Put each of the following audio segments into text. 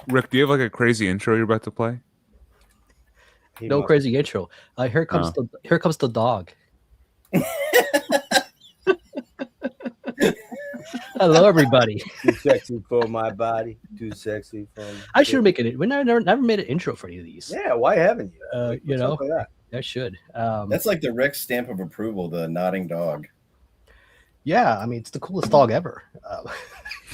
Rick, do you have like a crazy intro you're about to play? No crazy intro. Here comes the dog. Hello, everybody. Too sexy for my body. Too sexy for me. I should make it. We never made an intro for any of these. Yeah, why haven't you? You know, I should. That's like the Rick stamp of approval, the nodding dog. Yeah, I mean, it's the coolest dog ever.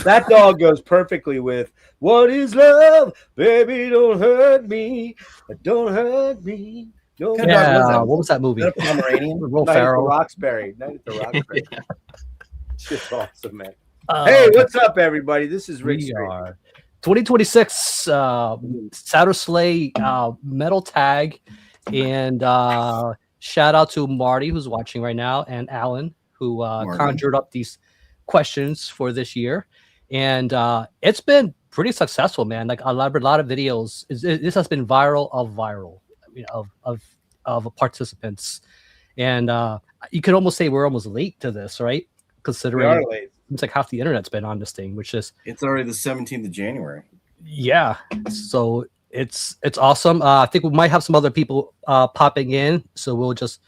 That dog goes perfectly with "What is love, baby? Don't hurt me, don't hurt me." No, yeah, what was that movie? Is that a Pomeranian? Will Night at the Ferrell. Roxbury. Night at the Roxbury. Shit's awesome, man. Hey, what's up, everybody? This is Rick. We are 2026 Saturday Slay metal tag, and shout out to Marty who's watching right now, and Alan who conjured up these questions for this year, and it's been pretty successful, man. Like a lot of videos. This has been viral, of participants, and you could almost say we're almost late to this, right? Considering We are late. It's like half the internet's been on this thing, which is It's already the 17th of January. yeah. So it's awesome. I think we might have some other people popping in, so we'll just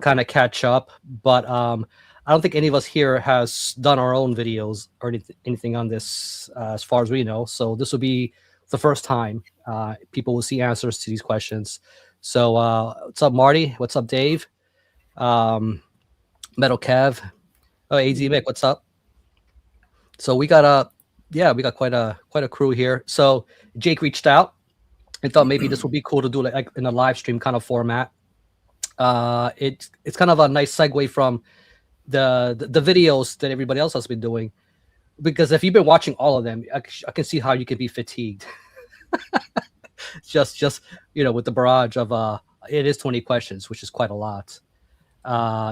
kind of catch up. But I don't think any of us here has done our own videos or anything on this as far as we know. So this will be the first time people will see answers to these questions. So what's up, Marty? What's up, Dave? Metal Kev. Oh, AZ Mick, what's up? So we got quite a crew here. So Jake reached out and thought maybe this would be cool to do like in a live stream kind of format. It's kind of a nice segue from the videos that everybody else has been doing, because if you've been watching all of them, I can see how you can be fatigued. just with the barrage of it is 20 questions, which is quite a lot.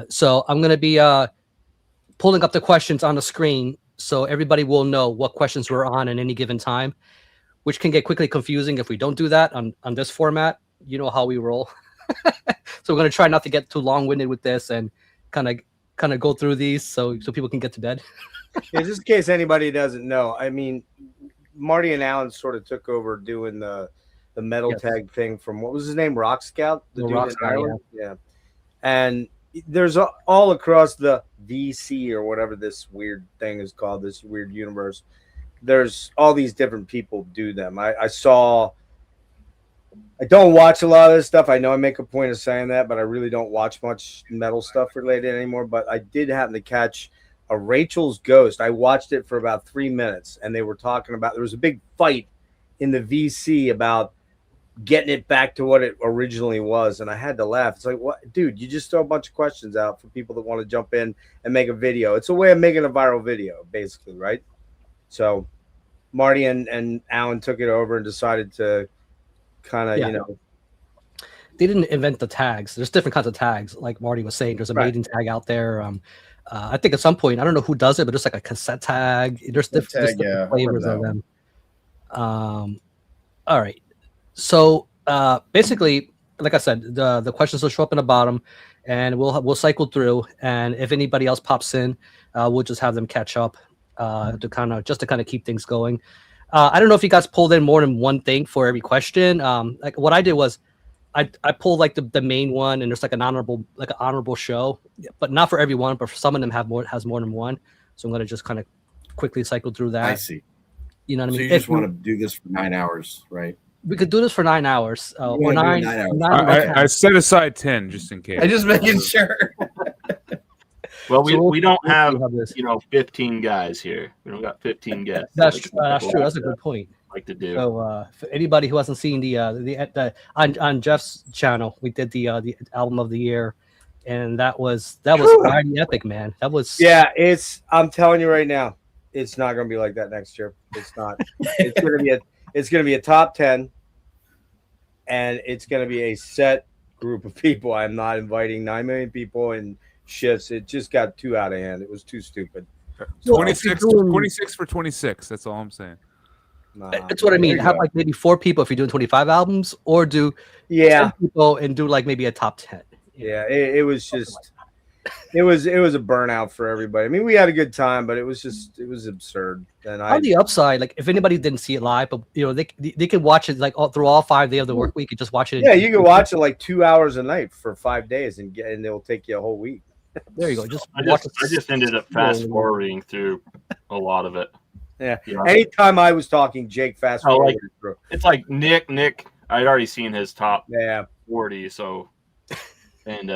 So I'm gonna be pulling up the questions on the screen so everybody will know what questions we're on at any given time, which can get quickly confusing if we don't do that on this format. You know how we roll. So we're going to try not to get too long-winded with this and kind of go through these so people can get to bed. Yeah, just in case anybody doesn't know, I mean, Marty and Alan sort of took over doing the metal tag thing from, what was his name, Rock Scout? The dude Rock in Scout, Ireland? Yeah. And there's all across the VC or whatever this weird thing is called, this weird universe, there's all these different people do them. I don't watch a lot of this stuff. I know I make a point of saying that, but I really don't watch much metal stuff related anymore. But I did happen to catch a Rachel's Ghost. I watched it for about 3 minutes, and they were talking about, there was a big fight in the VC about getting it back to what it originally was, and I had to laugh. It's like, what, dude? You just throw a bunch of questions out for people that want to jump in and make a video. It's a way of making a viral video, basically, right? So Marty and Alan took it over and decided to kind of, they didn't invent the tags. There's different kinds of tags, like Marty was saying. There's a maiden tag out there. I think at some point, I don't know who does it, but there's like a cassette tag. There's different flavors of them. All right. So basically, like I said, the questions will show up in the bottom, and we'll cycle through. And if anybody else pops in, we'll just have them catch up to kind of keep things going. I don't know if you guys pulled in more than one thing for every question. Like what I did was, I pulled like the main one, and there's like an honorable show, but not for everyone. But for some of them has more than one. So I'm gonna just kind of quickly cycle through that. I see. You know what I mean? So you just want to do this for 9 hours, right? We could do this for 9 hours. Or nine hours. I set aside 10 just in case. I'm just making sure. Well, we don't have 15 guys here. We don't got 15 guests. That's true. That's a good point. Like to do. So for anybody who hasn't seen the on Jeff's channel, we did the album of the year, and that was pretty epic, man. That was I'm telling you right now, it's not going to be like that next year. It's not. It's going to be a top 10, and it's going to be a set group of people. I'm not inviting 9 million people and shifts. It just got too out of hand. It was too stupid. 26 for 26. That's all I'm saying. That's what I mean. Have like maybe 4 people if you're doing 25 albums, or do 10 people and do like maybe a top 10. Yeah, it was just it was a burnout for everybody. I mean, we had a good time, but it was absurd. And On the upside, like if anybody didn't see it live, but they could watch it like through all 5 days of the work week. You could just watch it. Yeah, you can watch it like 2 hours a night for 5 days, and it'll take you a whole week. There you go. I just ended up fast forwarding through a lot of it. Yeah. Anytime I was talking, Jake fast forwarded through. It's like Nick. I'd already seen his top 40, so and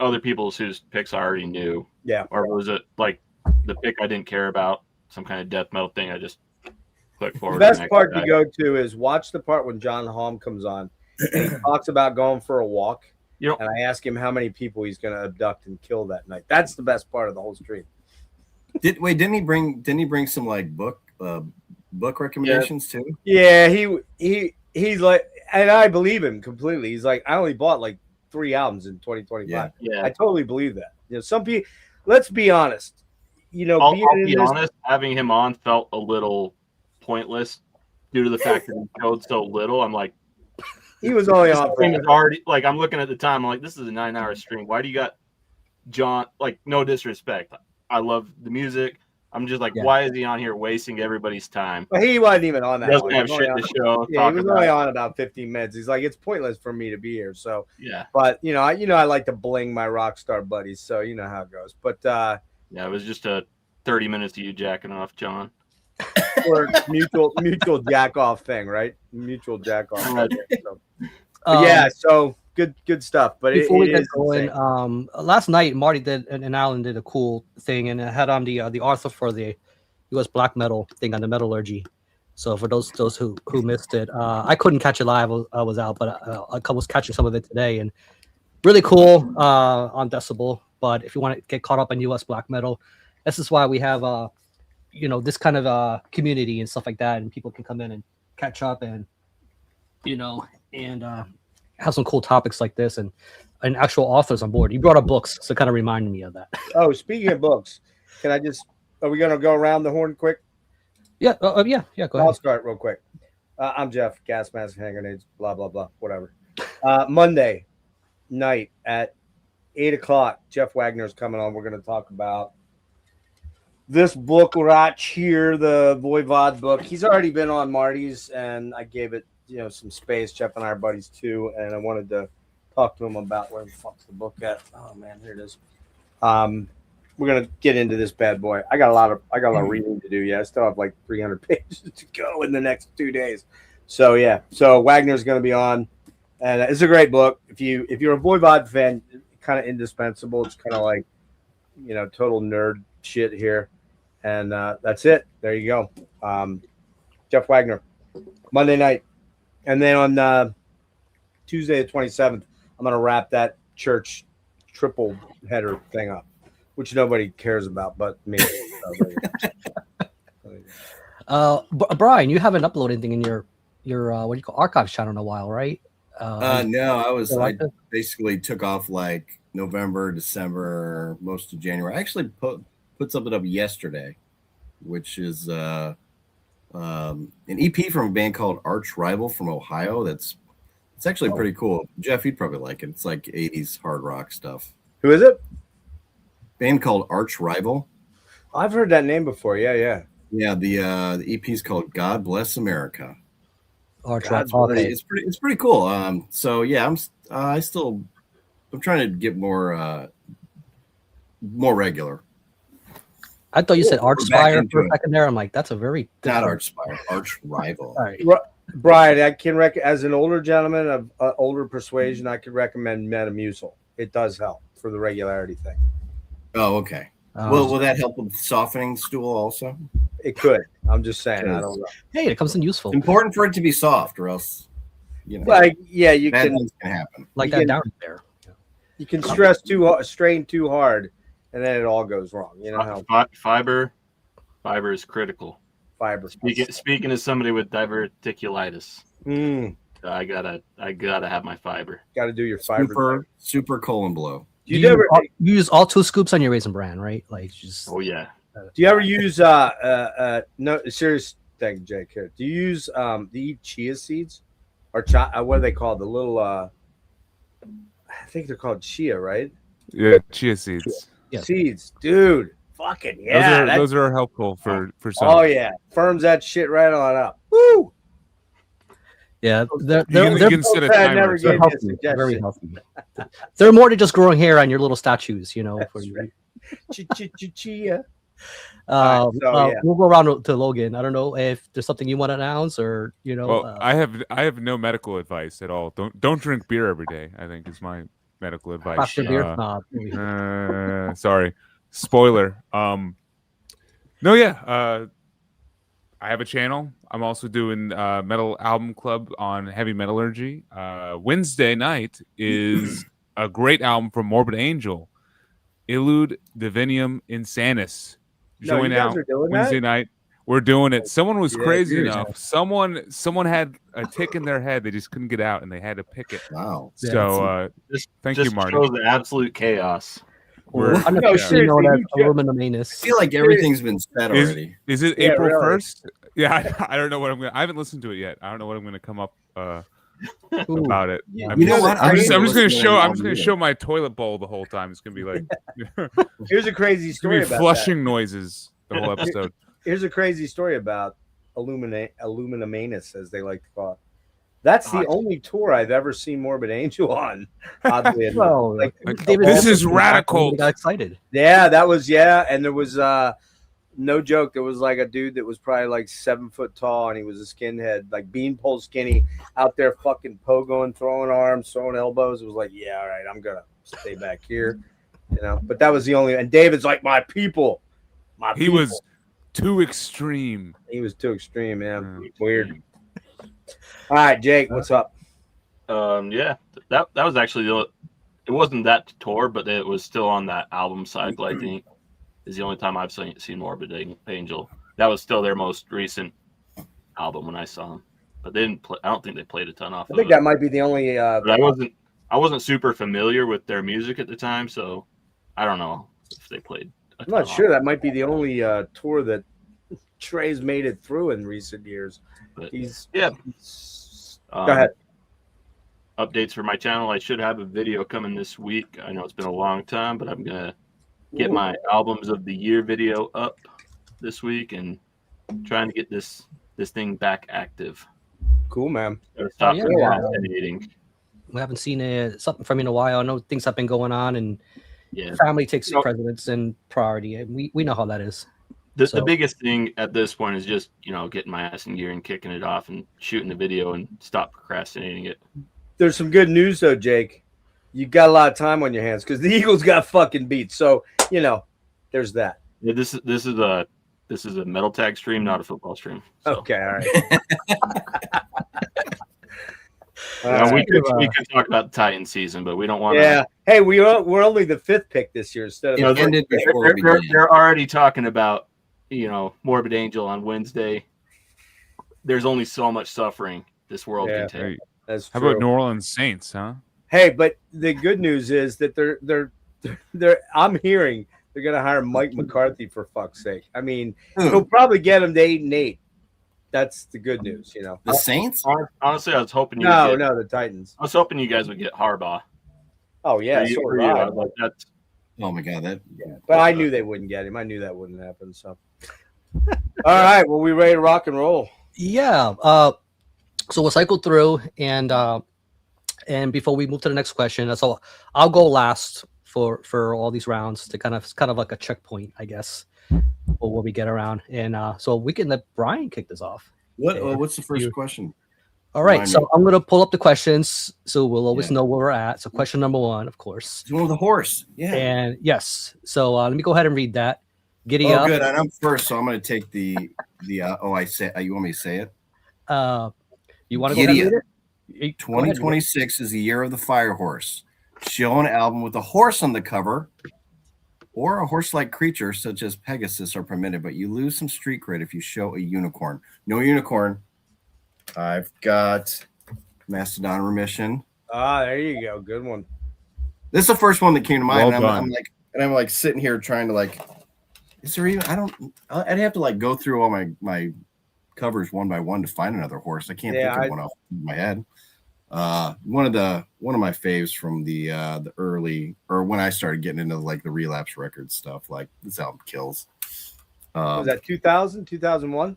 other people's whose picks I already knew. Yeah. Or was it like the pick I didn't care about, some kind of death metal thing? I just click forward. The best part to go to is watch the part when John Halm comes on and he talks about going for a walk. And I ask him how many people he's going to abduct and kill that night. That's the best part of the whole stream. Didn't he bring some like book recommendations too? Yeah, he's like, and I believe him completely. He's like, I only bought like 3 albums in 2025. Yeah. I totally believe that. Some people. Let's be honest. I'll be honest. Having him on felt a little pointless due to the fact that he showed so little. I'm like, he was only on. Stream is already like I'm looking at the time. I'm like, this is a 9-hour stream. Why do you got John? Like, no disrespect. I love the music. I'm just like, why is he on here wasting everybody's time? Well, he wasn't even on that. He doesn't have shit to show. Yeah, he was only on about 15 minutes. He's like, it's pointless for me to be here. So yeah. But I like to bling my rock star buddies, so you know how it goes. But it was just a 30 minutes of you jacking off, John. Or mutual jack off thing, right? Mutual jack off. So good stuff. But before we get going, last night Marty did and Alan did a cool thing, and it had on the author for the U.S. black metal thing on the metallurgy. So for those who missed it, I couldn't catch it live. I was out, but I was catching some of it today, and really cool on Decibel. But if you want to get caught up on U.S. black metal, this is why we have this kind of community and stuff like that, and people can come in and catch up and have some cool topics like this and actual authors on board. You brought up books, so it kind of reminded me of that. Oh, speaking of books, are we going to go around the horn quick? Yeah, go ahead. I'll start real quick. I'm Jeff, gas mask, hand grenades, blah, blah, blah, whatever. Monday night at 8:00, Jeff Wagner's coming on. We're going to talk about this book right here, the Voivod book. He's already been on Marty's, and I gave it some space. Jeff and I are buddies too, and I wanted to talk to him about where the fuck's the book at. Oh man, here it is. We're gonna get into this bad boy. I got a lot of reading to do. Yeah, I still have like 300 pages to go in the next 2 days. So Wagner's gonna be on, and it's a great book. If you're a Voivod fan, kind of indispensable. It's kind of like total nerd shit here, and that's it. There you go. Jeff Wagner, Monday night. And then on Tuesday the 27th, I'm going to wrap that church triple header thing up, which nobody cares about but me. Brian, you haven't uploaded anything in your what do you call archives channel in a while, right? No, I basically took off like November, December, most of January. I actually put something up yesterday, which is an EP from a band called Arch Rival from Ohio. It's actually pretty cool. Jeff, you'd probably like it. It's like 80s hard rock stuff. Who is it? Band called Arch Rival. I've heard that name before. Yeah. The EP is called God Bless America. Arch Rival. It's pretty cool. I'm trying to get more regular. I thought you said Archspire for a second there. I'm like, that's a very not Archspire, Arch Rival. All right. Brian, I can as an older gentleman of older persuasion, I could recommend Metamucil. It does help for the regularity thing. Oh, okay. Will that help with softening stool also? It could. I'm just saying. I don't know. Hey, it comes in useful. It's important for it to be soft, or else you can happen. Like that down there. You can strain too hard, and then it all goes wrong. You know how fiber is critical. Fiber. Speaking as somebody with diverticulitis, I gotta have my fiber. Got to do your fiber. Super colon blow. You use all 2 scoops on your Raisin Bran, right? Like just. Oh yeah. Do you ever use no serious thing, Jake? Here, do you use the chia seeds or what are they called? The little I think they're called chia, right? Yeah, chia seeds. Yeah. Seeds, dude. Fucking yeah. Those are helpful for some. Oh yeah, firms that shit right on up. Woo! Yeah, You can set a I timer. never so- gave healthy, you a very suggestion. healthy. They're more than just growing hair on your little statues, you know. For That's you. right. Chia. Alright, so, yeah. We'll go around to Logan. I don't know if there's something you want to announce, or you know. Well, I have no medical advice at all. Don't drink beer every day, I think is my medical advice. Craft your beer? Nah, Sorry. Spoiler. No, yeah. I have a channel. I'm also doing Metal Album Club on Heavy Metallurgy. Wednesday night is a great album from Morbid Angel, Illud Divinium Insanus. No, Join you guys out are doing Wednesday that? night. We're doing it. Someone was Yeah, crazy dude. enough. Someone had a tick in their head. They just couldn't get out, and they had to pick it. Wow. So thank you, Marty. Shows the absolute chaos. We're- I'm No, not seriously, you know that you aluminum I anus. feel like everything's been said already. Is it Yeah, April really. 1st? Yeah, I don't know what I'm gonna. I haven't listened to it yet. I don't know what I'm gonna come up Ooh. about it. You I'm You know just- what? I'm just didn't gonna listen to show. it I'm all just gonna either. show my toilet bowl the whole time. It's gonna be like Here's a crazy it's gonna story be about flushing noises the whole episode. that. Here's a crazy story about aluminum anus, as they like to call it. That's the only tour I've ever seen Morbid Angel on. Oddly enough. Well, Like, David this Wilson is came back radical. when we got excited. yeah, that was and there was no joke. There was like a dude that was probably like 7 foot tall, and he was a skinhead, like beanpole skinny, out there fucking pogoing, throwing arms, throwing elbows. It was like, yeah, all right, I'm gonna stay back here, you know. But that was the only. And David's like, my people, my. He people. was too extreme. He was too extreme, man. Yeah. Weird. All right, Jake, what's up? Yeah, that was actually it wasn't that tour, but it was still on that album cycle. I think is the only time I've seen Morbid Angel. That was still their most recent album when I saw them, but they didn't play. I don't think they played a ton off. I think of that it. might be the only. But I wasn't super familiar with their music at the time, so I don't know if they played. I'm not sure. That might be the only tour that Trey's made it through in recent years. But, He's yeah. Go ahead. Updates for my channel. I should have a video coming this week. I know it's been a long time, but I'm gonna get my albums of the year video up this week and trying to get this thing back active. Cool, man. Stop yeah. procrastinating. We haven't seen something from you in a while. I know things have been going on, and Yeah. family takes So- precedence and priority. And we know how that is. The So- biggest thing at this point is just, getting my ass in gear and kicking it off and shooting the video and stop procrastinating it. There's some good news though, Jake. You got a lot of time on your hands because the Eagles got fucking beat. So there's that. Yeah, this is a metal tag stream, not a football stream. So. Okay, all right. We could talk about the Titan season, but we don't want to. Yeah. Hey, we're only the 5th pick this year instead of. It ended before we They're, began. they're already talking about Morbid Angel on Wednesday. There's only so much suffering this world Yeah. can take. Hey, That's how true. about New Orleans Saints, huh? Hey, but the good news is that they're. I'm hearing they're gonna hire Mike McCarthy for fuck's sake. I mean, he'll probably get them to 8-8. That's the good news, The Saints? Honestly, I was hoping No, the Titans. I was hoping you guys would get Harbaugh. Oh yeah, For you- so for did you, I. I was like, that's Oh my god, that But I knew they wouldn't get him. I knew that wouldn't happen. So, all right. Well, we ready to rock and roll? Yeah. So we'll cycle through, and before we move to the next question, so I'll go last for all these rounds to kind of like a checkpoint, I guess, for what we get around, and so we can let Brian kick this off. what's the first You- question? All right. Remind So me. I'm gonna pull up the questions, so we'll always Yeah. know where we're at. So question number 1, of course, It's one with the horse. Yeah. and yes. So let me go ahead and read that. Giddy Oh, up. good. And I'm first, so I'm going to take the. I say. You want me to say it? You want to go ahead and Giddy read it? Go ahead. 2026 is the year of the fire horse. Show an album with a horse on the cover, or a horse-like creature such as Pegasus are permitted, but you lose some street cred if you show a unicorn. No unicorn. I've got Mastodon Remission. Ah, there you go. Good one. This is the first one that came to mind. Well I'm like sitting here trying to like. Is there even? I'd have to like go through all my covers one by one to find another horse. I can't Yeah, think of one off my head. One of my faves from the early, or when I started getting into like the Relapse Records stuff. Like, this album kills. Was that 2000, 2001?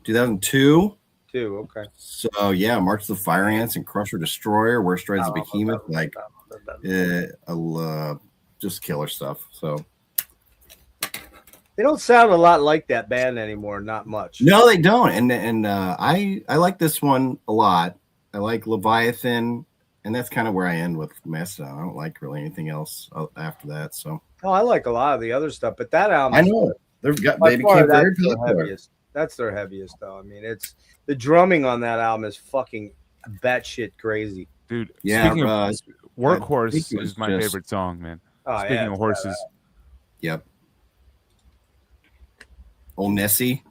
2002. Okay. So yeah, March of the Fire Ants and Crusher Destroyer, Where Strides the Behemoth, like just killer stuff. So they don't sound a lot like that band anymore. Not much. No, they don't. And I like this one a lot. I like Leviathan, and that's kind of where I end with Mastodon. I don't like really anything else after that. So I like a lot of the other stuff, but that album, I know they became very popular. That's their heaviest, though. I mean, it's the drumming on that album is fucking batshit crazy, dude. Yeah, speaking of Workhorse is my favorite song, man. Speaking of horses, yep. Old Nessie.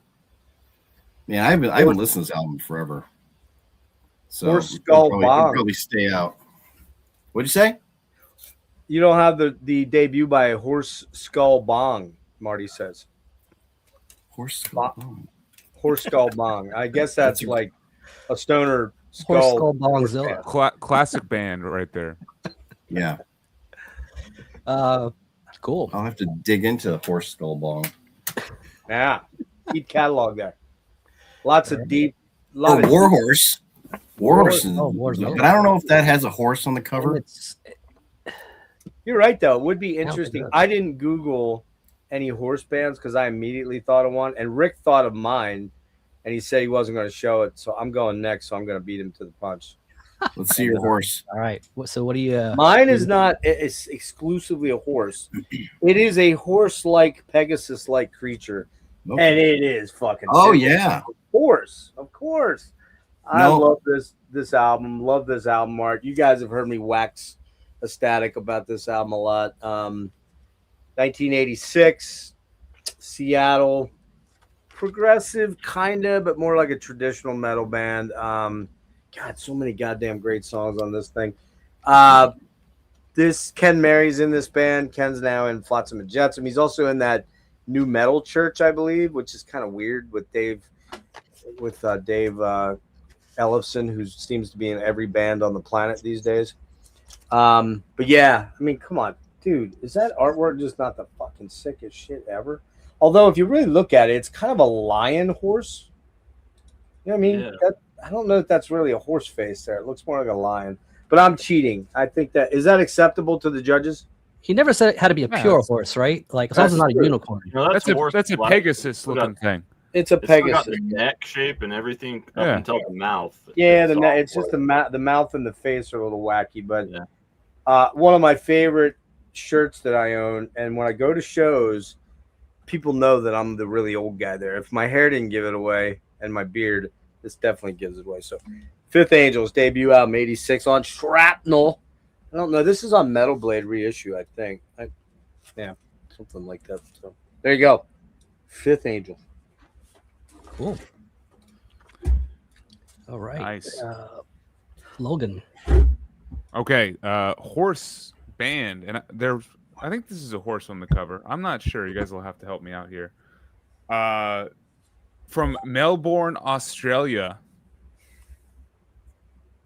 Man, I've been listening to this album forever. So Horse Skull Bong. Probably stay out. What'd you say? You don't have the debut by Horse Skull Bong, Marty says. Horse Skull Bong. Horse Skull Bong. I guess that's like a stoner skull. Horse Skull Bongzilla. Classic band right there. Yeah. Cool. I'll have to dig into Horse Skull Bong. Yeah. Deep catalog there. Lots of deep. Warhorse. Warhorse. Warhorse. But I don't know if that has a horse on the cover. You're right, though. It would be interesting. I didn't Google any horse bands because I immediately thought of one, and Rick thought of mine, and he said he wasn't going to show it. So I'm going next. So I'm going to beat him to the punch. Let's see your horse. All right. So what do you? Mine is not. It's exclusively a horse. It is a horse-like, Pegasus-like creature, and it is fucking. Oh yeah, of course. I love this album. Love this album art. You guys have heard me wax ecstatic about this album a lot. 1986, Seattle, progressive kind of, but more like a traditional metal band. God, so many goddamn great songs on this thing. This Ken Mary's in this band. Ken's now in Flotsam and Jetsam. He's also in that new metal church, I believe, which is kind of weird with Dave Ellefson, who seems to be in every band on the planet these days. But yeah, I mean, come on, dude, is that artwork just not the fucking sickest shit ever? Although, if you really look at it, it's kind of a lion horse. You know what I mean? Yeah. I don't know if that's really a horse face there. It looks more like a lion. But I'm cheating. I think is that acceptable to the judges? He never said it had to be a pure horse, right? Like, as long as it's not a unicorn. No, that's a Pegasus looking thing. It's a Pegasus. Got the neck shape and everything up until the mouth. Yeah, it's just the mouth and the face are a little wacky. But one of my favorite shirts that I own, and when I go to shows, people know that I'm the really old guy there. If my hair didn't give it away and my beard, this definitely gives it away. So, Fifth Angels debut album '86 on Shrapnel. I don't know. This is on Metal Blade reissue, I think. Something like that. So there you go. Fifth Angel. Cool. All right. Nice. Logan. Okay. Horse band, and I think this is a horse on the cover. I'm not sure. You guys will have to help me out here. From Melbourne, Australia,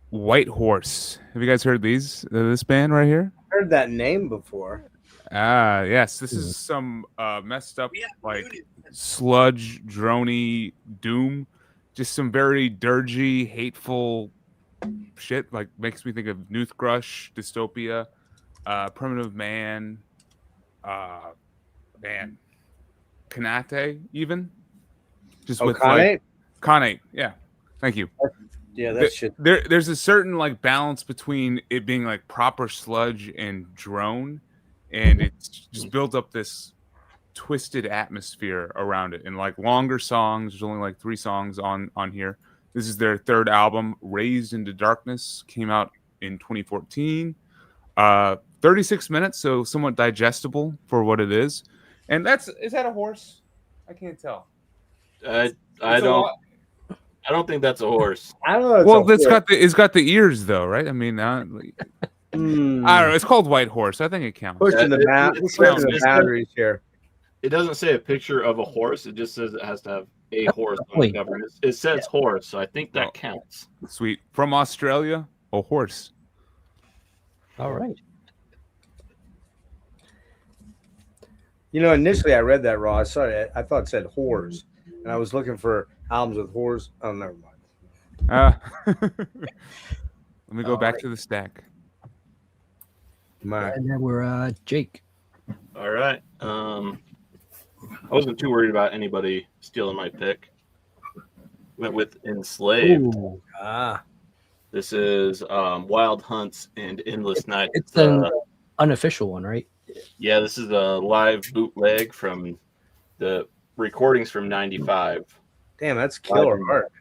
White Horse. Have you guys heard this band right here? Heard that name before. Yes. This is some messed up, like sludge, droney doom. Just some very dirgy, hateful shit. Like, makes me think of Newthgrush, Dystopia, Primitive Man, Kanate, even. Just with Kanate? Kanate, yeah. Thank you. Yeah, that shit. There's a certain like balance between it being like proper sludge and drone, and it's just built up this twisted atmosphere around it. And like longer songs, there's only like 3 songs on here. This is their third album, Raised into Darkness, came out in 2014. 36 minutes, so somewhat digestible for what it is. And is that a horse? I can't tell. I don't think that's a horse. I don't know. Well, it's got the ears though, right? I mean, I don't know. It's called White Horse. I think it counts. Pushing the boundaries here. It doesn't say a picture of a horse. It just says it has to have a horse on the cover. It says horse, so I think that counts. Sweet. From Australia, a horse. All right. You know, initially I read that wrong. I saw it. I thought it said whores, and I was looking for albums with whores. Oh, never mind. Let me go back to the stack. My. And then we're Jake. All right. I wasn't too worried about anybody stealing my pick. Went with Enslaved. Ooh. This is Wild Hunts and Endless Night. It's an unofficial one, right? Yeah, this is a live bootleg from the recordings from '95. Damn, that's killer art.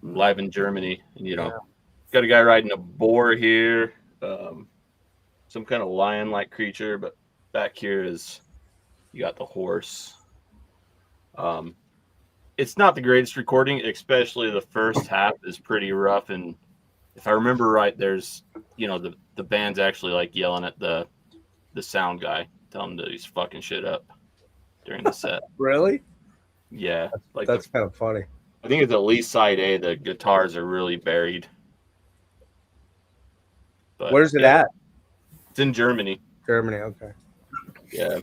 Live in Germany, and got a guy riding a boar here, some kind of lion-like creature, but back here is you got the horse. It's not the greatest recording, especially the first half is pretty rough, and if I remember right, there's the band's actually like yelling at the sound guy, telling him that he's fucking shit up during the set. Really? Yeah, like that's kind of funny. I think it's at least side A. The guitars are really buried. But, where's it at? It's in Germany. Germany, okay. Yeah,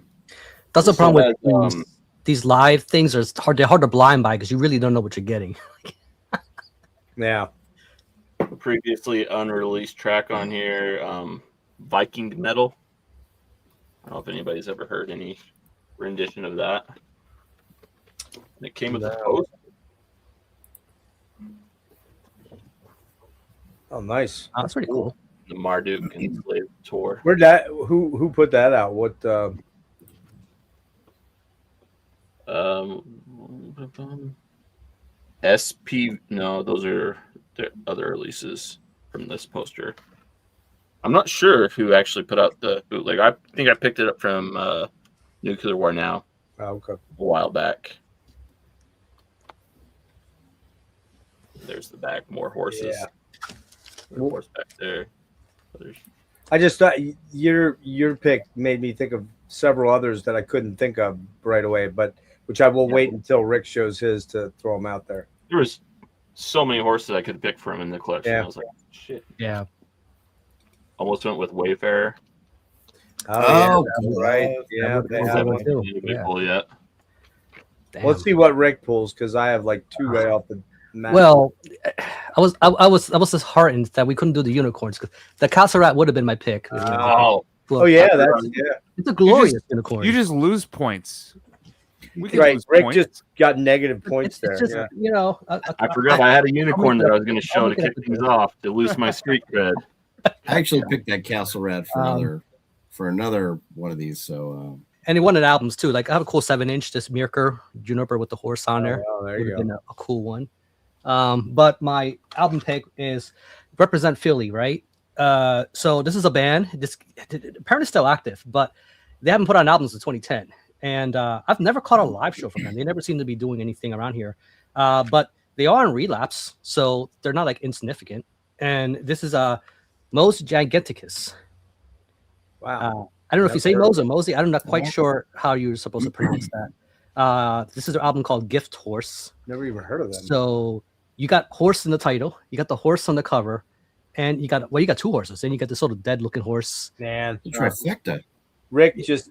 that's the problem with these live things. They're hard to blind by because you really don't know what you're getting. Yeah. Previously unreleased track on here, Viking Metal. I don't know if anybody's ever heard any rendition of that. And it came with a post. Oh, nice. That's pretty cool. The Marduk and Slave tour. Where'd that? Who put that out? What? SP. No, those are the other releases from this poster. I'm not sure who actually put out the bootleg. I think I picked it up from Nuclear War Now. Oh, okay. A while back. There's the back. More horses. Yeah. Horse back there. I just thought your pick made me think of several others that I couldn't think of right away, but which I will wait until Rick shows his to throw them out there. There was so many horses I could pick from in the collection. Yeah. I was like, shit. Yeah. Almost went with Wayfarer. Oh, yeah, right. Yeah, they have one. Yet. Let's see what Rick pulls because I have like two right off the map. Well, I was disheartened that we couldn't do the unicorns because the Castle Rat would have been my pick. Oh yeah, it's a glorious unicorn. You just lose points. Right, Rick just got negative points there. Just, I forgot I had a unicorn that I was going to show to kick things off to lose my streak cred. I actually picked that Castle Rat for another one of these. So and he wanted albums too. Like I have a cool 7-inch, this Mirker Juniper with the horse on there. Oh, there you go. A cool one. But my album pick is Represent Philly, right? So this is a band. This apparently still active, but they haven't put on albums since 2010. And I've never caught a live show from them. They never seem to be doing anything around here. But they are in Relapse, so they're not like insignificant. And this is Mos Giganticus. Wow. I don't know if you say Mos or Mosey. I'm not quite sure how you're supposed to pronounce that. This is their album called Gift Horse. Never even heard of them. So you got horse in the title, you got the horse on the cover, and you got two horses. Then you got this sort of dead-looking horse. Man, trifecta. Rick just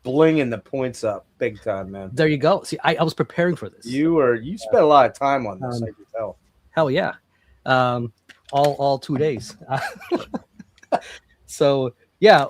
blinging the points up big time, man. There you go. See, I was preparing for this. You spent a lot of time on this. I can tell. Hell yeah, all 2 days. So yeah,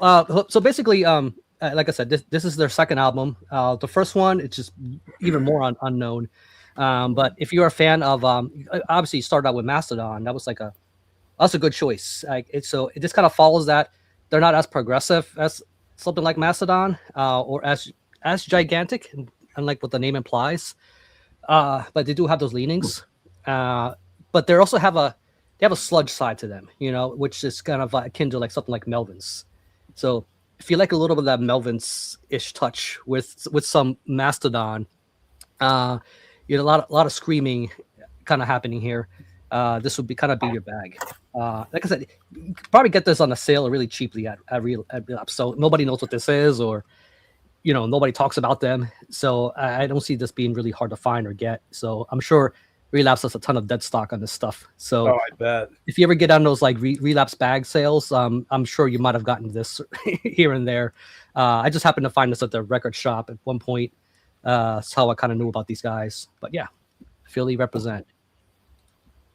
so basically, like I said, this is their second album. The first one, it's just even more unknown. But if you're a fan of, obviously you started out with Mastodon. That's a good choice. It just kind of follows that. They're not as progressive as something like Mastodon, or as gigantic, unlike what the name implies. But they do have those leanings. But they also have a sludge side to them, which is kind of akin to like something like Melvin's. So if you like a little bit of that Melvin's-ish touch with some Mastodon, a lot of screaming kind of happening here. This would be your bag. Like I said, you could probably get this on a sale really cheaply at Relapse. So nobody knows what this is, or nobody talks about them. So I don't see this being really hard to find or get. So I'm sure Relapse has a ton of dead stock on this stuff. So I bet. if you ever get on those like Relapse bag sales, I'm sure you might have gotten this here and there. I just happened to find this at the record shop at one point. That's how I kind of knew about these guys. But yeah, Philly represent.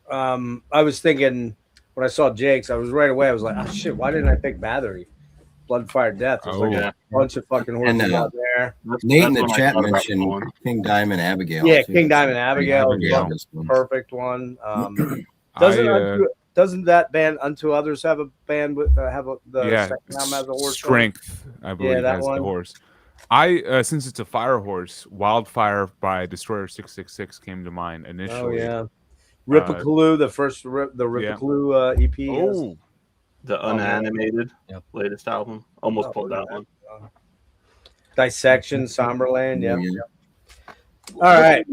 I was thinking when I saw Jake's, I was right away. I was like, oh shit, why didn't I pick Battery? Blood, Fire, Death. There's like a bunch of fucking horses out there. Nate in the chat mentioned King Diamond Abigail. Yeah, King Diamond Abigail is a perfect one. Doesn't that band Unto Others have a band with the second album has a horse? Strength, I believe, has the horse. Since it's a fire horse, Wildfire by Destroyer 666 came to mind initially. Oh yeah, Rippakaloo, the Rippakaloo EP. Oh, the unanimated latest album. Almost pulled that one. Dissection, Somberland. Yeah. All right.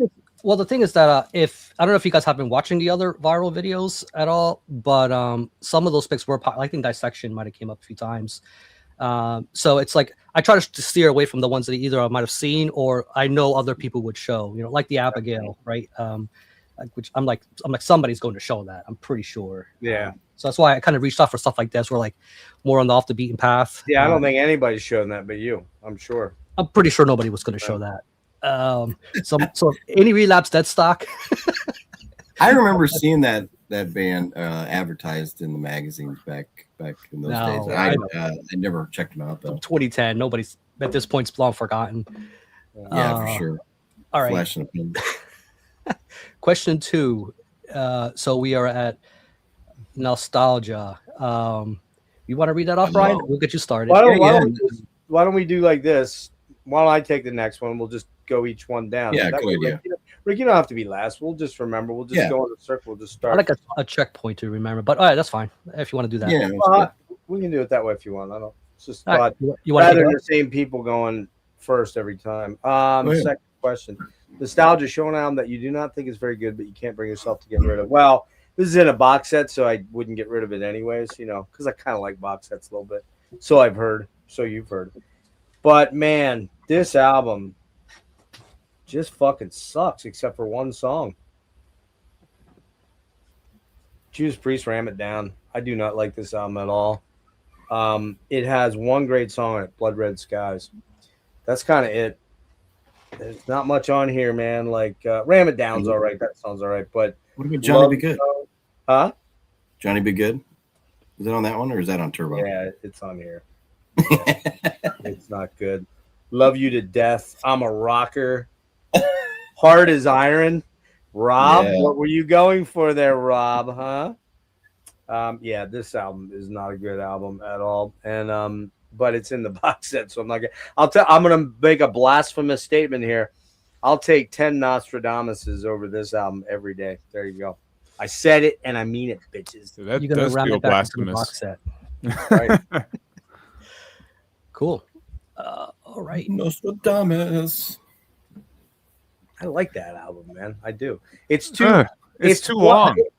Well, the thing is that if I don't know if you guys have been watching the other viral videos at all, but some of those picks were I think Dissection might have came up a few times. So it's like I try to steer away from the ones that either I might have seen or I know other people would show. Like the Abigail, right? Which I'm like somebody's going to show that. I'm pretty sure. Yeah. So that's why I kind of reached out for stuff like this. We're like more on the off the beaten path. Yeah, I don't think anybody's shown that, but you. I'm sure. I'm pretty sure nobody was going to show that. So any Relapse dead stock. I remember seeing that band advertised in the magazines back in those days. I never checked them out though. 2010. Nobody's at this point's long forgotten. Yeah, for sure. All right. Question 2. So we are at nostalgia. You want to read that off, Brian? We'll get you started. Why don't we do like this? Why don't I take the next one? We'll just go each one down. Yeah, good idea. Rick, you don't have to be last. We'll just remember. We'll just go in a circle. We'll just start. I like a checkpoint to remember, but all right, that's fine if you want to do that. Yeah, we can do it that way if you want. I don't. It's just right. you rather than the same people going first every time. Second question: nostalgia show an album that you do not think is very good, but you can't bring yourself to get rid of. Well, this is in a box set, so I wouldn't get rid of it anyways. Because I kind of like box sets a little bit. So I've heard. So you've heard. But man, this album just fucking sucks, except for one song. Judas Priest, Ram It Down. I do not like this album at all. It has one great song on it, Blood Red Skies. That's kind of it. There's not much on here, man. Like Ram It Down's all right. That sounds all right. But what about Johnny Be Good? Huh? Johnny Be Good? Is it on that one or is that on Turbo? Yeah, it's on here. Yeah. It's not good. Love You to Death. I'm a Rocker. Hard as Iron. Rob, what were you going for there, Rob? Huh? Yeah, this album is not a good album at all. And but it's in the box set, so I'm not gonna I'm gonna make a blasphemous statement here. I'll take 10 Nostradamuses over this album every day. There you go. I said it and I mean it, bitches. So that does feel blasphemous. Box set. Right. Cool. All right. Nostradamus. I like that album, man. I do. It's too long.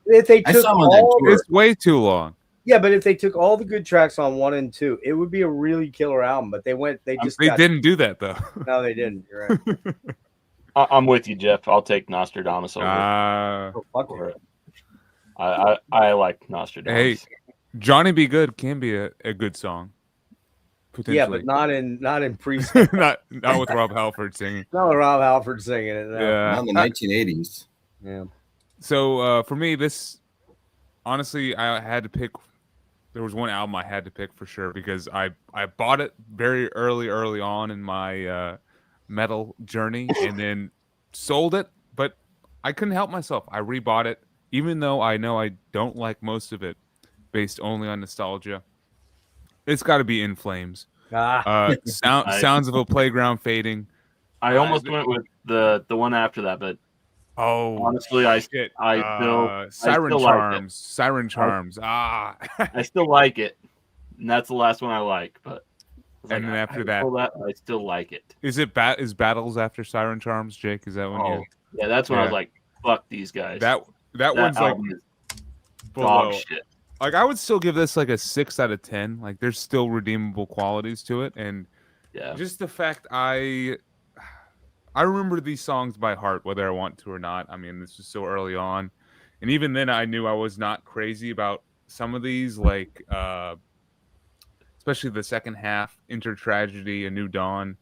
If they took it's way too long. Yeah, but if they took all the good tracks on 1 and 2, it would be a really killer album. But they didn't do that though. No, they didn't. You're right. I'm with you, Jeff. I'll take Nostradamus over. Fuck it. I like Nostradamus. Hey, Johnny Be Good can be a good song. Yeah, but not in Priest. not with Rob Halford singing. Not with Rob Halford singing it. No. Yeah, not in the 1980s. Yeah. So for me, this honestly, I had to pick. There was one album I had to pick for sure because I bought it very early on in my metal journey and then sold it, but I couldn't help myself. I rebought it, even though I know I don't like most of it, based only on nostalgia. It's got to be In Flames. Sounds of a Playground Fading. I almost went with the one after that, but honestly, I still Siren Charms. I still like it, and that's the last one I like. But and then after that, I still like it. Is Battles after Siren Charms, Jake? Is that when yeah, that's when I was like, fuck these guys. That one's like dog shit. Like I would still give this like a 6 out of 10. Like there's still redeemable qualities to it, and Yeah. Just the fact I remember these songs by heart, whether I want to or not. I mean, this was so early on, and even then, I knew I was not crazy about some of these, like especially the second half, Inter Tragedy, A New Dawn.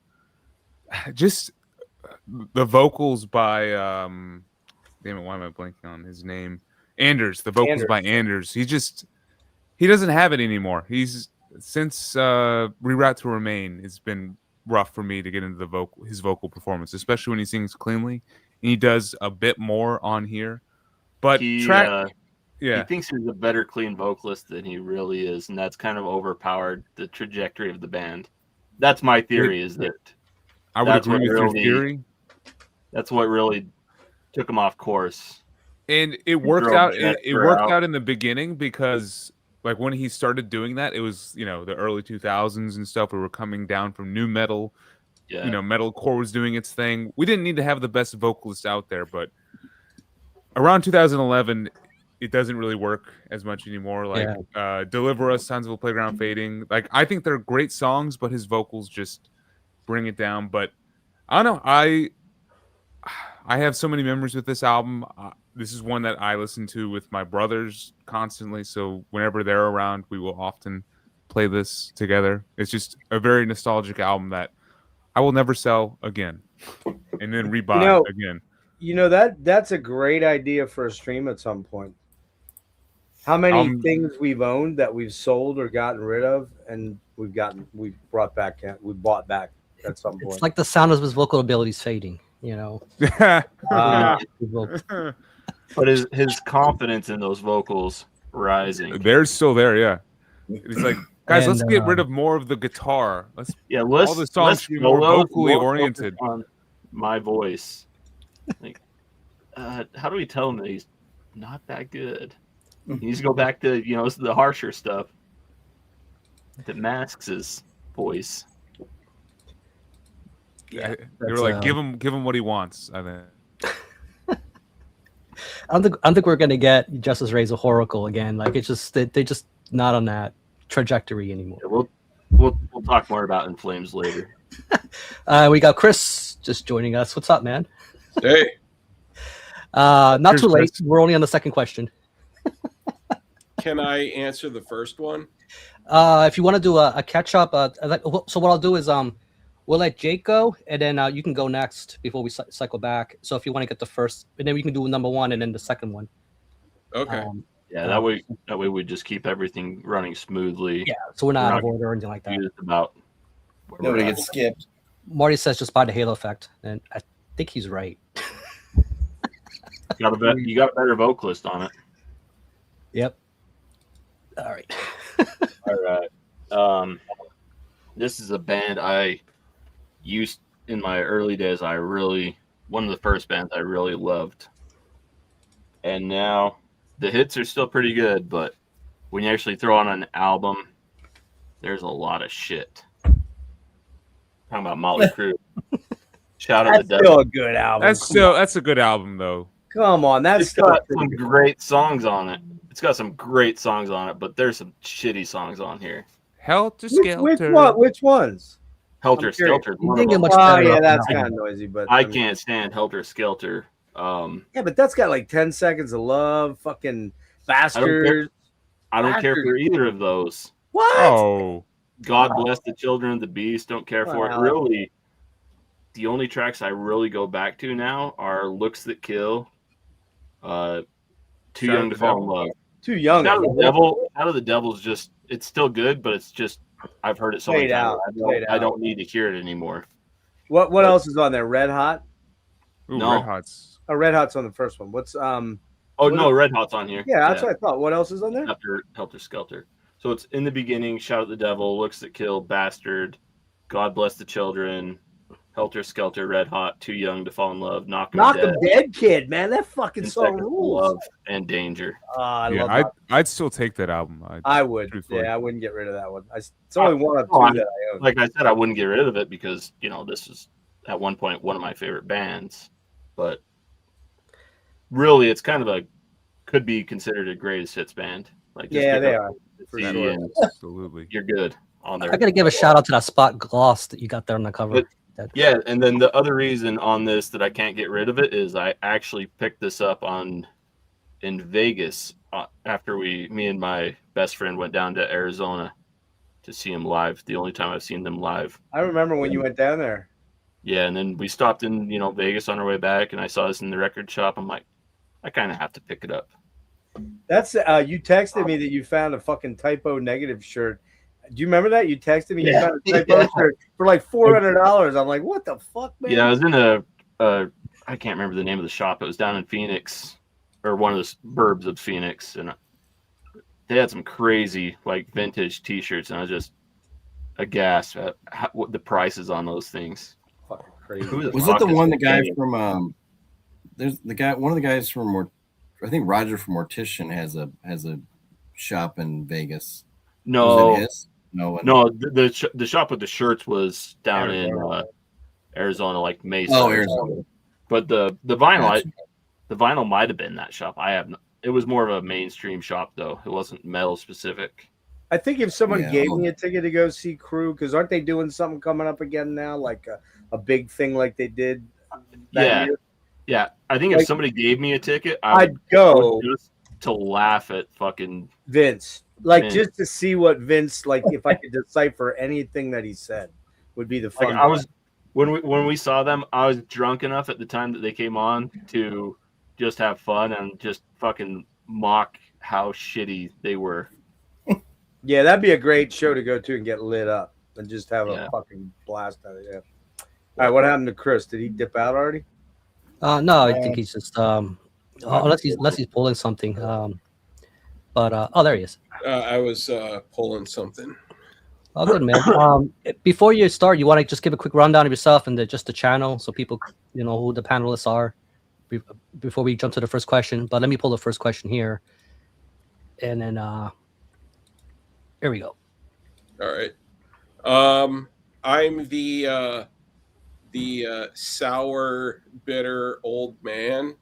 Just the vocals by damn it, why am I blanking on his name? Anders. The vocals by Anders. He doesn't have it anymore. He's since Reroute to Remain, it's been rough for me to get into his vocal performance, especially when he sings cleanly. And he does a bit more on here. But He thinks he's a better clean vocalist than he really is, and that's kind of overpowered the trajectory of the band. That's my theory. Is that I would agree with your theory. That's what really took him off course. And it worked out. It worked out in the beginning because, like, when he started doing that, it was, you know, the early 2000s and stuff. We were coming down from new metal. Yeah. You know, metalcore was doing its thing. We didn't need to have the best vocalists out there, but around 2011, it doesn't really work as much anymore. Like Deliver Us, Signs of a Playground Fading. Like, I think they're great songs, but his vocals just bring it down. But I don't know. I have so many memories with this album. This is one that I listen to with my brothers constantly. So whenever they're around, we will often play this together. It's just a very nostalgic album that I will never sell again and then rebuy again. You know, that's a great idea for a stream at some point. How many things we've owned that we've sold or gotten rid of, and we bought back at some point. It's like the sound of his vocal abilities fading, you know. But his confidence in those vocals rising. They're still there, yeah. It's like, guys, let's get rid of more of the guitar. All the songs should be more vocally oriented. On my voice. Like, how do we tell him that he's not that good? He needs to go back to, you know, the harsher stuff that masks his voice. Yeah, they were like, give him what he wants. I think. I don't think we're gonna get Justice Razor Horacle again. Like, it's just they're just not on that trajectory anymore. Yeah, we'll talk more about In Flames later. We got Chris just joining us. What's up, man? Hey. Not too late. We're only on the second question. Can I answer the first one? If you want to do a catch up, so what I'll do is we'll let Jake go, and then you can go next before we cycle back. So if you want to get the first, and then we can do number one and then the second one. Okay. That way we just keep everything running smoothly. Yeah, so we're not out of order or anything like that. About nobody gets skipped. Marty says just buy the Halo effect, and I think he's right. You got a better vocalist on it. Yep. All right. All right. This is a band I used in my early days. One of the first bands I really loved. And now the hits are still pretty good, but when you actually throw on an album, there's a lot of shit. Talking about Motley Crue. Shout out to the Devil. Still a good album. That's a good album though. Come on, It's got some great songs on it. But there's some shitty songs on here. Helter Skelter. Which ones? Helter Skelter. That's kind of noisy, but I can't stand Helter Skelter. Yeah, but that's got like 10 Seconds of Love, fucking Bastards. I don't care for either of those. What? Oh. God Bless the Children of the Beast. Don't care for it. Really, the only tracks I really go back to now are Looks That Kill, Too Young to Fall in Love. Too Young. Out of the Devil's just, it's still good, but it's just, I've heard it so many times. I don't need to hear it anymore. What else is on there? Red Hot? Ooh, No. Red Hot's. Oh, Red Hot's on the first one. What's Red Hot's on here. Yeah, that's what I thought. What else is on there? Helter Skelter. So it's In the Beginning, Shout at the Devil, Looks That Kill, Bastard, God Bless the Children, Helter Skelter, Red Hot, Too Young to Fall in Love, Knock 'em Dead, kid, man. That fucking song rules. Love and Danger. I love that. I'd still take that album. I would. Truthfully. Yeah, I wouldn't get rid of that one. It's only one of two that I own. Like I said, I wouldn't get rid of it because, you know, this is at one point one of my favorite bands. But really, it's kind of could be considered a greatest hits band. Like, yeah, they are. For sure. Absolutely. You're good on there. I gotta give a shout out to that spot gloss that you got there on the cover. Yeah, and then the other reason on this that I can't get rid of it is I actually picked this up in Vegas after me and my best friend went down to Arizona to see him live. The only time I've seen them live. I remember when you went down there. Yeah, and then we stopped in Vegas on our way back, and I saw this in the record shop. I'm like, I kind of have to pick it up. That's you texted me that you found a fucking typo negative shirt. Do you remember that? You texted me you found a typo shirt for like $400. I'm like, what the fuck, man? Yeah, I was in a I can't remember the name of the shop. It was down in Phoenix, or one of the burbs of Phoenix, and they had some crazy like vintage T-shirts, and I was just aghast at what the prices on those things. Fucking crazy. Was it the one the guy from there's the guy, one of the guys from I think Roger from Mortician has a shop in Vegas. No, was it his? No, the shop with the shirts was down in Arizona, like Mesa. Oh, Arizona. But the vinyl, the vinyl might have been that shop. It was more of a mainstream shop though. It wasn't metal specific. I think if someone gave me a ticket to go see Crew, because aren't they doing something coming up again now, like a big thing like they did that year? Yeah. I think if somebody gave me a ticket, I'd go just to laugh at fucking Vince. Like just to see what Vince, like if I could decipher anything that he said, would be the fun. Like I was when we saw them, I was drunk enough at the time that they came on to just have fun and just fucking mock how shitty they were. Yeah, that'd be a great show to go to and get lit up and just have a fucking blast out of it. Yeah. All right, what happened to Chris? Did he dip out already? No, I think he's just unless he's pulling something. But there he is. I was pulling something. Oh, good, man. Before you start, you want to just give a quick rundown of yourself and just the channel so people know who the panelists are before we jump to the first question. But let me pull the first question here. And then here we go. All right. I'm the sour, bitter old man.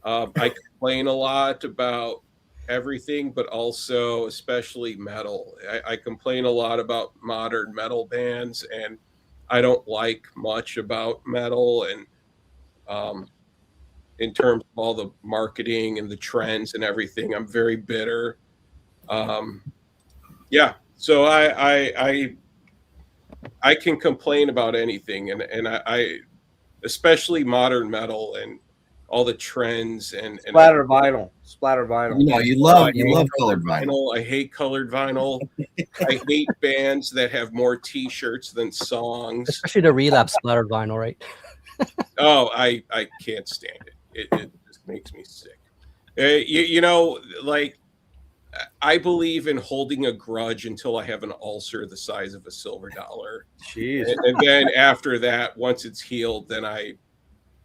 I complain a lot about everything, but also especially metal. I complain a lot about modern metal bands, and I don't like much about metal. And in terms of all the marketing and the trends and everything, I'm very bitter. Yeah, so I can complain about anything, and I especially modern metal and all the trends and splatter vinyl. No, you love colored vinyl. I hate colored vinyl. I hate bands that have more T-shirts than songs. Especially the relapse splattered vinyl, right? Oh, I can't stand it. It just makes me sick. Like I believe in holding a grudge until I have an ulcer the size of a silver dollar. Jeez. And then after that, once it's healed, then I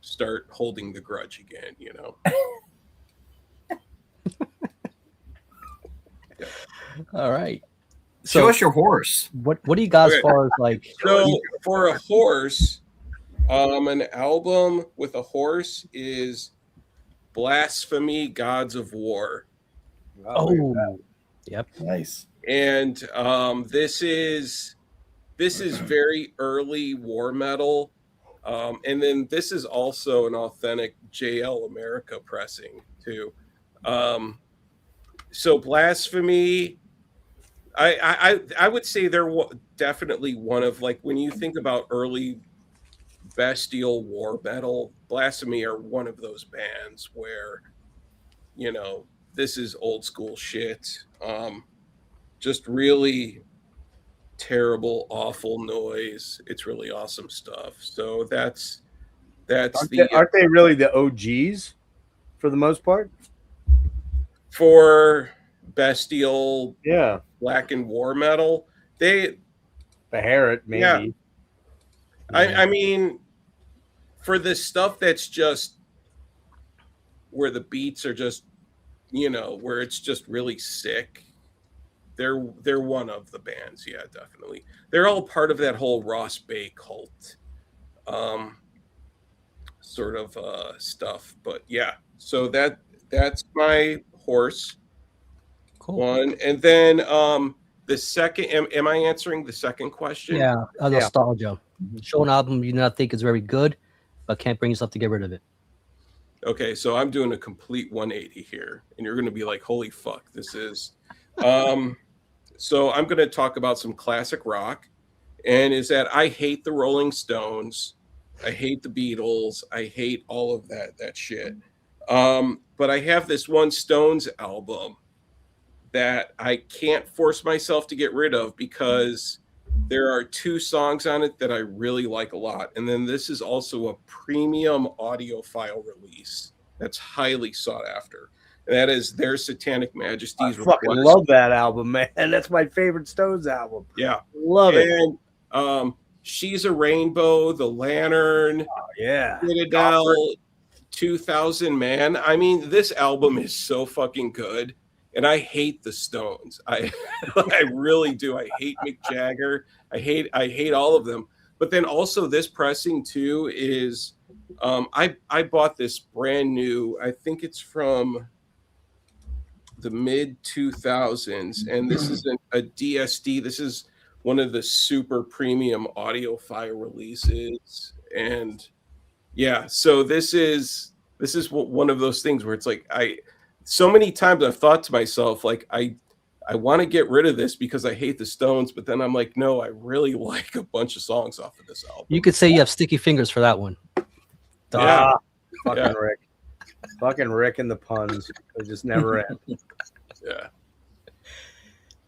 start holding the grudge again, Yeah. All right. Show us your horse. What do you got as far as like? So for a horse, an album with a horse is Blasphemy, Gods of War. Oh, yep. Nice. And this is very early war metal. And then this is also an authentic JL America pressing too. So Blasphemy, I would say they're definitely one of, like, when you think about early bestial war metal, Blasphemy are one of those bands where, this is old school shit. Just really terrible, awful noise. It's really awesome stuff. So that's aren't they really the OGs for the most part? For bestial, yeah, black and war metal, the Harrod, maybe. Yeah. I mean, for the stuff that's just where the beats are just, where it's just really sick, they're one of the bands. Yeah, definitely. They're all part of that whole Ross Bay cult sort of stuff. But yeah, so that's my horse. Cool. One. And then the second, am I answering the second question? Yeah, nostalgia. Show an album you do not think is very good, but can't bring yourself to get rid of it. Okay, so I'm doing a complete 180 here, and you're going to be like, "Holy fuck, this is." So I'm going to talk about some classic rock, and is that I hate the Rolling Stones, I hate the Beatles, I hate all of that shit. But I have this one Stones album that I can't force myself to get rid of because there are 2 songs on it that I really like a lot. And then this is also a premium audiophile release that's highly sought after. And that is Their Satanic Majesties. I fucking love that album, man. That's my favorite Stones album. Yeah. Love it. And She's a Rainbow, The Lantern, Yeah. Citadel, 2000 Man. I mean, this album is so fucking good. And I hate the Stones. I really do. I hate Mick Jagger. I hate all of them. But then also this pressing too is I bought this brand new, I think it's from the mid 2000s, and this is a DSD. This is one of the super premium audiophile releases. And yeah, so this is one of those things where it's like so many times I've thought to myself, like, I want to get rid of this because I hate the Stones, but then I'm like, no, I really like a bunch of songs off of this album. You could say you have sticky fingers for that one. Yeah. Fucking Rick. Fucking Rick and the puns. They just never end. Yeah.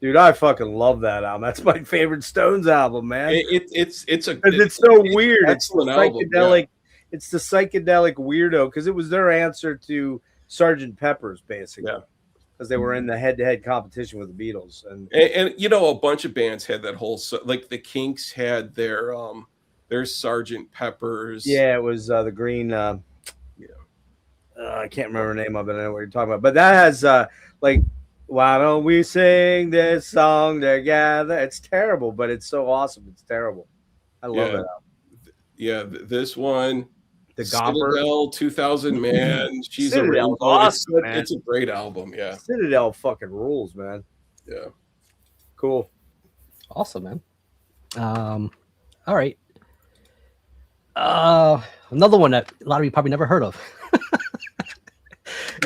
Dude, I fucking love that album. That's my favorite Stones album, man. It's so weird. It's the psychedelic. Yeah. It's the psychedelic weirdo because it was their answer to Sgt. Pepper's, basically. Yeah. Because they were in the head-to-head competition with the Beatles, and you know, a bunch of bands had that whole, like the Kinks had their Sgt. Pepper's. Yeah, it was the green. I can't remember the name of it. I know what you're talking about, but that has like, why don't we sing this song together? It's terrible, but it's so awesome. It's terrible. I love it. Yeah, this one. The Gomper. Citadel, 2000 Man. She's a Rainbow. Awesome, it's a great album. Yeah. Citadel fucking rules, man. Yeah. Cool. Awesome, man. All right. Another one that a lot of you probably never heard of.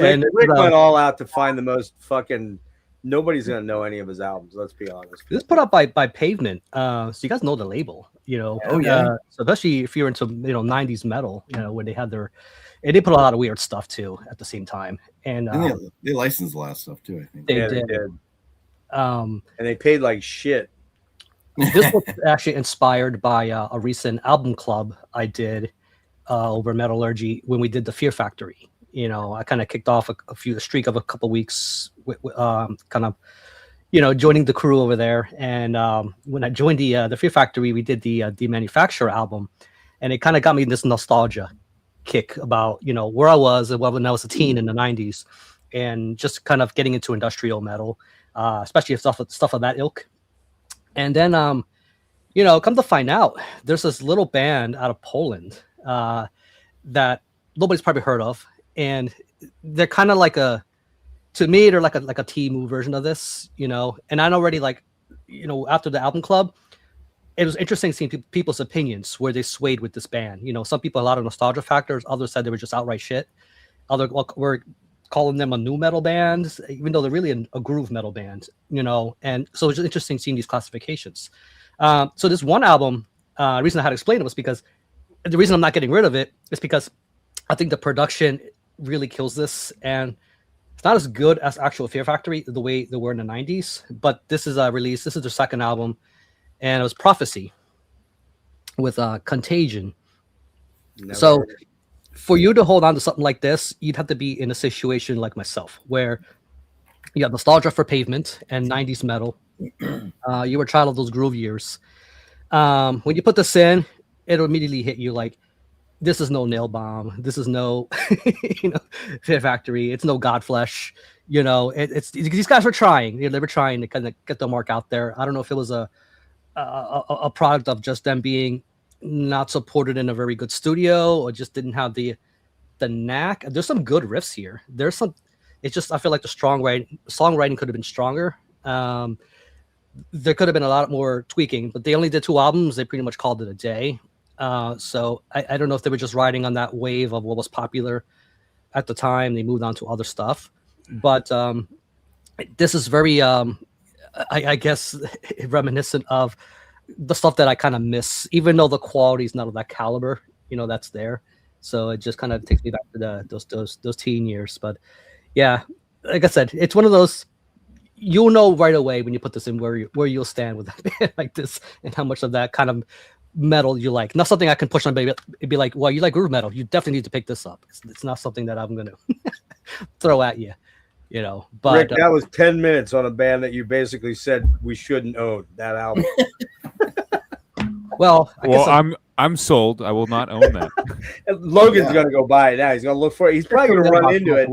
And Rick went all out to find the most fucking. Nobody's gonna know any of his albums. Let's be honest. This is put out by Pavement. So you guys know the label, you know. Oh yeah. So especially if you're into 90s metal, when they had and they put a lot of weird stuff too at the same time. And they licensed a lot of stuff too, I think. They did. And they paid like shit. This was actually inspired by a recent album club I did over Metallurgy when we did the Fear Factory. I kind of kicked off a streak of a couple weeks with kind of, joining the crew over there. And when I joined the Fear Factory, we did the Manufacturer album, and it kind of got me this nostalgia kick about, where I was when I was a teen in the 90s, and just kind of getting into industrial metal, especially stuff of that ilk. And then, come to find out, there's this little band out of Poland that nobody's probably heard of. And they're kind of like to me, they're like a Temu version of this, and I already after the album club, it was interesting seeing people's opinions where they swayed with this band. Some people, a lot of nostalgia factors, others said they were just outright shit. Others were calling them a new metal band, even though they're really a groove metal band, and so it's just interesting seeing these classifications. So this one album, the reason I had to explain it was because the reason I'm not getting rid of it is because I think the production really kills this, and it's not as good as actual Fear Factory the way they were in the 90s, but this is a release. This is their second album, and it was Prophecy with Contagion. So for you to hold on to something like this, you'd have to be in a situation like myself where you have nostalgia for Pavement and 90s metal. You were a child of those groove years. When you put this in, it'll immediately hit you like, this is no Nail Bomb. This is no, Fear Factory. It's no Godflesh. It's these guys were trying. They were trying to kind of get the mark out there. I don't know if it was a product of just them being not supported in a very good studio, or just didn't have the knack. There's some good riffs here. There's some. It's just I feel like the songwriting could have been stronger. there could have been a lot more tweaking, but they only did 2 albums. They pretty much called it a day. So I don't know if they were just riding on that wave of what was popular at the time. They moved on to other stuff, but this is very, I guess, reminiscent of the stuff that I kind of miss, even though the quality is not of that caliber, that's there. So it just kind of takes me back to those teen years. But yeah, like I said, it's one of those, you'll know right away when you put this in where you'll stand with a band like this and how much of that kind of metal you like. Not something I can push on, baby. It'd be like, well, you like groove metal, you definitely need to pick this up. It's not something that I'm gonna throw at you, But Rick, that was 10 minutes on a band that you basically said we shouldn't own that album. well, I'm sold. I will not own that. Logan's gonna go buy it now. He's gonna look for it. He's probably gonna run into it.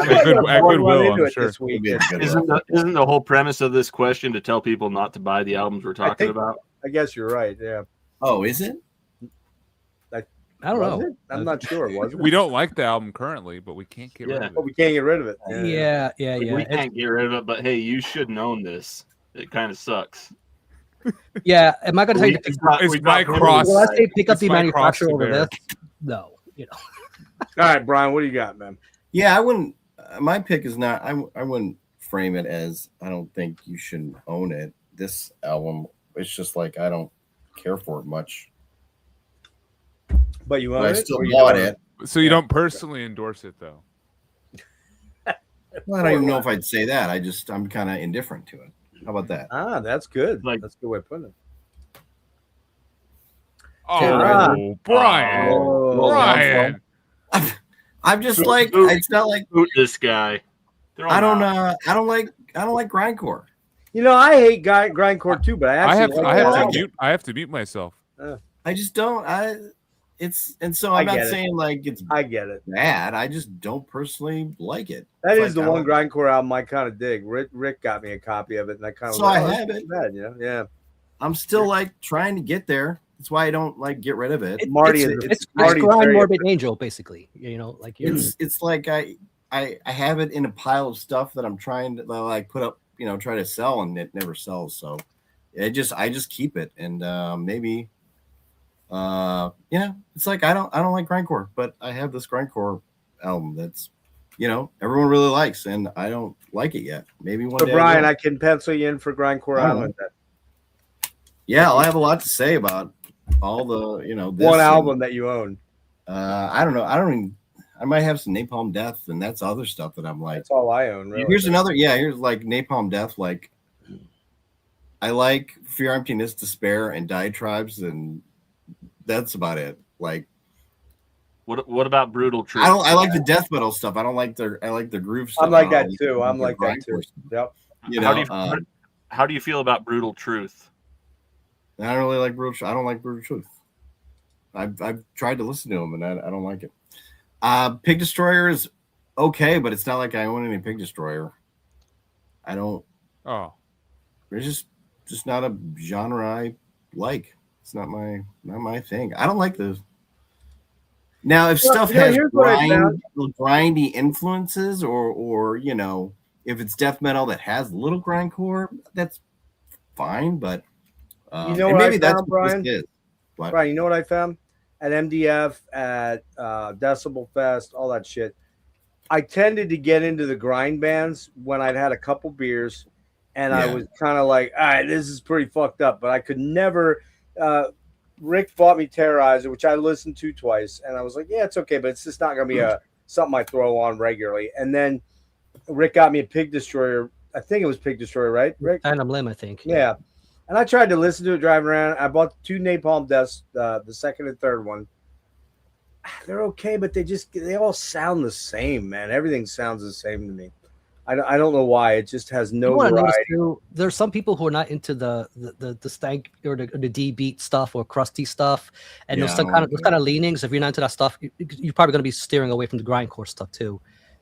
At Goodwill, I'm sure. This week. Isn't the whole premise of this question to tell people not to buy the albums we're talking about? I guess you're right. Yeah. Oh, is it? I don't know. I'm not sure. Was it? We don't like the album currently, but we can't get rid of it. But we can't get rid of it. Yeah. We can't get rid of it, but hey, you shouldn't own this. It kind of sucks. Yeah. Am I going to tell you to pick up? It's my cross. Will I say pick up It's the my cross manufacturer to over bear. this? No. All right, Brian, what do you got, man? Yeah, I wouldn't. My pick is not. I wouldn't frame it as I don't think you should own it. This album, it's just like I don't care for it much. But you own But I it? still or you bought don't? it. So you don't personally endorse it, though. Well, I don't even know if I'd say that. I'm kind of indifferent to it. How about that? Ah, that's good. Like- That's a good way of putting it. Oh, Brian. Oh, Brian. I'm just like Boot. it's not like Boot this guy. Throw him I don't out. I don't like grindcore. I hate grindcore too, but I I actually have like that to album. mute. I have to mute myself. I just don't. So I I'm not get it. saying like it's I get it. bad. I just don't personally like it. That It's is like, the I one don't- grindcore album I kind of dig. Rick got me a copy of it, and I kind of So I have it. Bad, Yeah. I'm still like trying to get there. That's why I don't like get rid of it. Marty it's, is- it's Marty's grind very- morbid angel, basically. Like It's like I have it in a pile of stuff that I'm trying to like put up, try to sell, and it never sells. So I just keep it, and maybe it's like I don't like grindcore, but I have this grindcore album that's everyone really likes, and I don't like it yet. Maybe one So day. Brian, I can pencil you in for grindcore Oh. album. Yeah, I'll have a lot to say about all the this One and, album that you own. I don't know. I might have some Napalm Death, and that's other stuff that I'm like. That's all I own. Really. Here's another. Yeah, here's like Napalm Death. Like, I like Fear, Emptiness, Despair, and Diatribes, and that's about it. Like, What about Brutal Truth? I like the death metal stuff. I like the groove stuff. I'm like I that don't too. I'm the like that too. grindcore stuff. Yep. How do you feel about Brutal Truth? I don't really like Brutal Truth. I don't like Brutal Truth. I've tried to listen to them, and I don't like it. Pig Destroyer is okay, but it's not like I own any Pig Destroyer. I don't. Oh, It's just not a genre I like. It's not my thing. I don't like those. Now, if stuff has here's what I found. grindy influences, or if it's death metal that has a little grindcore, that's fine. But You know and what I maybe that's found, what this Brian? is. What? Right. You know what I found at MDF, at Decibel Fest, all that shit. I tended to get into the grind bands when I'd had a couple beers, and I Yeah. was kind of like, all right, this is pretty fucked up. But I could never. Rick bought me Terrorizer, which I listened to twice, and I was like, yeah, it's okay, but it's just not gonna be something I throw on regularly. And then Rick got me a Pig Destroyer. I think it was Pig Destroyer, right, Rick? Phantom Limb, I think. Yeah. And I tried to listen to it driving around. I bought 2 Napalm Deaths, the second and third one. They're okay, but they all sound the same, man. Everything sounds the same to me. I don't know why. It just has no variety. There's some people who are not into the stank or the D beat stuff or crusty stuff, and those kind of leanings. If you're not into that stuff, you're probably going to be steering away from the grindcore stuff too.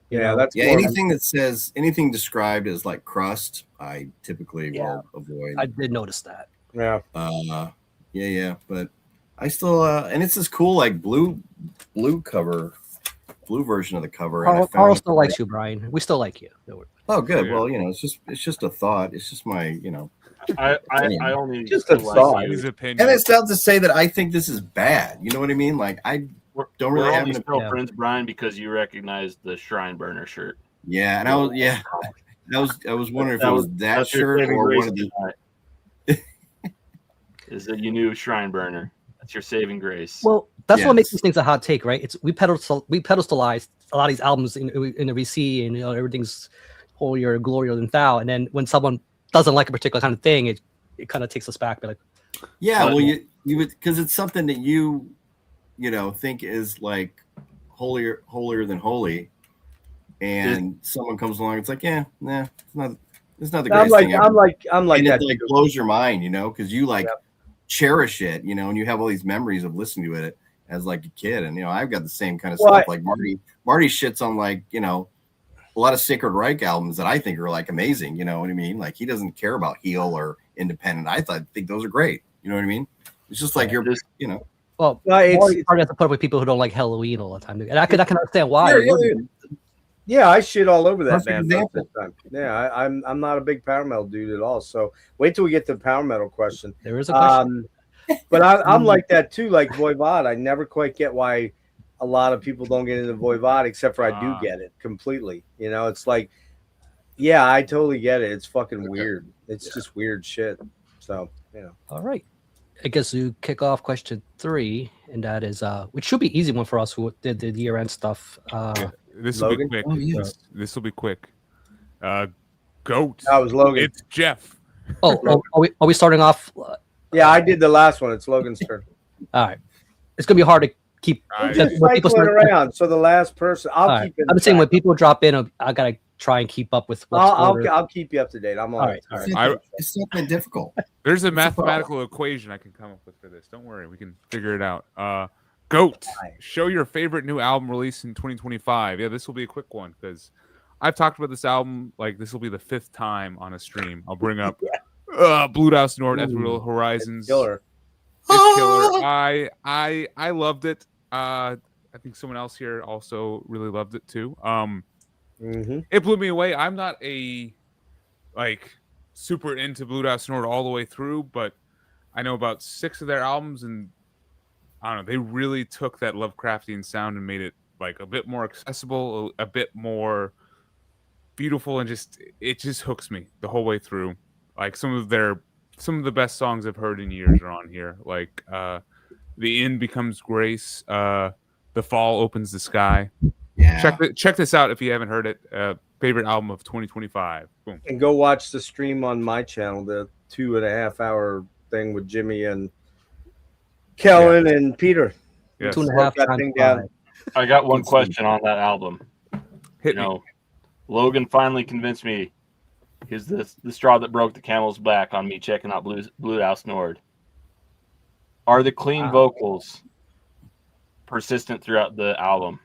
You know? That's anything that says anything described as like crust, I typically will avoid. I did notice that. Yeah. But I still and it's this cool like blue version of the cover. And I Carl found still likes you, Brian. We still like you. Oh, good. Yeah. Well, it's just a thought. It's just my, I only Just a like thought. you. His opinion. And it's not to say that I think this is bad. You know what I mean? Like I don't really We're have only an still Yeah. friends, Brian, because you recognize the Shrine Burner shirt. yeah, and I was wondering if it was that That's your shirt saving or grace one of the. tonight. Is that you knew Shrine Burner? That's your saving grace. Well, that's what makes Yes. these things a hot take, right? It's we pedestalize a lot of these albums in the VC, and everything's holier, glorious, and thou. And then when someone doesn't like a particular kind of thing, it kind of takes us back. But like, Yeah, But- well, you would because it's something that you think is like holier than holy, and someone comes along, it's like, yeah, nah, it's not the I'm greatest like thing ever. I'm like And that. it like too. blows your mind, because you like Yep. cherish it, and you have all these memories of listening to it as like a kid, and I've got the same kind of Well, stuff. Like Marty shits on like a lot of Sacred Reich albums that I think are like amazing. You know what I mean? Like he doesn't care about Heel or Independent. I think those are great. You know what I mean? It's just like well, Well, it's hard to put up with people who don't like Halloween all the time, and I can understand why. yeah, I shit all over that Perfect band. example. Yeah, I'm not a big power metal dude at all. So wait till we get to the power metal question. There is a question. But I'm like that too, like Voivod. I never quite get why a lot of people don't get into Voivod, except for I do get it completely. It's like, yeah, I totally get it. It's fucking weird. It's just weird shit. So, All right. I guess you kick off question 3, and that is which should be easy one for us who did the year-end stuff. This will be Logan? quick. Oh, yes. This will be quick. Goat. that was Logan. It's Jeff. Are we starting off? Yeah, I did the last one. It's Logan's turn. All right. It's gonna be hard to keep. I- Just when people cycle it start- around. So the last person, I'll All right. keep it. I'm saying when people drop in, I gotta try and keep up with. What's ordered. I'll keep you up to date. I'm on All it. right, all It's right. not, it's not that difficult. There's a What's the problem? mathematical equation I can come up with for this. Don't worry, we can figure it out. Goat. Show your favorite new album released in 2025. Yeah, this will be a quick one because I've talked about this album. Like this will be the 5th time on a stream. I'll bring up Blue House Nord, Ethereal Horizons. Killer. It's killer. I loved it. I think someone else here also really loved it too. Mm-hmm. It blew me away. I'm not a super into Blue House Nord all the way through, but I know about 6 of their albums, and I don't know, they really took that Lovecraftian sound and made it like a bit more accessible, a bit more beautiful, and it just hooks me the whole way through. Like some of the best songs I've heard in years are on here. Like The Inn Becomes Grace, The Fall Opens the Sky. Yeah. Check this out if you haven't heard it. Favorite album of 2025. Boom. And go watch the stream on my channel, the 2.5 hour thing with Jimmy and Kellen and Peter. Yes. 2.5 That times thing down. 5. I got one question on that album. Hit me. Logan finally convinced me. Is this the straw that broke the camel's back on me checking out Blue House Nord? Are the clean vocals persistent throughout the album?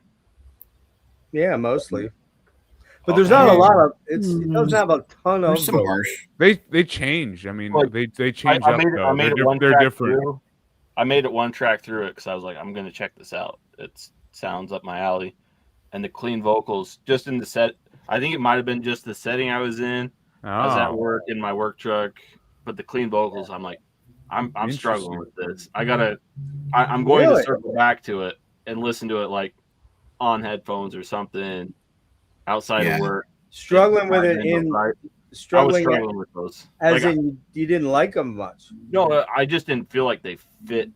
Yeah, mostly. But there's not a lot of it doesn't have a ton of There's some harsh. They change. I mean, Like, they change I up. made it, Though. I made it one They're track different. through. I made it one track through it because I was like, I'm going to check this out. It sounds up my alley. And the clean vocals, just in the set, I think it might have been just the setting I was in. I was at Oh, work in my work truck, but the clean vocals, I'm like, I'm struggling with this. I'm going to Really? circle back to it and listen to it like on headphones or something outside Yeah. of work. struggling with it in I was struggling struggling with those. as Like, in you didn't like them much. no, I just didn't feel like they fit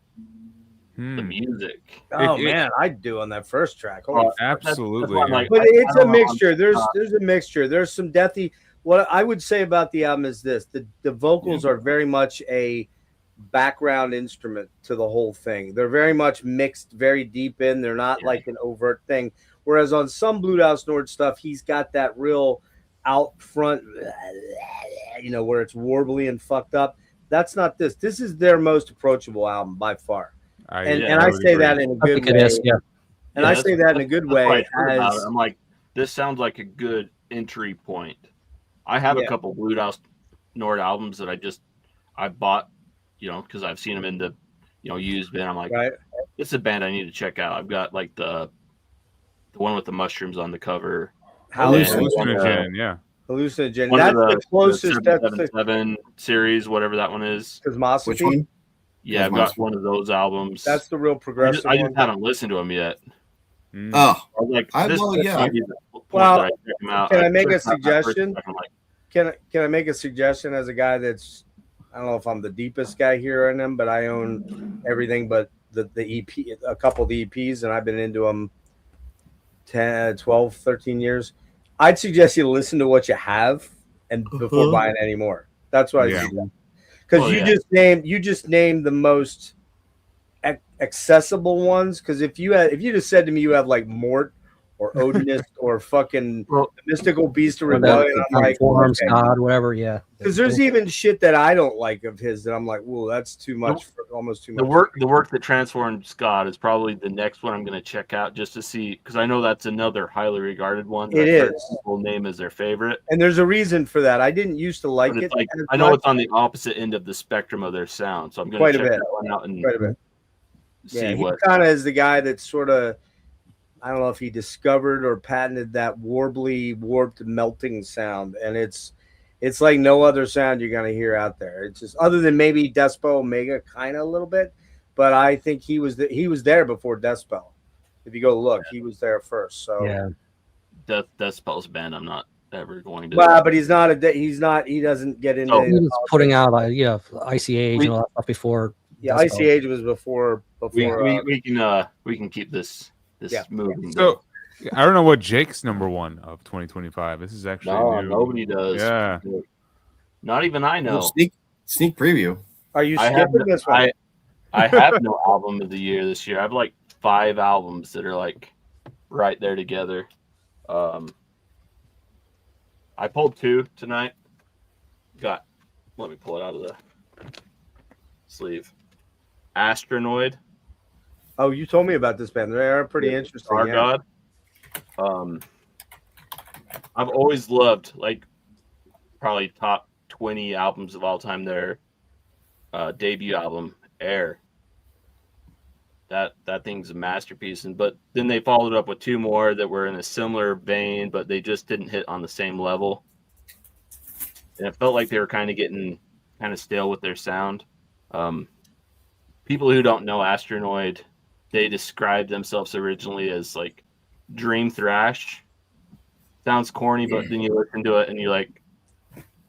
the hmm. music. Oh it- man, I do on that first track. Holy Absolutely. why I'm yeah. like, But I it's a don't know, mixture. There's uh, a mixture. There's some deathy. What I would say about the album is this: the vocals are very much a background instrument to the whole thing. They're very much mixed, very deep in. They're not like an overt thing. Whereas on some Blue House Nord stuff, he's got that real out front, where it's warbly and fucked up. That's not this. This is their most approachable album by far. And I would say agree. that in a I good think way. it is. Yeah. And Yeah, I that's- say that in a good That's why I way heard about as it. I'm like, this sounds like a good entry point. I have Yeah. a couple Blue House Nord albums that I bought, because I've seen them in the, used bin. I'm like, right. this is a band I need to check out. I've got like the one with the mushrooms on the cover. Hallucinogen. Yeah. Hallucinogen, yeah. Hallucinogen. One That's of the closest. That's the 777 series, whatever that one is. Cosmosity. Which one? Yeah, I've got one of those albums. That's the real progressive I just one. haven't listened to them yet. Oh, I was like, I- this well, this yeah. might be the point Well, that I check them out. can I make a checked out that first suggestion? track, I'm like, Can I make a suggestion as a guy that's, I don't know if I'm the deepest guy here in them, but I own everything but the EP, a couple of the EPs, and I've been into them 10, 12, 13 years. I'd suggest you listen to what you have and before buying any more. That's what I Yeah. suggest. Because Well, you just named the most accessible ones. Because if you just said to me you have like Mort or Odinist or fucking Well, Mystical Beast of Or that Rebellion, I'm like, forms, okay. God, whatever. Yeah. Because there's even shit that I don't like of his that I'm like, whoa, that's too much, almost too much. the work that transformed Scott is probably the next one I'm going to check out just to see, because I know that's another highly regarded one. That It I've heard is. people name as their favorite. And there's a reason for that. I didn't used to like But it. it's like, as I know much. it's on the opposite end of the spectrum of their sound, so I'm going Quite to a check bit. that one out and Quite a bit. see Yeah, he what. kind of is the guy that sort of, I don't know if he discovered or patented that warbly, warped, melting sound, and it's like no other sound you're gonna hear out there. It's just other than maybe Despo Omega, kind of a little bit, but I think he was there before Despo. If you go look, he was there first. So Yeah. Death Spell's band, I'm not ever going to. well, but he doesn't get into. Oh, He was putting out, Icy Age and all that stuff before. Yeah, Despo. Icy Age was before. we can keep this moving. So I don't know what Jake's number one of 2025. This is actually no, new. nobody does. Yeah. Not even I know. Well, sneak preview. Are you I have, skipping this one? I have no album of the year this year. I have like 5 albums that are like right there together. I pulled 2 tonight. Let me pull it out of the sleeve. Astronoid. Oh, you told me about this band. They are pretty interesting. Star Yeah. God. I've always loved, like, probably top 20 albums of all time. Their debut album, Air. That thing's a masterpiece. But then they followed up with 2 more that were in a similar vein, but they just didn't hit on the same level. And it felt like they were kind of getting kind of stale with their sound. People who don't know Astronoid, they described themselves originally as like dream thrash. Sounds corny, but then you listen to it and you're like,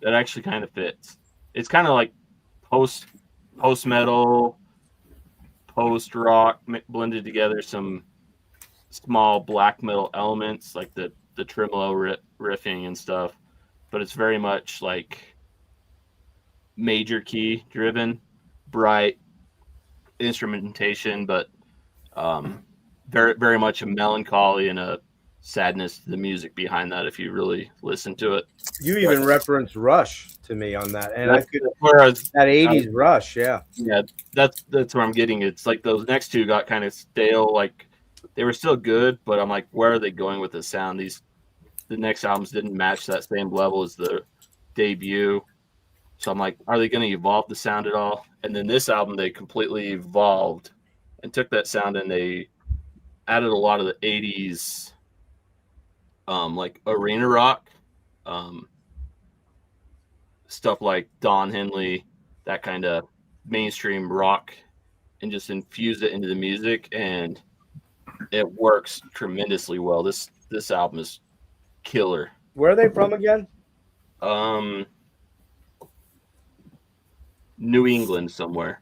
that actually kind of fits. It's kind of like post metal, post rock blended together, some small black metal elements like the tremolo riffing and stuff, but it's very much like major key driven, bright instrumentation, but very, very much a melancholy and a sadness to the music behind that if you really listen to it. You even referenced Rush to me on that, and That's where I was, that '80s Rush, yeah. yeah, that's where I'm getting. It's like those next 2 got kind of stale. Like they were still good, but I'm like, where are they going with the sound? The next albums didn't match that same level as the debut. So I'm like, are they going to evolve the sound at all? And then this album, they completely evolved and took that sound and they added a lot of the 80s, like arena rock, stuff like Don Henley, that kind of mainstream rock, and just infused it into the music. And it works tremendously well. This album is killer. Where are they from again? New England somewhere.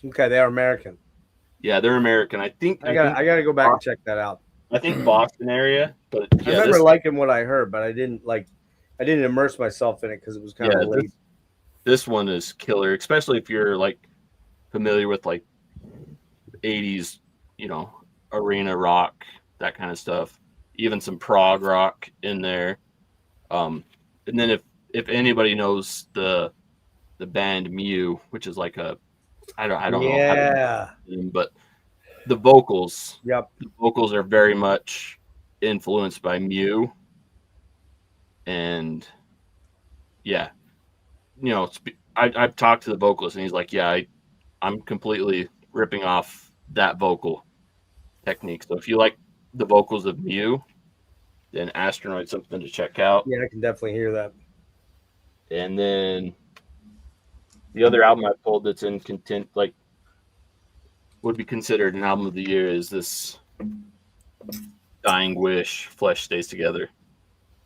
Okay, they are American. Yeah, they're American. I gotta go back and check that out. I think Boston area, but I remember liking what I heard, but I didn't immerse myself in it because it was kind of late. This one is killer, especially if you're like familiar with like 80s, arena rock, that kind of stuff. Even some prog rock in there. And then if anybody knows the band Mew, which is like I don't know. Yeah. But the vocals. Yep. The vocals are very much influenced by Mew. And yeah, I've talked to the vocalist and he's like, yeah, I'm completely ripping off that vocal technique. So if you like the vocals of Mew, then Astronoid's something to check out. Yeah, I can definitely hear that. And then The other album I pulled that's in content, like would be considered an album of the year, is this Dying Wish, Flesh Stays Together.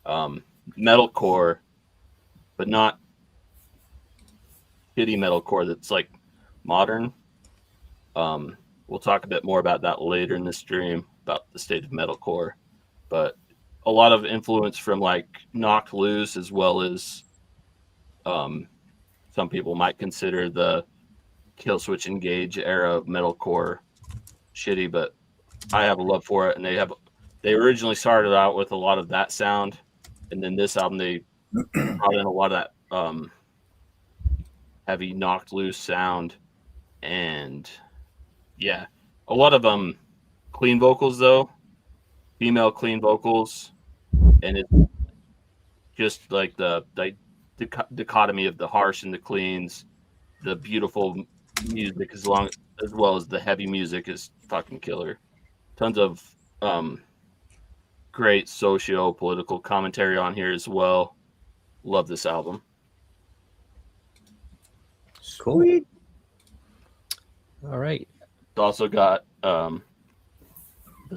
Metalcore, but not shitty metalcore that's like modern. We'll talk a bit more about that later in the stream, about the state of metalcore, but a lot of influence from like Knocked Loose, as well as some people might consider the Killswitch Engage era of metalcore shitty, but I have a love for it. And they originally started out with a lot of that sound, and then this album they brought in a lot of that heavy Knocked Loose sound, and yeah, a lot of clean vocals though, female clean vocals, and it's just like the dichotomy of the harsh and the cleans, the beautiful music as well as the heavy music is fucking killer. Tons of great socio-political commentary on here as well. Love this album. Cool. Sweet. All right. It's also got the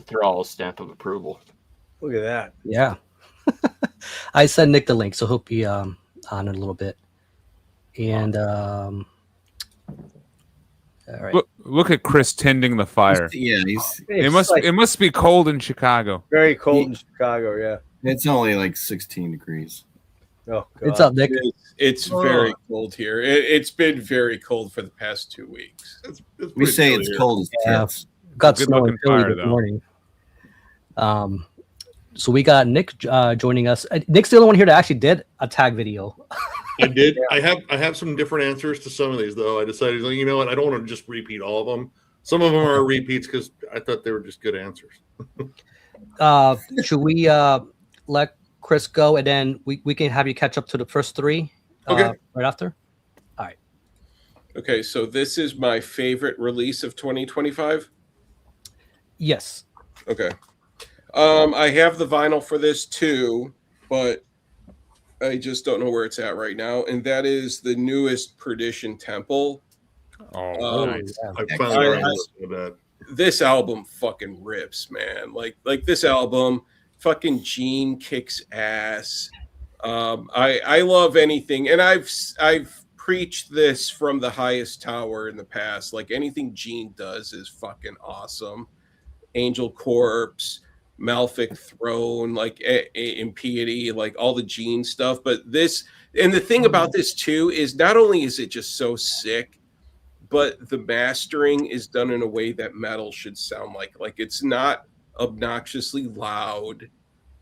Thrall stamp of approval. Look at that. Yeah. I sent Nick the link, so he'll be on in a little bit. And all right. Look at Chris tending the fire. Yeah, It must be cold in Chicago. Very cold in Chicago, yeah. it's only like 16 degrees. Oh, God. What's up, Nick? It's very cold here. It's been very cold for the past 2 weeks. We pretty say chilly it's here. cold as Yeah. tits. Got Good snow in looking Philly fire, this though. morning. So we got Nick joining us. Nick's the only one here that actually did a tag video. I did. I have some different answers to some of these, though. I decided, you know what? I don't want to just repeat all of them. Some of them are repeats because I thought they were just good answers. Should we let Chris go, and then we can have you catch up to the first three Okay. right after? Okay, so this is my favorite release of 2025. Yes. Okay. I have the vinyl for this too, but I just don't know where it's at right now. And that is the newest Perdition Temple. Oh, nice. Yeah. I finally I- listened to that. This album fucking rips, man. Like this album, fucking Gene kicks ass. I love anything, and I've preached this from the highest tower in the past. Like anything Gene does is fucking awesome. Angel Corpse, Malfic Throne, like Impiety, like all the Gene stuff. But this, and the thing about this too is not only is it just so sick, but the mastering is done in a way that metal should sound like. Like it's not obnoxiously loud.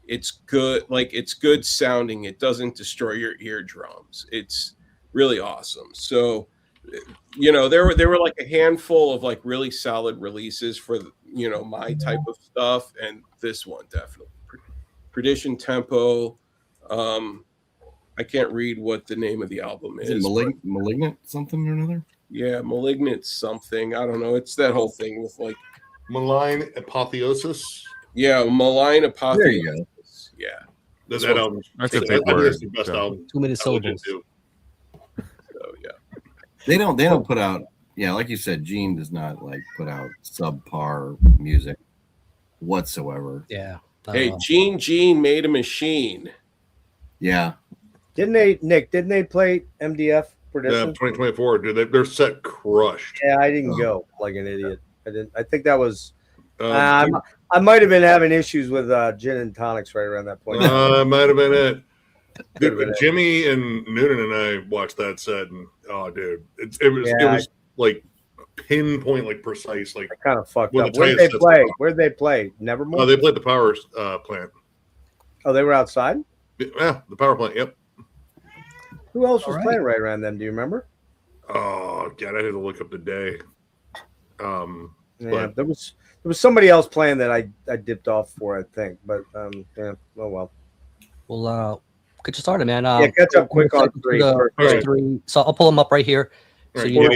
It's good, like it's good sounding. It doesn't destroy your eardrums. It's really awesome. So, you know, there were like a handful of like really solid releases for, you know, my type of stuff, and this one definitely. Perdition Tempo. I can't read what the name of the album is. Is it malignant something or another? Yeah, Malignant something. I don't know. It's that whole thing with like, Malign Apotheosis. yeah, Malign There Apotheosis. you go. Yeah. That album. That's a I big think word. that's the best So. album. 2 minute I legit syllables. do. So yeah. They don't put out, yeah, like you said, Gene does not like put out subpar music whatsoever. Yeah. Hey, Gene made a machine. Yeah. Didn't they play MDF Yeah, Perdition? 2024, dude. Their set crushed. Yeah, I didn't go like an idiot. I didn't. I think that was. Um, I might have been having issues with gin and tonics right around that point. might have been it. Could have been it. Jimmy and Noonan and I watched that set, and oh, dude, it was like pinpoint, like precise, like I kind of fucked Well, up. the Where'd Giants they sets play? come up. Where'd they play? Nevermore. oh, they played the power plant. Oh, they were outside. Yeah, the power plant. Yep. Who else was All right. playing right around them? Do you remember? Oh god, I had to look up the day. Yeah, But- there was somebody else playing that I dipped off for, I think. But yeah, oh well. We'll get you started, man. Yeah, catch up quick on three. The first Alright. three. So I'll pull them up right here. All So right, you know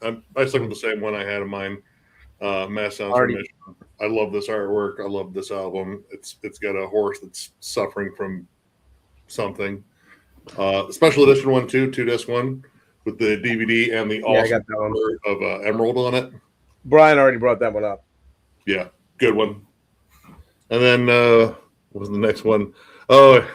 well, what, I stuck with the same one I had in mind. Mass Sounds Already- Remission. I love this artwork. I love this album. It's got a horse that's suffering from something. The special edition one too, 2-disc one with the DVD and the Yeah, I awesome got that one. cover of Emerald on it. Brian already brought that one up. Yeah, good one. And then what was the next one? Oh,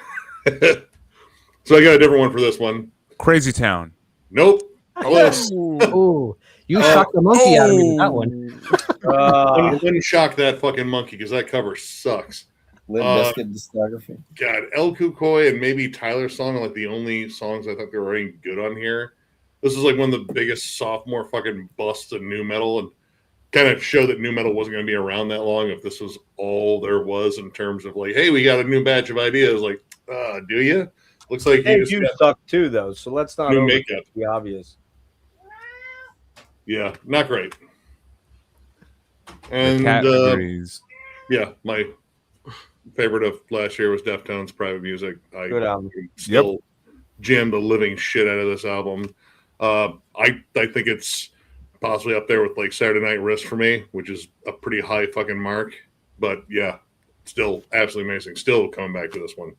so I got a different one for this one. Crazy Town. Nope. Close. Ooh, you shocked the monkey out of me with that one. Wouldn't shock that fucking monkey because that cover sucks. Limp Bizkit discography. God, El Kukoi and maybe Tyler's song are like the only songs I thought they were any good on here. This is like one of the biggest sophomore fucking busts of new metal, and kind of show that new metal wasn't going to be around that long if this was all there was in terms of like, hey, we got a new batch of ideas. Like, do you? Looks like Hey, you suck too, though. So let's not new makeup. Be obvious. Yeah, not great. The And cat agrees. yeah, my favorite of last year was Deftones' Private Music. Good album. Still jammed the living shit out of this album. I think it's possibly up there with like Saturday Night Wrist for me, which is a pretty high fucking mark. But yeah, still absolutely amazing. Still coming back to this one.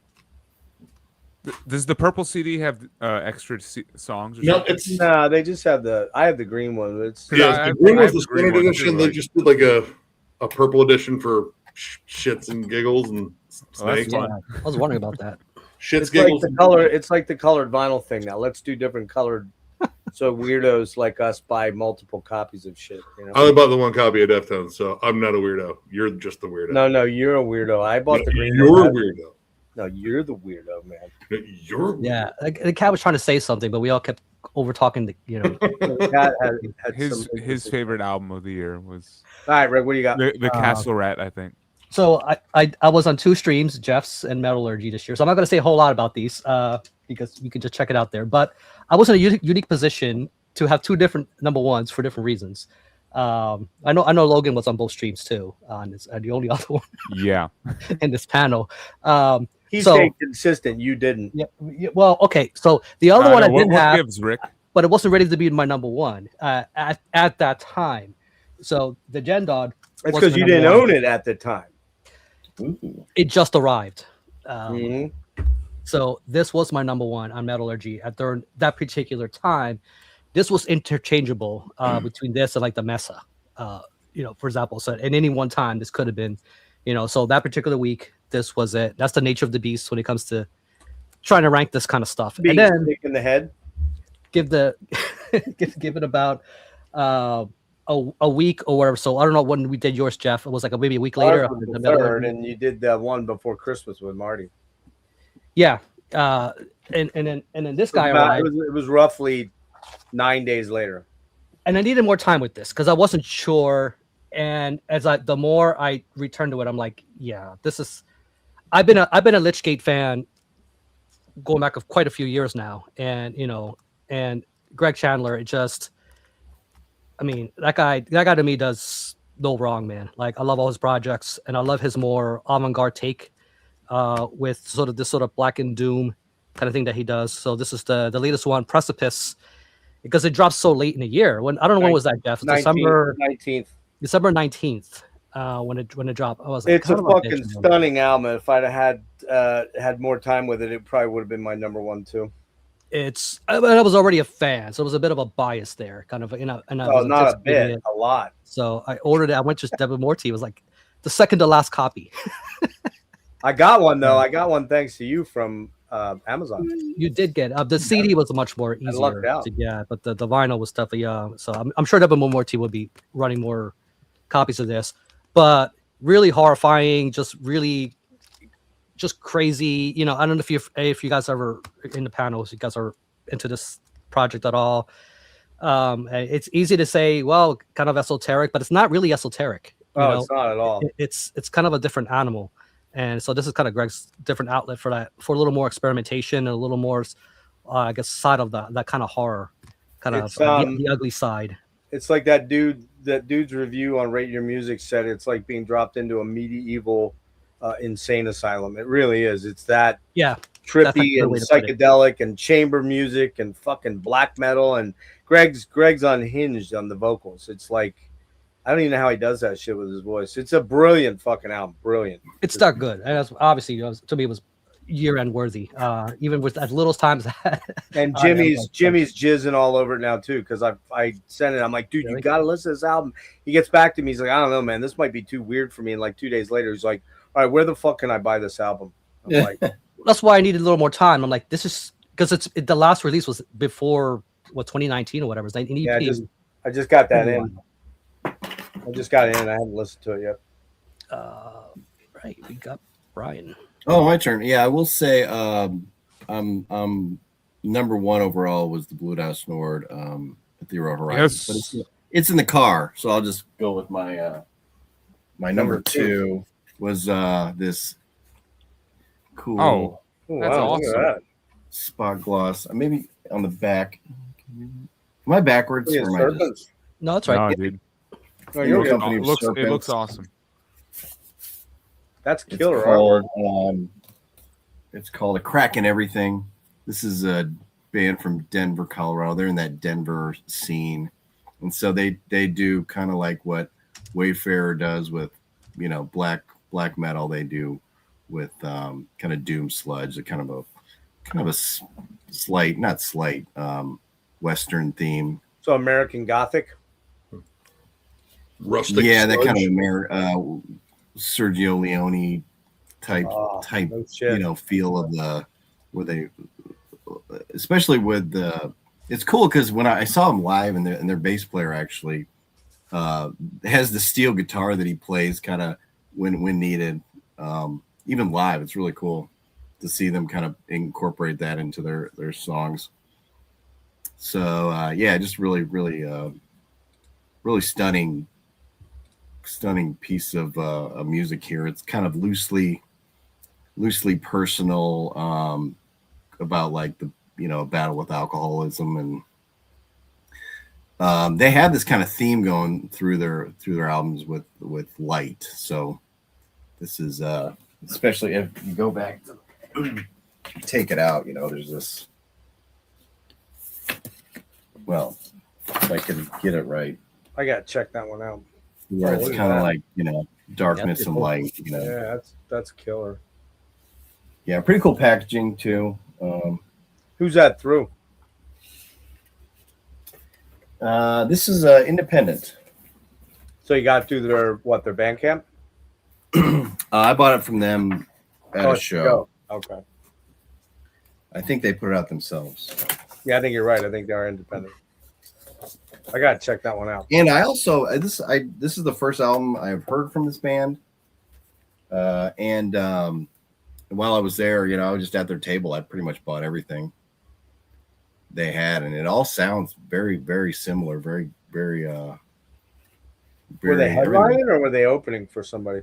Does the purple CD have extra songs? Or No, something? it's Nah, they just have I have the green one. It's yeah. The green was the standard edition. They just did like a purple edition for shits and giggles and snakes. Yeah, I was wondering about that. Shits, it's giggles. like the color. It's like the colored vinyl thing now. Let's do different colored, so weirdos like us buy multiple copies of shit. You know? I only bought the one copy of Deftones, so I'm not a weirdo. You're just the weirdo. No, you're a weirdo. I bought the green. You're one. a weirdo. No, you're the weirdo, man. You're Yeah, the cat was trying to say something, but we all kept over talking. The cat had his favorite album of the year was. All right, Rick, what do you got? The Castle Rat, I think. So I was on 2 streams, Jeff's and Metallurgy this year. So I'm not going to say a whole lot about these because you can just check it out there. But I was in a unique position to have 2 different number ones for different reasons. I know Logan was on both streams too. The only other one Yeah. in this panel. He stayed consistent. You didn't. Yeah. Well, okay. So the other one I didn't have, gives, Rick? but it wasn't ready to be my number one at that time. So the Gen Dog. It's because you didn't own it at the time. It just arrived. Mm-hmm. So this was my number one on Metallurgy at that particular time. This was interchangeable between this and like the Mesa. For example, so at any one time this could have been, so that particular week, this was it. That's the nature of the beast when it comes to trying to rank this kind of stuff. Being and then in the head. Give it about a week or whatever. So I don't know when we did yours, Jeff. It was like maybe a week later. The third, and you did that one before Christmas with Marty. Yeah, and then this guy arrived. It was roughly 9 days later. And I needed more time with this because I wasn't sure. And the more I returned to it, I'm like, yeah, this is. I've been a Lichgate fan going back of quite a few years now, and Greg Chandler. It just, I mean, that guy to me does no wrong, man. Like I love all his projects, and I love his more avant-garde take with sort of this sort of Black and Doom kind of thing that he does. So this is the latest one, Precipice, because it drops so late in the year. When I don't know when was that, Jeff? December 19th. December 19th. When it dropped, I was like, it's a fucking stunning album. If I'd have had more time with it, it probably would have been my number one too. I was already a fan, so it was a bit of a bias there, kind of. Not a bit, a lot. So I ordered it. I went to Devin Morty. It was like the second to last copy. I got one though. I got one thanks to you from Amazon. You did get the CD was much more easier to get, but the vinyl was definitely so I'm sure Devin Morty will be running more copies of this. But really horrifying, just crazy. I don't know if you guys ever in the panels, you guys are into this project at all. It's easy to say, well, kind of esoteric, but it's not really esoteric. It's not at all. It's kind of a different animal, and so this is kind of Greg's different outlet for that, for a little more experimentation and a little more, I guess, side of that kind of horror, kind of the ugly side. It's like that dude's review on Rate Your Music said it's like being dropped into a medieval insane asylum. It really is. It's that trippy and psychedelic and chamber music and fucking black metal, and Greg's unhinged on the vocals. It's like I don't even know how he does that shit with his voice. It's a brilliant fucking album. Brilliant. It's that good. And that's obviously to me it was year-end worthy. Even with as little times. And Jimmy's jizzing all over it now too, because I sent it. I'm like, dude, Really? you gotta listen to this album. He gets back to me. He's like, I don't know, man. This might be too weird for me. And like 2 days later, he's like, all right, where the fuck can I buy this album? I'm like, that's why I needed a little more time. I'm like, this is because the last release was before 2019 or whatever. It's like an EP. yeah, I just got that in. I just got it in. I haven't listened to it yet. Right, we got Brian. Oh, my turn. Yeah, I will say, number one overall was the Blue House Nord, Ethereal Horizon. Yes. But it's in the car, so I'll just go with my my number two was this cool. Oh, that's wow, look at awesome. that. Spot gloss. Maybe on the back. Am I backwards? Look at Or am I just, serpents. No, that's right. No, dude. Oh, you're good. Company It of looks Serpents. awesome. That's It's killer artwork. called A Crack in Everything. This is a band from Denver, Colorado. They're in that Denver scene. And so they do kind of like what Wayfarer does with, black metal. They do with kind of doom sludge, kind of a slight, not slight, Western theme. So American Gothic. Rustic. Yeah, that kind sludge. of Sergio Leone type, No shit. feel of where they, especially with it's cool because when I saw him live and their bass player actually has the steel guitar that he plays kind of when needed, even live. It's really cool to see them kind of incorporate that into their songs. So yeah, just really stunning piece of music here. It's kind of loosely personal, about like the battle with alcoholism, and they have this kind of theme going through their albums with light. So this is especially if you go back to take it out, there's this, well, if I can get it right, I gotta check that one out. where it's look at kind of that. like darkness and light. Yeah, that's killer. Yeah, pretty cool packaging too. Who's that through? This is independent. So you got through their Bandcamp? I bought it from them at a show. Okay. I think they put it out themselves. Yeah, I think you're right. I think they are independent. I gotta check that one out. And I also this is the first album I've heard from this band. And while I was there, I was just at their table. I pretty much bought everything they had, and it all sounds very, very similar. Very, very. Were they headlining or were they opening for somebody?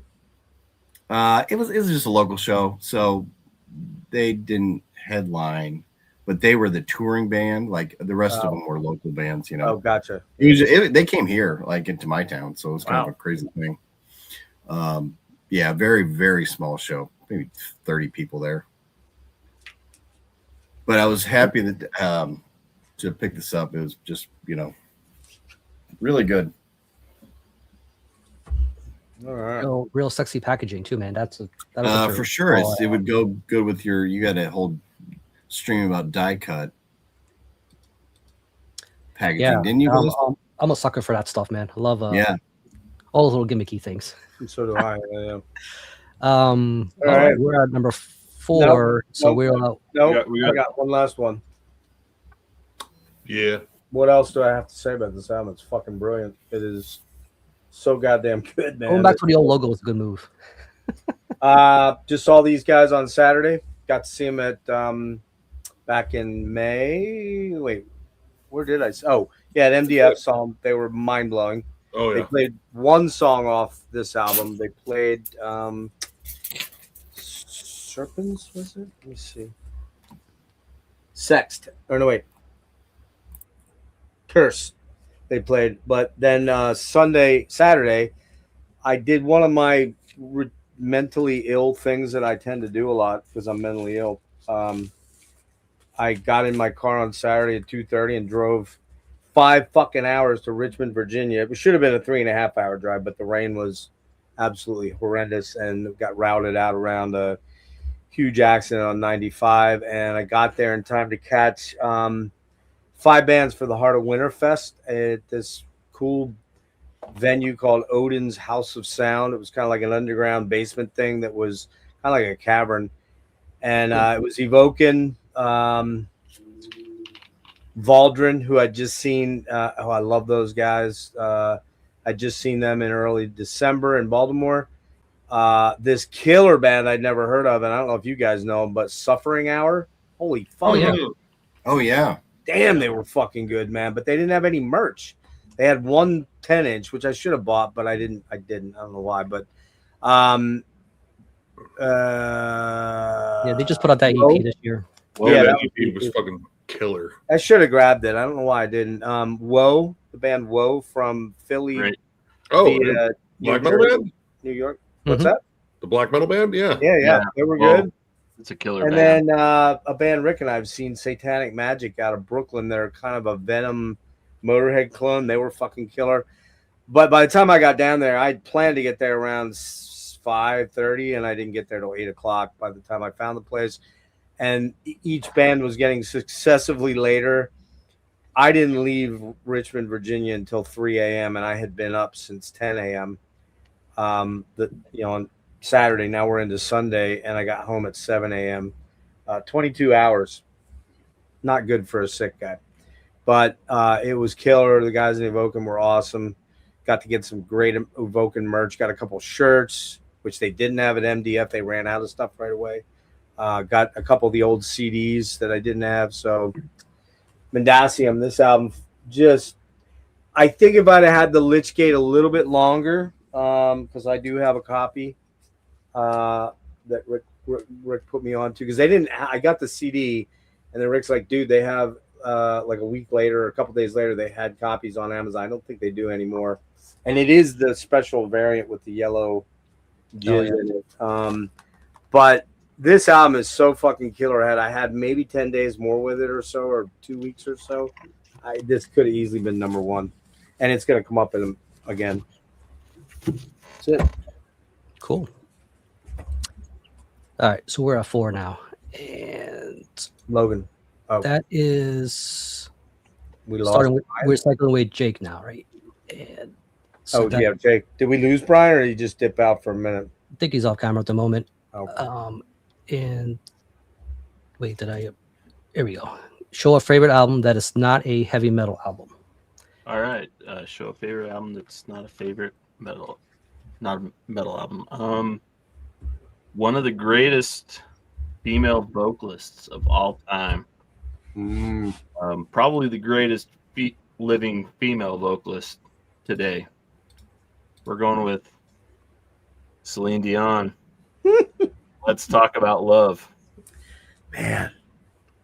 It was just a local show, so they didn't headline, but they were the touring band. Like the rest of them were local bands. Oh, gotcha. They came here, like into my town, so it was kind of a crazy thing. Yeah, very, very small show, maybe 30 people there. But I was happy that to pick this up. It was just, really good. All right. Real sexy packaging too, man. For sure. It would go good with you got a whole stream about die cut packaging, Yeah, didn't you? I'm a sucker for that stuff, man. I love all those little gimmicky things. So do I. Yeah. All right, we're at number 4. Nope. I got one last one. Yeah. What else do I have to say about this album? It's fucking brilliant. It is so goddamn good, man. Going back to the old logo was a good move. Just saw these guys on Saturday. Got to see them at back in May. Wait, where did I? Oh, yeah, at MDF. Saw them. They were mind blowing. Oh yeah. They played one song off this album. They played Serpents, was it? Let me see. Sext. Or no, wait. Curse. They played. But then Saturday, I did one of my mentally ill things that I tend to do a lot because I'm mentally ill. I got in my car on Saturday at 2:30 and drove 5 fucking hours to Richmond, Virginia. It should have been a 3.5 hour drive, but the rain was absolutely horrendous and got routed out around huge accident on 95, and I got there in time to catch 5 bands for the Heart of Winterfest at this cool venue called Odin's House of Sound. It was kind of like an underground basement thing that was kind of like a cavern, and it was evoking Valdrin, who I'd just seen. Oh, I love those guys. I'd just seen them in early December in Baltimore. This killer band I'd never heard of, and I don't know if you guys know them, but Suffering Hour. Holy fuck! Oh, yeah. Oh yeah. Damn, they were fucking good, man. But they didn't have any merch. They had one 10-inch, which I should have bought, but I didn't. I don't know why, but Yeah, they just put out that EP this year. Well, Yeah, that that EP was fucking killer. I should have grabbed it. I don't know why I didn't. Woe, the band Woe from Philly, Right. Oh, via Black New Metal Jersey, Band? New York. What's Mhm. that? The Black Metal Band? Yeah. Yeah, they were Whoa. good. It's a killer And band. then a band Rick and I have seen, Satanic Magic, out of Brooklyn. They're kind of a Venom Motorhead clone. They were fucking killer. But by the time I got down there, I planned to get there around 5:30, and I didn't get there till 8 o'clock by the time I found the place. And each band was getting successively later. I didn't leave Richmond, Virginia until 3 a.m., and I had been up since 10 a.m. On Saturday. Now we're into Sunday, and I got home at 7 a.m. 22 hours. Not good for a sick guy. But it was killer. The guys in Evoken were awesome. Got to get some great Evoken merch. Got a couple shirts, which they didn't have at MDF. They ran out of stuff right away. Got a couple of the old CDs that I didn't have. So Mendacium, this album, just, I think if I'd had the Lichgate a little bit longer, because I do have a copy that Rick put me on to, because they didn't. I got the CD, and then Rick's like, dude, they have like a week later or a couple days later, they had copies on Amazon. I don't think they do anymore, and it is the special variant with the yellow jizz in it. But this album is so fucking killer. I had maybe 10 days more with it or so, or 2 weeks or so. This could have easily been number one, and it's going to come up in again. That's it. Cool. All right, so we're at 4 now, and Logan. Oh, that is we lost. starting. We're cycling away Jake now, right? And so Oh, yeah, Jake. Did we lose Brian, or did he just dip out for a minute? I think he's off camera at the moment. Okay. And wait, here we go. Show a favorite album that is not a heavy metal album. All right. Show a favorite album that's not a metal album. One of the greatest female vocalists of all time. Probably the greatest living female vocalist today. We're going with Celine Dion. Let's talk about love.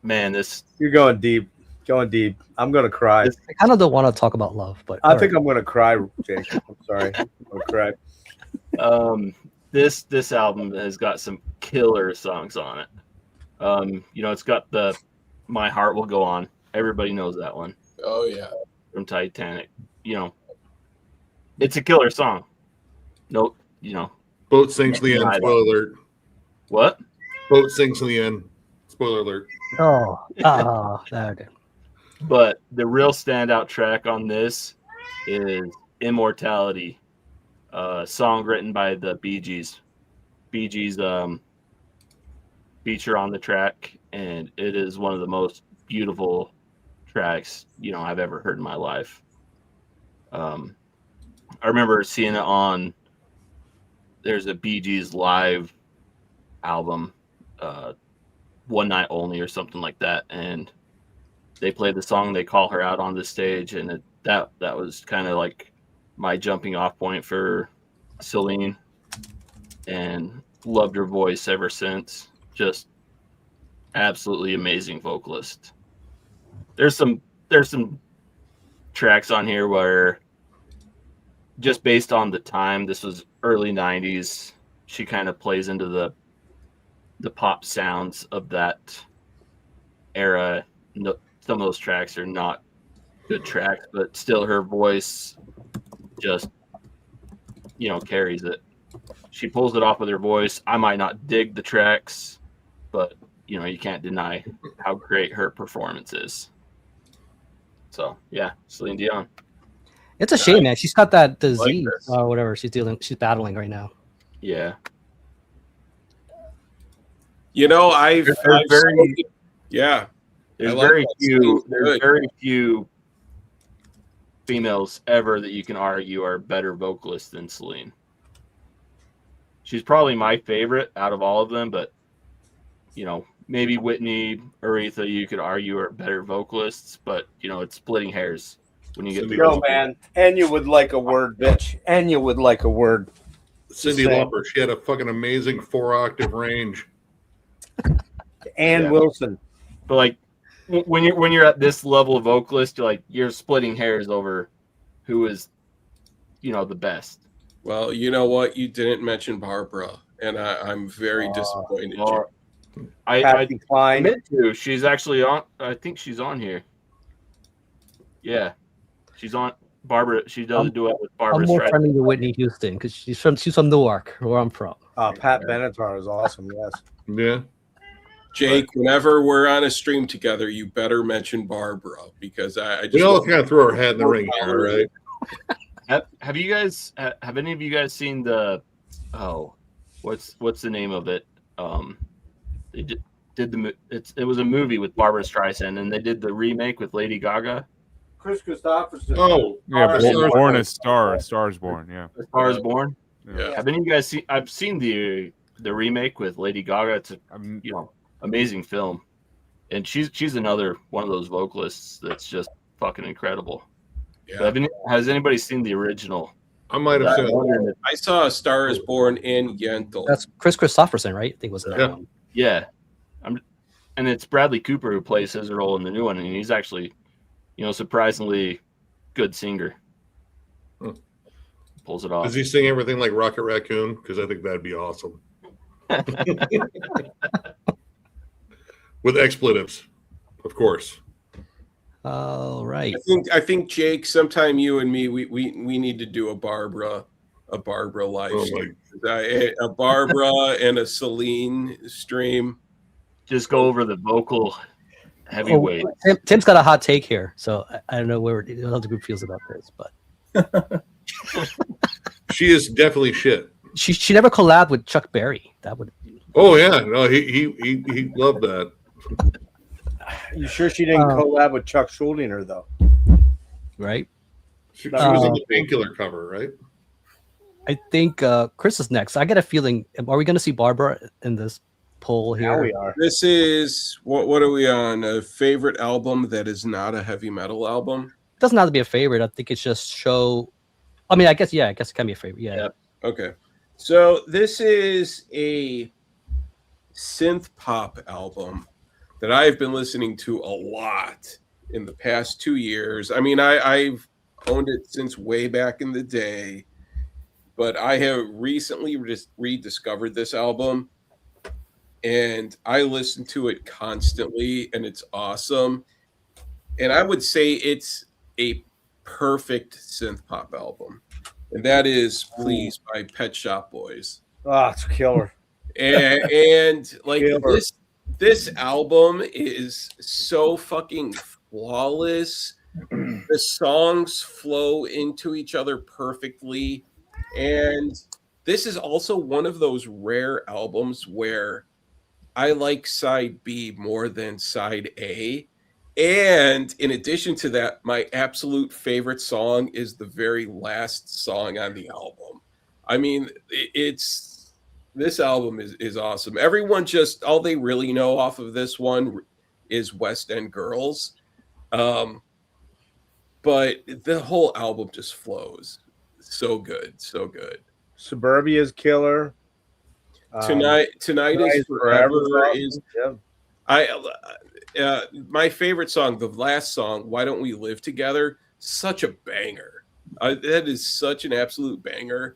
Man, this, You're going deep. Going deep. I'm going to cry. I kind of don't want to talk about love, but I think I'm going to cry, Jake. I'm sorry. I'm going to cry. this album has got some killer songs on it. It's got the My Heart Will Go On. Everybody knows that one. Oh yeah. From Titanic. It's a killer song. Nope. Boat sinks to the end. Spoiler alert. What? Boat sinks to the end. Spoiler alert. Okay. But the real standout track on this is Immortality, song written by the Bee Gees. Bee Gees feature on the track, and it is one of the most beautiful tracks I've ever heard in my life. I remember seeing it on. There's a Bee Gees live album, One Night Only or something like that, and they played the song. They call her out on the stage, and that was kind of like my jumping off point for Celine, and loved her voice ever since. Just absolutely amazing vocalist. There's some tracks on here where, just based on the time, this was early 90s, she kind of plays into the pop sounds of that era. No, some of those tracks are not good tracks, but still her voice just carries it. She pulls it off with her voice. I might not dig the tracks, but you know, you can't deny how great her performance is. So yeah, Celine Dion. It's a shame, man. She's got that disease this. or whatever she's battling right now. Yeah. You know, I've very- spoken- yeah. There's I like very that. few. Celine's There's good. very few females ever that you can argue are better vocalists than Celine. She's probably my favorite out of all of them, but you know, maybe Whitney, Aretha, you could argue are better vocalists, but you know, it's splitting hairs when you get Cindy to Yo, man, and you would like a word, bitch. And you would like a word. Cindy Same. Lauper, she had a fucking amazing 4-octave range. Ann Yeah. Wilson. But like when you're at this level of vocalist, you're splitting hairs over who is, you know, the best. Well, you know what? You didn't mention Barbara, and I'm very disappointed. Well, I Patsy Cline. admit to, she's actually on. I think she's on here. Yeah, she's on. Barbara. She does a duet with Barbara I'm more Streisand. friendly to Whitney Houston because she's from Newark, where I'm from. Pat Benatar is awesome. Yes. Yeah. Jake, whenever we're on a stream together, you better mention Barbara because I just We all kind of throw our hat in the ring here, all right? Have you guys? Have any of you guys seen the? Oh, what's the name of it? They did the. It was a movie with Barbara Streisand, and they did the remake with Lady Gaga. Chris Christopherson. Oh, Yeah, Stars born a star, a Star is Born. Yeah. A Star is Born. Yeah. Have any of you guys seen? I've seen the remake with Lady Gaga. It's a amazing film, and she's another one of those vocalists that's just fucking incredible. Yeah. Has anybody seen the original? I might have I'm seen it. wondering if- I saw A Star Is Born in Yentl. That's Chris Christopherson, right? I think was that Yeah. one. Yeah, and it's Bradley Cooper who plays his role in the new one, and he's actually, surprisingly good singer. Hmm. Pulls it off. Does he sing everything like Rocket Raccoon? Because I think that'd be awesome. With expletives, of course. All right. I think Jake, sometime you and me, we need to do a Barbara live Oh stream. A Barbara and a Celine stream. Just go over the vocal heavyweight. Tim's got a hot take here, so I don't know how the group feels about this, but She is definitely shit. she never collabed with Chuck Berry. That would Oh yeah, no, he loved that. You sure she didn't collab with Chuck Schuldiner though? right. She was on the Painkiller cover, right? I think Chris is next. I get a feeling. Are we going to see Barbara in this poll here? Now we are. This is what are we on? A favorite album that is not a heavy metal album? It doesn't have to be a favorite. I think it's just show. I mean, I guess it can be a favorite. Yeah. Yep. Okay. So this is a synth pop album that I've been listening to a lot in the past 2 years. I mean, I've owned it since way back in the day, but I have recently rediscovered this album, and I listen to it constantly, and it's awesome. And I would say it's a perfect synth pop album, and that is "Please" by Pet Shop Boys. Oh, it's a killer. And like Killer. this album is so fucking flawless. The songs flow into each other perfectly, and this is also one of those rare albums where I like side B more than side A. And in addition to that, my absolute favorite song is the very last song on the album. I mean, this album is awesome. Everyone just all they really know off of this one is West End Girls. But the whole album just flows. So good, so good. Suburbia's killer. Tonight is forever is Yeah. my favorite song, the last song, Why Don't We Live Together? Such a banger. That is such an absolute banger.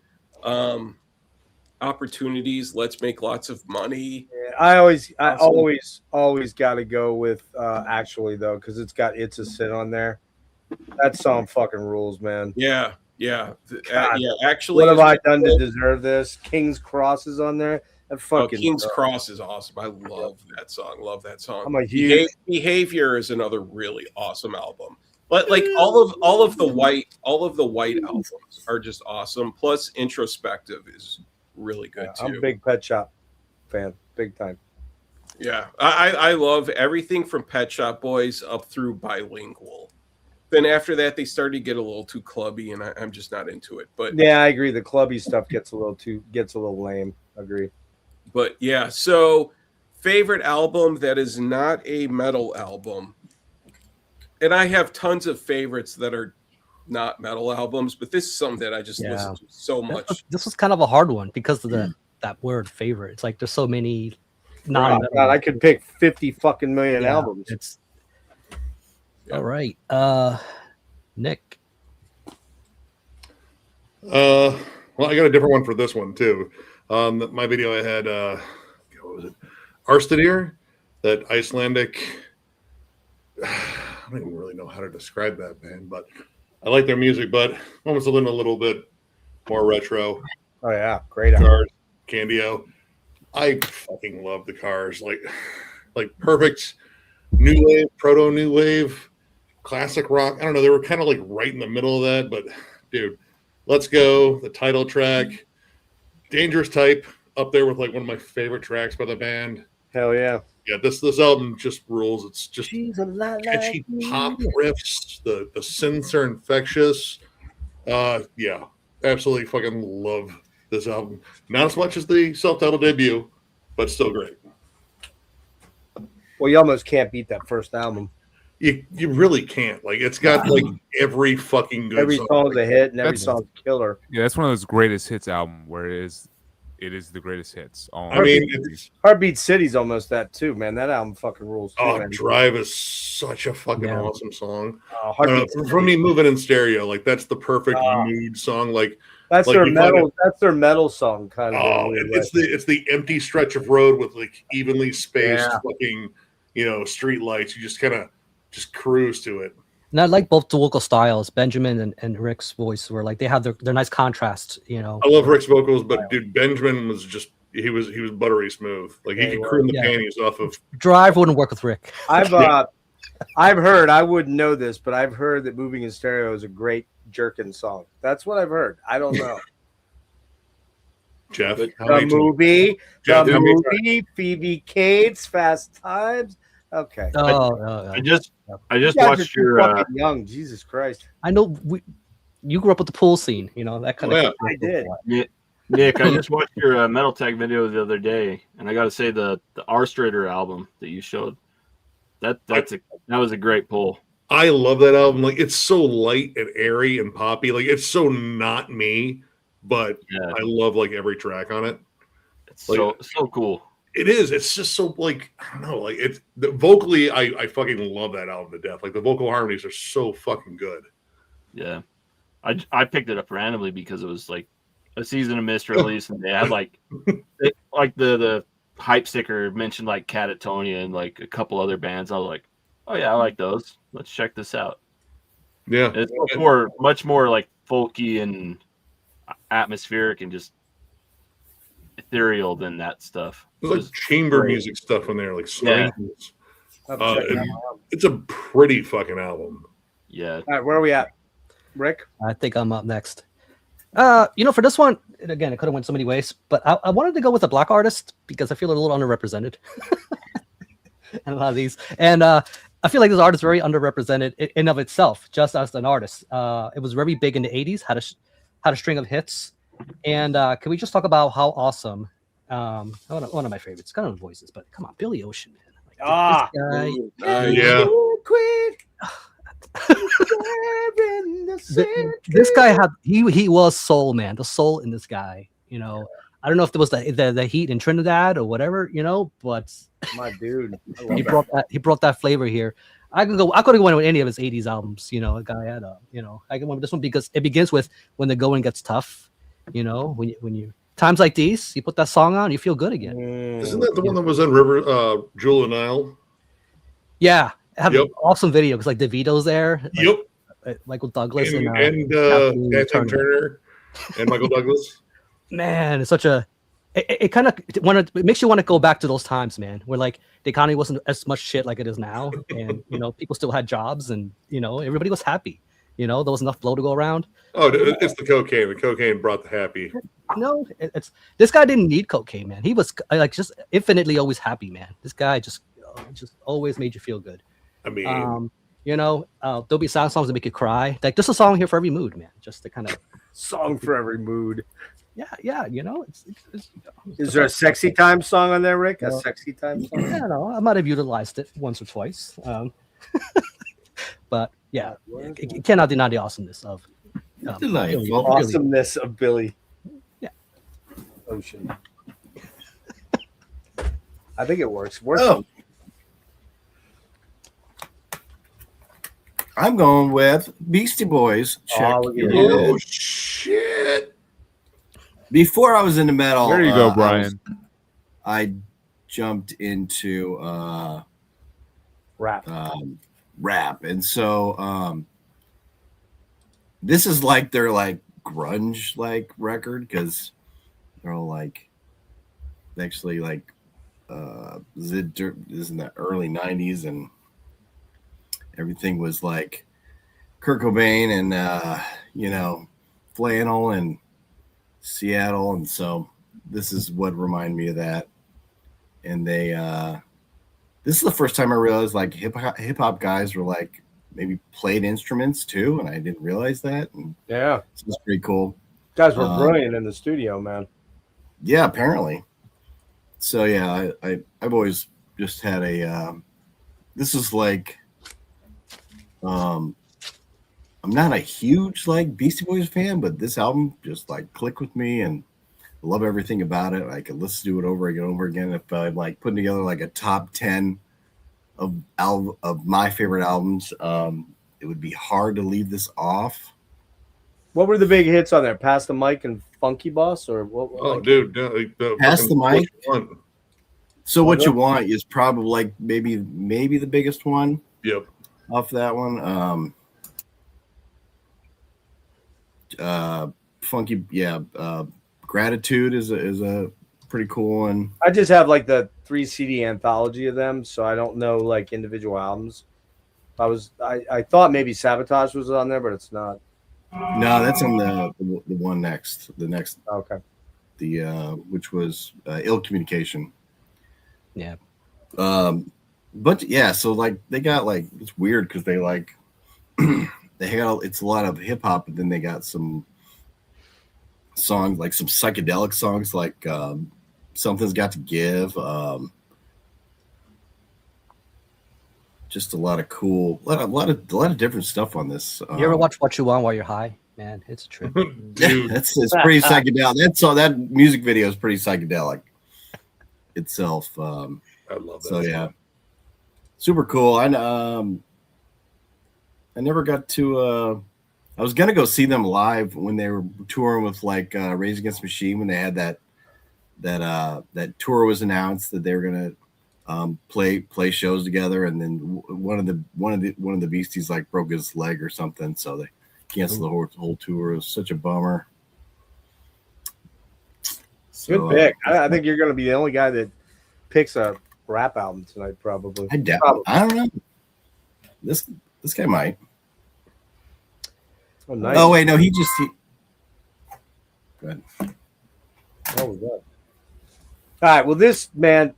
Opportunities, Let's Make Lots of Money. I always Awesome. got to go with Actually though, because it's got It's a Sin on there. That song fucking rules, man. Yeah. God. Actually, What have I done to deserve this? King's Cross is on there. That fucking King's Cross is awesome. I love that song. Love that song. I'm a huge Behavior is another really awesome album. But like all of the white albums are just awesome. Plus Introspective is really good too. I'm a big Pet Shop fan, big time. Yeah, I love everything from Pet Shop Boys up through Bilingual. Then after that, they started to get a little too clubby, and I'm just not into it. But yeah, I agree. The clubby stuff gets a little lame. Agree. But yeah, so favorite album that is not a metal album, and I have tons of favorites that are not metal albums, but this is something that I just listen to so much. This was kind of a hard one because of that word favorite. It's like there's so many. God, I could pick 50 fucking million albums. It's all right. Nick. Well, I got a different one for this one too. My video I had what was it? Arstadir, that Icelandic. I don't even really know how to describe that band, but I like their music, but almost a little bit more retro. Oh yeah, great Cars, Candio. I fucking love the Cars. Like perfect new wave, proto new wave, classic rock. I don't know. They were kind of like right in the middle of that, but dude, Let's Go, the title track, Dangerous Type, up there with like one of my favorite tracks by the band. Hell yeah. Yeah, this album just rules. It's just She's a lot catchy like pop me. riffs. The synths are infectious. Yeah, absolutely fucking love this album. Not as much as the self-titled debut, but still great. Well, you almost can't beat that first album. You really can't. Like it's got like every fucking good Every song. song's a hit and every song's killer. Yeah, that's one of those greatest hits album where it is the greatest hits. I mean, Heartbeat City's almost that too, man. That album fucking rules. Too, man. Drive is such a fucking awesome song. Heartbeat For me, moving in stereo, like that's the perfect mood song. Like that's like their you metal. fucking- That's their metal song, kind of. Oh, it's the empty stretch of road with like evenly spaced fucking street lights. You just kind of just cruise to it. And I like both the vocal styles. Benjamin and Rick's voice were like they have their nice contrast. I love Rick's vocals, but dude, Benjamin was just he was buttery smooth. Like he could croon the panties off of. Drive wouldn't work with Rick. I've heard. I wouldn't know this, but I've heard that Moving in Stereo is a great jerkin song. That's what I've heard. I don't know. Jeff, the movie, Phoebe Cates, Fast Times. Okay. I just watched your. Fucking young, Jesus Christ. I know you grew up with the pool scene. That kind of. I did. Nick, I just watched your Metal Tech video the other day, and I got to say the Arstrader album that you showed, that was a great pull. I love that album. Like it's so light and airy and poppy. Like it's so not me, but I love like every track on it. It's so cool. It is. It's just so like I don't know. Like it's vocally, I fucking love that album to death. Like the vocal harmonies are so fucking good. Yeah, I picked it up randomly because it was like a Season of Mist release, and they had like the hype sticker mentioned like Catatonia and like a couple other bands. I was like, oh yeah, I like those. Let's check this out. Yeah, it's much more like folky and atmospheric and just ethereal than that stuff. There's like chamber music stuff in there, like strings. It's a pretty fucking album. Yeah. All right, where are we at, Rick? I think I'm up next. For this one, and again, it could have went so many ways, but I wanted to go with a black artist because I feel a little underrepresented. And a lot of these, and I feel like this artist is very underrepresented in of itself, just as an artist. It was very big in the '80s, had a string of hits, and can we just talk about how awesome? One of my favorites, kind of voices, but come on, Billy Ocean, man. Yeah. This guy had he was soul, man. The soul in this guy, I don't know if there was the heat in Trinidad or whatever, but my dude, he brought that flavor here. I could have went with any of his '80s albums. A guy had I can went with this one because it begins with when the going gets tough. When you times like these, you put that song on, you feel good again. Isn't that the one that was on River Jewel and Nile? Yeah, it had an awesome video because like DeVito's there. Michael Douglas and Turner and Michael Douglas. Man, it's such a it kind of it makes you want to go back to those times, man, where like the economy wasn't as much shit like it is now, and people still had jobs, and everybody was happy. There was enough blow to go around. Oh, it's the cocaine. The cocaine brought the happy. No, it's this guy didn't need cocaine, man. He was like just infinitely always happy, man. This guy just always made you feel good. I mean, there'll be songs that make you cry. Like there's a song here for every mood, man. Just to kind of Song for every mood. yeah. It's Is there a sexy time song on there, Rick? A sexy time song? I don't know. I might have utilized it once or twice. But yeah, you cannot deny the awesomeness of Delightful. Billy. Awesomeness of Billy. Yeah. Ocean. I think it works. Oh. I'm going with Beastie Boys. Check look at your oh head. shit! Before I was into metal, There you go, Brian. I jumped into Rap. rap, and so this is like their like grunge like record because they're all like actually like this is in the early 90s and everything was like Kurt Cobain and flannel and Seattle, and so this is what reminded me of that. And they this is the first time I realized like hip hop guys were like maybe played instruments too, and I didn't realize that. And Yeah. so it's pretty cool. Guys were brilliant in the studio, man. Yeah, apparently. So yeah, I've always just had a this is like I'm not a huge like Beastie Boys fan, but this album just like clicked with me and I love everything about it. I could listen to it over and over again. If I'm like putting together like a top 10 of my favorite albums, it would be hard to leave this off. What were the big hits on there? Pass the Mic and Funky Boss, or what? Oh, dude, no, Pass the Mic. So what Okay. you want is probably like maybe the biggest one. Yep. Off that one. Funky, yeah. Gratitude is a pretty cool one. I just have like the 3 CD anthology of them, so I don't know like individual albums. I thought maybe Sabotage was on there, but it's not. No, that's on the one next. The next, Okay. which was Ill Communication. Yeah. But yeah, so like they got like it's weird because they like they got it's a lot of hip hop, but then they got some songs like some psychedelic songs like Something's Got to Give. Just a lot of cool, a lot of different stuff on this. You ever watch What You Want While You're High? Man, it's a trip. Dude, it's pretty psychedelic. That's all. That music video is pretty psychedelic itself. I love that. So yeah, super cool. I never got to. I was gonna go see them live when they were touring with like Rage Against the Machine when they had that tour was announced that they were gonna play shows together, and then one of the Beasties like broke his leg or something, so they canceled the whole tour. It was such a bummer. Good pick. I think you're going to be the only guy that picks a rap album tonight, probably. I don't know. This guy might. Oh, nice. Oh wait, no, he. Go ahead. Oh, we got. All right. Well, this man,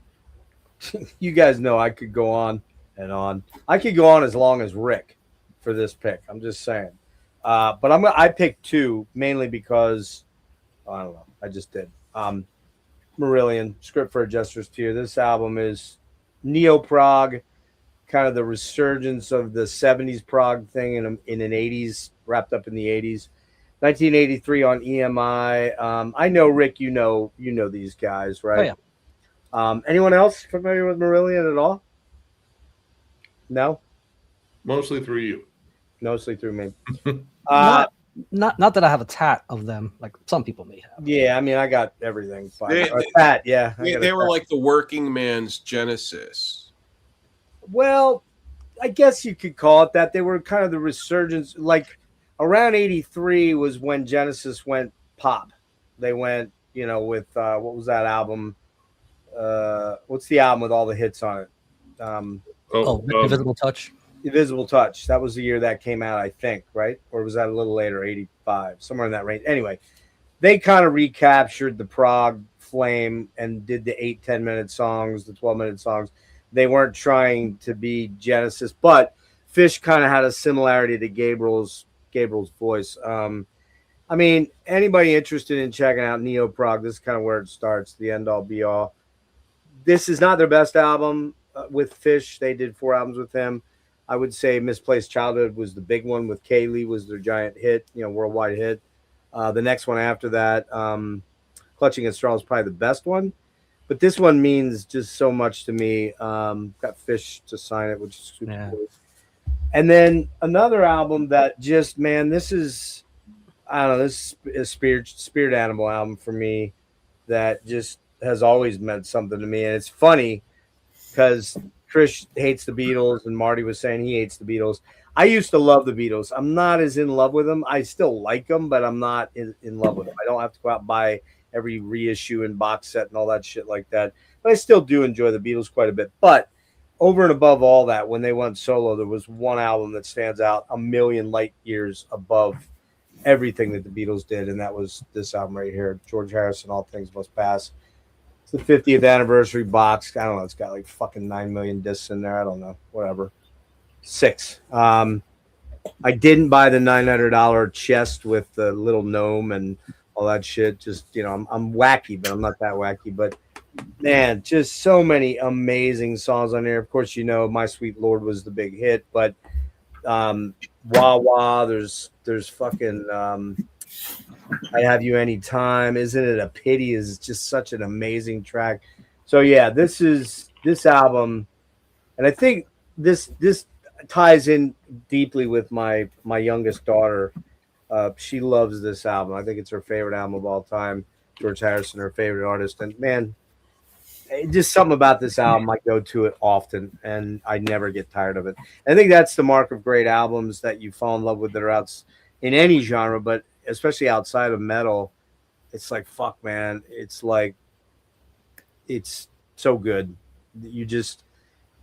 you guys know I could go on and on. I could go on as long as Rick for this pick. I'm just saying. But I picked 2 mainly because I don't know. I just did. Marillion, Script for a Jester's Tear. This album is neo-prog, kind of the resurgence of the 70s prog thing in an 80s, wrapped up in the 80s. 1983 on EMI. I know, Rick, you know these guys, right? Oh, yeah. Anyone else familiar with Marillion at all? No? Mostly through you. Mostly through me. Not that I have a tat of them, like some people may have. Yeah, I mean, I got everything. They were like the working man's Genesis. Well, I guess you could call it that. They were kind of the resurgence. Like around 83 was when Genesis went pop. They went You know, with what was that album? What's the album with all the hits on it? Invisible Touch. Invisible Touch. That was the year that came out, I think, right? Or was that a little later, 85, somewhere in that range? Anyway, they kind of recaptured the prog flame and did the 8-10 minute songs, the 12-minute songs. They weren't trying to be Genesis, but Fish kind of had a similarity to Gabriel's voice. I mean, anybody interested in checking out neo prog, this is kind of where it starts, the end all be all. This is not their best album with Fish. They did 4 albums with him. I would say Misplaced Childhood was the big one with Kaylee, was their giant hit, worldwide hit. The next one after that, Clutching at Straws, is probably the best one. But this one means just so much to me. Got Fish to sign it, which is super cool. And then another album that just, man, this is, I don't know, this is a spirit animal album for me that just has always meant something to me. And it's funny because Chris hates the Beatles and Marty was saying he hates the Beatles. I used to love the Beatles. I'm not as in love with them. I still like them, but I'm not in love with them. I don't have to go out and buy every reissue and box set and all that shit like that. But I still do enjoy the Beatles quite a bit. But over and above all that, when they went solo, there was one album that stands out a million light years above everything that the Beatles did, and that was this album right here, George Harrison, All Things Must Pass. It's the 50th anniversary box. I don't know. It's got like fucking 9 million discs in there. I don't know. Whatever. 6. I didn't buy the $900 chest with the little gnome and all that shit. Just, I'm wacky, but I'm not that wacky. But man, just so many amazing songs on there. Of course, My Sweet Lord was the big hit, but Wah Wah, there's fucking I Have You Anytime. Isn't It a Pity is just such an amazing track. So yeah, this album, and I think this ties in deeply with my youngest daughter. She loves this album. I think it's her favorite album of all time. George Harrison, her favorite artist, and man, just something about this album. I go to it often, and I never get tired of it. I think that's the mark of great albums, that you fall in love with that are out in any genre, but especially outside of metal. It's like, fuck, man. It's like, it's so good. You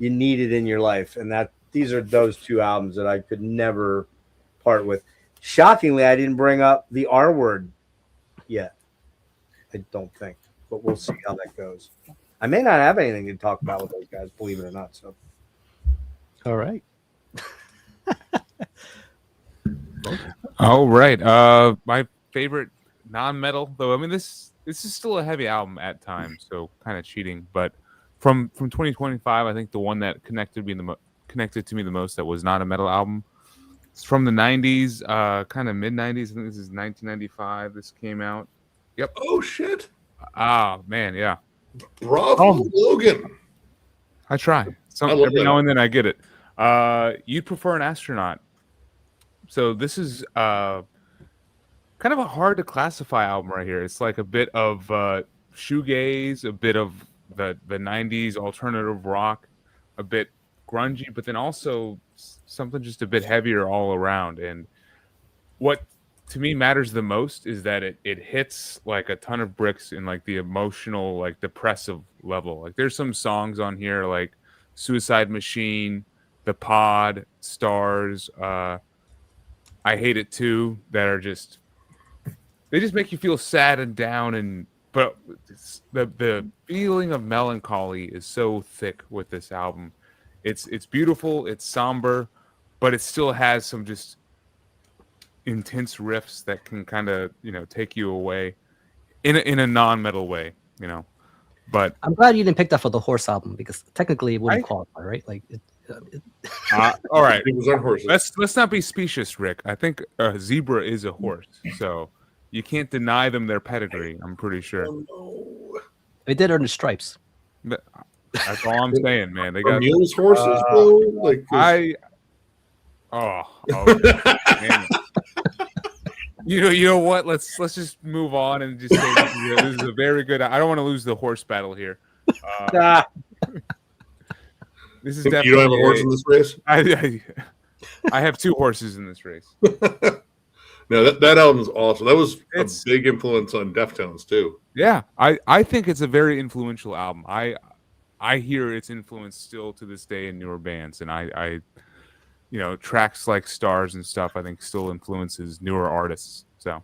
need it in your life, and these are those 2 albums that I could never part with. Shockingly, I didn't bring up the R Word yet. I don't think, but we'll see how that goes. I may not have anything to talk about with those guys, believe it or not. So, all right. All right. My favorite non-metal, though. I mean, this is still a heavy album at times, so kind of cheating. But from 2025, I think the one that connected to me the most that was not a metal album. It's from the 90s, kind of mid 90s. I think this is 1995. This came out. Yep. Oh shit. Man, yeah. Bravo, Logan. I try. Every now and then I get it. You'd Prefer an Astronaut. So this is kind of a hard to classify album right here. It's like a bit of shoegaze, a bit of the 90s alternative rock, a bit grungy, but then also something just a bit heavier all around. And what to me matters the most is that it hits like a ton of bricks in like the emotional, like depressive level. Like there's some songs on here like Suicide Machine, The Pod, Stars, I Hate It Too, that are just, they just make you feel sad and down, but the feeling of melancholy is so thick with this album. It's beautiful, it's somber, but it still has some just intense riffs that can kind of take you away in a non-metal way, But I'm glad you didn't pick that for the Horse album, because technically it wouldn't qualify, right? Like, all right, it was on horses. Let's not be specious, Rick. I think a zebra is a horse, so you can't deny them their pedigree. I'm pretty sure. Oh, no. They did earn the stripes. That's all I'm saying, man. They got mules, horses, bro. Like man. You know what? Let's just move on and just say this is a very good. I don't want to lose the horse battle here. This is definitely. You don't have a horse in this race? I have 2 horses in this race. No, that album's awesome. That was It's- a big influence on Deftones too. Yeah, I think it's a very influential album. I hear its influence still to this day in newer bands, and I tracks like Stars and stuff I think still influences newer artists. So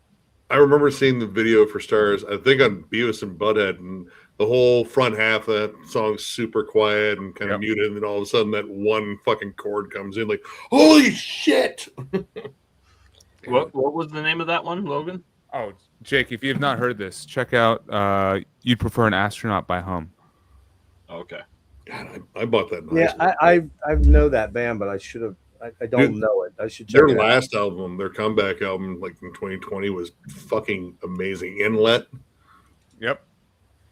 I remember seeing the video for Stars, I think on Beavis and Butthead, and the whole front half of that song's super quiet and kind of muted, and then all of a sudden that one fucking chord comes in like, holy shit! What was the name of that one, Logan? Oh, Jake, if you have not heard this, check out You'd Prefer an Astronaut by Hum. Okay. God, I bought that. Yeah, I know that band, but I should have. I don't know it. I should check Their it out. last album, their comeback album, like in 2020, was fucking amazing. Inlet. Yep.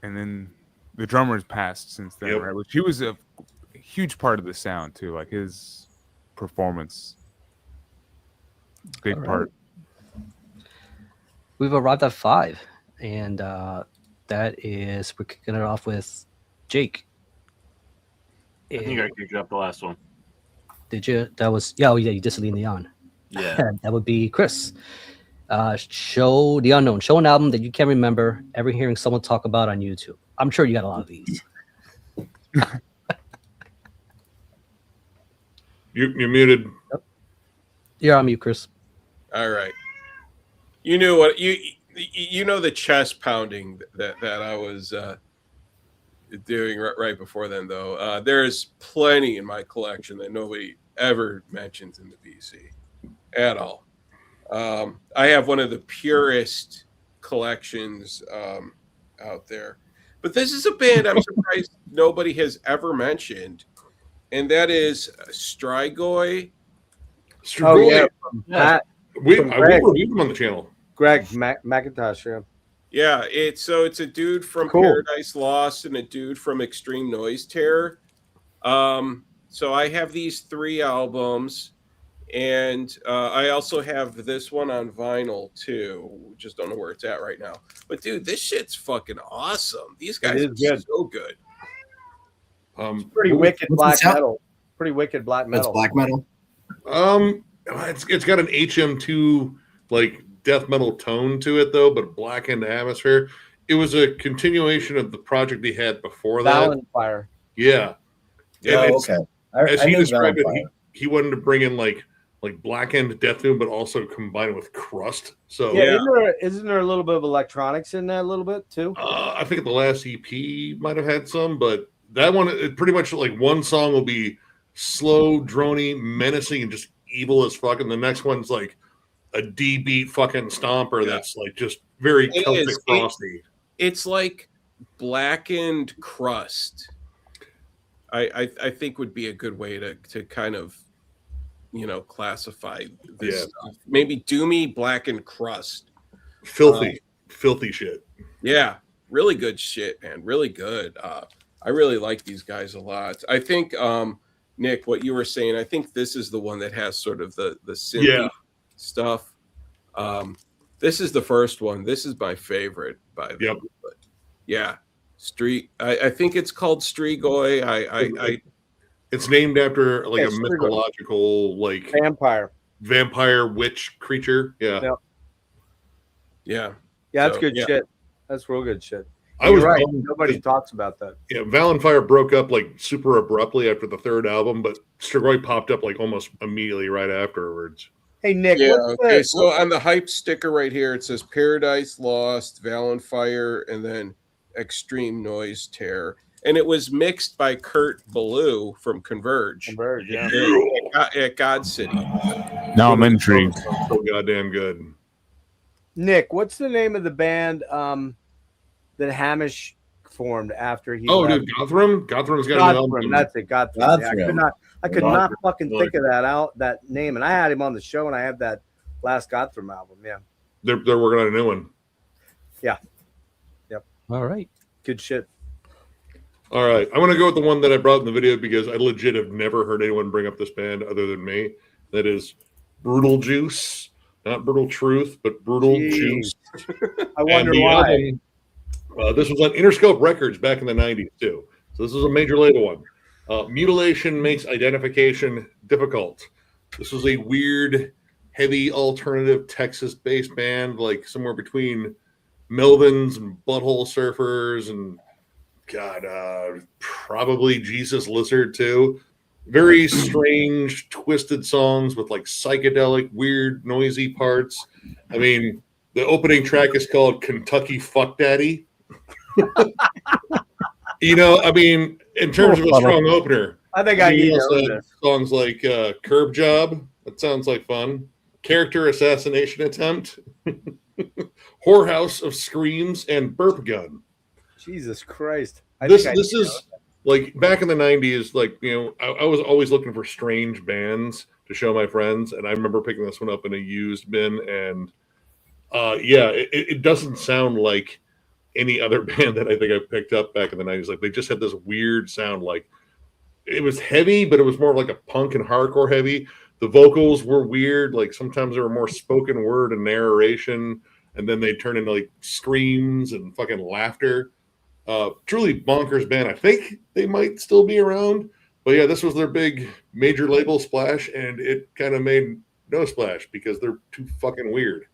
And then the drummer's passed since then, Yep. right? Which he was a huge part of the sound too, like his performance. Big All right. part. We've arrived at 5, and that is we're kicking it off with Jake. I think I kicked up the last one. Did you? That was oh yeah, you did Celine Dion. Yeah. That would be Chris. Show the unknown. Show an album that you can't remember ever hearing someone talk about on YouTube. I'm sure you got a lot of these. You're muted. You're on mute, Chris. All right. You knew what you know the chest pounding that I was doing right before then, though. There's plenty in my collection that nobody ever mentions in the BC at all. I have one of the purest collections out there. But this is a band I'm surprised nobody has ever mentioned, and that is Strigoi. Oh yeah, Yeah. We From Greg. reviewed them on the channel. Greg McIntosh. Yeah. Yeah, it's a dude from Cool. Paradise Lost and a dude from Extreme Noise Terror. So I have these 3 albums, and I also have this one on vinyl too. Just don't know where it's at right now. But dude, this shit's fucking awesome. These guys It are is good. so good. Pretty wicked what's black the sound? metal. Pretty wicked black That's metal. black metal. It's got an HM2 like death metal tone to it though, but blackened atmosphere. It was a continuation of the project he had before that. Valenfire. Yeah. Oh, And okay. as I he knew described it, Valenfire. he wanted to bring in like blackened death doom, but also combine it with crust. So Yeah, isn't there a little bit of electronics in that a little bit too? I think the last EP might have had some, but that one, it pretty much like one song will be slow, drony, menacing, and just evil as fuck, and the next one's like a D beat fucking stomper that's like just very It Celtic is. frosty. It's like blackened crust. I think would be a good way to kind of classify this stuff. Maybe doomy blackened crust. Filthy shit. Yeah, really good shit, man. Really good. I really like these guys a lot. I think Nick, what you were saying, I think this is the one that has sort of the synthy stuff. This is the first one. This is my favorite by them. Yep. But yeah. I think it's called Strigoi. It's named after like Yeah, a mythological like vampire witch creature. Yeah. Yep. Yeah. Yeah, that's So, good yeah. shit. That's real good shit. I was You're right. bummed Nobody that- talks about that. Yeah, Valenfire broke up like super abruptly after the 3rd album, but Strigoi popped up like almost immediately right afterwards. Hey Nick, Yeah, what's okay. the- So on the hype sticker right here, it says Paradise Lost, Valenfire, and then Extreme Noise Terror. And it was mixed by Kurt Ballou from Converge Converge, yeah. at God City. Now I'm intrigued. So goddamn good. Nick, what's the name of the band that Hamish formed after he Oh, left? dude, Gothram? Gotham's got an Gothram, album. that's it. Gothram. Yeah, Gothram. I could not fucking think of that name. And I had him on the show, and I have that last Gothram album. Yeah, They're working on a new one. All right. good shit. All right. I'm going to go with the one that I brought in the video because I legit have never heard anyone bring up this band other than me. That is Brutal Juice. Not Brutal Truth, but Brutal Jeez. Juice. I wonder And the why. album, this was on Interscope Records back in the 90s, too. So this is a major label one. Mutilation makes identification difficult. This was a weird, heavy alternative Texas-based band, like somewhere between Melvins and Butthole Surfers and probably Jesus Lizard too. Very strange, twisted songs with like psychedelic, weird, noisy parts. I mean, the opening track is called Kentucky Fuck Daddy. I mean, in terms of a strong opener, I think I need to know this. Songs like Curb Job, that sounds like fun. Character Assassination Attempt, Whorehouse of Screams, and Burp Gun. Jesus Christ. This is like back in the 90s, like, I was always looking for strange bands to show my friends, and I remember picking this one up in a used bin, and it doesn't sound like any other band that I think I picked up back in the 90s. Like, they just had this weird sound, like it was heavy, but it was more like a punk and hardcore heavy. The vocals were weird, like sometimes they were more spoken word and narration, and then they turn into like screams and fucking laughter. Truly bonkers band. I think they might still be around, but yeah, this was their big major label splash, and it kind of made no splash because they're too fucking weird.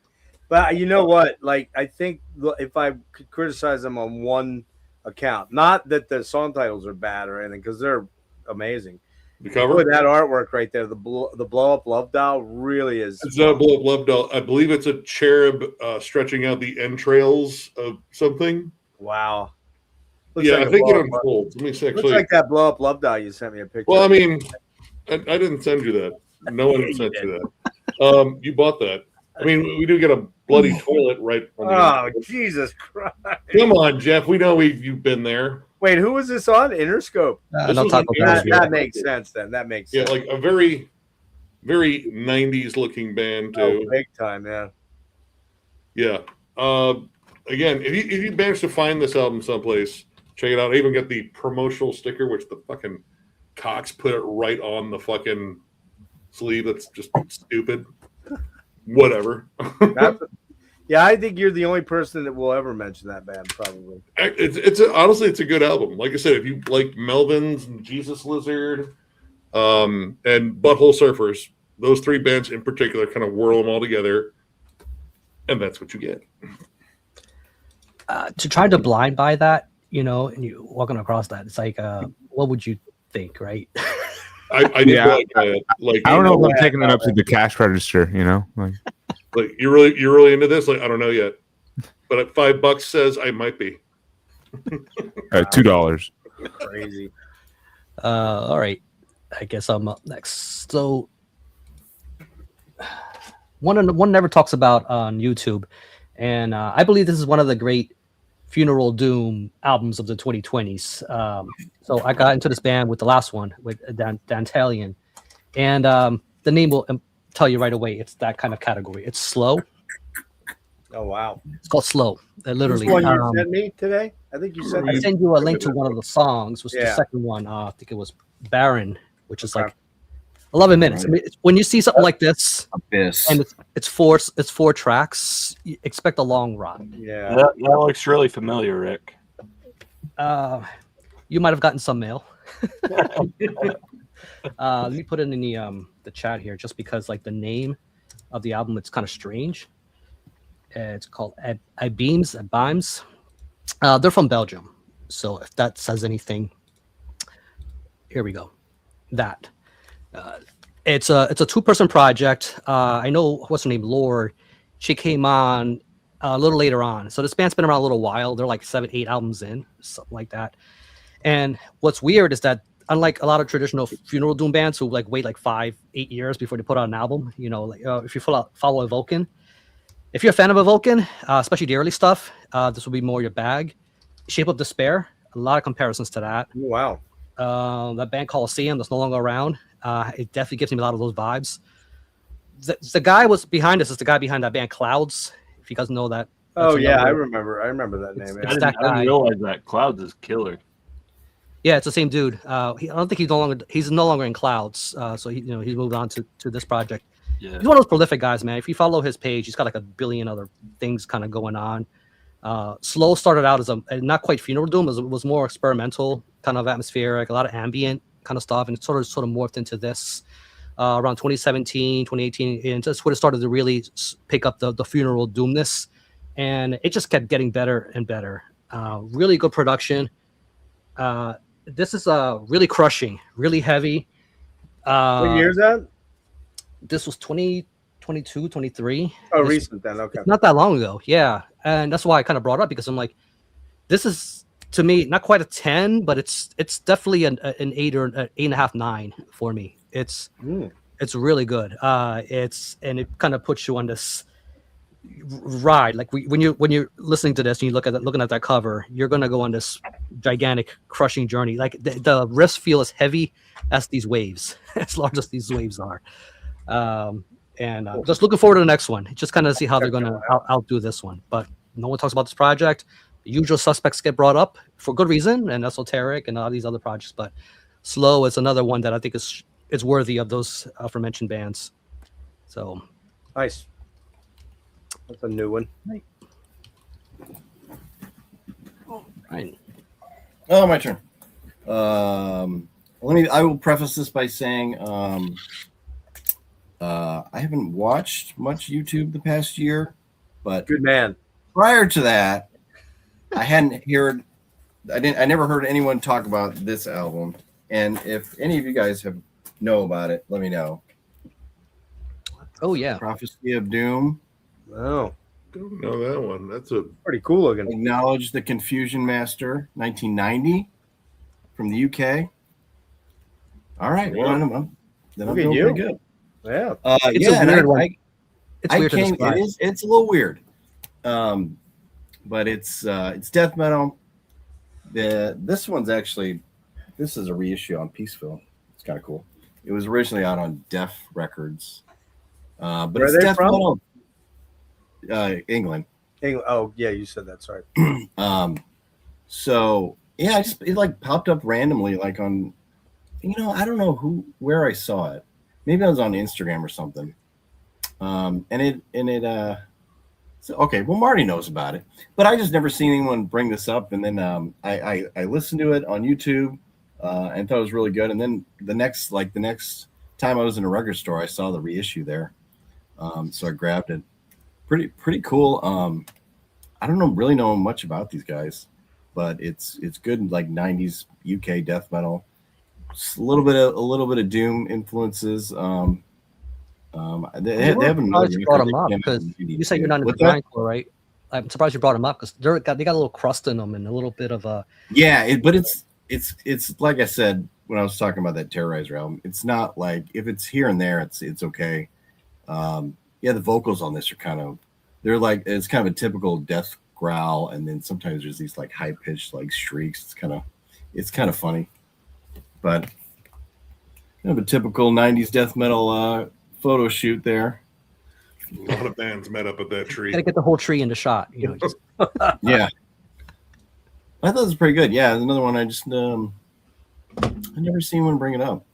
But you know what? Like, I think if I could criticize them on one account, not that the song titles are bad or anything, because they're amazing. The cover? Boy, that artwork right there, the blow up love doll really is. It's not a blow up love doll. I believe it's a cherub stretching out the entrails of something. Wow. Looks like I think it unfolds. Let me see. Looks like that blow up love doll you sent me a picture. Well, I mean, I didn't send you that. No one sent you that. You bought that. I mean, we do get a bloody toilet right on the Jesus Christ. Come on, Jeff. We know you've been there. Wait, who was this on? Interscope. That makes sense then. That makes sense. Yeah, like a very, very 90s looking band too. Oh, big time, yeah. Yeah. Again, if you manage to find this album someplace, check it out. I even got the promotional sticker, which the fucking cocks put it right on the fucking sleeve. That's just stupid. Whatever. Yeah, I think you're the only person that will ever mention that band, probably. Honestly, it's a good album. Like I said, if you like Melvins and Jesus Lizard, and Butthole Surfers, those three bands in particular, kind of whirl them all together, and that's what you get. To try to blind buy that, and you're walking across that, it's like, what would you think, right? I don't know if I'm taking it up to the cash register, like you're really into this. Like, I don't know yet, but at $5 says I might be. $2. Crazy. All right, I guess I'm up next. So one never talks about on YouTube, and I believe this is one of the great funeral doom albums of the 2020s. So I got into this band with the last one with Dantalion, and the name will tell you right away. It's that kind of category. It's slow. Oh wow! It's called Slow. Literally. This one you sent me today? I think you sent. I sent you a link to one of the songs. Was the second one? I think it was Baron, which is like 11 minutes. I mean, when you see something like this, and it's four tracks, you expect a long run. Yeah, that looks really familiar, Rick. You might have gotten some mail. Let me put it in the chat here, just because like the name of the album, it's kind of strange. It's called Bimes. They're from Belgium, so if that says anything, here we go. That it's a 2-person project. I know what's her name, Lord. She came on a little later on, so this band's been around a little while. They're like 7-8 albums in, something like that. And what's weird is that, unlike a lot of traditional funeral doom bands who like wait like 5-8 years before they put out an album, if you follow Vulcan, if you're a fan of Vulcan, especially the early stuff, this will be more your bag. Shape of Despair, a lot of comparisons to that. Wow. That band Coliseum that's no longer around. It definitely gives me a lot of those vibes. The guy was behind this is the guy behind that band Clouds. If you guys know that. Oh yeah, I remember that name. It's that guy. I didn't realize that Clouds is killer. Yeah, it's the same dude. I don't think he's no longer in Clouds. So he's moved on to this project. Yeah. He's one of those prolific guys, man. If you follow his page, he's got like a billion other things kind of going on. Slow started out as a not quite funeral doom, it was more experimental, kind of atmospheric, a lot of ambient kind of stuff, and it sort of morphed into this. around 2017, 2018, and that's when it started to really pick up the funeral doomness, and it just kept getting better and better. Really good production. This is really crushing, really heavy. What year is that? This was 2022, 23. Oh, It's recent then. Okay. not that long ago. Yeah. And that's why I kind of brought it up, because I'm like, this is, to me, not quite a 10, but it's definitely an 8 or an 8.5, 9 for me. It's really good. And it kind of puts you on this ride. Like when you're listening to this and you looking at that cover, you're gonna go on this gigantic crushing journey. Like the riffs feel as heavy as these waves, as large as these waves are. And just looking forward to the next one. Just kind of see how they're gonna outdo this one. But no one talks about this project. The usual suspects get brought up for good reason, and Esoteric and all these other projects. But Slow is another one that I think is worthy of those aforementioned bands. So nice. That's a new one. Right. Oh, my turn. I will preface this by saying I haven't watched much YouTube the past year, but good man. Prior to that, I never heard anyone talk about this album. And if any of you guys know about it, let me know. Oh yeah, Prophecy of Doom. Oh, don't know that one. That's a pretty cool looking. Acknowledge the Confusion Master, 1990, from the UK. All right, yeah. Well, I'm doing pretty good. Yeah, it's a weird one. It's weird to describe. It's a little weird, but it's death metal. This is a reissue on Peaceville. It's kind of cool. It was originally out on Def Records, but where it's are they death from? metal. England. Oh yeah, you said that. Sorry. So yeah, it like popped up randomly, like on, I don't know where I saw it. Maybe I was on Instagram or something. So, okay, well, Marty knows about it, but I just never seen anyone bring this up. And then I listened to it on YouTube and thought it was really good. And then the next time I was in a record store, I saw the reissue there, so I grabbed it. Pretty cool. I don't really know much about these guys, but it's good, like 90s UK death metal. Just a little bit of Doom influences. They haven't really brought them up because you say you're not into grindcore, right? I'm surprised you brought them up because they got a little crust in them and a little bit of a but it's like I said when I was talking about that Terrorizer album. It's not like, if it's here and there, it's okay. The vocals on this are it's kind of a typical death growl, and then sometimes there's these like high pitched like shrieks. It's kind of funny, but kind of a typical 90s death metal photo shoot there. A lot of bands met up at that tree. Gotta get the whole tree into shot, Just... Yeah, I thought it was pretty good. Yeah, another one I just I never seen one bring it up.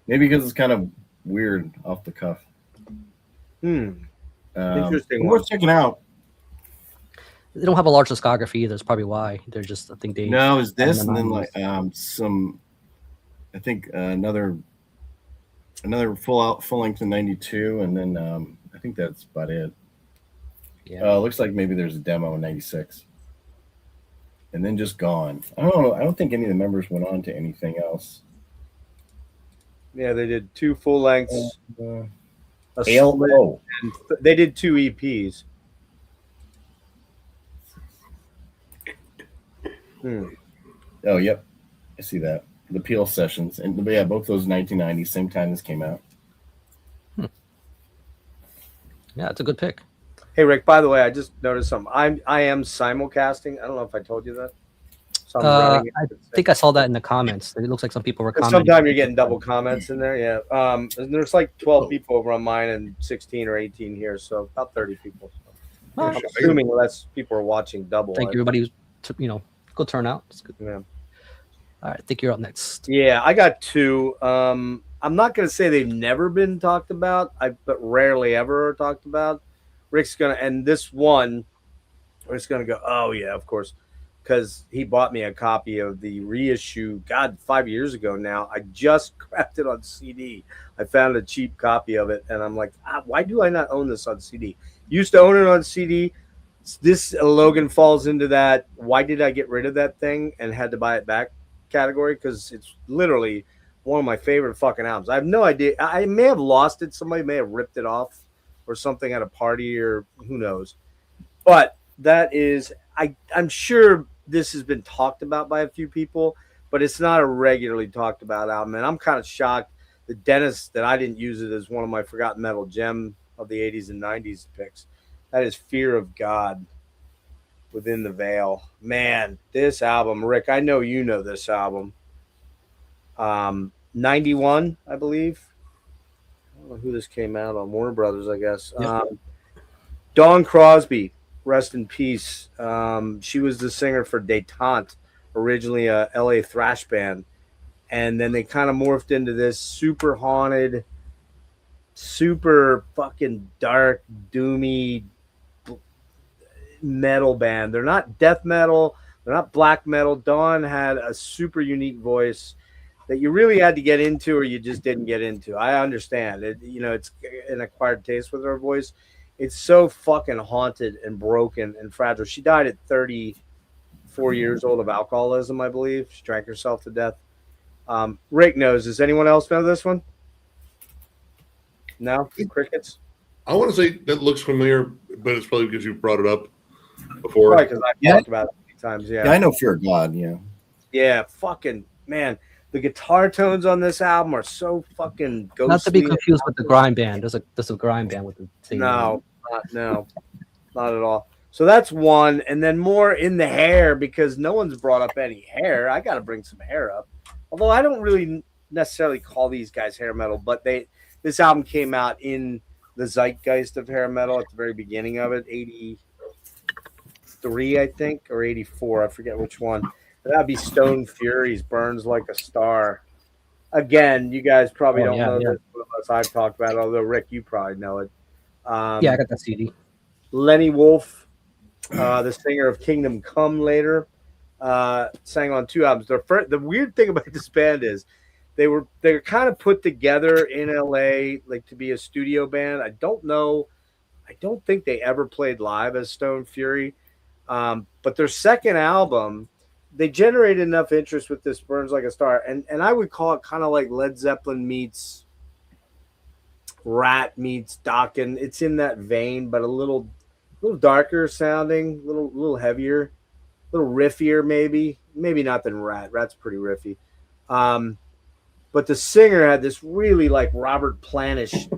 Maybe because it's kind of weird off the cuff. Interesting. Worth checking out. They don't have a large discography either. That's probably why. They're just, I think they. No, is this and then like some, I think another full length in 92, and then I think that's about it. Yeah. Looks like maybe there's a demo in 96. And then just gone. I don't know. I don't think any of the members went on to anything else. Yeah, they did 2 full lengths. ALO. And they did 2 EPs. Oh, yep. I see that. The Peel Sessions. And yeah, both those 1990s, same time this came out. Yeah, it's a good pick. Hey, Rick, by the way, I just noticed something. I am simulcasting. I don't know if I told you that. So I think I saw that in the comments. It looks like some people were commenting. Sometimes you're getting double comments in there. Yeah. There's like 12 people over on mine and 16 or 18 here. So about 30 people. So I'm assuming less people are watching double. Thank you, everybody. Good turnout. It's good. Yeah. All right. I think you're up next. Yeah, I got 2. I'm not going to say they've never been talked about, but rarely ever are talked about. Rick's going to, and this one, Rick's going to go, oh, yeah, of course. because he bought me a copy of the reissue, God, 5 years ago now. I just grabbed it on CD. I found a cheap copy of it, and I'm like, why do I not own this on CD? Used to own it on CD. This Logan falls into that. Why did I get rid of that thing and had to buy it back category? Because it's literally one of my favorite fucking albums. I have no idea. I may have lost it. Somebody may have ripped it off or something at a party or who knows. But that is, I'm sure this has been talked about by a few people, but it's not a regularly talked about album. And I'm kind of shocked that Dennis, that I didn't use it as one of my forgotten metal gem of the 80s and 90s picks. That is Fear of God, Within the Veil. Man, this album, Rick, I know you know this album. 91, I believe. I don't know who this came out on. Warner Brothers, I guess. Yep. Dawn Crosby, rest in peace. She was the singer for Détente, originally a LA thrash band. And then they kind of morphed into this super haunted, super fucking dark, doomy metal band. They're not death metal. They're not black metal. Dawn had a super unique voice that you really had to get into or you just didn't get into. I understand it. You know, it's an acquired taste with her voice. It's so fucking haunted and broken and fragile. She died at 34 years old of alcoholism, I believe. She drank herself to death. Rick knows. Does anyone else know this one? No? Crickets? I want to say that looks familiar, but it's probably because you brought it up before. Right, because I've talked about it many times. Yeah, I know Fear of God. Yeah. Yeah, fucking, man. The guitar tones on this album are so fucking ghostly. Not to be confused with the grime band. There's a grime band with the same No, not at all. So that's one, and then more in the hair because no one's brought up any hair. I got to bring some hair up, although I don't really necessarily call these guys hair metal, but this album came out in the zeitgeist of hair metal at the very beginning of it, 83, I think, or 84. I forget which one. That'd be Stone Fury's Burns Like a Star. Again, you guys probably don't know this unless I've talked about it, although Rick, you probably know it. I got that CD. Lenny Wolf, the singer of Kingdom Come later, sang on two albums. The weird thing about this band is they were kind of put together in LA like to be a studio band. I don't think they ever played live as Stone Fury. But their second album, they generated enough interest with this Burns Like a Star, and I would call it kind of like Led Zeppelin meets Rat meets Dokken. It's in that vein, but a little darker sounding, a little heavier, a little riffier, maybe not than Rat. Rat's pretty riffy. But the singer had this really like Robert Plant-ish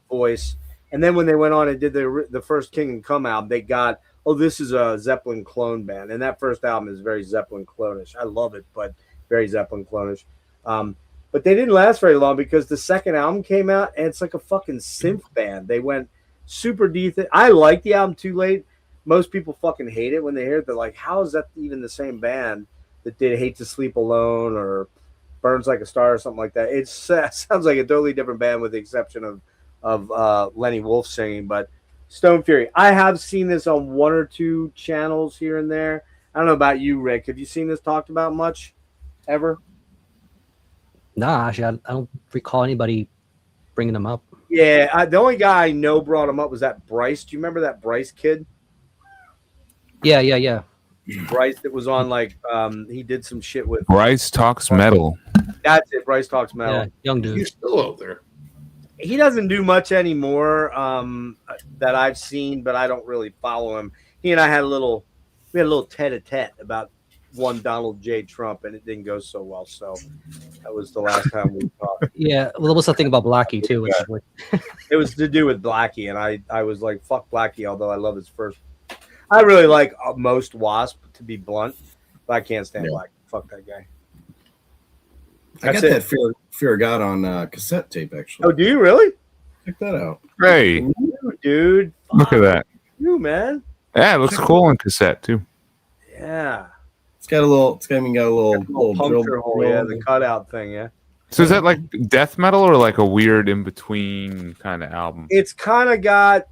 voice, and then when they went on and did the first Kingdom Come album, they got, this is a Zeppelin clone band. And that first album is very Zeppelin clone-ish. I love it, but very Zeppelin clone-ish. But they didn't last very long because the second album came out and it's like a fucking synth band. They went super decent. I like the album Too Late. Most people fucking hate it when they hear it. They're like, how is that even the same band that did Hate to Sleep Alone or Burns Like a Star or something like that? It sounds like a totally different band with the exception of Lenny Wolf singing, but Stone Fury. I have seen this on one or two channels here and there. I don't know about you, Rick. Have you seen this talked about much ever? Nah, actually, I don't recall anybody bringing them up. Yeah, the only guy I know brought him up was that Bryce. Do you remember that Bryce kid? Yeah. Bryce that was on he did some shit with Bryce Talks Metal. That's it. Bryce Talks Metal. Yeah, young dude. He's still out there. He doesn't do much anymore that I've seen, but I don't really follow him. He and I had a little tete-a-tete about one Donald J. Trump, and it didn't go so well. So that was the last time we talked. Yeah, well, there was something about Blackie too. It was to do with Blackie, and I was like, fuck Blackie, although I love his first. I really like most Wasp, to be blunt, but I can't stand Blackie. Fuck that guy. I got that Fear of God on cassette tape, actually. Oh, do you really? Check that out. Hey, dude. Look at that. You, man. Yeah, it looks cool on cassette too. Yeah. It's got a little puncture hole, yeah, the cutout thing, yeah. So is that like death metal or like a weird in between kind of album? It's kind of got.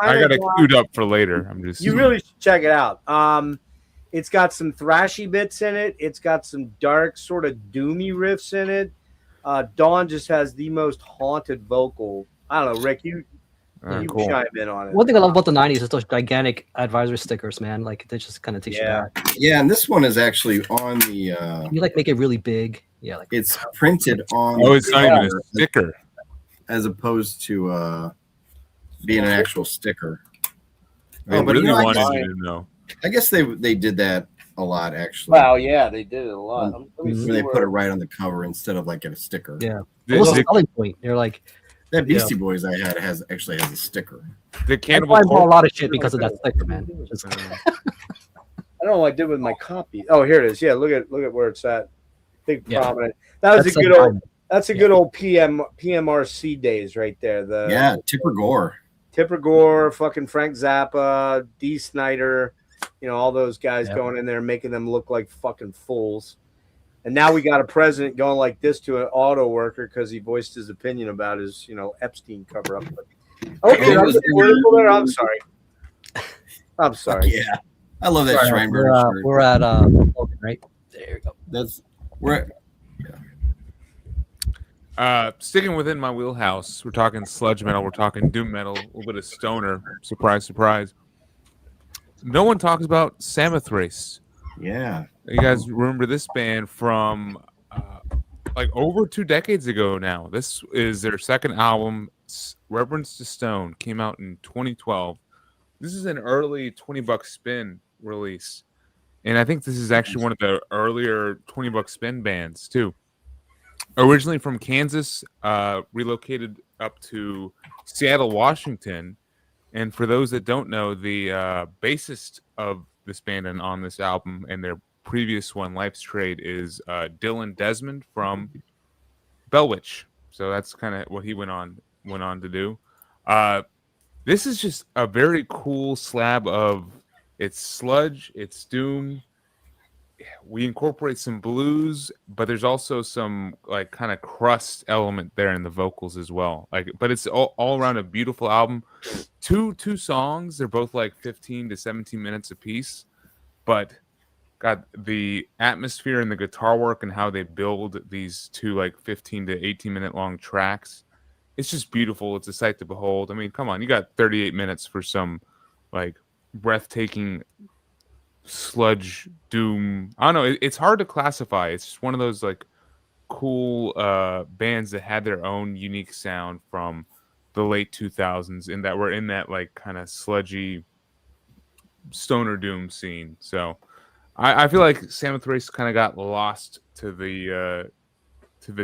I got it queued up for later. You really should check it out. It's got some thrashy bits in it. It's got some dark, sort of doomy riffs in it. Dawn just has the most haunted vocal. I don't know, Rick. You Cool. chime in on it. One thing I love about the '90s is those gigantic advisor stickers, man. Like they just kind of takes you back. Yeah, and this one is actually on the. You like make it really big. Yeah, like It's printed on. Oh, it's not even a sticker. As opposed to being an actual sticker. They but really you know, wanted you to know. I guess they did that a lot actually. Wow, yeah, they did it a lot. Where they put it right on the cover instead of like a sticker. yeah, The, what's the the, selling point? You're like, That Beastie Boys I had actually has a sticker. the I Cannibal buy a Corpse. lot of shit because of that sticker, man. Just, I don't know what I did with my copy. Oh, here it is. Yeah, look at where it's at. Big Yeah. prominent. That was That's a good some old. time. That's a good old PMRC days right there. Yeah, Tipper Gore. Tipper Gore, fucking Frank Zappa, Dee Snider, all those guys Yep. going in there making them look like fucking fools. And now we got a president going like this to an auto worker because he voiced his opinion about his, Epstein cover up. Okay, I'm sorry. I'm sorry. Yeah, I love that Sorry, Scheinberg shirt. we're at Logan, right? There you go. We're Sticking within my wheelhouse, we're talking sludge metal, we're talking doom metal, a little bit of stoner. Surprise, surprise. No one talks about Samothrace. yeah. You guys remember this band from like over 2 decades ago now. This is their second album, Reverence to Stone, came out in 2012. This is an early $20 spin release. And I think this is actually one of the earlier $20 spin bands too. Originally from Kansas, relocated up to Seattle, Washington. And for those that don't know, the bassist of this band and on this album and their previous one, Life's Trade, is Dylan Desmond from Bellwitch. So that's kind of what he went on to do. This is just a very cool slab of it's sludge, it's doom. We incorporate some blues, but there's also some like kind of crust element there in the vocals as well. But it's all around a beautiful album. Two songs, they're both like 15 to 17 minutes apiece, but got the atmosphere and the guitar work and how they build these two like 15 to 18 minute long tracks. It's just beautiful. It's a sight to behold. I mean, come on, you got 38 minutes for some like breathtaking sludge doom. I don't know, it's hard to classify. It's just one of those like cool bands that had their own unique sound from the late 2000s and that were in that like kind of sludgy stoner doom scene. So I feel like Samothrace kind of got lost to the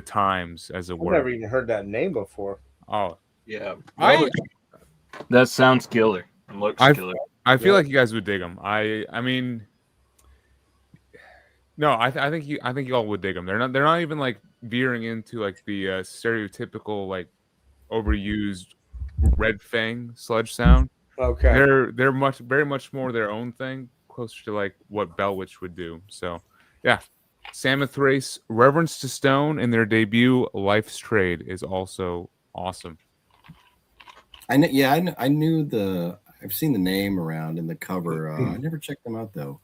times, as it I've were. never even heard that name before. Oh Yeah, I that sounds killer. It looks killer. I feel like you guys would dig them. I mean, no, I think you all would dig them. They're not even like veering into like the stereotypical like overused Red Fang sludge sound. Okay. They're very much more their own thing, closer to like what Bellwitch would do. So yeah, Samothrace, Reverence to Stone, and their debut Life's Trade is also awesome. I knew I've seen the name around in the cover. I never checked them out though.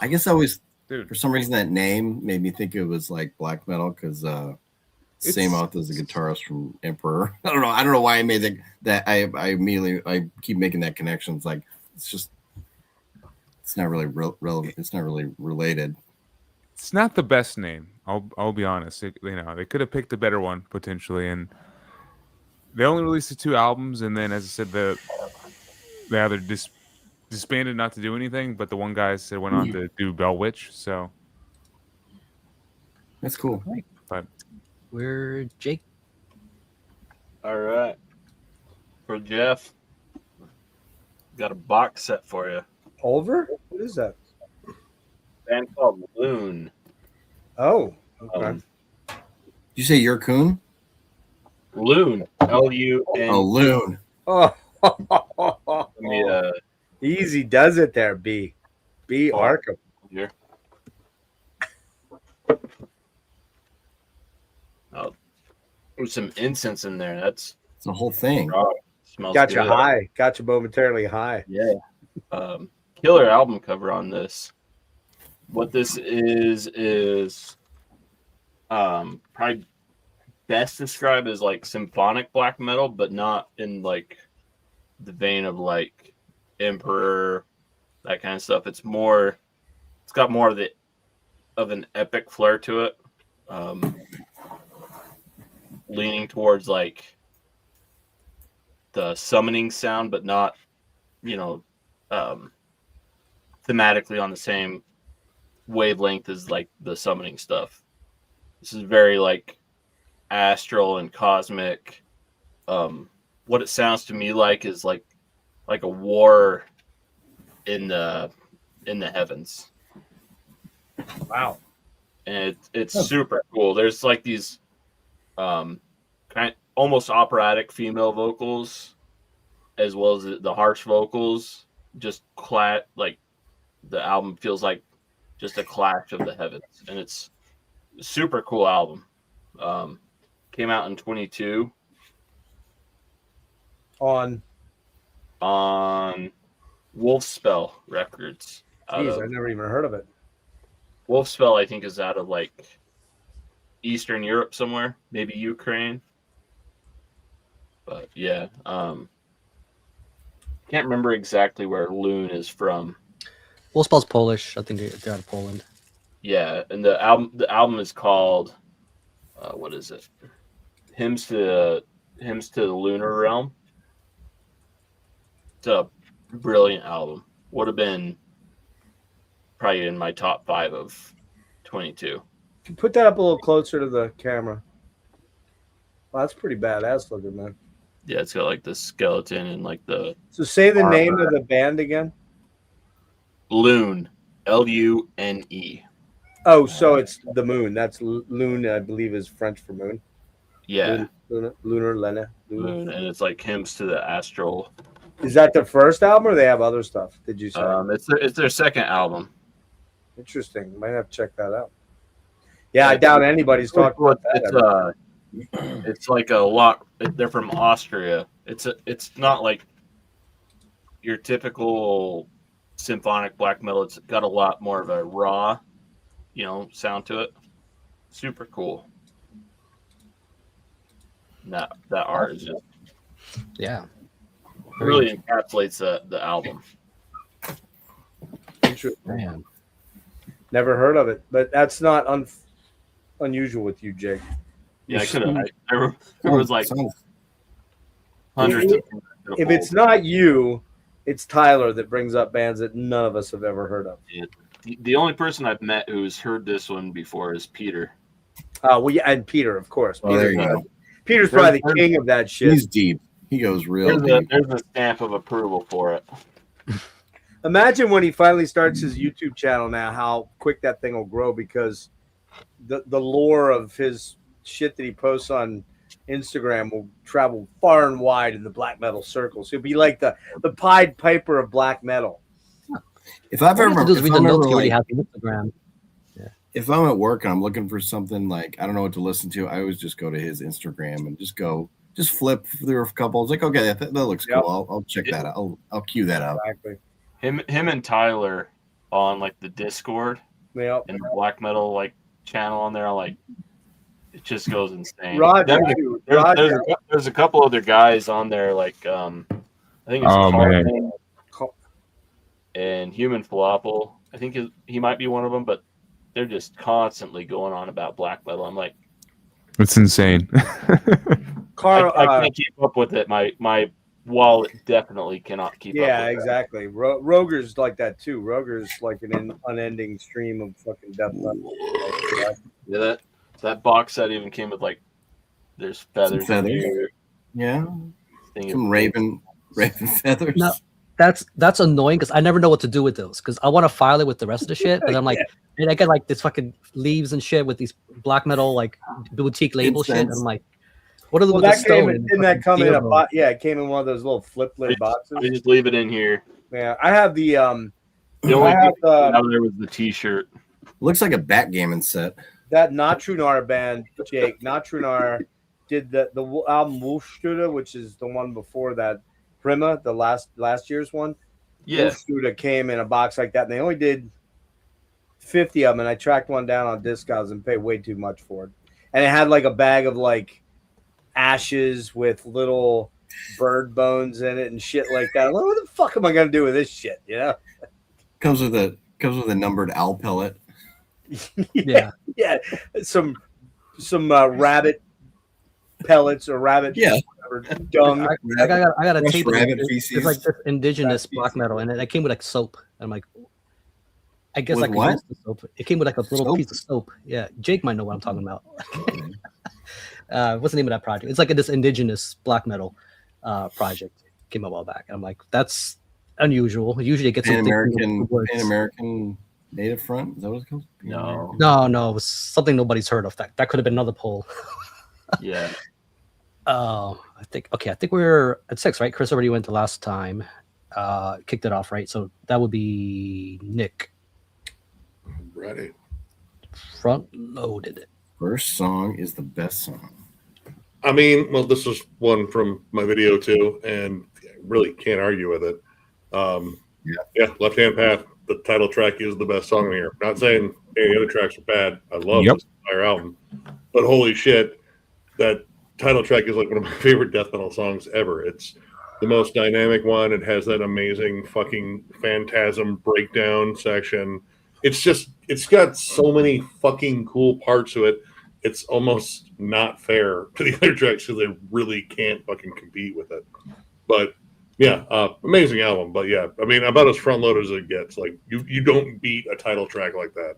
I guess I always, for some reason, that name made me think it was like black metal because Samoth is a guitarist from Emperor. I don't know why I made that. I keep making that connection. It's like it's not really relevant. It's not really related. It's not the best name. I'll be honest. They could have picked a better one potentially, and they only released the 2 albums, and then as I said, they either disbanded not to do anything, but the one guy said went on to do Bellwitch. So that's cool. But we're Jake. All right, for Jeff, got a box set for you. Pulver? What is that? Band called Loon. Oh, okay. Did you say your coon? Loon. L-U-N. Oh, Loon. Oh, Let me, easy does it there, B Arkham. here. Oh, there's some incense in there. That's the whole thing. Smells Got you good. high. Got you momentarily high. Yeah. Killer album cover on this. What this is probably best described as like symphonic black metal, but not in like the vein of like Emperor, that kind of stuff. It's got more of an epic flair to it, leaning towards like the summoning sound, but not, thematically on the same wavelength as like the summoning stuff. This is very like astral and cosmic. What it sounds to me like is like a war in the heavens. Wow. And it's super cool. There's like these almost operatic female vocals, as well as the harsh vocals. Just like the album feels like just a clash of the heavens, and it's a super cool album. Came out in 22 On Wolfspell Records. Jeez, I never even heard of it. Wolfspell, I think, is out of like Eastern Europe somewhere, maybe Ukraine. But yeah, can't remember exactly where Loon is from. Wolfspell's Polish. I think they're out of Poland. Yeah, and the album is called what is it? Hymns to the Lunar Realm. It's a brilliant album. Would have been probably in my top 5 of 22. Put that up a little closer to the camera. Well, that's pretty badass looking, man. Yeah, it's got like the skeleton and like the. So say the armor. name of the band again. Lune, Lune. Oh, so it's the moon. That's Lune, I believe, is French for moon. Yeah, Lunar, Luna. Lune, and it's like hymns to the astral. Is that their first album, or they have other stuff? Did you say? It's their second album. Interesting. Might have to check that out. Yeah, I doubt anybody's talking about that. It's like a lot. They're from Austria. It's not like your typical symphonic black metal. It's got a lot more of a raw, sound to it. Super cool. And that art is just really encapsulates the album. Man. Never heard of it, but that's not unusual with you, Jake. Yeah, I could have. There was like hundreds. If it's not you, it's Tyler that brings up bands that none of us have ever heard of. Yeah. The only person I've met who's heard this one before is Peter. Well, yeah, and Peter, of course. Oh, there you go. Peter's probably the king of that shit. He's deep. He goes real deep. There's a stamp of approval for it. Imagine when he finally starts his YouTube channel now, how quick that thing will grow, because the lore of his shit that he posts on Instagram will travel far and wide in the black metal circles. He'll be like the Pied Piper of black metal. If I've ever, Instagram. If I'm at work and I'm looking for something like I don't know what to listen to, I always just go to his Instagram and just flip through a couple. It's like, okay, that looks cool. I'll check that out. I'll cue that out. Exactly. Him and Tyler on like the Discord Yep. and the black metal like channel on there, like it just goes insane. Roger, there's a couple other guys on there, like I think it's Carmen and Human Falafel. I think he might be one of them, but they're just constantly going on about black metal. I'm like, it's insane. I can't keep up with it. My wallet definitely cannot keep up. Yeah, with exactly. Roger's like that too. Roger's like an unending stream of fucking death metal. Yeah, that box set even came with like there's feathers. Yeah, some raven feathers. No, that's annoying because I never know what to do with those, because I want to file it with the rest of the shit, but I'm like, and I get like this fucking leaves and shit with these black metal like boutique label shit. And I'm like, what are the that stone? Didn't that come in a box? Yeah, it came in one of those little flip lid boxes. I just leave it in here. Yeah, I have the only thing out there was the T-shirt. Looks like a backgammon set. That Natrunar band, Jake. Natrunar did the album Wolfstude, which is the one before that. Prima, the last year's one. Yeah. Wolfstude came in a box like that, and they only did 50 of them, and I tracked one down on Discogs and paid way too much for it. And it had like a bag of like ashes with little bird bones in it and shit like that. I'm like, what the fuck am I gonna do with this shit? You know? Comes with a numbered owl pellet. Yeah. Yeah. Some rabbit pellets or rabbit or dung. I got a Fresh tape. rabbit It's feces. like this indigenous black metal, and it came with like soap. I'm like, I guess With I could what? use the soap. It came with like a little Soap? piece of soap. Yeah, Jake might know what I'm talking about. What's the name of that project? It's like this indigenous black metal project. Came a while back, and I'm like, that's unusual. Usually it gets Pan American Native Front. Is that what it's called? No. No, it was something nobody's heard of. That could have been another poll. Yeah. I think we're at 6, right? Chris already went the last time. Kicked it off, right? So that would be Nick. Ready. Front loaded it. First song is the best song. I mean, well, this is one from my video too, and I really can't argue with it. Yeah, Left Hand Path. The title track is the best song in here. Not saying any other tracks are bad. I love this entire album, but holy shit, that title track is like one of my favorite death metal songs ever. It's the most dynamic one. It has that amazing fucking phantasm breakdown section. It's got so many fucking cool parts to it. It's almost not fair to the other tracks because they really can't fucking compete with it. But yeah, amazing album. But yeah, I mean, about as front loaded as it gets. Like you don't beat a title track like that.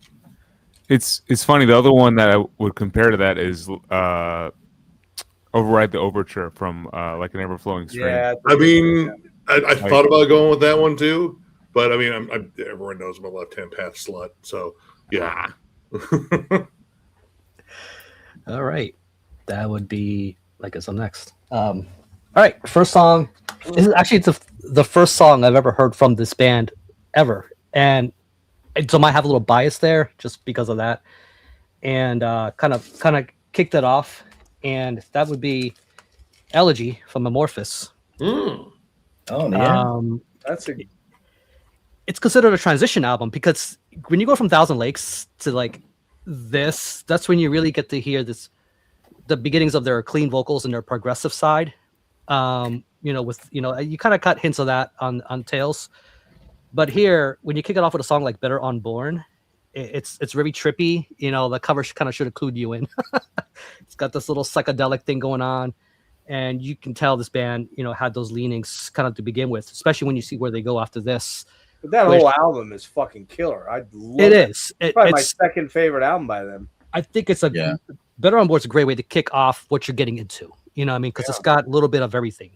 It's funny. The other one that I would compare to that is Override the Overture from Like an Ever Flowing Stream. Yeah, I mean, I thought about going with that one too, but I mean, everyone knows I'm a Left Hand Path slut, so yeah. All right, that would be like it's up next. All right, first song. This is actually the first song I've ever heard from this band ever, and so I might have a little bias there just because of that, and kind of kicked it off, and that would be Elegy from Amorphous. Oh yeah, it's considered a transition album because when you go from Thousand Lakes to like this, that's when you really get to hear the beginnings of their clean vocals and their progressive side. You kind of got hints of that on Tales, but here when you kick it off with a song like Better Unborn, it's very trippy. The cover kind of should have clued you in. It's got this little psychedelic thing going on, and you can tell this band had those leanings kind of to begin with, especially when you see where they go after this. But that whole album is fucking killer. I love it. It's probably my second favorite album by them. I think it's Better on Board's a great way to kick off what you're getting into. You know what I mean? Because it's got a little bit of everything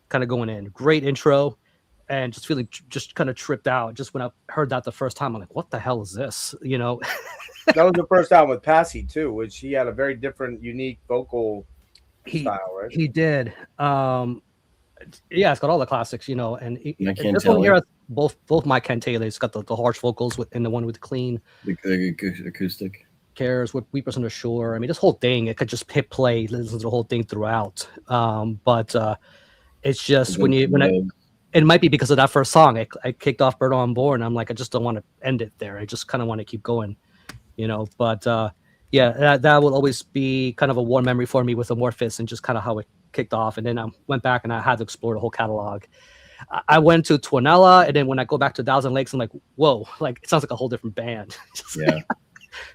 kind of going in. Great intro, and just feeling just kind of tripped out. Just when I heard that the first time, I'm like, what the hell is this? That was the first album with Passy too, which he had a very different, unique vocal style, right? He did. It's got all the classics, and this one here has both Mike Cantaloupe. It's got the harsh vocals and the one with the clean acoustic. Cares with Weepers on the Shore. I mean, this whole thing, it could just hit play, listen to the whole thing throughout. But it's just it might be because of that first song. I kicked off Bird on Board, and I'm like, I just don't want to end it there. I just kind of want to keep going, But that will always be kind of a warm memory for me with Amorphous and just kind of how it kicked off. And then I went back and I had to explore the whole catalog. I went to Twinella, and then when I go back to Thousand Lakes, I'm like, whoa, like it sounds like a whole different band. Yeah.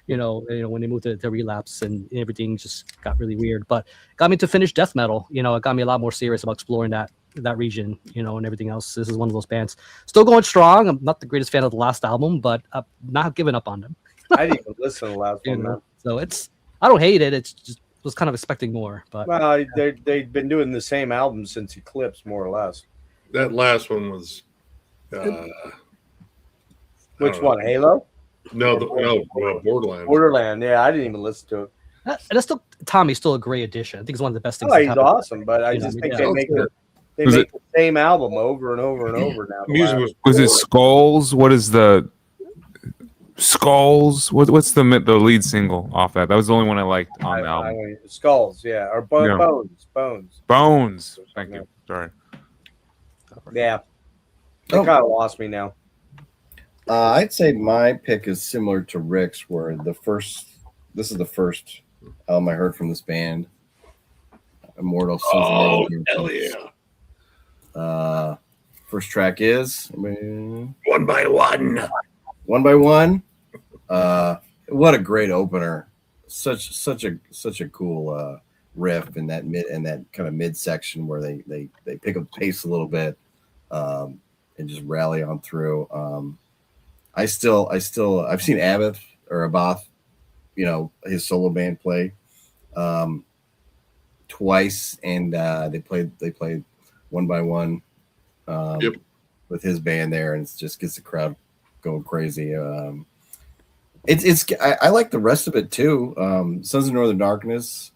When they moved to Relapse and everything just got really weird, but got me to finish death metal. It got me a lot more serious about exploring that region, and everything else. This is one of those bands still going strong. I'm not the greatest fan of the last album, but I'm not giving up on them. I didn't even listen to the last one. So I don't hate it. It's just was kind of expecting more, but they've been doing the same album since Eclipse, more or less. That last one was which one? Halo? No, Borderland. Borderland. Yeah, I didn't even listen to it. And that's still Tommy's still a great addition. I think it's one of the best things. Oh, he's awesome, but I just think they make the same album over and over and over now. Was it Skulls? What is the Skulls? What's the lead single off that? That was the only one I liked on the album. Skulls, yeah, or Bones. Bones. Thank you. Sorry. Yeah, they kind of lost me now. I'd say my pick is similar to Rick's, where this is the first album I heard from this band, Immortal Sons of Man. Hell yeah! First track is One by One. One by One. What a great opener! Such a cool riff in that kind of midsection where they pick up the pace a little bit and just rally on through. I've seen Abath, his solo band play twice, and they played One by One with his band there, and it just gets the crowd going crazy. I like the rest of it too. Sons of Northern Darkness,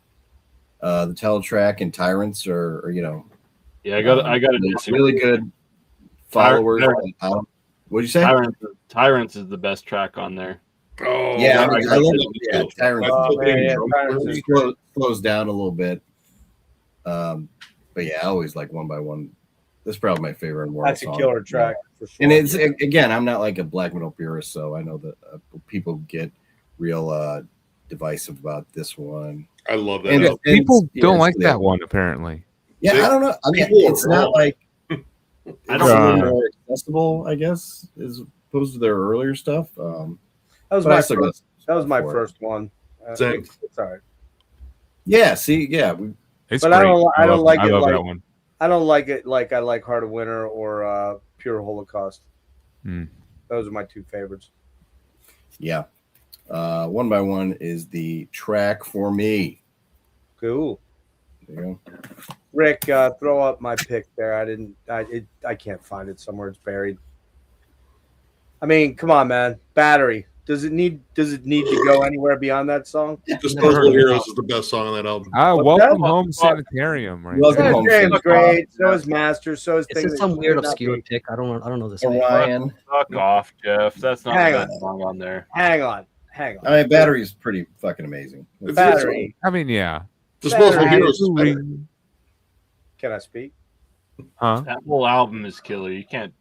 the title track, and Tyrants are Yeah, I got really good followers. What'd you say? Tyrants is the best track on there. Oh, Yeah, I love it. Yeah, Tyrants slows down a little bit. But yeah, I always like One by One. That's probably my favorite Immortal That's a song. killer track for sure. And it's again, I'm not like a black metal purist, so I know that people get real divisive about this one. I love that. And People don't like that one, apparently. Yeah, I don't know. I mean, it's not like it's a little more accessible, I guess, as opposed to their earlier stuff. That was my first one. Same. It's all right. Yeah. See, yeah. It's But great. I don't like I it love like that one. I don't like it like I like Heart of Winter or Pure Holocaust. Those are my two favorites. Yeah. One by One is the track for me. Cool. There you go. Rick, throw up my pick there. I can't find it somewhere. It's buried. I mean, come on, man. Battery. Does it need to go anywhere beyond that song? Disposable Heroes is the best song on that album. Welcome Home Sanitarium. Right. Welcome Home. Sanitarium's great. So is Master. So is Is this some weird obscure pick? I don't know this. Orion. Fuck off, Jeff. That's not Hang the on. best song on there. Hang on. I mean, Battery is pretty fucking amazing. Battery. I mean, yeah. Disposable Battery. Heroes is better. Can I speak? Huh? That whole album is killer. You can't.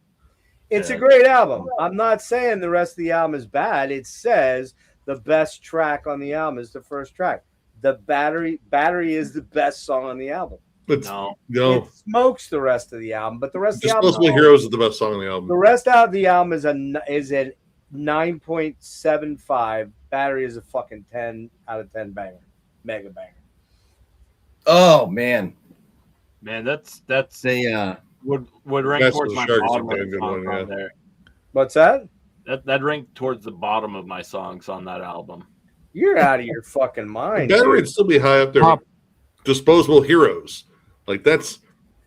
It's a great album. I'm not saying the rest of the album is bad. It says the best track on the album is the first track. The Battery is the best song on the album. No. It smokes the rest of the album, but the rest of the album. Disposable Heroes is the best song on the album. The rest of the album is a 9.75. Battery is a fucking 10 out of 10 banger, mega banger. Oh man, that's they would rank That's towards the my Sharks is a bottom of damn the good songs one, on there. What's that? That ranked towards the bottom of my songs on that album. You're out of your fucking mind. Battery dude. would still be high up there. Pop. Disposable Heroes, like that's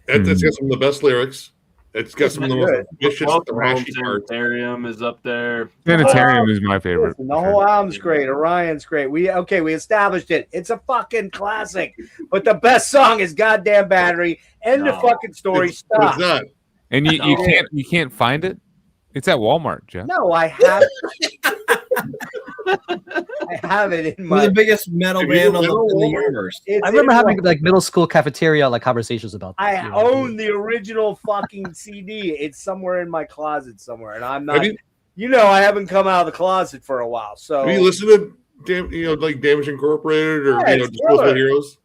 got some of the best lyrics. It's got some of the most vicious, Welcome Home thrashy parts. Sanitarium is up there. Sanitarium is my favorite. Listen, the whole album's great. Orion's great. We established it. It's a fucking classic. But the best song is goddamn Battery. End of fucking story. It's Stop. not. And you can't find it. It's at Walmart, Jeff. No, I have. I have it in We're my. the biggest metal band in the universe. It's I remember in having my- like middle school cafeteria like conversations about this. I own the original fucking CD. It's somewhere in my closet somewhere, and I'm not. I haven't come out of the closet for a while. So Have you listened to like Damage Incorporated or it's Disposable killer. Heroes?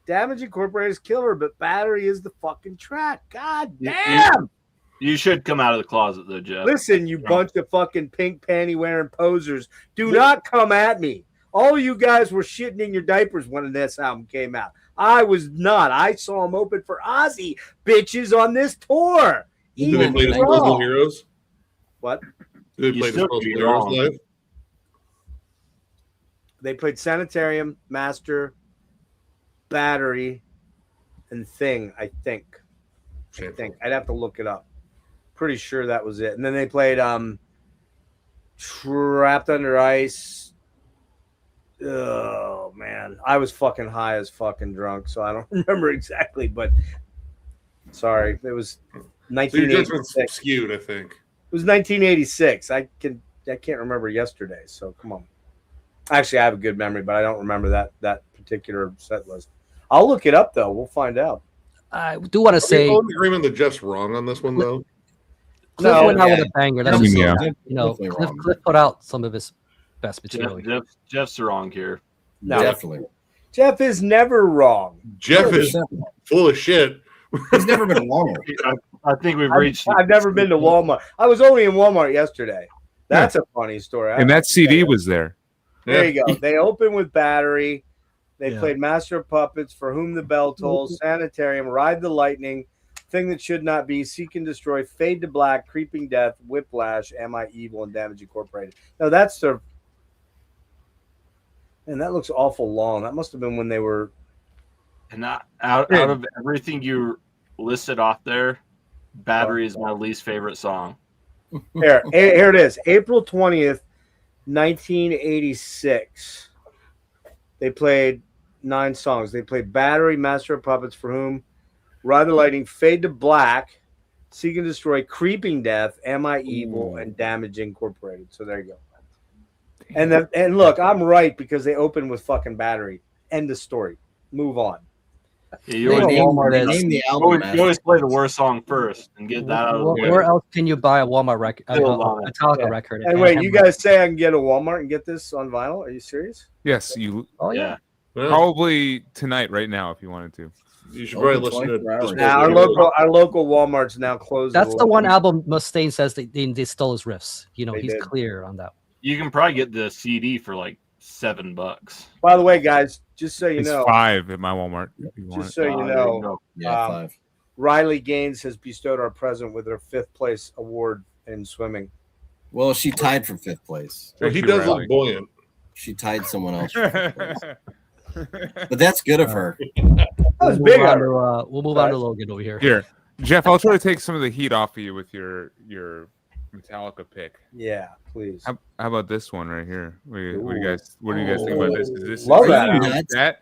Damage Incorporated is killer, but Battery is the fucking track. God damn! You should come out of the closet though, Jeff. Listen, you bunch of fucking pink panty wearing posers. Do not come at me. All you guys were shitting in your diapers when this album came out. I was not. I saw him open for Ozzy bitches on this tour. Did they play Disposable Heroes? What? Did they play Disposable Heroes live? They played Sanitarium, Master, Battery, and Thing, I think. I'd have to look it up. Pretty sure that was it. And then they played Trapped Under Ice. Oh man, I was fucking high as fucking drunk, so I don't remember exactly, but sorry, it was So your 1986. judgment's skewed, I think. It was 1986. I can't remember yesterday, so come on. Actually, I have a good memory, but I don't remember that particular set list. I'll look it up though. We'll find out. I do want to say Are we all in agreement that Jeff's wrong on this one though? Cliff No, went out with yeah. a banger. That That's was just, Yeah. you know, definitely Cliff, wrong. Cliff put out some of his best material. Jeff's wrong here. No. Definitely. Jeff is never wrong. Jeff is full of shit. He's never been wrong. I think we've reached. I've never been to Walmart. I was only in Walmart yesterday. That's a funny story. And that CD was there. There you go. They opened with Battery. They Yeah. played Master of Puppets, For Whom the Bell Tolls, Sanitarium, Ride the Lightning, Thing That Should Not Be, Seek and Destroy, Fade to Black, Creeping Death, Whiplash, Am I Evil, and Damage Incorporated. Now that's their. And that looks awful long. That must have been when they were. And out of everything you listed off there, Battery is my least favorite song. Here it is. April 20th, 1986. They played 9 songs. They played Battery, Master of Puppets, For Whom, Ride the Lightning, Fade to Black, Seek and Destroy, Creeping Death, Am I Evil, and Damage Incorporated. So there you go. And look, I'm right because they opened with fucking Battery. End of story. Move on. Yeah, you always, Name the album. you always play the worst song first and get that out of the way. Where else can you buy a Walmart record? A Metallica record? And wait, you guys say I can get a Walmart and get this on vinyl? Are you serious? Yes, you Oh yeah. Well, probably tonight, right now, if you wanted to. you should probably listen to 24 hours. Now our local Walmart's now closed. That's the one album Mustaine says they stole his riffs. You know, They he's did. clear on that. You can probably get the CD for like $7. By the way, guys, just so you It's know, 5 at my Walmart. If you want just it. so you There know, go. Yeah, Um, 5. Riley Gaines has bestowed our president with her 5th place award in swimming. Well, she tied for 5th place. Well, he Thank you, does Riley. look buoyant. She tied someone else for 5th place. But that's good of her. That was big on her. We'll move on to Logan over here. Here, Jeff, I'll try to take some of the heat off of you with your Metallica pick. Yeah, please. How about this one right here? What do you guys think about this? Is this Love is that. that?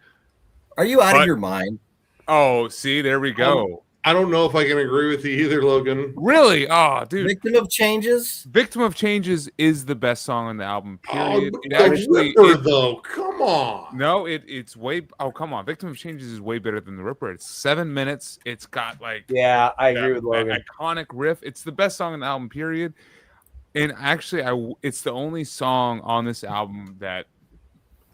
Are you out But- of your mind? Oh, see, there we go. I don't know if I can agree with you either, Logan. Really? Oh, dude. Victim of Changes? Victim of Changes is the best song on the album. Period. Oh, It the actually, Ripper, though. Come on. no, it's way. Oh, come on. Victim of Changes is way better than the Ripper. It's 7 minutes. It's got like Yeah, I agree that- with Logan. that iconic riff. It's the best song on the album. Period. And actually, it's the only song on this album that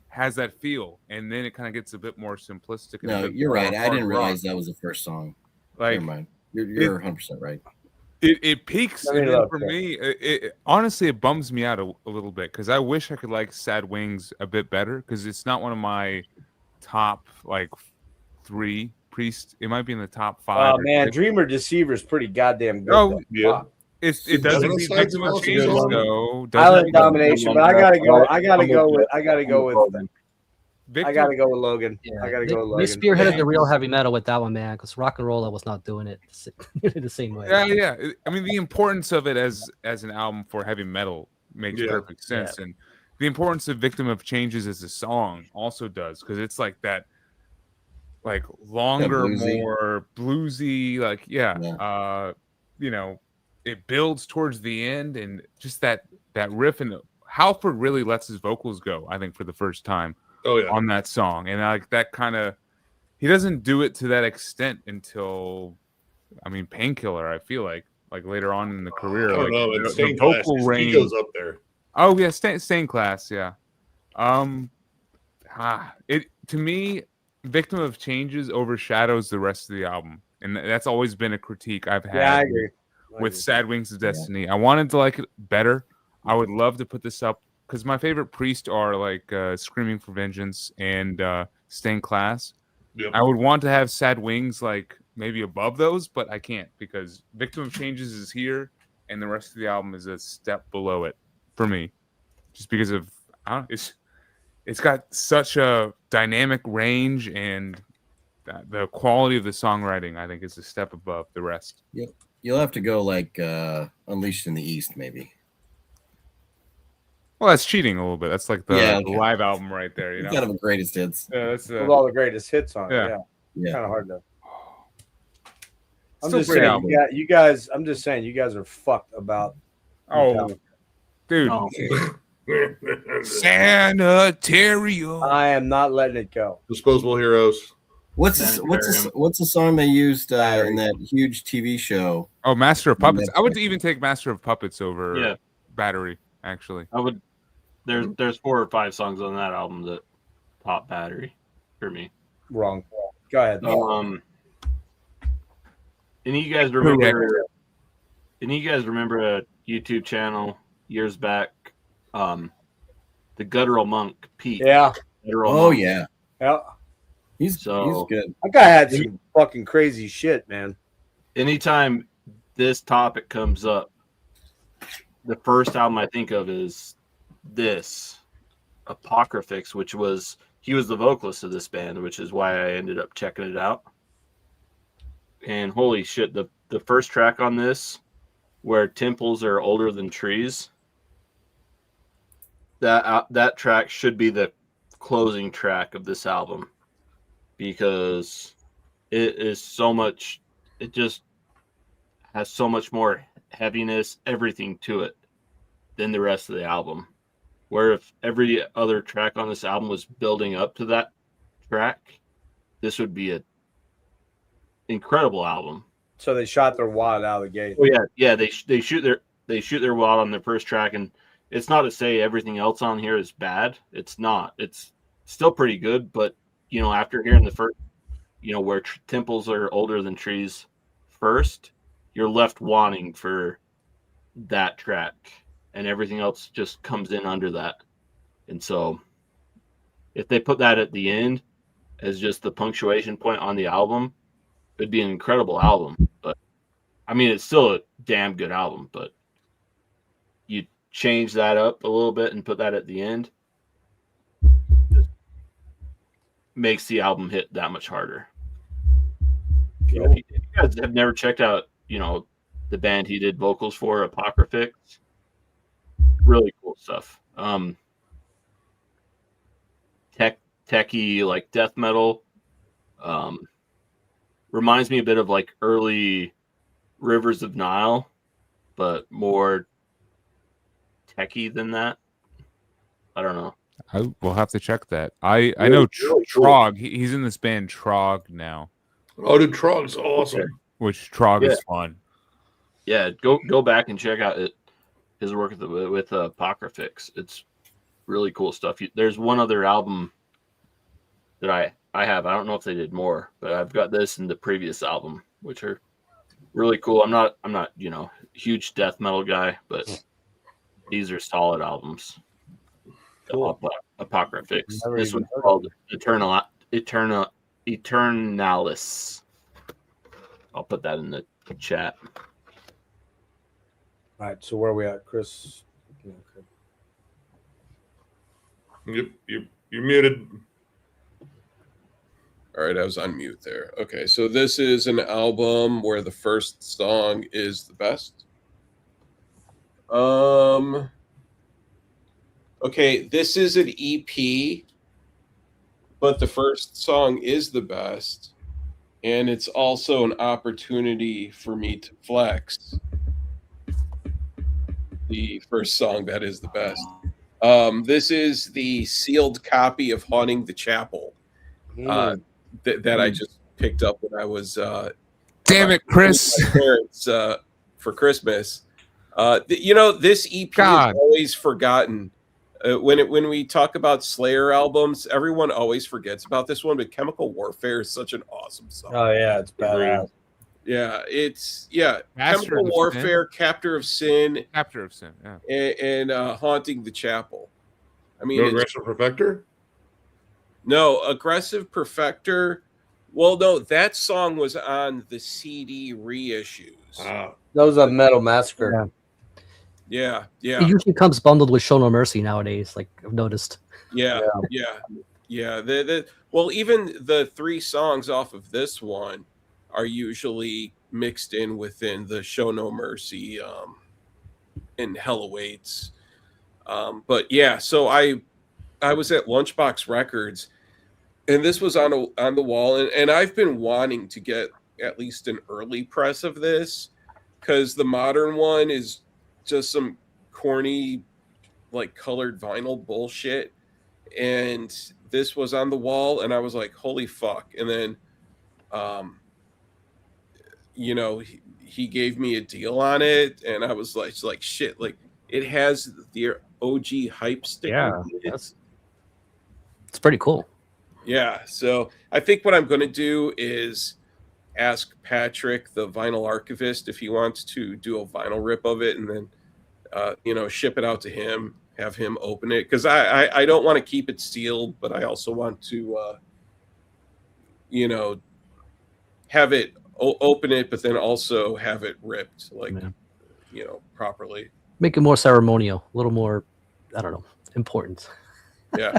has that feel, and then it kind of gets a bit more simplistic. And a No, bit you're more right. I hard didn't rock. realize that was the first song. Like Never mind. You're 100% right. it peaks, I mean, and then look, for yeah. me, honestly, it bums me out a little bit because I wish I could like Sad Wings a bit better because it's not one of my top like 3 Priest. It might be in the top 5. Oh or man, 6. Dreamer Deceiver is pretty goddamn good. Oh, though. Yeah. Fuck. It doesn't Doesn't beat Side Victim of Smells Changes good. though. Doesn't Island beat- Domination, but I gotta go. I gotta go with Victim- Logan. Yeah, I gotta they, go with they Logan. spearheaded the real heavy metal with that one, man, because rock and roll was not doing it the same way. Yeah. I mean, the importance of it as an album for heavy metal makes Yeah. perfect sense, and the importance of "Victim of Changes" as a song also does because it's like that, like longer, bluesy. more bluesy, like you know, it builds towards the end, and just that riff, and Halford really lets his vocals go. I think for the first time Oh, yeah. on that song, and like that kind of, he doesn't do it to that extent until, I mean, Painkiller. I feel like later on in the career, I don't like, know. the It's Stained vocal Glass. He range. goes up there. Oh yeah, Stained Class, yeah. It to me, Victim of Changes overshadows the rest of the album, and that's always been a critique I've had. Yeah, I agree. With Sad Wings of Destiny. I wanted to like it better. I would love to put this up because my favorite Priest are like Screaming for Vengeance and Stained Class. Yep. I would want to have Sad Wings like maybe above those, but I can't because Victim of Changes is here and the rest of the album is a step below it for me. Just because of it's got such a dynamic range and the quality of the songwriting I think is a step above the rest. You'll have to go like Unleashed in the East, maybe. Well, that's cheating a little bit. That's like the Yeah. live album right there, you know. Kind of a greatest hits. Yeah, that's With all the greatest hits on it. Yeah. Yeah. Yeah. Kind of hard to. I'm Still just great saying, album. you guys. I'm just saying, you guys are fucked about. Oh, dude. No. Sanitarium. I am not letting it go. Disposable Heroes. What's the song they used in that huge TV show? Oh, Master of Puppets. I would even take Master of Puppets over Battery. Actually, I would. There's 4 or 5 songs on that album that top Battery for me. Wrong. Go ahead. Any of you guys remember? Any of you guys remember a YouTube channel years back? The Guttural Monk, Pete. Yeah. Monk. Yeah. Yeah. He's good. That guy had some fucking crazy shit, man. Anytime this topic comes up, the first album I think of is this Apocryphix, which was he was the vocalist of this band, which is why I ended up checking it out. And holy shit, the first track on this, where temples are older than trees, that track should be the closing track of this album, because it is so much, it just has so much more heaviness, everything to it, than the rest of the album. Where if every other track on this album was building up to that track, this would be an incredible album. So they shot their wad out of the gate. Oh yeah, they shoot their wad on their first track, and it's not to say everything else on here is bad. It's not. It's still pretty good, but after hearing the first, where temples are older than trees first, you're left wanting for that track, and everything else just comes in under that. And so if they put that at the end as just the punctuation point on the album, it'd be an incredible album. But I mean, it's still a damn good album, but you change that up a little bit and put that at the end, makes the album hit that much harder. If you guys have never checked out, the band he did vocals for, Apocryphix, really cool stuff. Techie, like death metal. Reminds me a bit of like early Rivers of Nile, but more techie than that. I don't know. I will have to check that. I know Trog. He's in this band Trog now. Oh, dude, Trog's awesome. Which Trog is fun. Yeah, go back and check out his work with Apocryphix. It's really cool stuff. There's one other album that I have. I don't know if they did more, but I've got this and the previous album, which are really cool. I'm not huge death metal guy, but these are solid albums. Cool. Apocryphix. This one's called Eternalis. I'll put that in the chat. All right, so where are we at, Chris? You're muted. All right, I was on mute there. Okay, so this is an album where the first song is the best. Okay, this is an EP, but the first song is the best, and it's also an opportunity for me to flex the first song that is the best. This is the sealed copy of Haunting the Chapel that I just picked up when I was damn it, Chris, with my parents for Christmas. This EP is always forgotten. When we talk about Slayer albums, everyone always forgets about this one, but Chemical Warfare is such an awesome song. Oh yeah, it's badass. Yeah, Chemical Warfare, Captor of Sin, yeah, and Haunting the Chapel. I mean, No Aggressive Perfector? No, Aggressive Perfector. Well, no, that song was on the CD reissues. That was a Metal Massacre. Yeah. It usually comes bundled with Show No Mercy nowadays, like I've noticed. Yeah. Well, even the 3 songs off of this one are usually mixed in within the Show No Mercy and Hell Awaits. But yeah, so I was at Lunchbox Records, and this was on the wall, and I've been wanting to get at least an early press of this, because the modern one is just some corny, like, colored vinyl bullshit. And this was on the wall, and I was like, holy fuck. And then You know, he gave me a deal on it, and I was like shit, like it has the OG hype sticker. Yeah, in it. it's pretty cool. Yeah, so I think what I'm going to do is ask Patrick, the vinyl archivist, if he wants to do a vinyl rip of it, and then you know, ship it out to him, have him open it, because I don't want to keep it sealed, but I also want to you know, have it open it, but then also have it ripped, like you know, properly. Make it more ceremonial, a little more, I don't know, important. Yeah.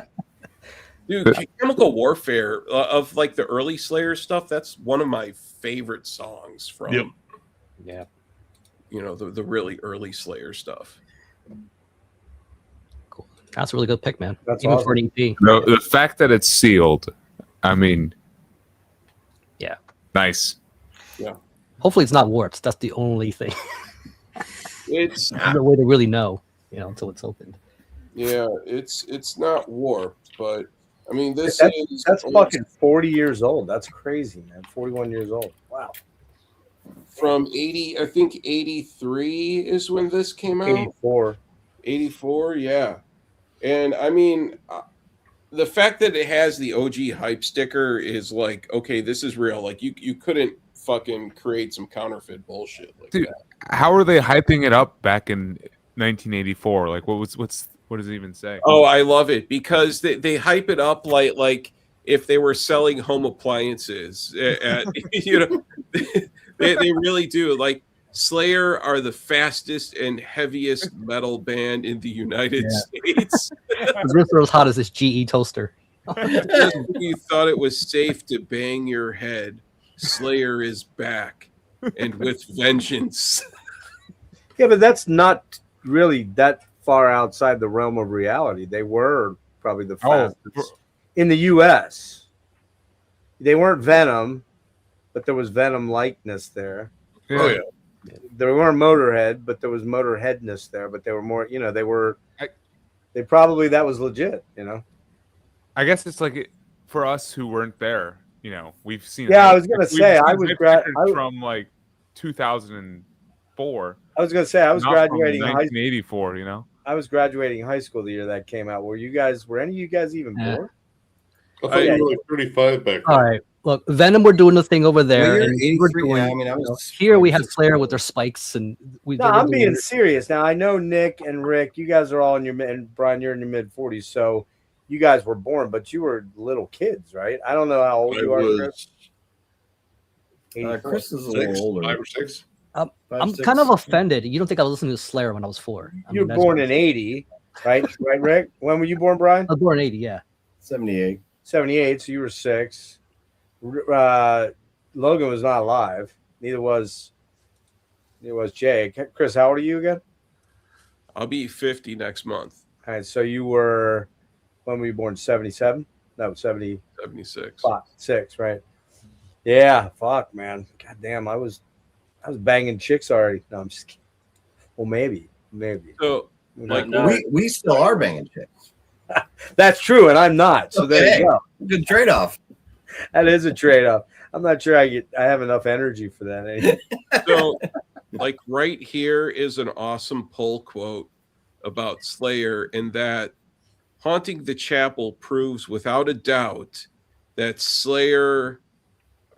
Dude, Chemical Warfare of like the early Slayer stuff, that's one of my favorite songs from yeah, you know, the really early Slayer stuff. Cool. That's a really good pick, man. That's Even awesome. for an EP. No, the fact that it's sealed, I mean, Yeah. nice. Yeah. Hopefully it's not warped. That's the only thing. It's There's no way to really know, you know, until it's opened. yeah, it's not warped, but I mean That's is fucking 40 years old. That's crazy, man. 41 years old. Wow. from 80, I think 83 is when this came out. 84. 84, yeah. And I mean, the fact that it has the OG hype sticker is like, okay, this is real. Like you couldn't fucking create some counterfeit bullshit like Dude, that. how are they hyping it up back in 1984? Like, what does it even say? Oh, I love it because they hype it up like if they were selling home appliances. You know, they really do. Like Slayer are the fastest and heaviest metal band in the United States. The rooster as hot as this GE toaster. Just when you thought it was safe to bang your head, Slayer is back and with vengeance. Yeah, but that's not really that far outside the realm of reality. They were probably the fastest in the U.S. They weren't Venom, but there was Venom likeness there. Yeah. Oh yeah. They weren't Motorhead, but there was Motorheadness there. But they were more, you know, they were. They probably that was legit, you know. I guess it's like for us who weren't there, you know, we've seen. Yeah, I was gonna say I was from like 2004. I was gonna say I was graduating high school. 1984. You know, I was graduating high school the year that came out. Were any of you guys even born? I thought you were like 35 back then. All right. Look, Venom were doing the thing over there. Well, and you're we're 83. doing, Yeah, I mean, I was here we had Slayer with their spikes, and we. No, I'm being serious. Now I know Nick and Rick, you guys are all in your and Brian, you're in your mid 40s, so you guys were born, but you were little kids, right? I don't know how old you are, Chris. Chris is a little older. 5 or 6. I'm kind of offended. You don't think I was listening to Slayer when I was 4? You were born in 80, right? Right, Rick? When were you born, Brian? I was born in 80, yeah. 78. 78, so you were 6. Logan was not alive. Neither was Jay. Chris, how old are you again? I'll be 50 next month. All right, so you were, when were you born? 77? No, 76. 6, right? Yeah, fuck, man. God damn, I was banging chicks already. No, I'm just kidding. Well, maybe. So, Like, We still are banging chicks. that's true, and I'm not. So there you go. Good trade-off. That is a trade-off. I'm not sure I have enough energy for that. Anyway. So, like right here is an awesome pull quote about Slayer, in that haunting the chapel proves without a doubt that Slayer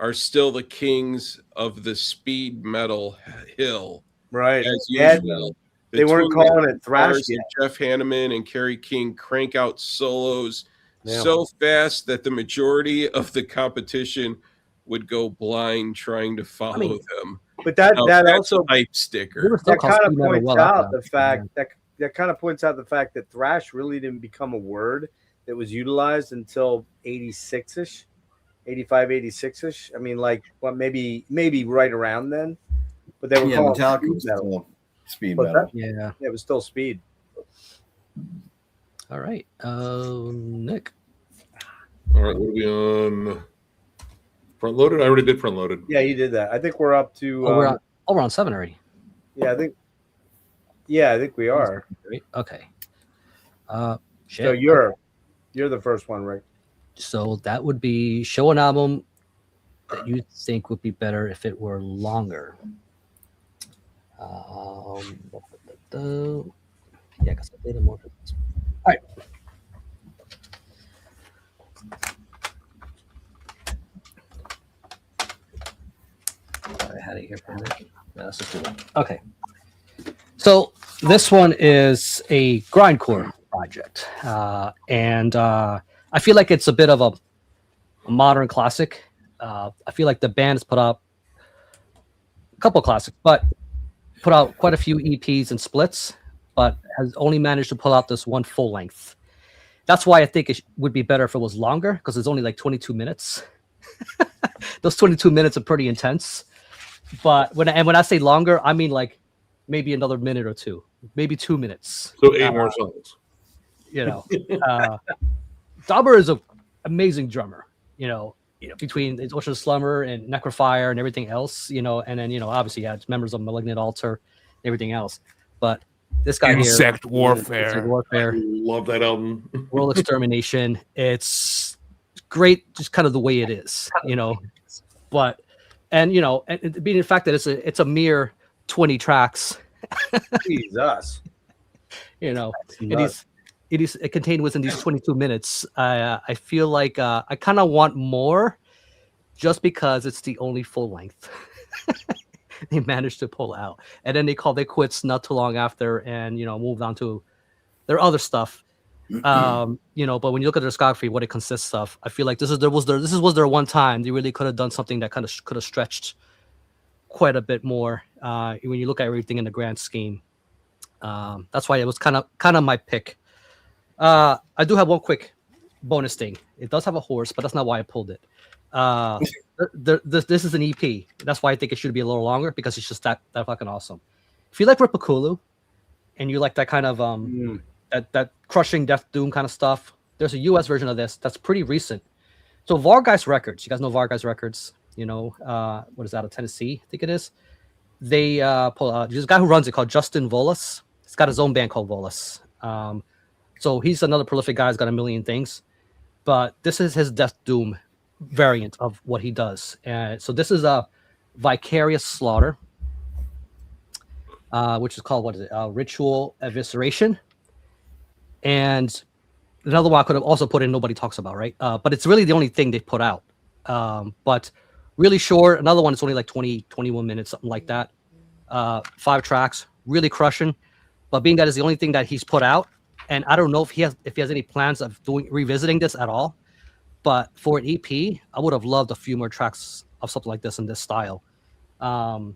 are still the kings of the speed metal hill. Right. As Yeah, usual. they weren't Between calling it thrash Lars and yet. Jeff Hanneman and Kerry King crank out solos Yeah. so fast that the majority of the competition would go blind trying to follow them. But that That's also a hype sticker. They were still that called kind of speed metal points well after out that. the fact that kind of points out the fact that thrash really didn't become a word that was utilized until 86ish, 85, 86ish. I mean, like, what, maybe right around then. But they were calling Metallica it was speed metal. still speed What's metal. Yeah. It was still speed. All right. Nick. All right, what are we on? Front loaded? I already did front loaded. Yeah, you did that. I think we're up to. We're on 7 already. Yeah, I think we are. Right? Okay. Shit. So you're the first one, Rick. So that would be show an album that you think would be better if it were longer? Yeah, because I did it more. All right. I had it here for a minute. Yeah, let's just do that. Okay. So this one is a grindcore project, and I feel like it's a bit of a modern classic. I feel like the band has put out a couple of classics, but put out quite a few EPs and splits, but has only managed to pull out this one full length. That's why I think it would be better if it was longer, because it's only like 22 minutes. Those 22 minutes are pretty intense. But when I say longer, I mean like maybe another minute or two, maybe 2 minutes. So 8 more songs. You know, Dauber is an amazing drummer. You know, between Ocean Slumber and Necrofire and everything else, and then obviously he had members of Malignant Altar and everything else. But this guy Insect here, Warfare. Insect Warfare, Love that album. World Extermination. It's great, just kind of the way it is, But and being the fact that it's a mere 20 tracks, Jesus, it contained within these 22 minutes. I feel like I kind of want more, just because it's the only full length they managed to pull out, and then they called their quits not too long after, and moved on to their other stuff. But when you look at their discography, what it consists of, I feel like this was their one time they really could have done something that kind of could have stretched quite a bit more. When you look at everything in the grand scheme, that's why it was kind of my pick. I do have one quick bonus thing. It does have a horse, but that's not why I pulled it. This is an EP. That's why I think it should be a little longer, because it's just that fucking awesome. If you like Ripakulu and you like that kind of that crushing death doom kind of stuff, there's a US version of this that's pretty recent. So Vargeist Records, you guys know Vargeist Records, what is that, out of Tennessee, I think it is. They pull out this guy who runs it called Justin Volas. He's got his own band called Volas. So he's another prolific guy. He's got a million things, but this is his death doom variant of what he does. And so this is a Vicarious Slaughter, which is called, what is it? Ritual Evisceration. And another one I could have also put in, nobody talks about, right? But it's really the only thing they put out. But really short. Another one is only like 20, 21 minutes, something like that. 5 tracks, really crushing. But being that is the only thing that he's put out, and I don't know if he has any plans of revisiting this at all. But for an EP, I would have loved a few more tracks of something like this in this style. And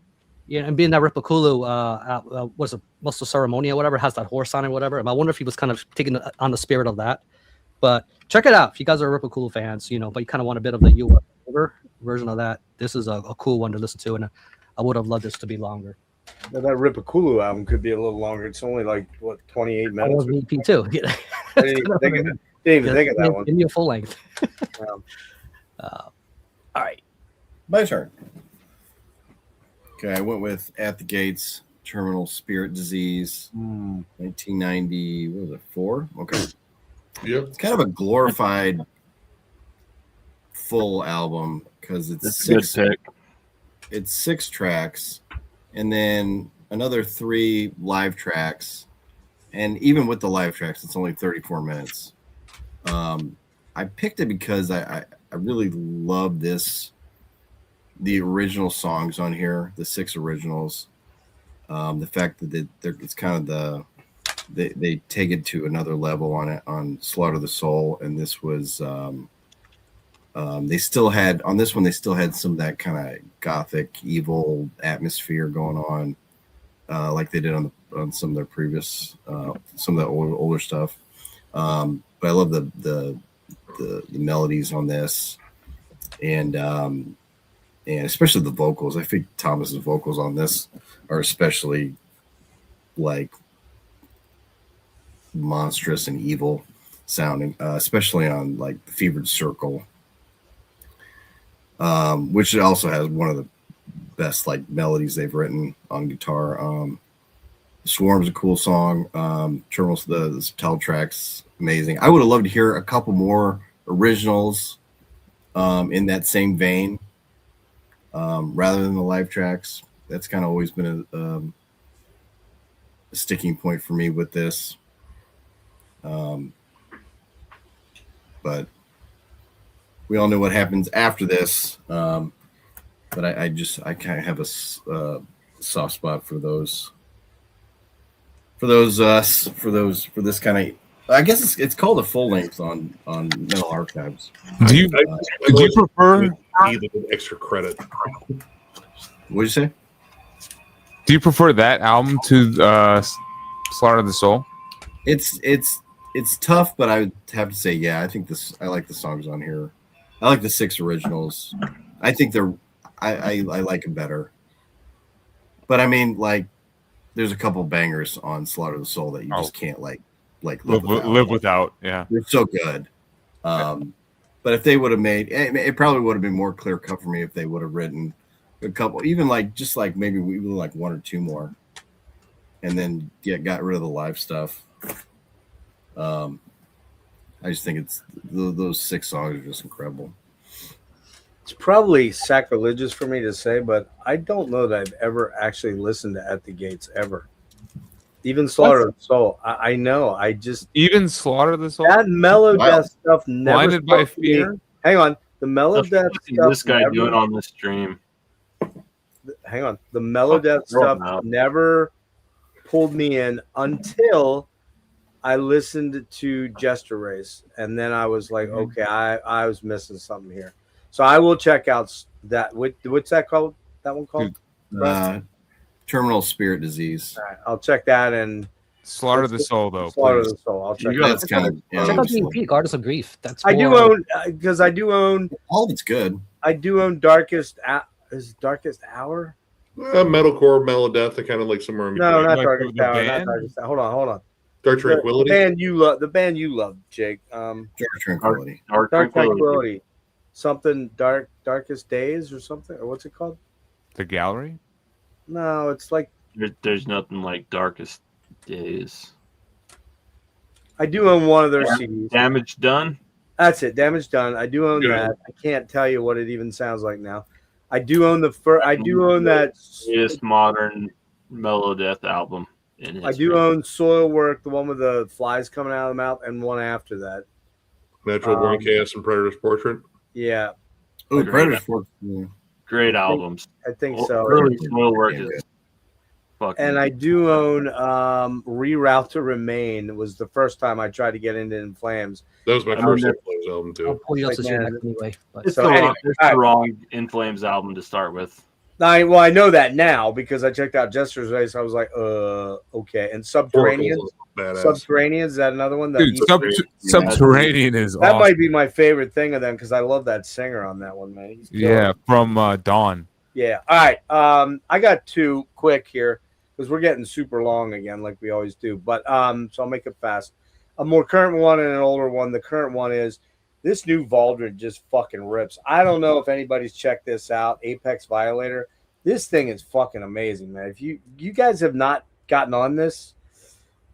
being that Ripakulu, was it Most of Ceremonia, whatever, has that horse on it, whatever. I wonder if he was kind of taking on the spirit of that. But check it out if you guys are Ripakulu fans, but you kind of want a bit of the US version of that. This is a cool one to listen to, and I would have loved this to be longer. Now, that Ripakulu album could be a little longer. It's only like 28 minutes. I was an EP too. I didn't even think of that one. Give me a full length. Yeah. All right, My turn. Okay, I went with At the Gates, Terminal Spirit Disease, 1990. What was it? 4? Okay. Yep. It's kind of a glorified full album because That's a good pick. It's 6 tracks, and then another 3 live tracks, and even with the live tracks, it's only 34 minutes. I picked it because I really love the original songs on here, the 6 originals. The fact that it's kind of they take it to another level on Slaughter the Soul, and this was they still had some of that kind of gothic evil atmosphere going on, like they did on some of their previous some of the older stuff. But I love the melodies on this, and especially the vocals. I think Thomas's vocals on this are especially like monstrous and evil sounding, especially on like the Fevered Circle, which also has one of the best like melodies they've written on guitar. Swarm's a cool song. Terminals, the title track's amazing. I would have loved to hear a couple more originals in that same vein. rather than the live tracks. That's kind of always been a sticking point for me with this. But we all know what happens after this. But I kind of have a soft spot for those. For this kind of. I guess it's called a full length on Metal Archives. Do you prefer? Need the extra credit. What'd you say? Do you prefer that album to Slaughter of the Soul? It's tough, but I would have to say, yeah, I like the songs on here. I like the 6 originals. I think I like them better. But I mean, like, there's a couple bangers on Slaughter of the Soul that you just can't live without. Yeah, they're so good. But if they would have made it, probably would have been more clear cut for me if they would have written a couple, even maybe we like 1 or 2 more, and then got rid of the live stuff. I just think it's those 6 songs are just incredible. It's probably sacrilegious for me to say, but I don't know that I've ever actually listened to At the Gates ever. Even Slaughter of the Soul. I know. I just even Slaughter of the Soul. That mellow death stuff never. Blinded by Fear. Hang on, the mellow death stuff. This guy doing on the stream. Hang on, the mellow death stuff never pulled me in until I listened to Jester Race, and then I was like, okay, I was missing something here. So I will check out that. What's that called? That one called? Terminal Spirit Disease. All right, I'll check that and Slaughter of the Soul, though. Slaughter of the Soul. I'll check that. Check out the EP, Goddess of Grief. That's I do own because I do own all of it's good. I do own Darkest. Is it Darkest Hour? Metalcore, Mellow Death. I kind of like somewhere in between. No, not Darkest Hour. Not Darkest Hour. Hold on. Dark Tranquility. The band you love, Jake. Dark Tranquility. Dark Tranquility. Something Darkest Days or something, or what's it called? The Gallery. No, it's like there's nothing like Darkest Days. I do own one of their CDs. Damage Done. That's it. Damage Done. I do own that. I can't tell you what it even sounds like now. I do own I do own that latest modern mellow death album. I do own Soil Work, the one with the flies coming out of the mouth, and one after that. Natural Born Chaos and Predator's Portrait. Yeah. Oh, Predator's Portrait. Great albums. I think so. Early Soil Work is fucking. And I do own Reroute to Remain. It was the first time I tried to get into In Flames. That was my first In Flames album too. I'll pull you up anyway. It's the wrong In Flames album to start with. I know that now because I checked out Jester's Race. I was like, okay. And Subterranean. Subterranean, is that another one? Dude, Subterranean is that awesome. might be my favorite thing of them because I love that singer on that one, man. Yeah, from Dawn. Yeah. All right. I got 2 quick here because we're getting super long again, like we always do. But so I'll make it fast. A more current one and an older one. The current one is this new Valdred just fucking rips. I don't know if anybody's checked this out. Apex Violator. This thing is fucking amazing, man. If you guys have not gotten on this,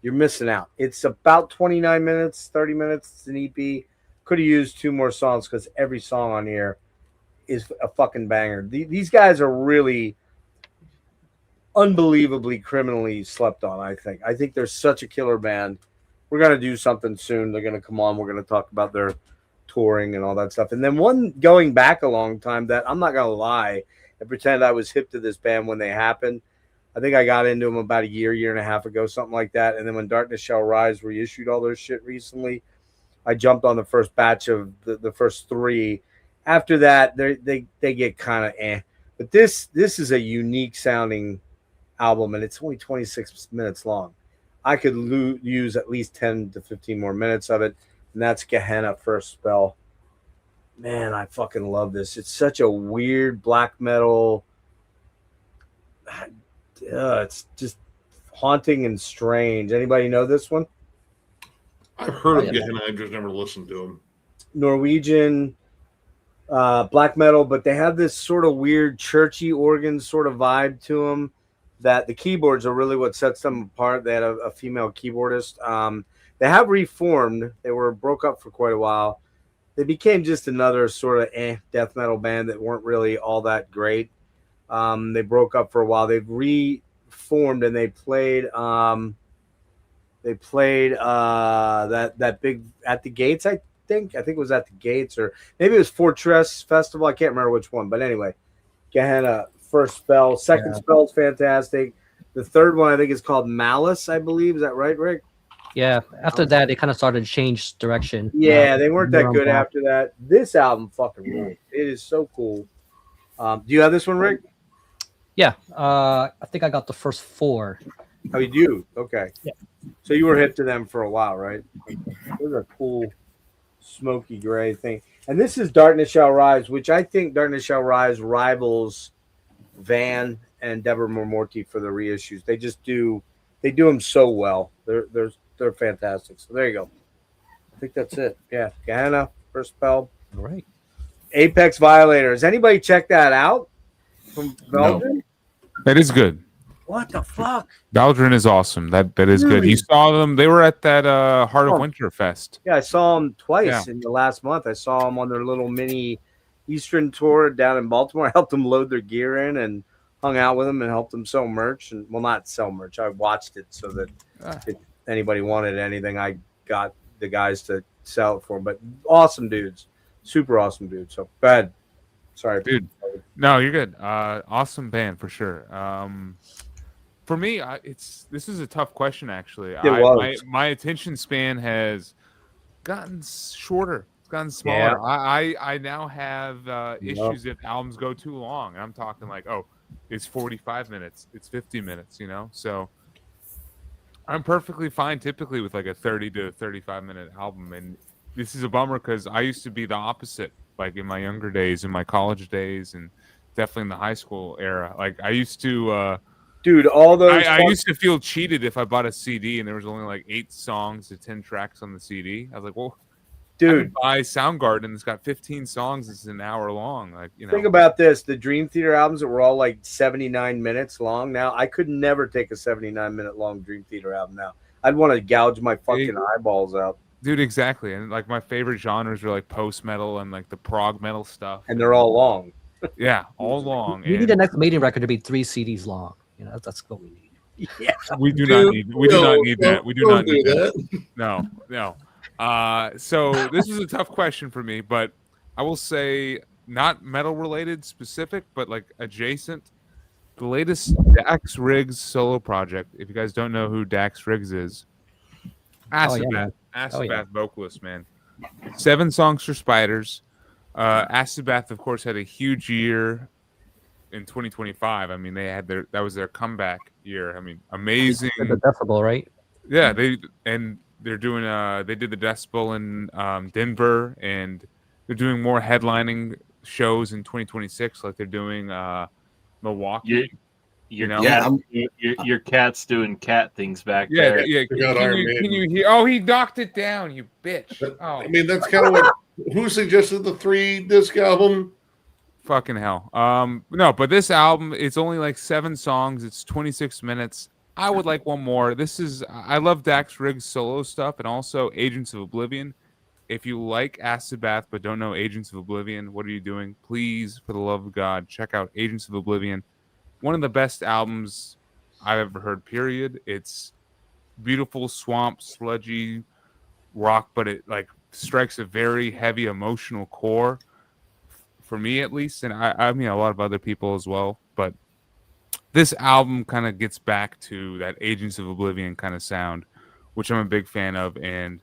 you're missing out. It's about 29 minutes, 30 minutes. It's an EP. Could have used 2 more songs because every song on here is a fucking banger. These guys are really unbelievably criminally slept on, I think. I think they're such a killer band. We're going to do something soon. They're going to come on. We're going to talk about their touring and all that stuff. And then one going back a long time that I'm not going to lie and pretend I was hip to this band when they happened. I think I got into them about a year and a half ago, something like that. And then when Darkness Shall Rise reissued all their shit recently, I jumped on the first batch of the first 3. After that, they get kind of eh. But this is a unique sounding album, and it's only 26 minutes long. I could use at least 10 to 15 more minutes of it, and that's Gehenna First Spell. Man, I fucking love this. It's such a weird black metal. It's just haunting and strange. Anybody know this one? I've heard of Gehenna. I've just never listened to them. Norwegian black metal, but they have this sort of weird churchy organ sort of vibe to them that the keyboards are really what sets them apart. They had a female keyboardist. They have reformed. They were broke up for quite a while. they became just another sort of death metal band that weren't really all that great. They broke up for a while. They've reformed and they played that big at the Gates, I think it was at the Gates, or maybe it was Fortress Festival. I can't remember which one, but anyway, Gehenna first spell, second spell is fantastic. The third one I think is called Malice, I believe. Is that right, Rick? Yeah. After that, they kind of started to change direction. Yeah, they weren't that good after that. This album fucking rules. It is so cool. Do you have this one, Rick? Yeah. I think I got the first 4. Oh, you do? Okay. Yeah. So you were hip to them for a while, right? Those are cool, smoky gray thing. And this is Darkness Shall Rise, which I think Darkness Shall Rise rivals Van and Deborah Mormorty for the reissues. They do them so well. They're fantastic. So there you go. I think that's it. Yeah. Gehenna, first spell. All right. Apex Violators. Anybody check that out from Belgium? No. That is good. What the fuck? Baldrin is awesome. That is Really? good. You saw them. They were at that Heart of Winter Fest. Yeah, I saw them twice in the last month. I saw them on their little mini Eastern tour down in Baltimore. I helped them load their gear in and hung out with them and helped them sell merch. And well, not sell merch. I watched it so that if anybody wanted anything, I got the guys to sell it for them. But awesome dudes. Super awesome dudes. So go ahead. Sorry. Dude. No, you're good. Awesome band for sure. For me, this is a tough question actually. My attention span has gotten shorter. It's gotten smaller. Yeah. I now have issues if albums go too long. I'm talking like, oh, it's 45 minutes, it's 50 minutes, you know? So I'm perfectly fine typically with like a 30 to 35 minute album. And this is a bummer because I used to be the opposite, like in my younger days, in my college days, and definitely in the high school era. Like I used to dude, all those I used to feel cheated if I bought a CD and there was only like 8 songs to 10 tracks on the CD. I was like, well, dude, I buy Soundgarden. It's got 15 songs. It's an hour long. Like, you know, think about this: the Dream Theater albums that were all like 79 minutes long. Now I could never take a 79-minute long Dream Theater album. Now I'd want to gouge my fucking eyeballs out. Dude, exactly. And like my favorite genres are like post metal and like the prog metal stuff. And they're all long. Yeah, all long. We need the next Maiden record to be 3 CDs long. You know, that's what we need. Yeah, we do not need that. We do not need that. No. So this is a tough question for me, but I will say not metal related specific, but like adjacent. The latest Dax Riggs solo project. If you guys don't know who Dax Riggs is, Acibath vocalist, man. 7 songs for Spiders. Acibath, of course, had a huge year in 2025. I mean, that was their comeback year. I mean, amazing. The Decibel, right? Yeah, they're doing they did the Decibel in Denver, and they're doing more headlining shows in 2026, like they're doing Milwaukee. Your cat's doing cat things back there. Yeah. Can you hear? Oh, he knocked it down, you bitch. Oh. I mean, that's kind of what. Who suggested the 3-disc album? Fucking hell. No, but this album, it's only like 7 songs. It's 26 minutes. I would like one more. I love Dax Riggs solo stuff and also Agents of Oblivion. If you like Acibath but don't know Agents of Oblivion, what are you doing? Please, for the love of God, check out Agents of Oblivion. One of the best albums I've ever heard, period. It's beautiful, swamp, sludgy rock, but it like strikes a very heavy emotional core for me at least, and I mean a lot of other people as well. But this album kind of gets back to that Agents of Oblivion kind of sound, which I'm a big fan of, and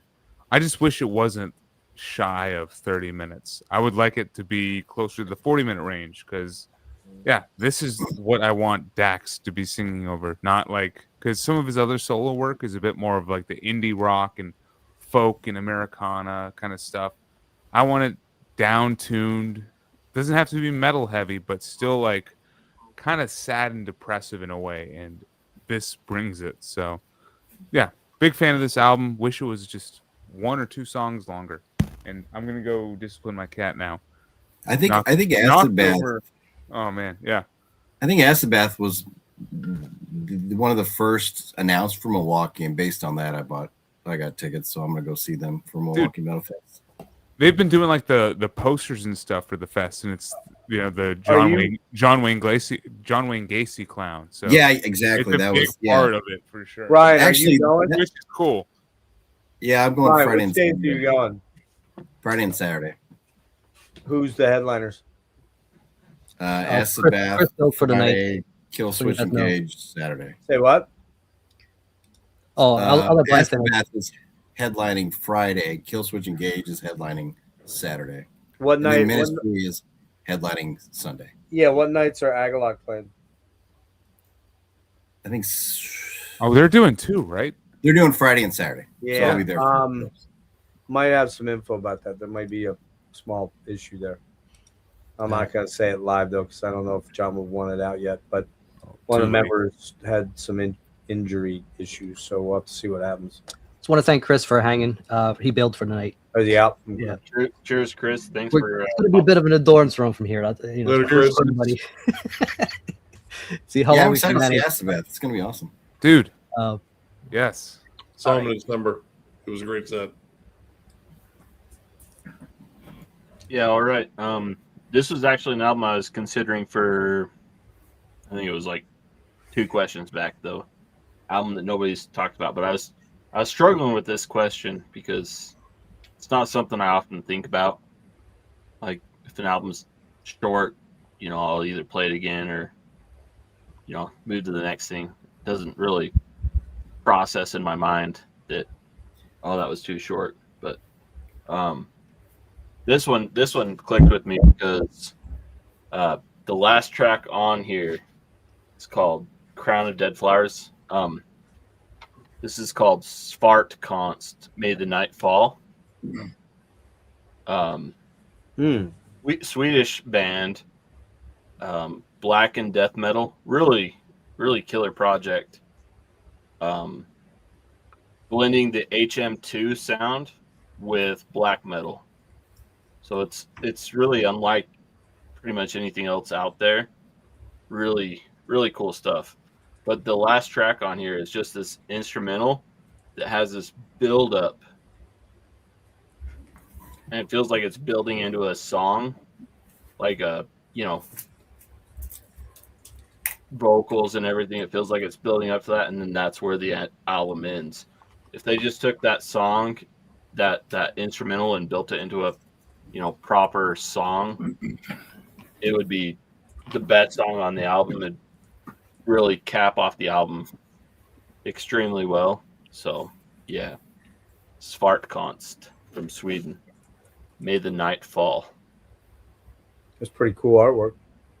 I just wish it wasn't shy of 30 minutes. I would like it to be closer to the 40-minute range because, yeah, this is what I want Dax to be singing over, not like, because some of his other solo work is a bit more of like the indie rock and folk and Americana kind of stuff. I want it down-tuned. Doesn't have to be metal heavy, but still like kind of sad and depressive in a way, and this brings it. So, yeah, big fan of this album. Wish it was just 1 or 2 songs longer. And I'm gonna go discipline my cat now. I think Acibath. Oh man, yeah. I think Acibath was one of the first announced for Milwaukee, and based on that, I got tickets, so I'm gonna go see them for Milwaukee Metal Fest. They've been doing like the posters and stuff for the fest, and it's the John Wayne Gacy clown. So yeah, exactly. it's a That big was part of it for sure. Ryan, Actually, are you going? Which is cool. Yeah, I'm going Ryan, Friday which and days are you Saturday. going? Friday and Saturday. Who's the headliners? Acid Chris Bath built for the night. Friday, Kill So you Switch guys know. Engage Saturday. Say what? Oh, I'll let Brian Acid finish. Bath is headlining Friday. Kill Switch Engage is headlining Saturday. What And night? then Ministry is headlining Sunday. Yeah, what nights are Agalok playing? I think Oh, they're doing two, right? they're doing Friday and Saturday. So Yeah. I'll be there. For those. Might have some info about that. There might be a small issue there. I'm not going to say it live, though, because I don't know if John would want it out yet. But one of the members had some injury issues, so we'll have to see what happens. Just want to thank Chris for hanging. He bailed for the night. Oh, is he out? Yeah. Cheers, Chris. Thanks It's for. going to be a bit of an endurance run from here. Later, cheers Chris. for everybody. See how Yeah, long I'm we can excited to see manage. Acid Bath. It's going to be awesome. Dude. Uh, Yes. Saw him in December. It was a great set. Yeah, all right. This was actually an album I was considering for. I think it was like 2 questions back, though. Album that nobody's talked about, but I was struggling with this question because it's not something I often think about. Like if an album's short, I'll either play it again or move to the next thing. It doesn't really process in my mind that that was too short. But this one clicked with me because the last track on here is called Crown of Dead Flowers. This is called Svart Konst, May the Night Fall. Swedish band, black and death metal. Really, really killer project. Blending the HM2 sound with black metal. So it's really unlike pretty much anything else out there. Really, really cool stuff. But the last track on here is just this instrumental that has this build up. And it feels like it's building into a song, like vocals and everything. It feels like it's building up to that, and then that's where the album ends. If they just took that song, that instrumental, and built it into a proper song, it would be the best song on the album. It'd really cap off the album extremely well. So yeah, Svartkonst from Sweden. May the Night Fall. It's pretty cool artwork.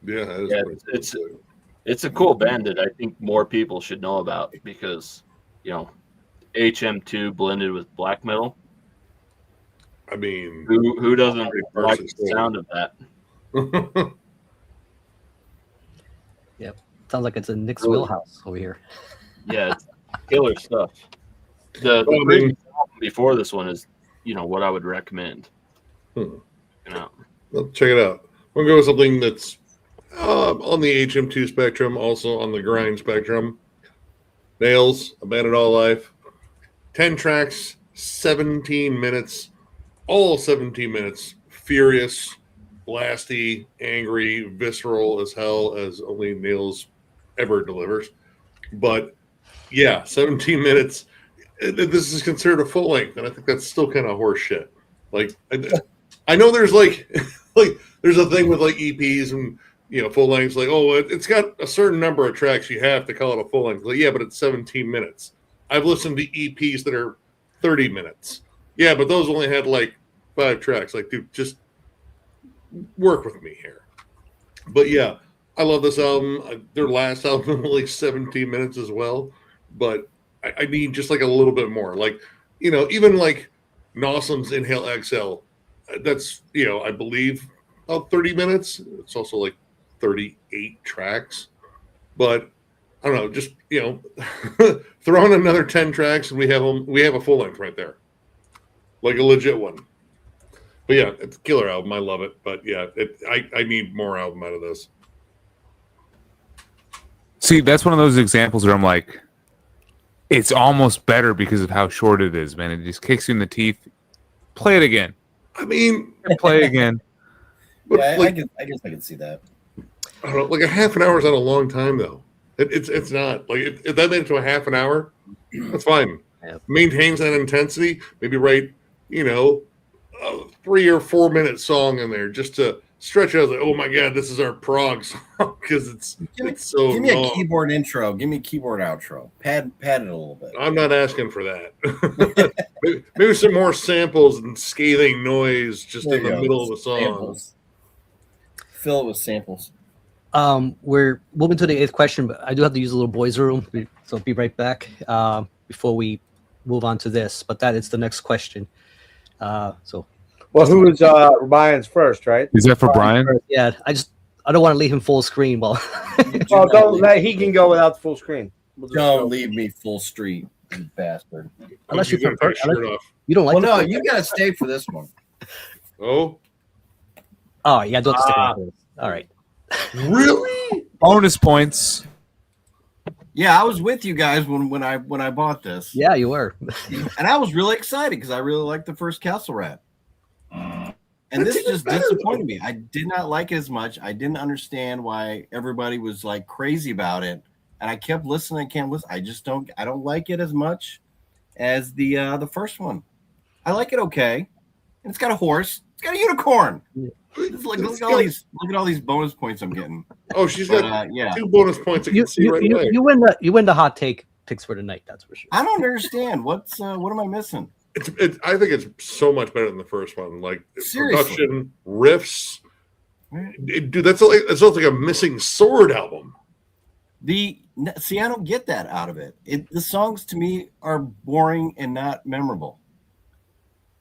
Yeah, that is Yeah, pretty cool. it's a cool band that I think more people should know about because HM2 blended with black metal. I mean, Who doesn't Pretty like the versatile. sound of that? sounds like it's in Nick's wheelhouse over here. Yeah, it's killer stuff. The Well, I previous mean- album before this one is what I would recommend. Well, check it out. We'll go with something that's on the HM2 spectrum, also on the grind spectrum. Nails, Abandoned All Life. 10 tracks, 17 minutes. All 17 minutes. Furious, blasty, angry, visceral as hell, as only Nails ever delivers. But yeah, 17 minutes. This is considered a full length, and I think that's still kind of horse shit. Like, I know there's like there's a thing with like EPs and full lengths. Like, oh, it's got a certain number of tracks, you have to call it a full length. Like, yeah, but it's 17 minutes. I've listened to EPs that are 30 minutes. Yeah, but those only had like 5 tracks. Like, dude, just work with me here. But yeah, I love this album. Their last album was like 17 minutes as well. But I need just like a little bit more. Like, even like Nosum's Inhale Exhale, that's, I believe about 30 minutes. It's also like 38 tracks. But I don't know, just, throw in another 10 tracks and we have a full length right there. Like a legit one. But yeah, it's a killer album. I love it. But yeah, I need more album out of this. See, that's one of those examples where I'm like, it's almost better because of how short it is, man. It just kicks you in the teeth. Play it again. I mean, Play again. but Yeah, like, I guess I can see that. I don't know, like a half an hour is not a long time though. It's not like if that made it to a half an hour, that's fine. Yeah. Maintains that intensity. Maybe write, a 3 or 4 minute song in there just to stretch out. Like, oh my god, this is our prog song because it's so. Give me long. a keyboard intro. Give me a keyboard outro. Pad it a little bit. I'm not asking for that. maybe some more samples and scathing noise just There in you the go. middle of the song. Samples. Fill it with samples. We're moving to the 8th question, but I do have to use a little boys' room, so be right back before we move on to this. But that is the next question. So, Well, who was Ryan's first, right? Is that for Brian? yeah, I don't want to leave him full screen. Well, Well, don't let he can go without the full screen. We'll just Don't go. leave me full street, you bastard. unless you He's gonna prefer, take his shirt off. you don't like. Well, no, the- you gotta stay for this one. Oh, Oh, yeah, I do have to stick with this. All right. really? Bonus points. Yeah, I was with you guys when I bought this. Yeah, you were. And I was really excited because I really liked the first Castle Rat. And That's this even just better, disappointed me. I did not like it as much. I didn't understand why everybody was like crazy about it. And I kept listening. I just don't like it as much as the first one. I like it okay. And it's got a horse. It's got a unicorn. It's like, look at all these bonus points I'm getting. Oh, she's got Yeah. 2 bonus points. I can see right away. You win the hot take picks for tonight. That's for sure. I don't understand. What am I missing? I think it's so much better than the first one. Like Seriously. production, riffs. Dude, that sounds like a missing sword album. See, I don't get that out of it. The songs to me are boring and not memorable.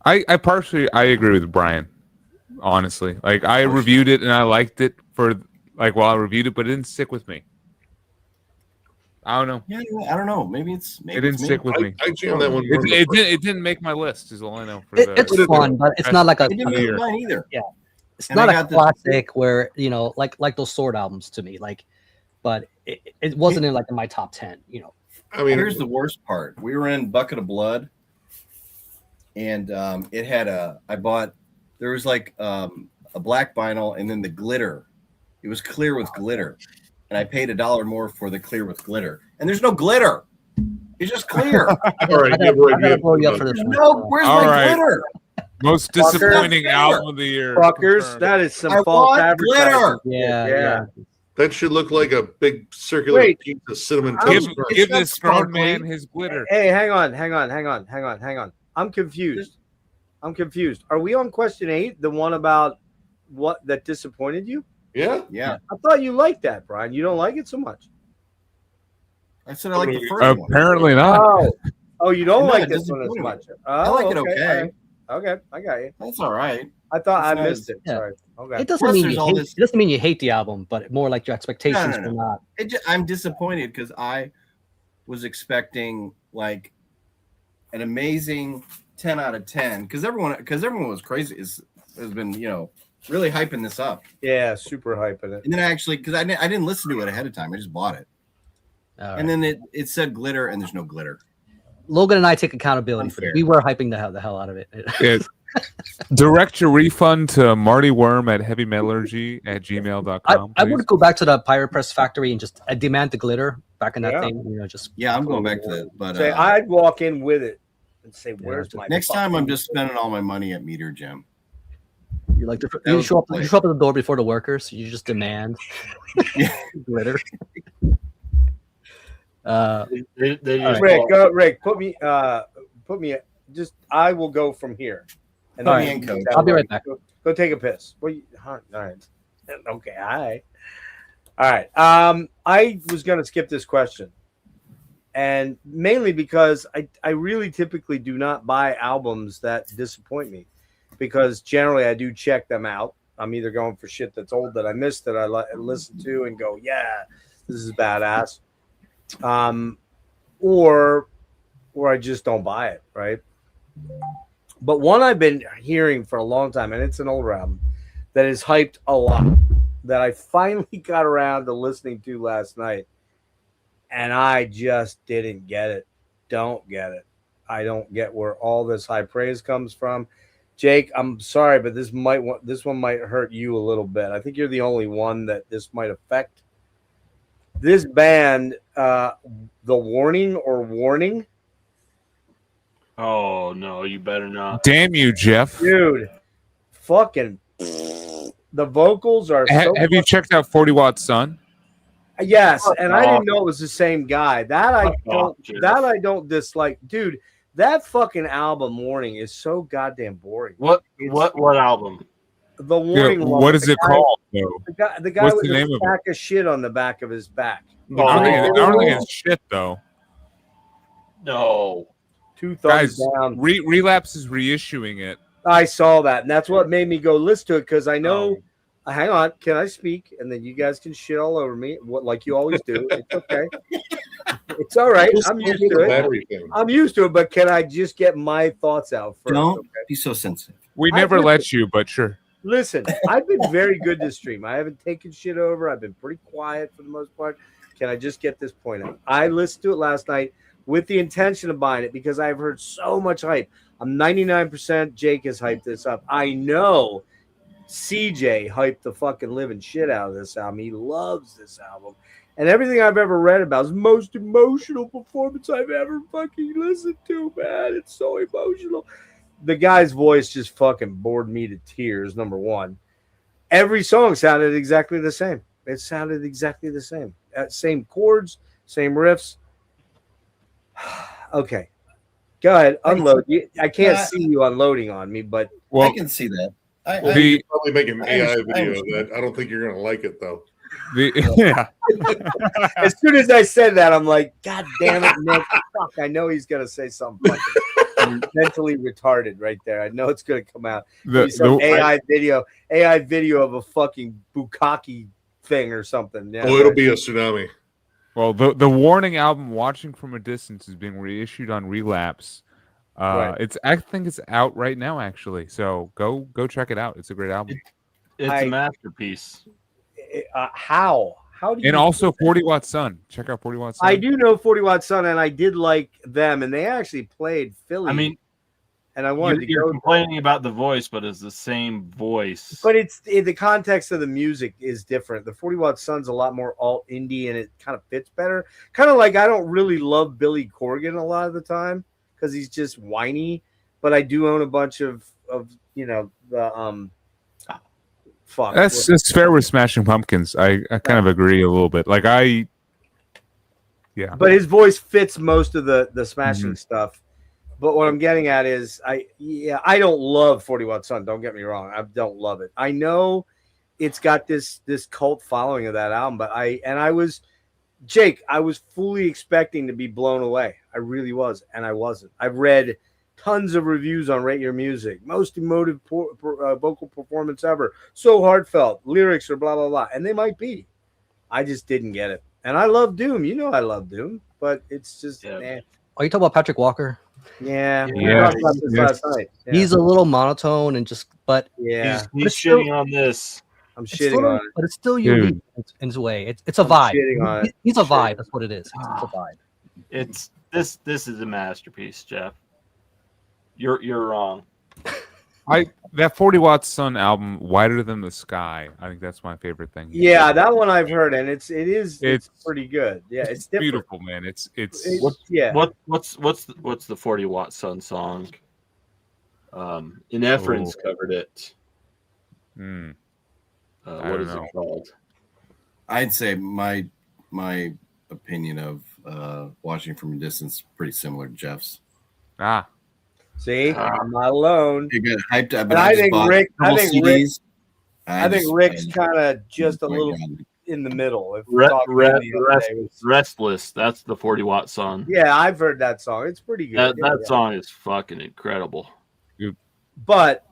I agree with Brian. Honestly, like I reviewed it and I liked it for like while I reviewed it, but it didn't stick with me. I don't know. Yeah, I don't know. Maybe It didn't stick with me. I jammed that one. It didn't make my list. Is all I know. It's fun, but it's not like a. It didn't make mine either. Yeah, it's And not I a got this- classic where like those sword albums to me. Like, but it wasn't in my top 10. I mean, Here's the worst part. We were in Bucket of Blood, and it had there was like a black vinyl and then the glitter. It was clear with glitter. And I paid $1 more for the clear with glitter. And there's no glitter. It's just clear. all right. I gotta blow you up for this one. No, where's All my right. glitter? Most Fucker. disappointing album of the year. Fuckers, Confirmed. that is some I false want advertising. glitter. Yeah. that should look like a big circular Wait. piece of cinnamon Give, toast crunch. give not this grown sparkly. man his glitter. Hey, hang on. I'm confused. Are we on question 8, the one about what that disappointed you? Yeah. Yeah. I thought you liked that, Brian. You don't like it so much. I said I like the first one. Apparently not. Oh, you don't No, like it this one as disappointed me. much. I Oh, like it okay. Okay, I got you. That's all right. I thought I It's not missed it. yeah. Sorry. Okay. It doesn't Plus, mean there's you all hate. this- It doesn't mean you hate the album, but more like your expectations No. were not. I'm disappointed because I was expecting like an amazing 10 out of 10 because everyone was crazy has been really hyping this up. Yeah, super hyping it. And then because I didn't listen to it ahead of time. I just bought it. All And right. then it said glitter and there's no glitter. Logan and I take accountability for Unfair. it. We were hyping the hell out of it. It, direct your refund to Marty Worm at heavymetallurgy@gmail.com. I would go back to the Pirate Press Factory and just demand the glitter back in that Yeah. thing. Just Yeah, I'm going back to that. But Say I'd walk in with it and say, "Where's my next time I'm fucking-" just spending all my money at Meter Gym. you like That you was show up. the You play. show up at the door before the workers. You just demand Yeah. glitter. They just Rick, put me. Just I will go from here. And All then right. you Coach. can- I'll be right back. Go take a piss. All right. Okay. All right. I was gonna skip this question, and mainly because I really typically do not buy albums that disappoint me, because generally I do check them out. I'm either going for shit that's old that I missed that I listen to and go, yeah, this is badass, or I just don't buy it, right? But one I've been hearing for a long time, and it's an older album that is hyped a lot, that I finally got around to listening to last night, and I just didn't get it. Don't get it. I don't get where all this high praise comes from. Jake, I'm sorry, but this one might hurt you a little bit. I think you're the only one that this might affect. This band, The Warning. Oh no, you better not. Damn you, Jeff. Dude, fucking the vocals are so Have you checked out 40 Watt Sun? Yes, Fuck and I off. didn't know it was the same guy. That I Fuck don't off, Jeff. that I don't dislike. Dude, that fucking album Warning is so goddamn boring. What It's- what album? The Yeah, Warning one what with is the it guy- called, though? The guy What's with the the name of it? sack of shit on the back of his back. I don't think Oh. it's shit, though. No. Two thumbs Guys, down. Relapse is reissuing it. I saw that, and that's what made me go listen to it because I know. Oh. Hang on, can I speak? And then you guys can shit all over me, like you always do. It's okay. It's all right. I'm used to it. Battery thing. I'm used to it, but can I just get my thoughts out first? Don't okay? be so sensitive. We I never did let you, but sure. Listen, I've been very good this stream. I haven't taken shit over. I've been pretty quiet for the most part. Can I just get this point out? I listened to it last night with the intention of buying it because I've heard so much hype. I'm 99% Jake has hyped this up. I know CJ hyped the fucking living shit out of this album. He loves this album. And everything I've ever read about is the most emotional performance I've ever fucking listened to, man. It's so emotional. The guy's voice just fucking bored me to tears, number one. Every song sounded exactly the same. It sounded exactly the same. Same chords, same riffs. Okay. Go ahead. Unload. I can't see you unloading on me, but I can see that. Well, The- you could probably make an AI I video of understand. that. I don't think you're going to like it, though. Yeah. as soon as I said that, I'm like, God damn it, Nick. Fuck, I know he's going to say something fucking mentally retarded right there. I know it's going to come out. Some AI video of a fucking bukkake thing or something. Yeah, Oh, it'll be a tsunami. Well, the Warning album, Watching from a Distance, is being reissued on Relapse. Right. I think it's out right now, actually. So go check it out. It's a great album. It's a masterpiece. How do you? And also 40 Watt Sun. Check out 40 Watt Sun. I do know 40 Watt Sun, and I did like them, and they actually played Philly. I mean, and I wanted to you're go. complaining about the voice, but it's the same voice. But it's the context of the music is different. The 40 Watt Sun's a lot more alt indie, and it kind of fits better. Kind of like I don't really love Billy Corgan a lot of the time because he's just whiny. But I do own a bunch of the fuck. That's fair with Smashing Pumpkins. I kind of agree a little bit. Like yeah. But his voice fits most of the smashing Mhm. stuff. But what I'm getting at is I don't love 40 Watt Sun. Don't get me wrong. I don't love it. I know it's got this cult following of that album, but I was fully expecting to be blown away. I really was, and I wasn't. I've read tons of reviews on Rate Your Music. Most emotive vocal performance ever. So heartfelt. Lyrics are blah, blah, blah. And they might be. I just didn't get it. And I love Doom. You know I love Doom. But it's just, Yeah. Are you talking about Patrick Walker? yeah. We Yeah. talked about this last night. Yeah. He's a little monotone and but yeah. He's But still- shitting on this. I'm it's shitting still, on it. but it's still Dude. unique in its way. It's a I'm vibe. shitting on it. He's a Shitting. vibe. That's what it is. It's a vibe. It's this is a masterpiece, Jeff. You're wrong. That 40 Watt Sun album, Wider Than the Sky. I think that's my favorite thing. Yeah, that one I've heard, and it's pretty good. Yeah, it's different. beautiful, man. It's yeah. What's the 40 Watt Sun song? Inefference covered it. mm, I What don't is know. it called? I'd say my opinion of Watching from a Distance pretty similar to Jeff's. See, I'm not alone. You get hyped up, And I think Rick- I think Rick- CDs. I think Rick's kind of just a my little God. in the middle. If Re- talking re- about the other day, it was- Restless. That's the 40 Watt song. yeah, I've heard that song. It's pretty good. That, Yeah, that yeah. song is fucking incredible. But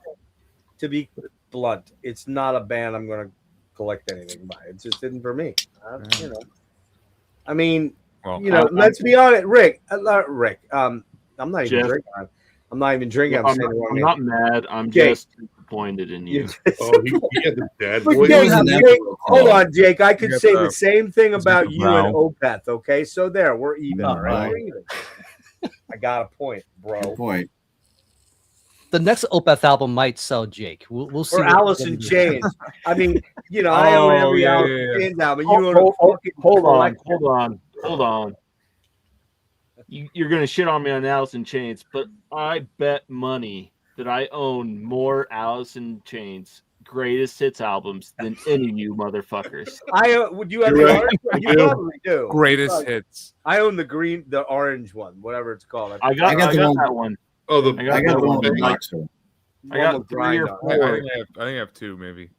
to be blunt, it's not a band I'm going to collect anything by. It just isn't for me. I mean, well, let's be honest, Rick. Rick. I'm not even Jeff. drinking. I'm not even drinking. I'm I'm saying the wrong I'm name. not mad. I'm Jake. just disappointed in you. Oh, he had the dad But voice. Jake, Wasn't that Jake, what hold called? on, Jake. I could You say got the the- same thing about the you and brow. Opeth. Okay, so there, we're even. All right, Right. we're even. I got a point, bro. Good point. the next Opeth album might sell Jake. We'll see. Or Alice in Chains. I mean, I own every yeah, Alice yeah, in yeah. Chains album. You own a fucking Hold collection. on. You're gonna shit on me on Alice in Chains, but I bet money that I own more Alice in Chains greatest hits albums than any of you motherfuckers. Would you have You're the right. orange? You probably do. Greatest hits. I own the orange one, whatever it's called. I got that one. Oh, I got the one the with one. Mike's. I got 3 or 4. I think I have 2 maybe.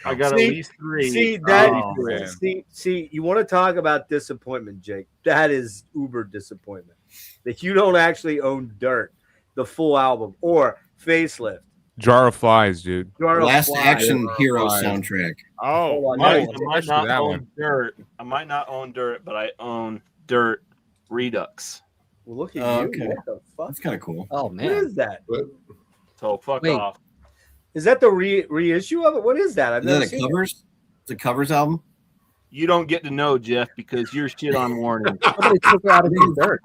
I got at least 3. See that? Oh, man. See, you want to talk about disappointment, Jake? That is uber disappointment. That you don't actually own Dirt, the full album, or Facelift. Jar of Flies, dude. Last Action Hero Flies. soundtrack. Oh, Hold on, I no, might not that own one. Dirt. I might not own Dirt, but I own Dirt Redux. Well, look at Oh, you. okay. What the fuck? That's kind of cool. Oh What man, is that? So fuck Wait. off. Is that the reissue of it? What is that? I've Is never that a seen it. covers? It's a covers album. You don't get to know, Jeff, because you're shit on warning. somebody took her out of the Dirt.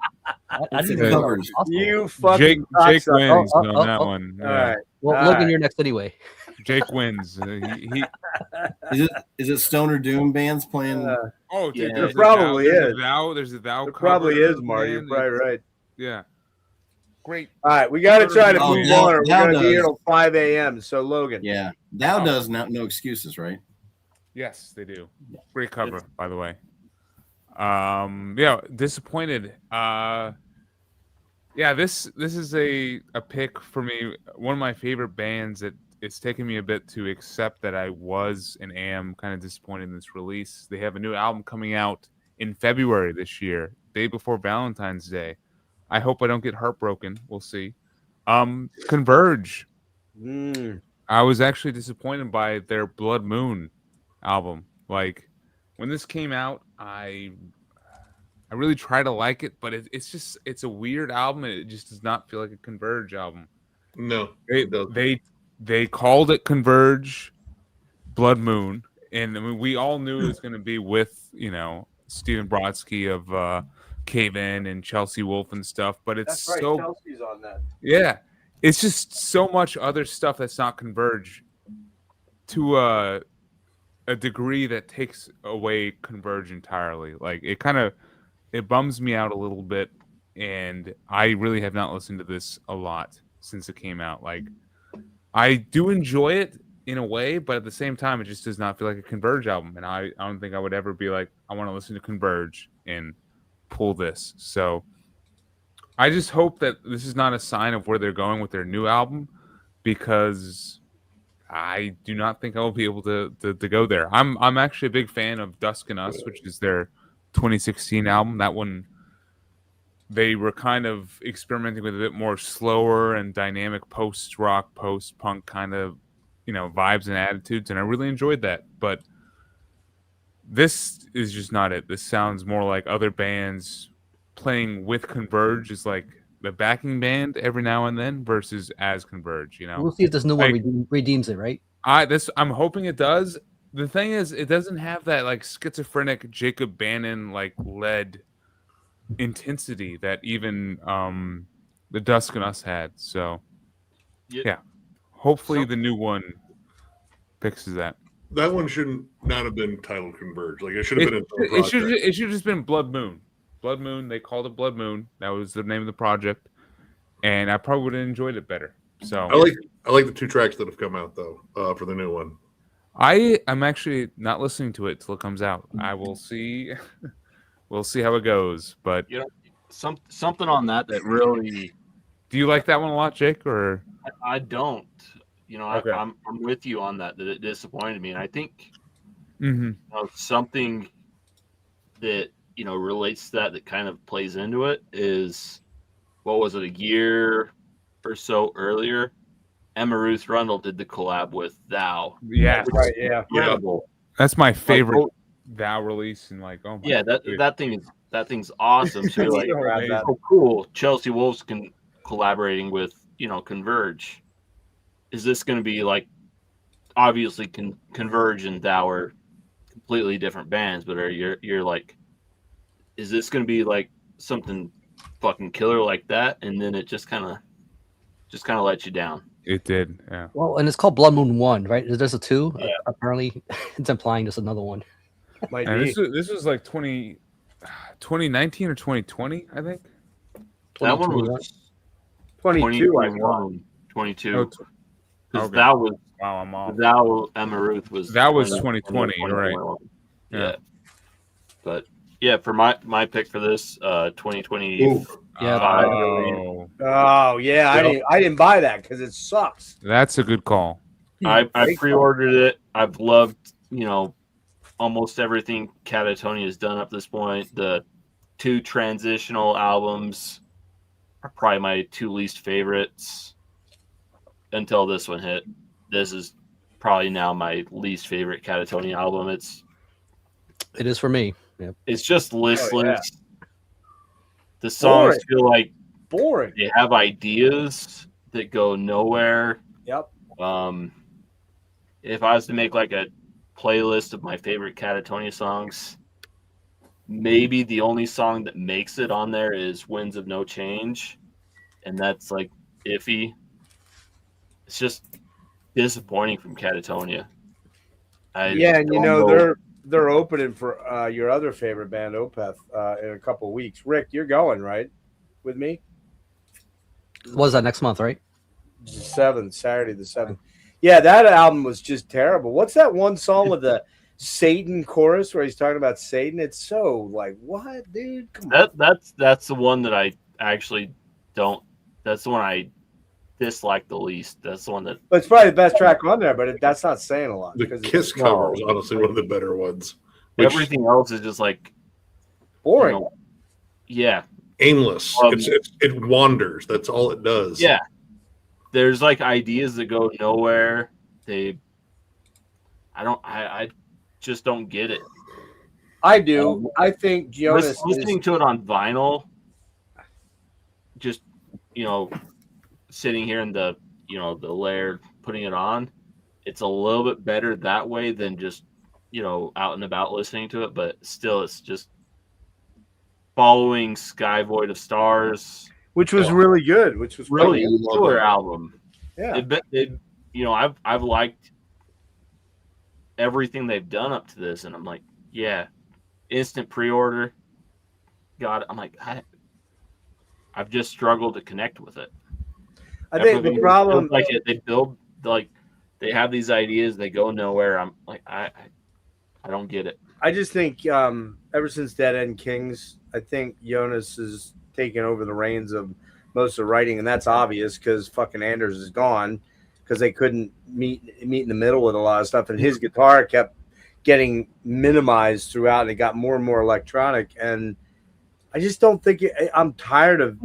I It's didn't a even know that covers. was possible. You fucking Jake cocksucker. wins on that one. All Yeah. right. Well, All Logan, right. you're next anyway. Jake wins. He Is it Stoner Doom bands playing? oh, dude, Yeah. there's There probably there's is. a Thou. There's a Thou. It probably cover, is, Marty. You're man. probably right. Yeah. Great. All right, we got to try to Oh, move now- on, or we're now going to be here does. till 5 a.m. So, Logan. Yeah, Thou does no excuses, right? Yes, they do. Great cover, by the way. Yeah, disappointed. Yeah, this is a pick for me. One of my favorite bands that it's taken me a bit to accept that I was and am kind of disappointed in this release. They have a new album coming out in February this year, day before Valentine's Day. I hope I don't get heartbroken. We'll see. Converge. I was actually disappointed by their Blood Moon album. Like when this came out, I really try to like it, but it's a weird album, and it just does not feel like a Converge album. No, it doesn't. They called it Converge, Blood Moon, and I mean we all knew it was going to be with Stephen Brodsky of Cave In and Chelsea Wolfe and stuff, but it's That's right. so Chelsea's on that. yeah, it's just so much other stuff that's not Converge to a degree that takes away Converge entirely. Like it bums me out a little bit, and I really have not listened to this a lot since it came out. Like I do enjoy it in a way, but at the same time, it just does not feel like a Converge album, and I don't think I would ever be like, I want to listen to Converge and pull this. So I just hope that this is not a sign of where they're going with their new album, because I do not think I will be able to go there. I'm actually a big fan of Dusk and Us, which is their 2016 album. That one, they were kind of experimenting with a bit more slower and dynamic post-rock, post-punk kind of, vibes and attitudes, and I really enjoyed that. But this is just not it. This sounds more like other bands playing with Converge as like the backing band every now and then versus as Converge, We'll see if this new one redeems it, right? I'm hoping it does. The thing is, it doesn't have that like schizophrenic Jacob Bannon like led intensity that even the Dusk and Us had. So yeah, hopefully the new one fixes that. That one shouldn't not have been titled Converge. Like it should have been. It should have just been Blood Moon. Blood Moon. They called it Blood Moon. That was the name of the project, and I probably would have enjoyed it better. So I like the 2 tracks that have come out though for the new one. I'm actually not listening to it till it comes out. I will see. We'll see how it goes. But something on that really. Do you like that one a lot, Jake? Or I don't. Okay. I'm with you on that. That it disappointed me, and I think mm-hmm. Something that relates to that kind of plays into it is, what was it, a year or so earlier, Emma Ruth Rundle did the collab with Thou. Yeah, right. Yeah, incredible. That's my favorite Thou release, and like, oh my yeah, that thing's awesome. So you're like, that. oh cool, Chelsea Wolfe's collaborating with Converge. Is this going to be like, obviously Converge and Thou are completely different bands, but you're like, is this going to be like something fucking killer like that? And then it just kind of just kind of let you down. It did. Yeah. Well, and it's called Blood Moon 1, right? There's a 2. Yeah. Apparently, it's implying there's another one. Might And be. this was like 2019 or 2020, I think. That one was 22. I thought. 22. Oh, Because okay. that was Wow, I'm off. Thou Emma Ruth was 2020, you're right. 2021. Yeah. Yeah. But yeah, for my pick for this 2020 Oof. Yeah. Oh, Oh yeah, I didn't buy that because it sucks. that's a good call. I pre-ordered it. I've loved, almost everything Catatonia has done up to this point. The 2 transitional albums are probably my 2 least favorites until this one hit. This is probably now my least favorite Catatonia album. It is for me. Yeah. It's just listless. Oh, yeah. The songs Boring. feel like Boring. they have ideas that go nowhere. Yep. If I was to make like a playlist of my favorite Catatonia songs, maybe the only song that makes it on there is Winds of No Change, and that's like iffy. It's just disappointing from Catatonia. Yeah, and they're opening for your other favorite band, Opeth, in a couple of weeks. Rick, you're going, right? With me? What is that next month, right? Saturday the 7th. Yeah, that album was just terrible. What's that one song with the Satan chorus where he's talking about Satan? It's so like, what, dude? Come on. That's the one that I actually don't. That's the one I dislike the least. That's the one that. But it's probably the best track on there, but that's not saying a lot. The because Kiss it's cover is honestly one of the better ones. Which, Everything else is just like boring. Yeah. aimless. It wanders. That's all it does. Yeah. There's like ideas that go nowhere. I just don't get it. I do. I think Jonas Listening to it on vinyl, just sitting here in the the lair, putting it on, it's a little bit better that way than just out and about listening to it. But still, it's just following Sky Void of Stars, which was really good, which was really great. killer album. Yeah. I've liked everything they've done up to this, and I'm like, yeah, instant pre-order. God, I'm like, I've just struggled to connect with it. I think the problem, they have these ideas, they go nowhere. I'm like, I don't get it. I just think ever since Dead End Kings, I think Jonas has taken over the reins of most of the writing, and that's obvious because fucking Anders is gone because they couldn't meet in the middle with a lot of stuff, and his guitar kept getting minimized throughout, and it got more and more electronic, and I just don't think I'm tired of.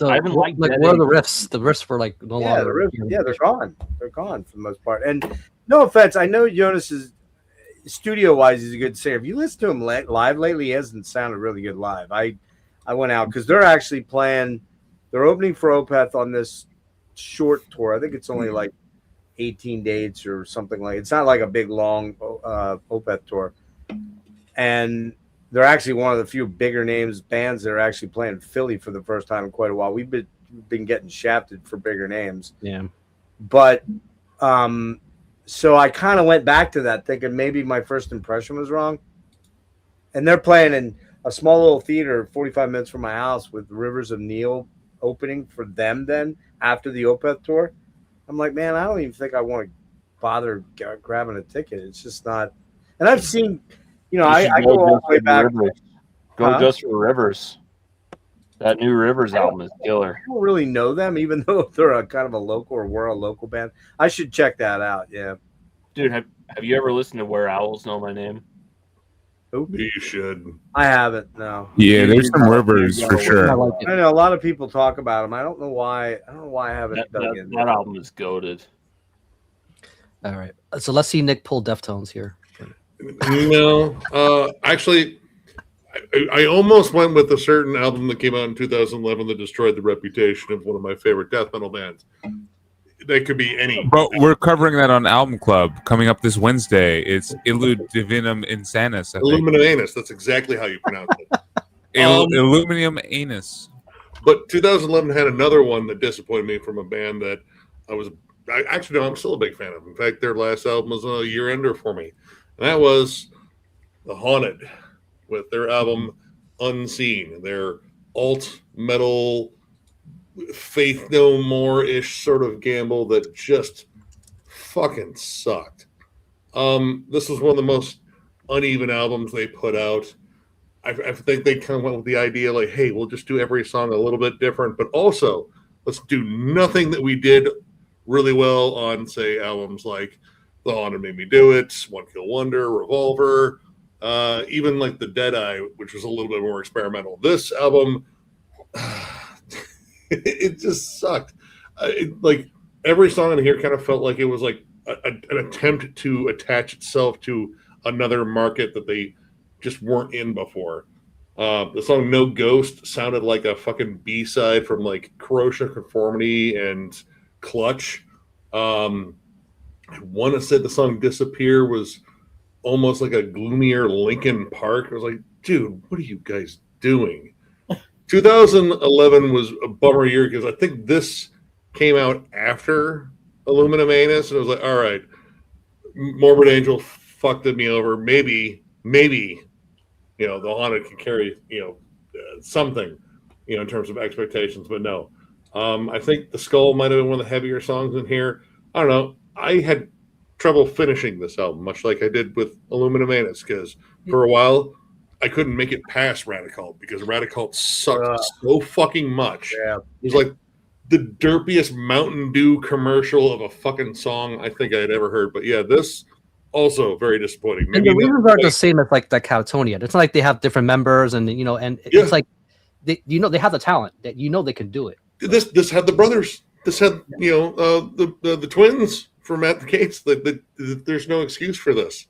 I haven't liked where are the riffs? The riffs were like no longer. They're gone. They're gone for the most part. And no offense, I know Jonas is studio-wise, he's a good singer. If you listen to him live lately, he hasn't sounded really good live. I went out because they're actually playing. They're opening for Opeth on this short tour. I think it's only like 18 dates or something like. It's not like a big long Opeth tour, and they're actually one of the few bigger names bands that are actually playing Philly for the first time in quite a while. We've been getting shafted for bigger names. Yeah. But so I kind of went back to that thinking maybe my first impression was wrong. And they're playing in a small little theater 45 minutes from my house with Rivers of Neil opening for them then after the Opeth tour. I'm like, man, I don't even think I want to bother grabbing a ticket. It's just not. And I've seen, I go all the way back. Go just for Rivers. That new Rivers album is killer. I don't really know them, even though they're a kind of a local or we're a local band. I should check that out. Yeah, dude, have you ever listened to Where Owls Know My Name? Oop. You should. I haven't. No. Yeah, there's some Rivers for sure. I like it. I know a lot of people talk about them. I don't know why. I don't know why I haven't dug in. That album is goated. All right, so let's see Nick pull Deftones here. No, actually, I almost went with a certain album that came out in 2011 that destroyed the reputation of one of my favorite death metal bands. They could be any. But we're covering that on Album Club coming up this Wednesday. It's Illud Divinum Insanus. I think. Illuminum Anus. That's exactly how you pronounce it. Illuminum Anus. But 2011 had another one that disappointed me from a band that I'm still a big fan of. In fact, their last album was a year ender for me. And that was The Haunted with their album Unseen, their alt metal Faith No More-ish sort of gamble that just fucking sucked. This was one of the most uneven albums they put out. I think they kind of went with the idea like, hey, we'll just do every song a little bit different, but also let's do nothing that we did really well on, say, albums like The Haunted Made Me Do It, One Kill Wonder, Revolver, even like The Deadeye, which was a little bit more experimental. This album, it just sucked. Like every song in here kind of felt like it was like an attempt to attach itself to another market that they just weren't in before. The song No Ghost sounded like a fucking B-side from like Corrosion of Conformity and Clutch. I want to say the song Disappear was almost like a gloomier Linkin Park. I was like, dude, what are you guys doing? 2011 was a bummer year because I think this came out after Aluminum Anus, and I was like, all right, Morbid Angel fucked me over. Maybe, you know, The Haunted can carry, you know, something, you know, in terms of expectations, but no. I think The Skull might have been one of the heavier songs in here. I don't know. I had trouble finishing this album, much like I did with Aluminum Anus, because for a while I couldn't make it past Radicult because Radicult sucked so fucking much. Yeah. It was like the derpiest Mountain Dew commercial of a fucking song I think I had ever heard. But yeah, this also very disappointing. And the reasons are the same as like the Catatonia. It's not like they have different members, and you know, and it's like they have the talent that they can do it. This had the brothers. This had the twins from At the Gates. There's no excuse for this.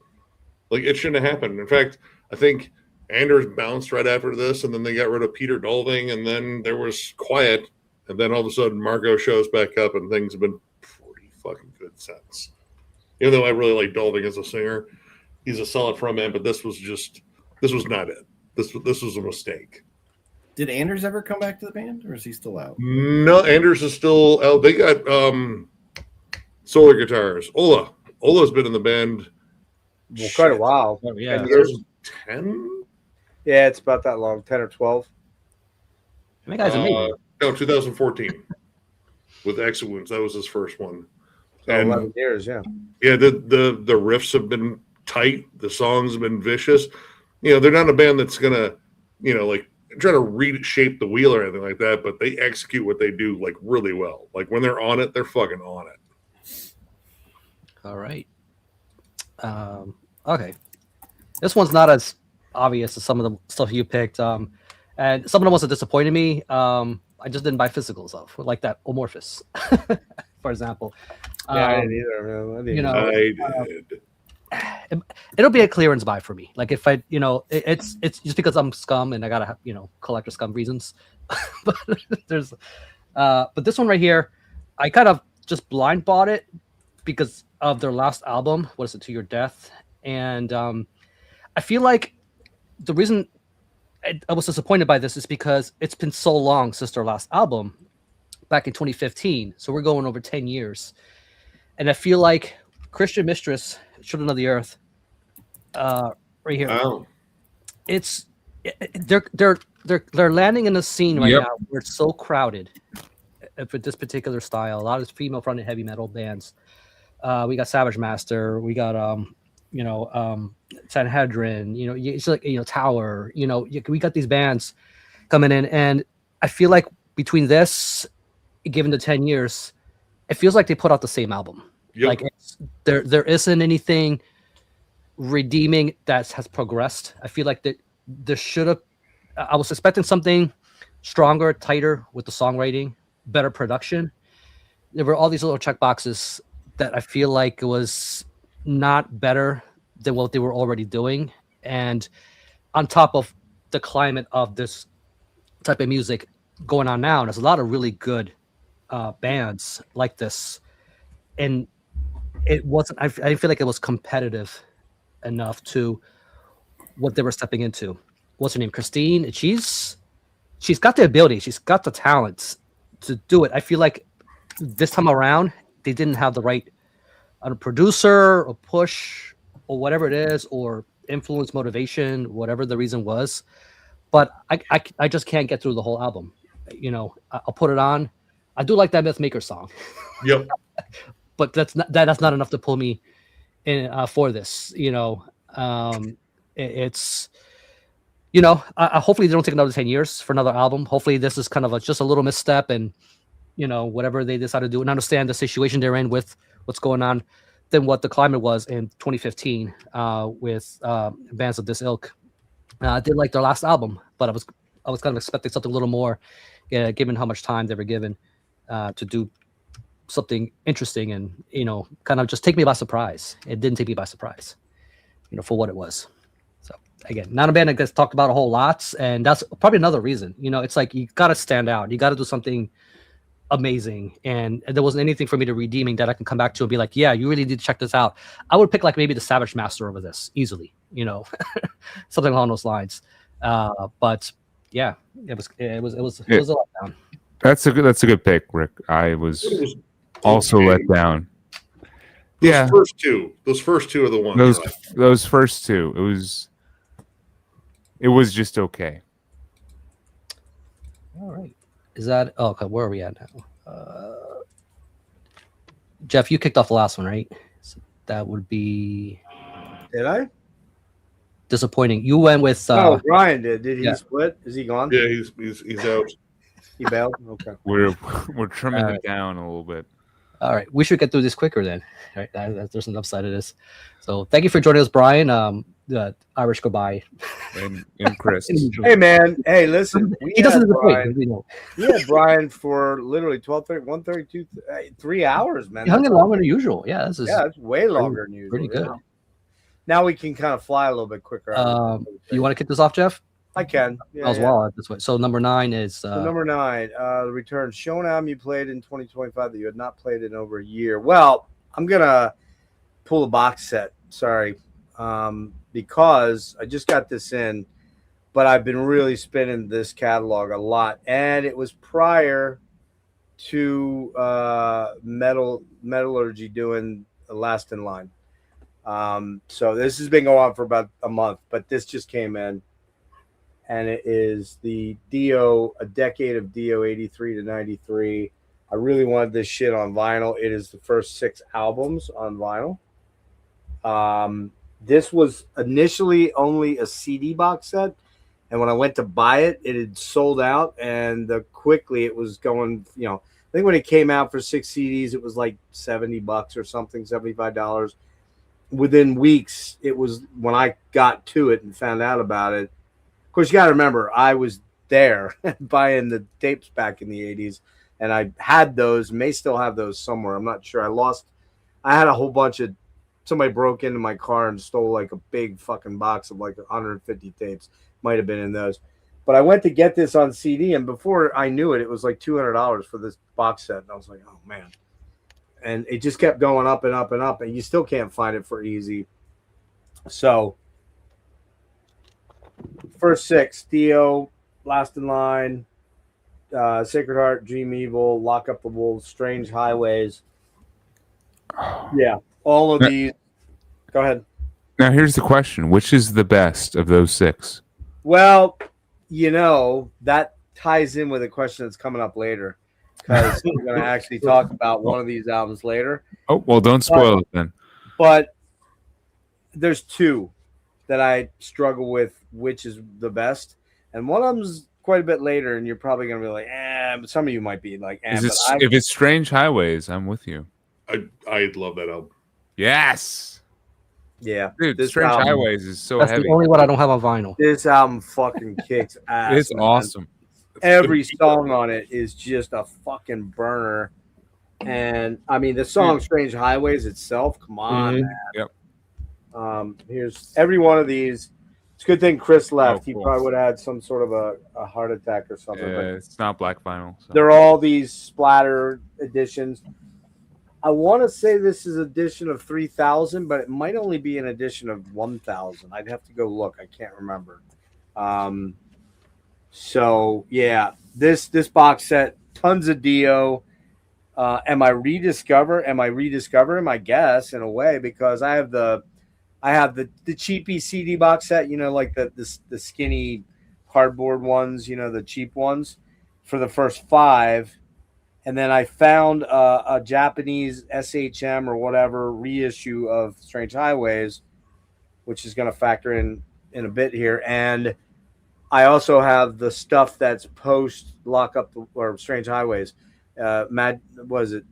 Like it shouldn't have happened. In fact, I think Anders bounced right after this, and then they got rid of Peter Dolving, and then there was quiet, and then all of a sudden Marco shows back up, and things have been pretty fucking good since. Even though I really like Dolving as a singer, he's a solid frontman, but this was not it. This was a mistake. Did Anders ever come back to the band, or is he still out? No, Anders is still out. They got solar guitars. Ola's been in the band quite a while. Oh, yeah. 10? Yeah, it's about that long, 10 or 12. That guy's amazing. No, 2014 with Exit Wounds. That was his first one. So And 11 years, yeah. yeah, the riffs have been tight. The songs have been vicious. You know, they're not a band that's gonna, like try to reshape the wheel or anything like that, but they execute what they do like really well. Like when they're on it, they're fucking on it. All right. Okay. This one's not as obvious as some of the stuff you picked. And some of the ones that disappointed me, I just didn't buy physicals of, like that Omorphous, for example. Yeah, I didn't either. Man. I did. It'll be a clearance buy for me. Like if I, it's just because I'm scum and I gotta have, collector scum reasons. But but this one right here, I kind of just blind bought it because of their last album. What is it, To Your Death? And I feel like the reason I was disappointed by this is because it's been so long since their last album back in 2015. So we're going over 10 years. And I feel like Christian Mistress, Children of the Earth, right here. Oh. They're landing in a scene right Yep. now where it's so crowded for this particular style. A lot of female fronted heavy metal bands. We got Savage Master, we got Sanhedrin, it's like Tower, we got these bands coming in, and I feel like between this, given the 10 years, it feels like they put out the same album. Yep. Like there isn't anything redeeming that has progressed. I feel like that there should have. I was expecting something stronger, tighter with the songwriting, better production. There were all these little check boxes that I feel like was not better than what they were already doing, and on top of the climate of this type of music going on now, there's a lot of really good bands like this, and it wasn't. I feel like it was competitive enough to what they were stepping into. What's her name? Christine. She's she's got the ability, she's got the talents to do it. I feel like this time around they didn't have the right producer or push or whatever it is, or influence, motivation, whatever the reason was. But I just can't get through the whole album. You know, I'll put it on. I do like that Mythmaker song. Yep. But that's not enough to pull me in for this. You know, it's, you know, hopefully they don't take another 10 years for another album. Hopefully this is kind of just a little misstep, and you know, whatever they decide to do, and understand the situation they're in with what's going on than what the climate was in 2015 with bands of this ilk. I did like their last album, but I was kind of expecting something a little more, given how much time they were given to do something interesting, and you know, kind of just take me by surprise. It didn't take me by surprise, you know, for what it was. So again, not a band that gets talked about a whole lot, and that's probably another reason. You know, it's like you got to stand out, you got to do something amazing, and there wasn't anything for me to redeeming that I can come back to and be like, yeah, you really need to check this out. I would pick like maybe the Savage Master over this easily, you know, something along those lines. But yeah, it was a letdown. That's a good pick, Rick. I was also let down. Those first two are the ones. Those first two, it was just okay. All right. Is that okay? Where are we at now? Jeff, you kicked off the last one, right? So that would be. Did I? Disappointing. You went with. Brian did. Did he split? Is he gone? Yeah, he's out. He bailed. Okay. We're trimming it down a little bit. All right, we should get through this quicker then. All right, there's an upside to this. So thank you for joining us, Brian. The Irish goodbye. And Chris. Hey man. Hey, listen. He doesn't Brian. We had Brian for literally 12:30, 1:32, 3 hours, man. He hung in longer than usual. Yeah, it's way longer than usual. Pretty good. Yeah. Now we can kind of fly a little bit quicker. You want to kick this off, Jeff? I can. Yeah, as well this way. So number 9 is number 9. The return. Show an album you played in 2025 that you had not played in over a year. Well, I'm gonna pull a box set. Sorry, because I just got this in, but I've been really spinning this catalog a lot, and it was prior to Metallurgy doing Last in Line. So this has been going on for about a month, but this just came in, and it is the Dio, A Decade of Dio 83 to 93. I really wanted this shit on vinyl. It is the first 6 albums on vinyl. This was initially only a CD box set, and when I went to buy it, it had sold out, and quickly it was going, you know, I think when it came out for 6 CDs, it was like $70 or something, $75. Within weeks, it was when I got to it and found out about it. Of course, you got to remember, I was there buying the tapes back in the 80s, and I had those, may still have those somewhere. I'm not sure. I had a whole bunch of, somebody broke into my car and stole like a big fucking box of like 150 tapes. Might have been in those. But I went to get this on CD, and before I knew it, it was like $200 for this box set. And I was like, oh, man. And it just kept going up and up and up, and you still can't find it for easy. So, first 6, Dio, Last in Line, Sacred Heart, Dream Evil, Lock Up the Wolves, Strange Highways. Yeah, all of these. Go ahead. Now, here's the question. Which is the best of those 6? Well, you know, that ties in with a question that's coming up later, because we're going to actually talk about one of these albums later. Oh, well, don't spoil it then. But there's 2 that I struggle with, which is the best. And one of them's quite a bit later, and you're probably going to be like, but some of you might be like, if it's Strange Highways, I'm with you. I love that album. Yes. Yeah. Dude, Strange Highways is so that's heavy. the only one I don't have on vinyl. This album fucking kicks ass. It's awesome. Every song on it is just a fucking burner. And I mean, the song Strange Highways itself, come on, man. Yep. Here's every one of these. It's a good thing Chris left. Oh, He cool. probably would have had some sort of a heart attack or something. Yeah, But it's not black vinyl. So. they're all these splatter editions. I want to say this is edition of 3000, but it might only be an edition of 1000. I'd have to go look. I can't remember. So yeah, this box set, tons of Dio. Am I rediscovering? I guess in a way, because I have the cheapy CD box set, like the skinny cardboard ones, the cheap ones for the first 5. And then I found a Japanese SHM or whatever reissue of Strange Highways, which is going to factor in a bit here. And I also have the stuff that's post Lock Up or Strange Highways. Was it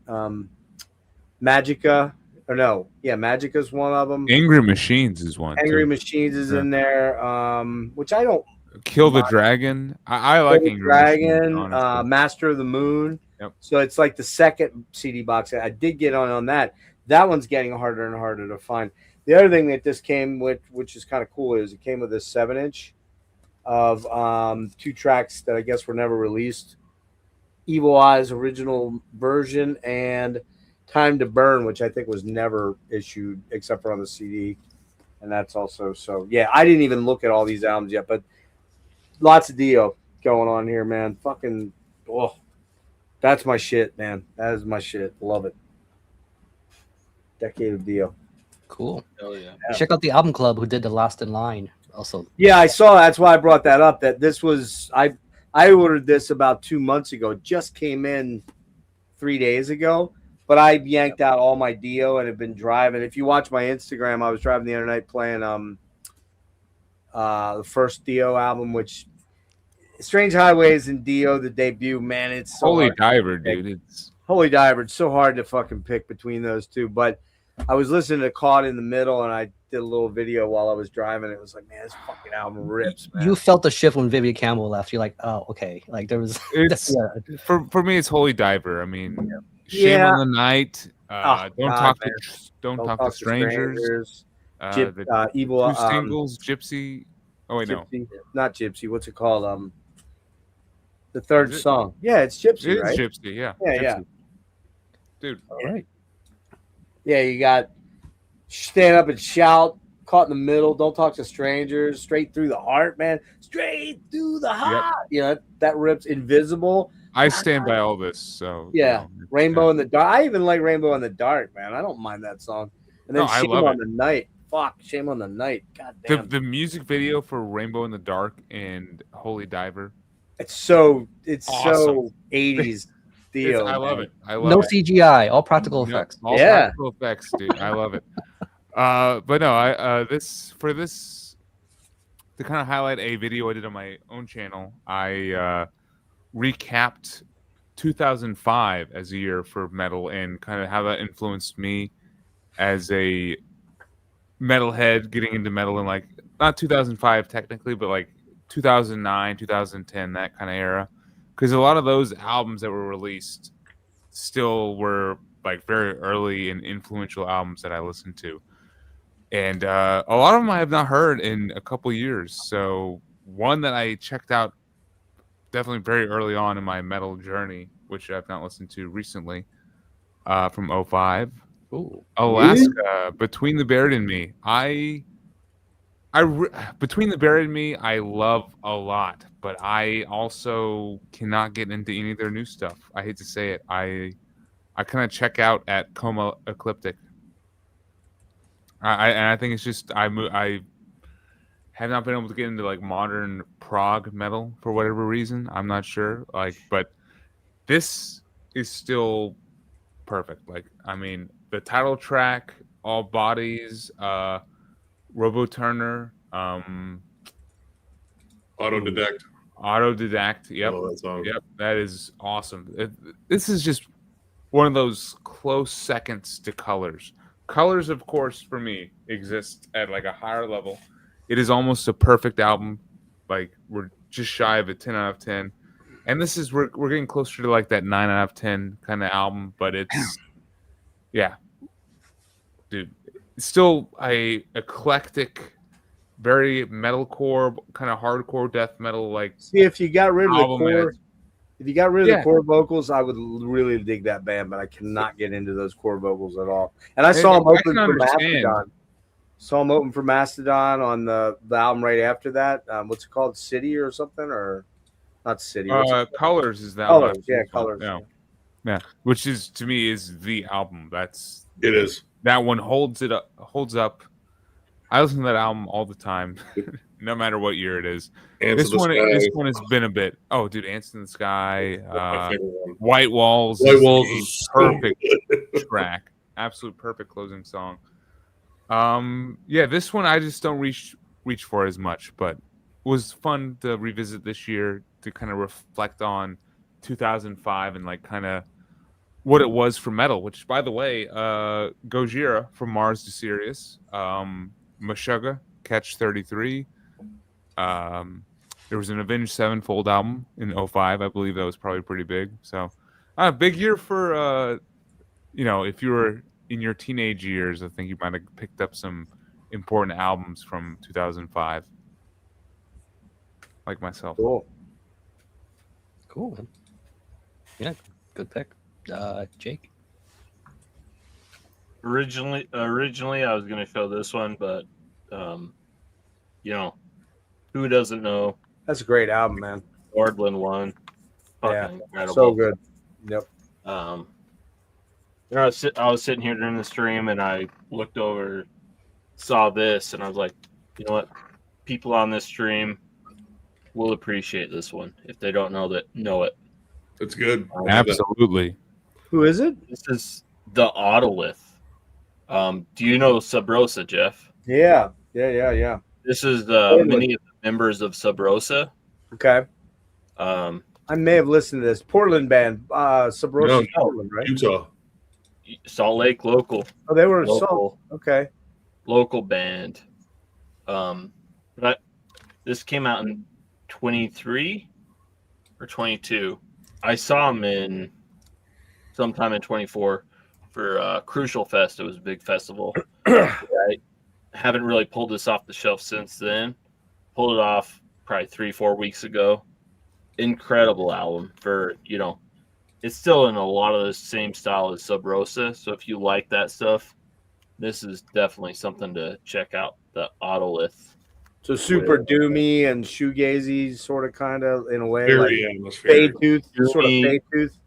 Magica? Or no, yeah, Magica's one of them. Angry Machines is one. Angry too. Machines is in there, which I don't. Kill the Dragon. I like Angry Dragon, Machines, Master of the Moon. Yep. So it's like the second CD box. I did get on that. That one's getting harder and harder to find. The other thing that this came with, which is kind of cool, is it came with this 7-inch of 2 tracks that I guess were never released. Evil Eye's original version and Time to Burn, which I think was never issued except for on the CD. And that's also, so yeah, I didn't even look at all these albums yet, but lots of Dio going on here, man. Fucking, oh, that's my shit, man. That is my shit. Love it. Decade of Dio. Cool. Hell yeah. Check out the album club who did the Last in Line. Also, Yeah, I saw. That's why I brought that up. That this was I ordered this about 2 months ago. It just came in 3 days ago, but I yanked out all my Dio and have been driving. If you watch my Instagram, I was driving the other night playing the first Dio album, which Strange Highways and Dio, the debut. Man, it's so Holy hard. Diver, dude. It's Holy Diver. It's so hard to fucking pick between those two. But I was listening to Caught in the Middle, and I did a little video while I was driving. It was like, man, this fucking album rips, man. you felt the shift when Vivian Campbell left. You're like, oh, okay. Like there was. it's Yeah. for me. It's Holy Diver. I mean, Shame Yeah. on the Night. Oh, Don't God, talk man. to don't talk to strangers. The Evil two singles, Gypsy. Oh wait, no, Gypsy, not Gypsy. What's it called? The third Is it? song. Yeah, it's Gypsy, it is right? Gypsy. Yeah, Yeah, yeah. Gypsy. Dude, All right. Yeah, you got Stand Up and Shout, Caught in the Middle, Don't Talk to Strangers, Straight Through the Heart, man. Straight through the heart. You know, that rips. Invisible. I stand by all this. So Yeah. you know, Rainbow in the Dark. I even like Rainbow in the Dark, man. I don't mind that song. And then No, I Shame love on it. the Night. Fuck, Shame on the Night. God The damn. the music video for Rainbow in the Dark and Holy Diver. It's so Awesome. 80s Dio. I love man. it. I love No it. CGI, all practical No, effects. all Yeah. practical effects, dude. I love it. But no, I to kind of highlight a video I did on my own channel, I recapped 2005 as a year for metal and kind of how that influenced me as a metalhead getting into metal in like not 2005 technically, but like 2009, 2010, that kind of era. Because a lot of those albums that were released still were like very early and influential albums that I listened to. And a lot of them I have not heard in a couple years. So one that I checked out definitely very early on in my metal journey, which I've not listened to recently, from 05. Ooh. Alaska, Between the Buried and Me. Between the Buried and Me, I love a lot, but I also cannot get into any of their new stuff. I hate to say it. I kind of check out at Coma Ecliptic. I think it's just I have not been able to get into like modern prog metal for whatever reason. I'm not sure. Like, but this is still perfect. Like, I mean, the title track, All Bodies, Robo Turner, Autodidact. Yep. Oh, that song. Yep. That is awesome. This is just one of those close seconds to Colors. Colors, of course, for me, exist at like a higher level. It is almost a perfect album. Like, we're just shy of a 10 out of 10. And this is, we're getting closer to like that 9 out of 10 kind of album, but it's, yeah. Dude, it's still a eclectic, very metalcore, kind of hardcore death metal, like. See, if you got rid of the album core, is- if you got rid of Yeah. the core vocals, I would really dig that band, but I cannot get into those core vocals at all. And I saw I him open can for understand. Mastodon. Saw him open for Mastodon on the album right after that. What's it called? City or something? Or not City. What's it called? Colors is that one. Colors, yeah, Colors. Yeah. Yeah, which is to me is the album. It is. That one holds up. I listen to that album all the time, no matter what year it is. This one has been a bit. Oh, dude, Ants in the Sky, White Walls. White Walls is perfect track. Absolute perfect closing song. Yeah, this one I just don't reach for as much, but it was fun to revisit this year to kind of reflect on 2005 and like kind of what it was for metal, which by the way, Gojira from Mars to Sirius, Meshuggah, Catch 33. There was an Avenged Sevenfold album in 05. I believe that was probably pretty big. So big year for if you were in your teenage years, I think you might have picked up some important albums from 2005. Like myself. Cool. Man. Yeah, good pick. Jake. Originally, I was gonna show this one, but who doesn't know? That's a great album, man. Nordland one. Yeah, incredible. so good. Yep. I was sitting here during the stream, and I looked over, saw this, and I was like, you know what? People on this stream will appreciate this one if they don't know it. It's good. Absolutely. Who is it? This is the Autolith. Do you know Sub Rosa, Jeff? Yeah. This is many of the members of Sub Rosa. Okay. I may have listened to this Portland band. Sub Rosa, Portland, right? Utah. Salt Lake local. Oh, they were local. Okay. Local band. But this came out in 23 or 22. I saw them in sometime in 24 for Crucial Fest. It was a big festival. I haven't really pulled this off the shelf since then. Pulled it off probably 3-4 weeks ago. Incredible album for, it's still in a lot of the same style as Sub Rosa. So if you like that stuff, this is definitely something to check out, the Autolith. So super doomy and shoegazy, sort of, kind of, in a way, very like atmospheric. Fade Tooth, sort of Fade Tooth.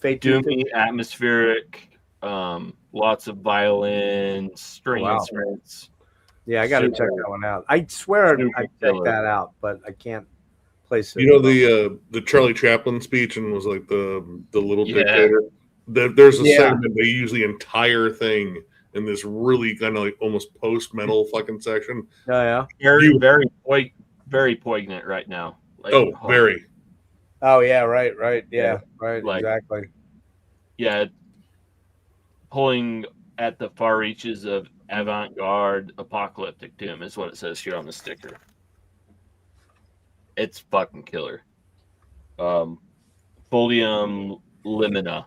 Doomy, atmospheric, lots of violin, string instruments. Yeah, I got to check that one out. I swear I checked that out, but I can't place it. The Charlie Chaplin speech and was like the little dictator. There's a segment they use the entire thing in this really kind of like almost post-metal fucking section. Oh, yeah. Very poignant right now. Like, very. Oh, yeah, right. Yeah, right, like, exactly. Yeah, pulling at the far reaches of avant-garde apocalyptic doom is what it says here on the sticker. It's fucking killer. Folium Limina.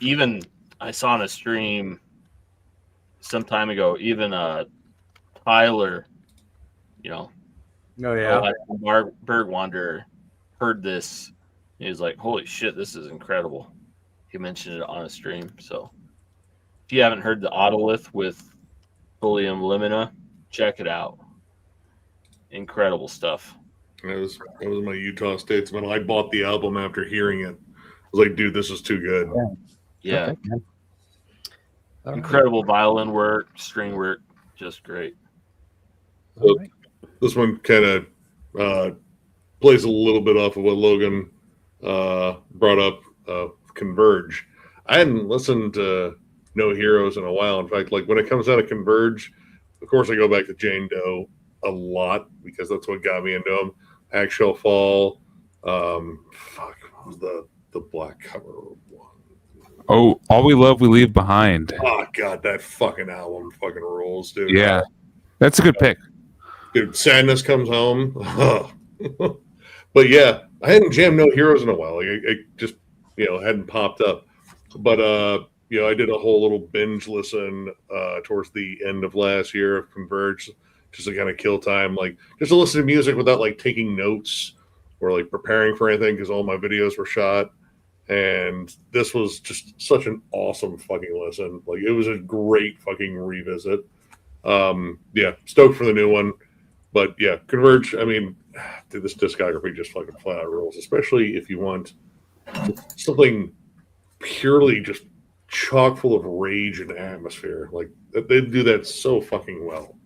Even I saw on a stream some time ago, even Tyler, Oh, yeah. Berg Wanderer heard this. He was like, holy shit, this is incredible. He mentioned it on a stream. So if you haven't heard the Autolith with Folium Limina, check it out. Incredible stuff. That was my Utah Statesman. I bought the album after hearing it. I was like, dude, this is too good. Yeah. Incredible violin work, string work, just great. So this one kind of plays a little bit off of what Logan brought up, Converge. I hadn't listened to No Heroes in a while. In fact, like when it comes out of Converge, of course I go back to Jane Doe a lot because that's what got me into them. Actual Fall, what was the black cover one? Oh, All We Love, We Leave Behind. Oh god, that fucking album fucking rules, dude. Yeah, that's a good pick. Dude, Sadness Comes Home. But yeah, I hadn't jammed No Heroes in a while. Like I just hadn't popped up. But I did a whole little binge listen towards the end of last year of Converge, just to kind of kill time, like just to listen to music without like taking notes or like preparing for anything because all my videos were shot. And this was just such an awesome fucking listen. Like it was a great fucking revisit. Stoked for the new one. But yeah, Converge. I mean, dude, this discography just fucking flat out rules. Especially if you want something purely just chock full of rage and atmosphere. Like they do that so fucking well.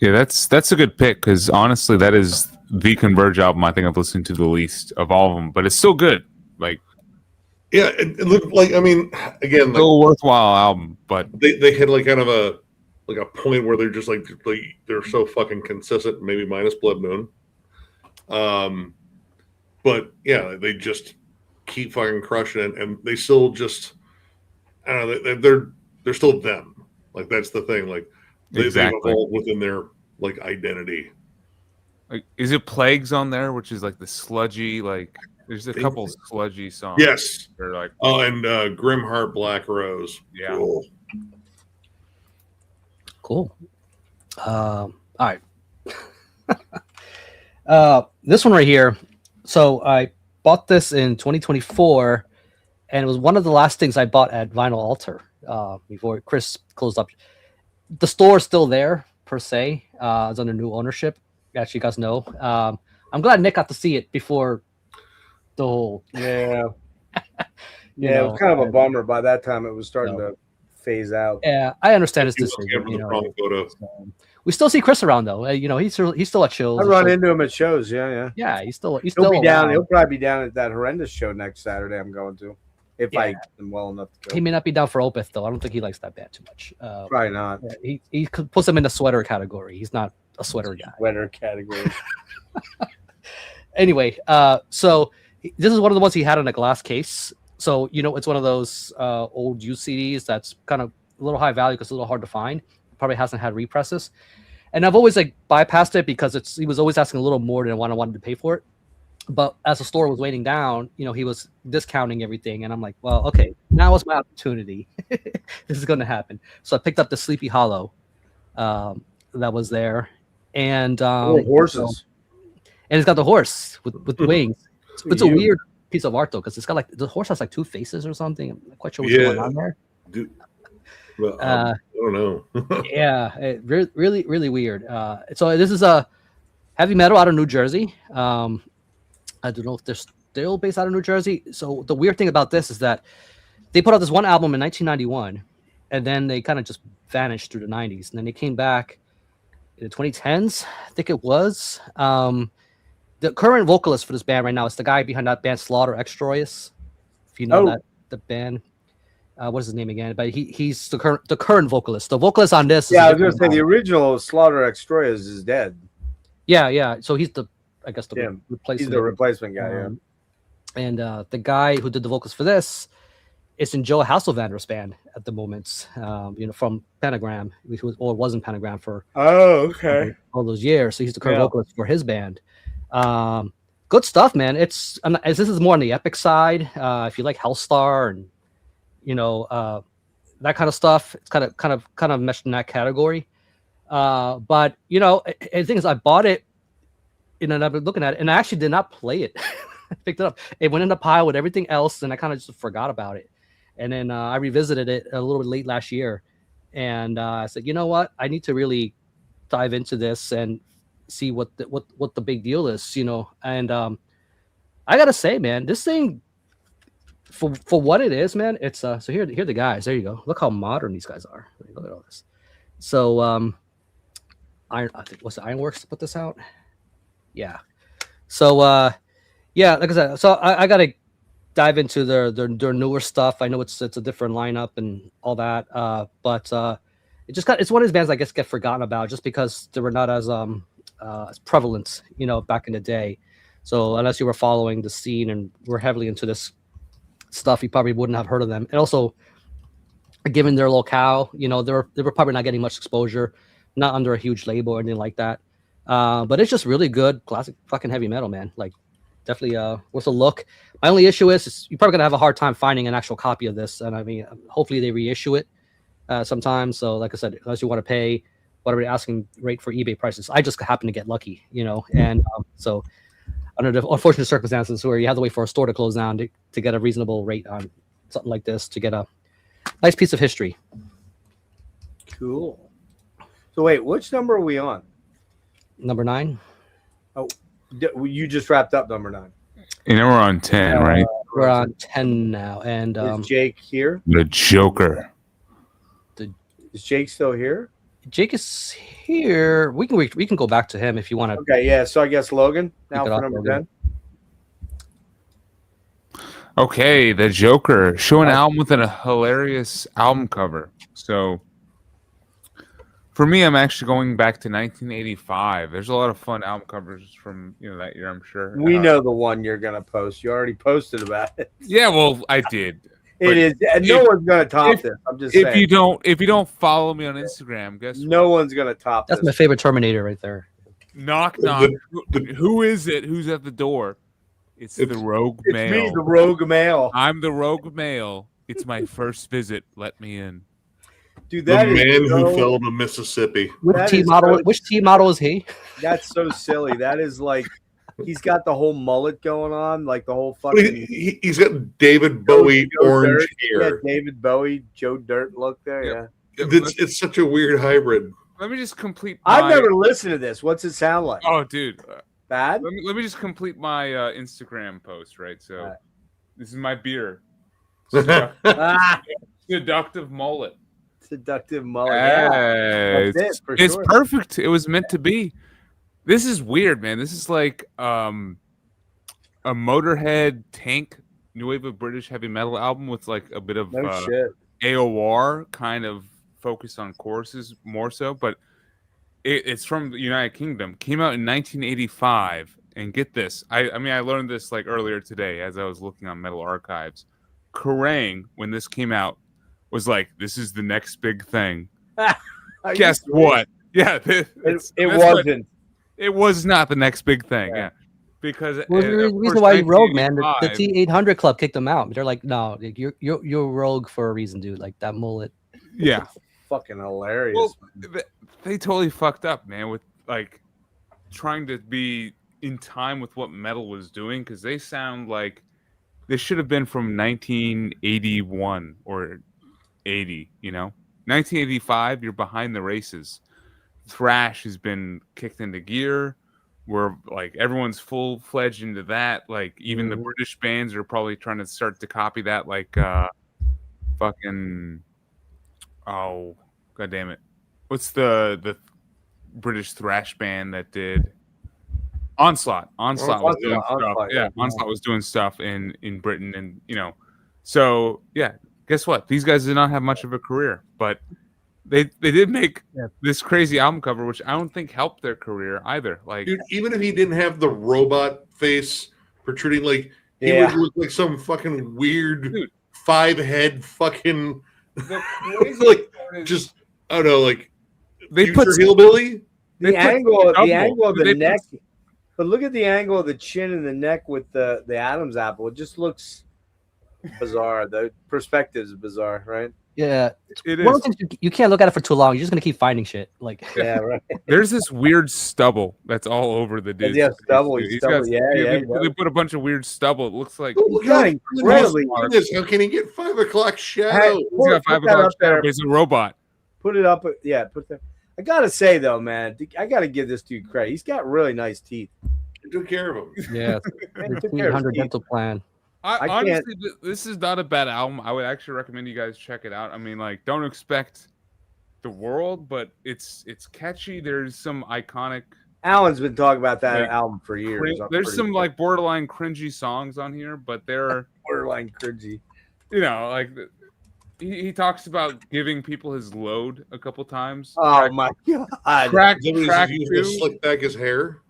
Yeah, that's a good pick because honestly, that is the Converge album I think I've listened to the least of all of them, but it's still good. Like, yeah, it looked like, I mean, again, still a worthwhile album, but they had like kind of a point where they're just like they're so fucking consistent, maybe minus Blood Moon. But yeah, they just keep fucking crushing it, and they still just, I don't know, they're still them. Like that's the thing. Like they've evolved within their like identity. Like, is it Plagues on there, which is like the sludgy, like there's a couple sludgy songs. Yes. They're like, oh, and Grimheart Black Rose. Yeah. Cool. All right. This one right here. So I bought this in 2024, and it was one of the last things I bought at Vinyl Altar before Chris closed up. The store is still there per se. It's under new ownership, as you guys know. I'm glad Nick got to see it before the whole. Yeah. Yeah, it was kind of a bummer. By that time, it was starting to phase out. Yeah, I understand his decision. We still see Chris around though. He's still at shows. I run into him at shows. Yeah. Yeah, he's still be down. He'll probably be down at that horrendous show next Saturday. I'm going to, if I am well enough to go. He may not be down for Opeth though. I don't think he likes that band too much. Probably not. Yeah, he puts him in the sweater category. He's not a sweater guy. Sweater category. Anyway, so this is one of the ones he had in a glass case. So it's one of those old used CDs that's kind of a little high value because it's a little hard to find. Probably hasn't had represses, and I've always bypassed it because he was always asking a little more than what I wanted to pay for it. But as the store was waiting down, he was discounting everything, and I'm like, well, okay, now is my opportunity. This is going to happen. So I picked up the Sleepy Hollow that was there, and horses, and it's got the horse with the wings. It's a weird piece of art though, because it's got the horse has like two faces or something. I'm not quite sure what's going on there. Well, I don't know. Yeah, really, really weird. So this is a heavy metal out of New Jersey. I don't know if they're still based out of New Jersey. So the weird thing about this is that they put out this one album in 1991, and then they kind of just vanished through the 90s, and then they came back in the 2010s, I think it was. The current vocalist for this band right now is the guy behind that band Slaughter Extroius. If you know the band. What is his name again? But he's the current vocalist. The vocalist on this. Yeah, I was going to say the original Slaughter Extroius is dead. Yeah. So he's replacement. He's the replacement guy. Yeah. And the guy who did the vocals for this is in Joe Hasselvander's band at the moment. From Pentagram, or was in Pentagram for all those years. So he's the current vocalist for his band. Good stuff, man. This is more on the epic side. If you like Hellstar and that kind of stuff, it's kind of meshed in that category. But the thing is, I bought it, and I've been looking at it, and I actually did not play it. I picked it up. It went in the pile with everything else, and I kind of just forgot about it. And then I revisited it a little bit late last year, and I said, you know what? I need to really dive into this and see what the big deal is, And I gotta say, man, this thing, for what it is, man, it's so here are the guys. There you go. Look how modern these guys are. Look at all this. So I think was Ironworks to put this out. Yeah. So like I said, so I gotta dive into their newer stuff. I know it's a different lineup and all that. But it's one of these bands I guess get forgotten about just because they were not as prevalent, back in the day. So unless you were following the scene and were heavily into this stuff, you probably wouldn't have heard of them. And also, given their locale, they were probably not getting much exposure, not under a huge label or anything like that. But it's just really good, classic fucking heavy metal, man. Like, definitely worth a look. My only issue is you're probably gonna have a hard time finding an actual copy of this, and I mean, hopefully they reissue it sometime. So, like I said, unless you want to pay whatever the asking rate for eBay prices, I just happen to get lucky, and so. Under the unfortunate circumstances where you have to wait for a store to close down to get a reasonable rate on something like this, to get a nice piece of history. Cool. So wait, which number are we on? Number 9. You just wrapped up number 9. You know we're on 10, right? We're on 10 now, and Is Jake here? The Joker. Is Jake still here? Jake is here. We can go back to him if you want to. Okay, yeah. So I guess Logan now Pick it for up, number Logan. 10. Okay, the Joker. Show an album with a hilarious album cover. So for me, I'm actually going back to 1985. There's a lot of fun album covers from that year, I'm sure. We know the one you're gonna post. You already posted about it. Yeah, well, I did. It is, and no one's gonna top this. I'm just saying. If you don't follow me on Instagram, guess no one's gonna top That's this. my favorite Terminator right there. Knock knock. Who is it? Who's at the door? It's the rogue It's male. me, the rogue male. I'm the rogue male. It's my first visit. Let me in. Dude, The that is man so, who fell to Mississippi. Which That T is model? so- Which T model is he? That's so silly. That is like he's got the whole mullet going on, like the whole But fucking he's got David Bowie Joe orange Dirt. Yeah, hair. David Bowie, Joe Dirt look there. Yeah. Yeah. It's such a weird hybrid. Let me just complete. I've my- never listened to this. What's it sound like? Oh, dude. Bad? Let me just complete my Instagram post, right? So Alright. this is my beer. Ah, Seductive mullet. seductive mullet. Yeah. It's, That's it, for it's sure. perfect. It was meant to be. This is weird, man. This is like a Motorhead Tank new wave of British heavy metal album with like a bit of No shit. AOR kind of focus on choruses more so, but it's from the United Kingdom. Came out in 1985, and get this. I mean, I learned this like earlier today as I was looking on Metal Archives. Kerrang, when this came out, was like, "This is the next big thing." Are you Guess serious? what? Yeah, It that's wasn't. it was not the next big thing. Yeah, because Well, of the course, reason why you rogue, man. The 1985 T800 Club kicked him out. They're like, no, you're rogue for a reason, dude. Like that mullet. Yeah, Fucking hilarious. well, they totally fucked up, man, with like trying to be in time with what metal was doing, because they sound like they should have been from 1981 or 80. 1985. You're behind the races. Thrash has been kicked into gear. Where like everyone's full-fledged into that. Like even the British bands are probably trying to start to copy that. Like fucking oh god damn it, what's the British thrash band that did Onslaught was doing stuff. Onslaught, Yeah, Onslaught was doing stuff in Britain, and so yeah, guess what, these guys did not have much of a career, but they did make this crazy album cover, which I don't think helped their career either. Like, Dude, even if he didn't have the robot face protruding, like he Yeah. would look like some fucking weird Dude. 5-head fucking the crazy like part is just I don't know, like they future put hillbilly. they The put angle of double. the They put- neck. But look at the angle of the chin and the neck with the Adam's apple. It just looks bizarre. The perspective is bizarre, right? Yeah. it One is. of the things you can't look at it for too long. You're just gonna keep finding shit. Like Yeah, right. There's this weird stubble that's all over the dude. Yeah, stubble, stubble. Yeah, they yeah. put a bunch of weird stubble. It looks like Oh, look He's got how incredibly- How can he get 5 o'clock shadow? Hey, he's put got 5 that o'clock up there. shadow, but he's a robot. Put it up. Yeah, put that. I gotta say though, man, I gotta give this dude credit. He's got really nice teeth. He took care of him. yeah, Man, he took care of his 800 teeth. dental plan. I can't- Honestly, this is not a bad album. I would actually recommend you guys check it out. I mean, like, don't expect the world, but it's catchy. There's some iconic. Alan's been talking about that Like, album for years. I'm There's pretty some sure. like borderline cringy songs on here, but they're borderline cringy. like he talks about giving people his load a couple times. Oh my god! Track Is that what track he's used to 2. slick back his hair?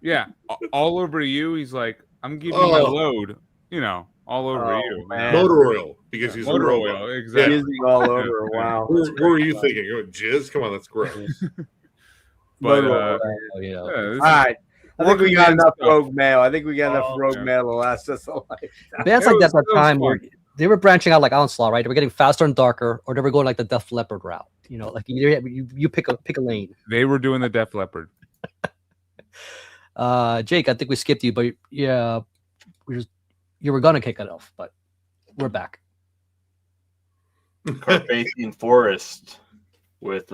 Yeah, all over you. He's like, I'm giving you my Oh. load. All over Oh, you. man. Motor oil, because he's Motor a oil, robot. exactly. Jizzing all over. Wow. What were you thinking? You know, jizz? Come on, that's gross. But Motor uh, oil. Oh, yeah. yeah, this All is- right. I think we working got man enough stuff. rogue mail. I think we got enough Oh, rogue yeah. mail to last us a life. Bands It like was- that at it the was time were fun. they were branching out like Onslaught, right? They were getting faster and darker, or they were going like the Def Leppard route. Like you pick a lane. They were doing the Def Leppard. Jake, I think we skipped you, but yeah, you were gonna kick it off, but we're back. Carpathian Forest with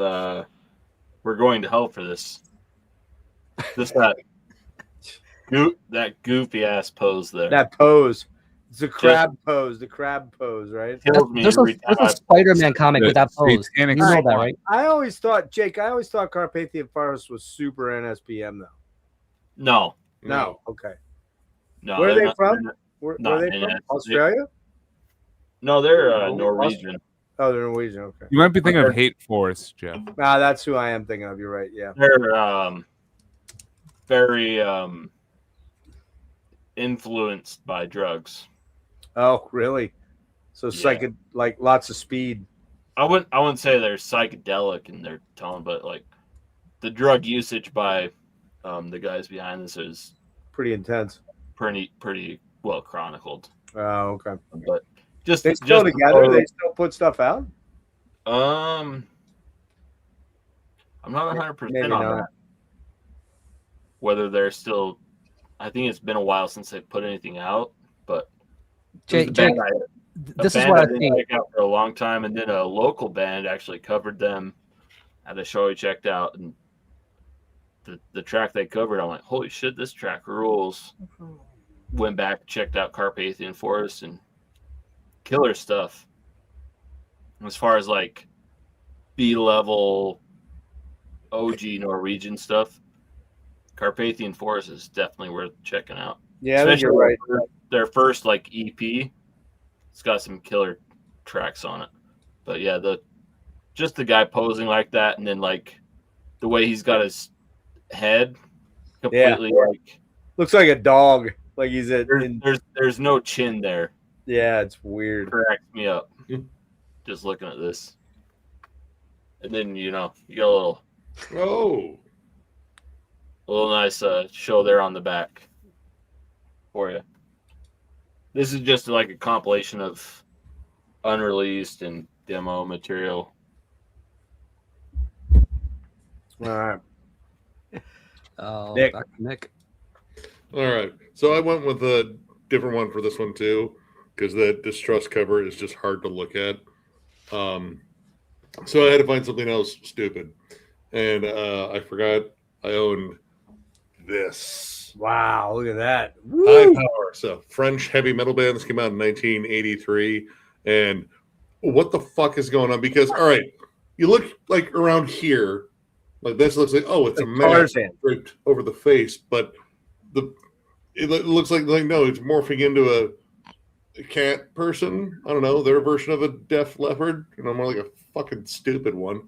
we're going to hell for this. That goofy ass pose there. That pose. It's a crab pose. The crab pose, right? Kills me There's every a time. Spider-Man comic with that pose. You Satanic know that, Swan. right? I always thought Carpathian Forest was super NSPM though. No. Okay. No. Where are they're they not- from? they're not- Where not are they from? NS. Australia? No, they're Oh, Norwegian. Oh, they're Norwegian. Okay. You might be thinking of Hate Force, Jeff. Ah, that's who I am thinking of. You're right. Yeah. They're very influenced by drugs. Oh, really? So Yeah. like lots of speed. I wouldn't say they're psychedelic in their tone, but like the drug usage by the guys behind this is Pretty intense. pretty well chronicled. Oh, okay. But just They still just together? They still put stuff out? I'm not 100% Maybe on not. that. Whether they're still, I think it's been a while since they put anything out, but Jake, this this is band what I didn't think. check out for a long time, and then a local band actually covered them at a show we checked out, and the track they covered, I'm like, holy shit, this track rules. Went back, checked out Carpathian Forest, and killer stuff. As far as like B-level OG Norwegian stuff, Carpathian Forest is definitely worth checking out. Yeah, I think you're right. Their first like EP, it's got some killer tracks on it. But yeah, the guy posing like that, and then like the way he's got his head completely like Looks like a dog. Like he's there's no chin there. Yeah, it's weird. Cracks me up just looking at this. And then you get a little nice show there on the back for you. This is just like a compilation of unreleased and demo material. All right. Oh, Nick. back to Nick. All right. So I went with a different one for this one too, because the Distrust cover is just hard to look at. So I had to find something else stupid. And I forgot I owned this. Wow, look at that. High Woo! Power. So French heavy metal band. This came out in 1983. And what the fuck is going on? Because, all right, you look like around here, like this looks like, oh, it's Like a mask Tarzan. draped over the face, but it looks like no, it's morphing into a cat person. I don't know, their version of a deaf leopard, more like a fucking stupid one.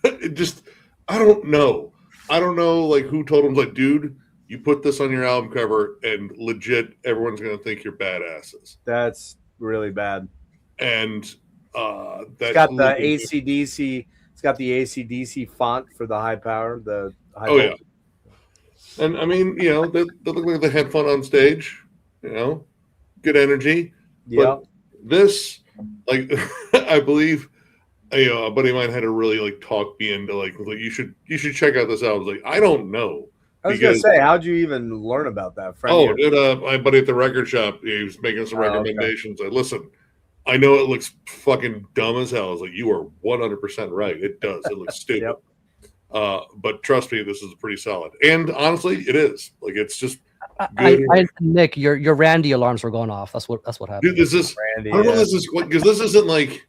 It just, I don't know like who told him, like, dude, you put this on your album cover and legit everyone's gonna think you're badasses. That's really bad. And It's got the AC/DC. It's got the AC/DC font for the high power. The high yeah. And I mean, they look like they had fun on stage, good energy. Yeah. But this, like, I believe, a buddy of mine had to really like talk me into like you should check out this album. I was like, I don't know. I was gonna say, how'd you even learn about that? My buddy at the record shop, he was making some recommendations. Okay. Listen, I know it looks fucking dumb as hell. I was like, you are 100% right. It does. It looks stupid. Yep. But trust me, this is pretty solid. And honestly, it is. Like, it's just Nick, your Randy alarms were going off. That's what happened. Dude, this is Randy, I don't know if this is because this isn't like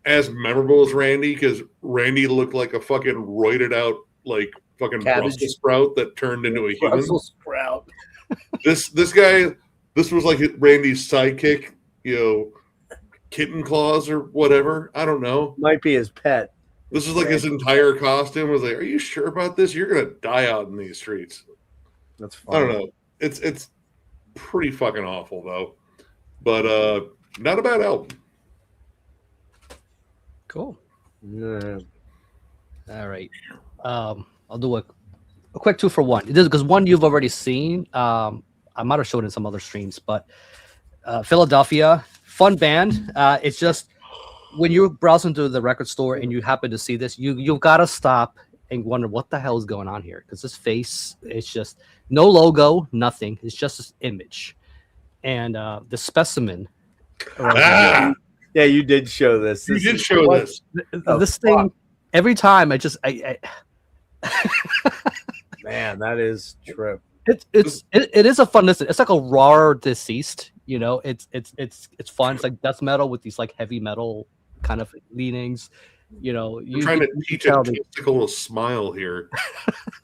as memorable as Randy, because Randy looked like a fucking roided out like fucking Cabbage. Brussels sprout that turned into a human. Brussels sprout. This guy, this was like Randy's sidekick, kitten claws or whatever. I don't know. Might be his pet. This is like his entire costume. I was like, are you sure about this? You're gonna die out in these streets. That's funny. I don't know. It's pretty fucking awful though. But not a bad album. Cool. Yeah. All right. I'll do a quick 2-for-1. Because one you've already seen. I might have shown it in some other streams, but Philadelphia, fun band. It's just when you're browsing through the record store and you happen to see this, you've got to stop and wonder what the hell is going on here, because this face, it's just no logo, nothing. It's just this image, and the specimen. Yeah, you did show this. You did show this. This thing, every time I Man, that is trip. it is a fun listen. It's like a raw Deceased, you know. It's fun. It's like death metal with these like heavy metal kind of leanings. You know, I'm trying to teach a testicle a smile here.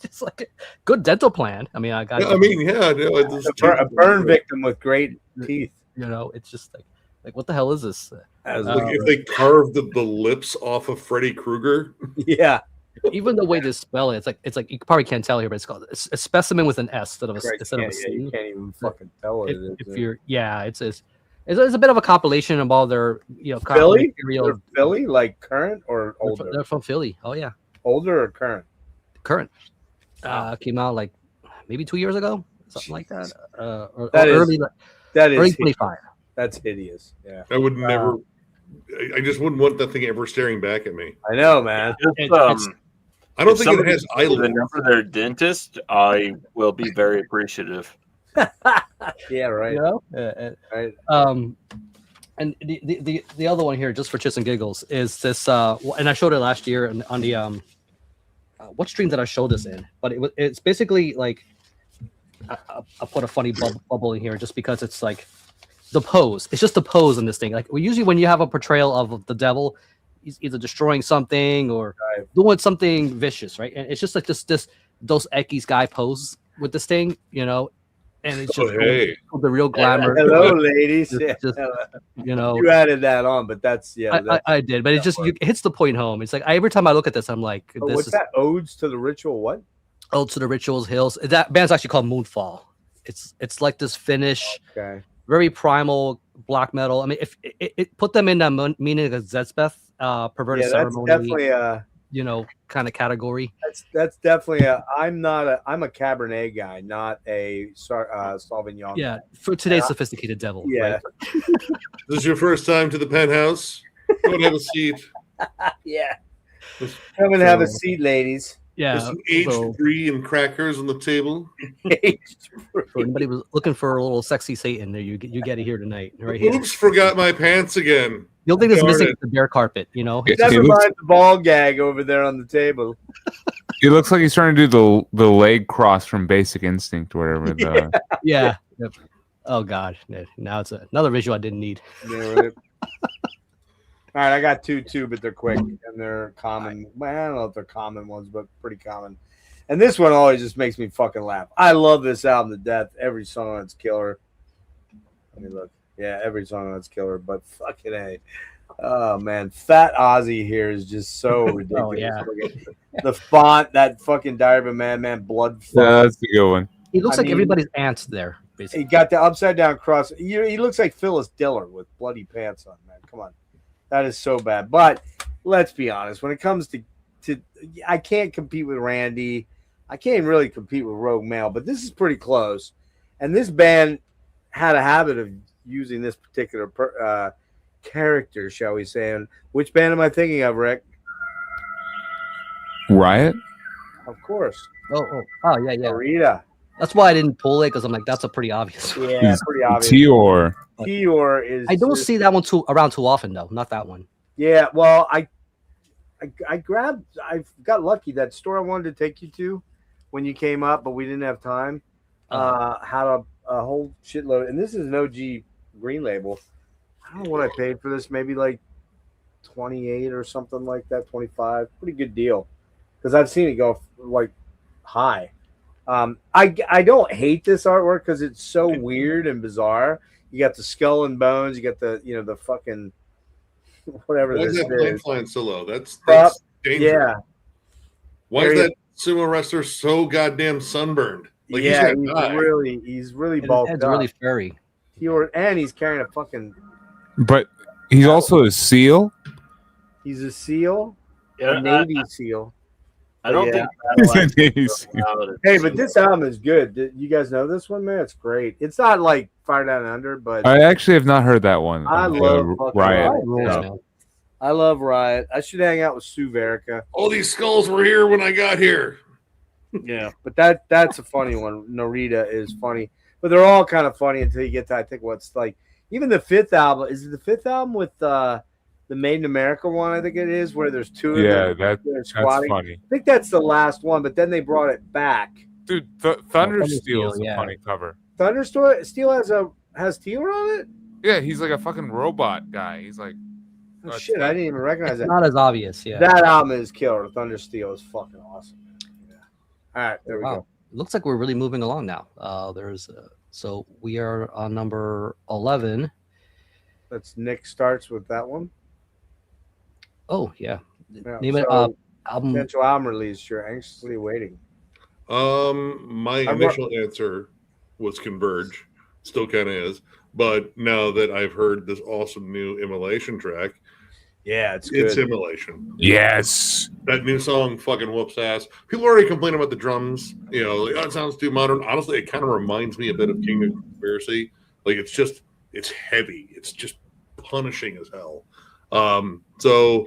It's like a good dental plan. I mean, I got. Yeah, I mean, yeah, no, A burn victim with great teeth. You know, it's just like what the hell is this? Like if they carved the lips off of Freddy Krueger. Yeah. Even the way they spell it, it's like you probably can't tell here, but it's called a specimen with an S instead of a C. You can't even fucking tell it. If you're, it's a bit of a compilation of all their Philly material. They're Philly, like current or older? They're from Philly. Oh yeah, older or current? Current. Came out like maybe 2 years ago, something like that. Or early 25. That's hideous. Yeah, I would never. I just wouldn't want that thing ever staring back at me. I know, man. I don't think it has eyelids. The number their dentist, I will be very appreciative. Yeah, right. You know? Right. And the other one here, just for chits and giggles, is this. And I showed it last year on the what stream did I show this in? But it's basically like I put a funny bubble in here just because it's like the pose. It's just the pose in this thing. Like usually when you have a portrayal of the devil, he's either destroying something or doing something vicious, right? And it's just like this Dos Equis guy pose with this thing, you know. And it's just the real glamour. Hello, ladies. Just, you know, you added that on, but that's I did, but it hits the point home. It's like every time I look at this, I'm like, what's that? Odes to the Ritual? What? Odes to the Rituals Hills. That band's actually called Moonfall. It's like this Finnish, very primal black metal. I mean, if it put them in that meaning of Zedspeth, perverted ceremony. That's definitely kind of category. That's definitely I'm a Cabernet guy, not a Sauvignon. Yeah, for today's sophisticated devil. Yeah. Right? This is your first time to the penthouse. Go and have a seat. Yeah. Come and have a seat, ladies. Yeah. There's some aged brie and crackers on the table. For anybody was looking for a little sexy Satan, there you get it here tonight. Right here. Oops, forgot my pants again. The only thing that's missing is the bear carpet, you know. Never mind the ball gag over there on the table. It looks like he's trying to do the leg cross from Basic Instinct, or whatever. Yeah. Yep. Oh God! Now it's another visual I didn't need. Yeah, right. All right, I got two, but they're quick and they're common. Well, I don't know if they're common ones, but pretty common. And this one always just makes me fucking laugh. I love this album to death. Every song on it's killer. Let me look. Yeah, every song on it's killer, but fucking A. Oh, man. Fat Ozzy here is just so ridiculous. Oh, yeah. The font, that fucking Diary of a Madman blood font. Yeah, that's a good one. He looks like everybody's aunt there, basically. He got the upside down cross. He looks like Phyllis Diller with bloody pants on, man. Come on. That is so bad. But let's be honest. When it comes to I can't compete with Randy. I can't even really compete with Rogue Male, but this is pretty close. And this band had a habit of using this particular character, shall we say. And which band am I thinking of, Rick? Riot? Of course. Oh, yeah. Rita. That's why I didn't pull it, because I'm like, that's a pretty obvious one. Yeah, pretty obvious. Tior is. I don't see that one around too often, though. Not that one. Yeah, well, I got lucky. That store I wanted to take you to when you came up, but we didn't have time. Had a whole shitload, and this is an OG green label. I don't know what I paid for this. Maybe like 28 or something like that. 25. Pretty good deal, because I've seen it go like high. I don't hate this artwork because it's so weird and bizarre. You got the skull and bones. You got the fucking whatever Why this is that plane is. flying so low? That's dangerous. Yeah. Why is that sumo wrestler so goddamn sunburned? Like he's really bulked It's up. really furry. And he's carrying a fucking. But he's also a SEAL. He's a SEAL, Yeah, a Navy SEAL. I don't think. Hey, but this album is good. You guys know this one, man? It's great. It's not like Fire Down Under, but I actually have not heard that one. I love Riot. I love Riot. I should hang out with Sue Verica. All these skulls were here when I got here. Yeah, but that's a funny one. Narita is funny, but they're all kind of funny until you get to, I think, what's like even the fifth album. Is it the fifth album with the Made in America one, I think it is, where there's two of Yeah, them. that's Squatting. funny. I think that's the last one, but then they brought it back. Dude, Thunder Thundersteel, Steel's a yeah. funny cover. Steel has Teeler on it? Yeah, he's like a fucking robot guy. He's like, Oh, That's shit, I didn't even recognize It's that. not as obvious, yeah. That album is killer. Thunder Steel is fucking awesome. Yeah. All right, there we Wow. go. Looks like we're really moving along now. So we are on number 11. That's Nick starts with that one. Oh yeah. Yeah, Name it so album. potential album release. You're anxiously waiting. My initial answer was Converge. Still kind of is. But now that I've heard this awesome new Immolation track, Yeah, it's good. it's Immolation. yes. That new song fucking whoops ass. People already complain about the drums. You know, like, oh, it sounds too modern. Honestly, it kind of reminds me a bit of Kingdom Conspiracy. Like, it's heavy. It's just punishing as hell. So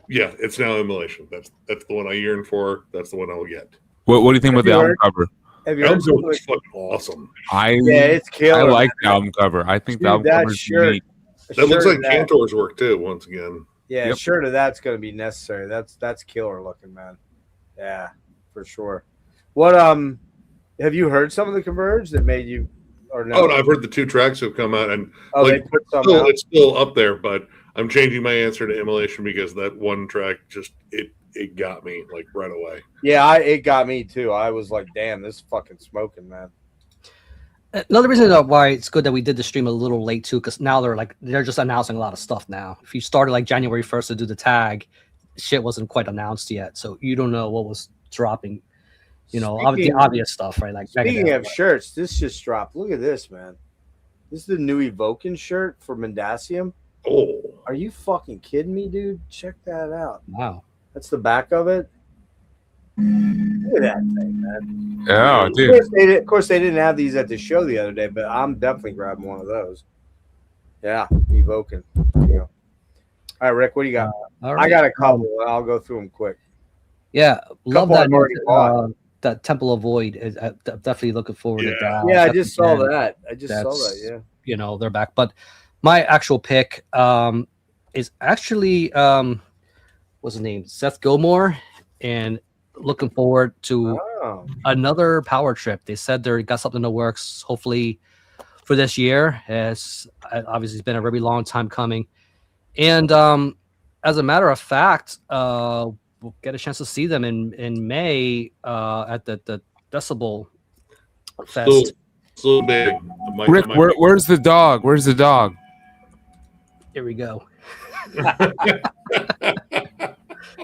yeah, it's now Immolation. That's the one I yearn for. That's the one I will get. What do you think about the album cover? Have you Album heard something? looks fucking awesome. Yeah, it's killer. I like the man. album cover. I think Dude, the album that cover is shirt- neat. A That looks shirt like of that- Cantor's work too. Once again, Yeah, Yep. a shirt of that's going to be necessary. That's killer looking, man. Yeah, for sure. What have you heard some of the Converge that made you or no? oh, no, I've heard the 2 tracks have come out, and Oh, like, they put some out. it's still up there. But I'm changing my answer to Immolation because that one track just it got me like right away. Yeah, it got me too. I was like, damn, this is fucking smoking, man. Another reason why it's good that we did the stream a little late too, because now they're just announcing a lot of stuff now. If you started like January 1st to do the tag, shit wasn't quite announced yet, so you don't know what was dropping. You know, the obvious stuff, right? Like Speaking of shirts, this just dropped. Look at this, man. This is the new Evoking shirt for Mendacium. Oh, Are you fucking kidding me, dude? Check that out. wow. That's the back of it. Look at that thing, man. Yeah, dude. Of course, they didn't have these at the show the other day, but I'm definitely grabbing one of those. Yeah, Evoking. Yeah. All right, Rick, what do you got? All right. I got a couple. I'll go through them quick. Yeah, love Couple that. I've already bought. That Temple of Void is definitely looking forward to that. Yeah, I That's just saw again, that. I just saw that. that's- Yeah. You know, they're back. But my actual pick is actually what's his name? Seth Gilmore, and looking forward to Oh, another power trip. They said they got something in the works, hopefully for this year. As obviously it's been a very long time coming, and as a matter of fact, we'll get a chance to see them in May at the Decibel Fest. so big. Rick, where's the dog? Where's the dog? Here we go.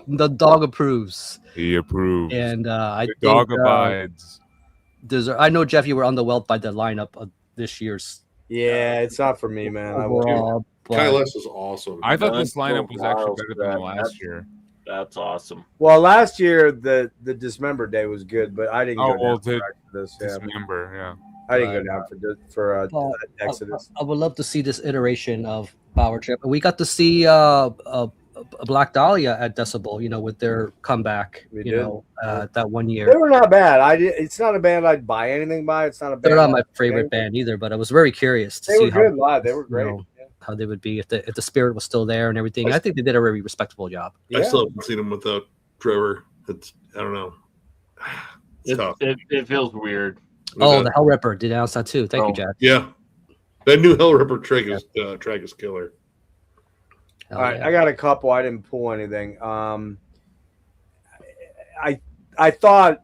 The dog approves, He approved. and I the think dog abides. I know, Jeff, you were underwhelmed by the lineup of this year's yeah, it's not for me, man. I won't. overall. but- Kylus is awesome. I thought None this lineup so was actually wild better for than that. last year. That's awesome. Well, last year the Dismember Day was good, but I didn't Oh, go well, down for this. Yeah, Dismember, yeah. I didn't go down for Well, Exodus. I would love to see this iteration of Power Trip. We got to see Black Dahlia at Decibel, you know, with their comeback, We you did. know, that one They year. were not bad. It's not a band I'd buy anything by. It's not a band. They're not my I'd- favorite band either, but I was very curious to They see were good how, live. They were great. know, how they would be if the spirit was still there and everything. I think they did a very respectable job. Yeah. I still haven't seen him without Trevor. I don't know. It's tough. It feels weird. Oh, Okay. the Hell Ripper did announce that too. Thank you, Oh. Jack. Yeah, that new Hell Ripper track is killer. Hell All right, yeah. I got a couple. I didn't pull anything. I thought,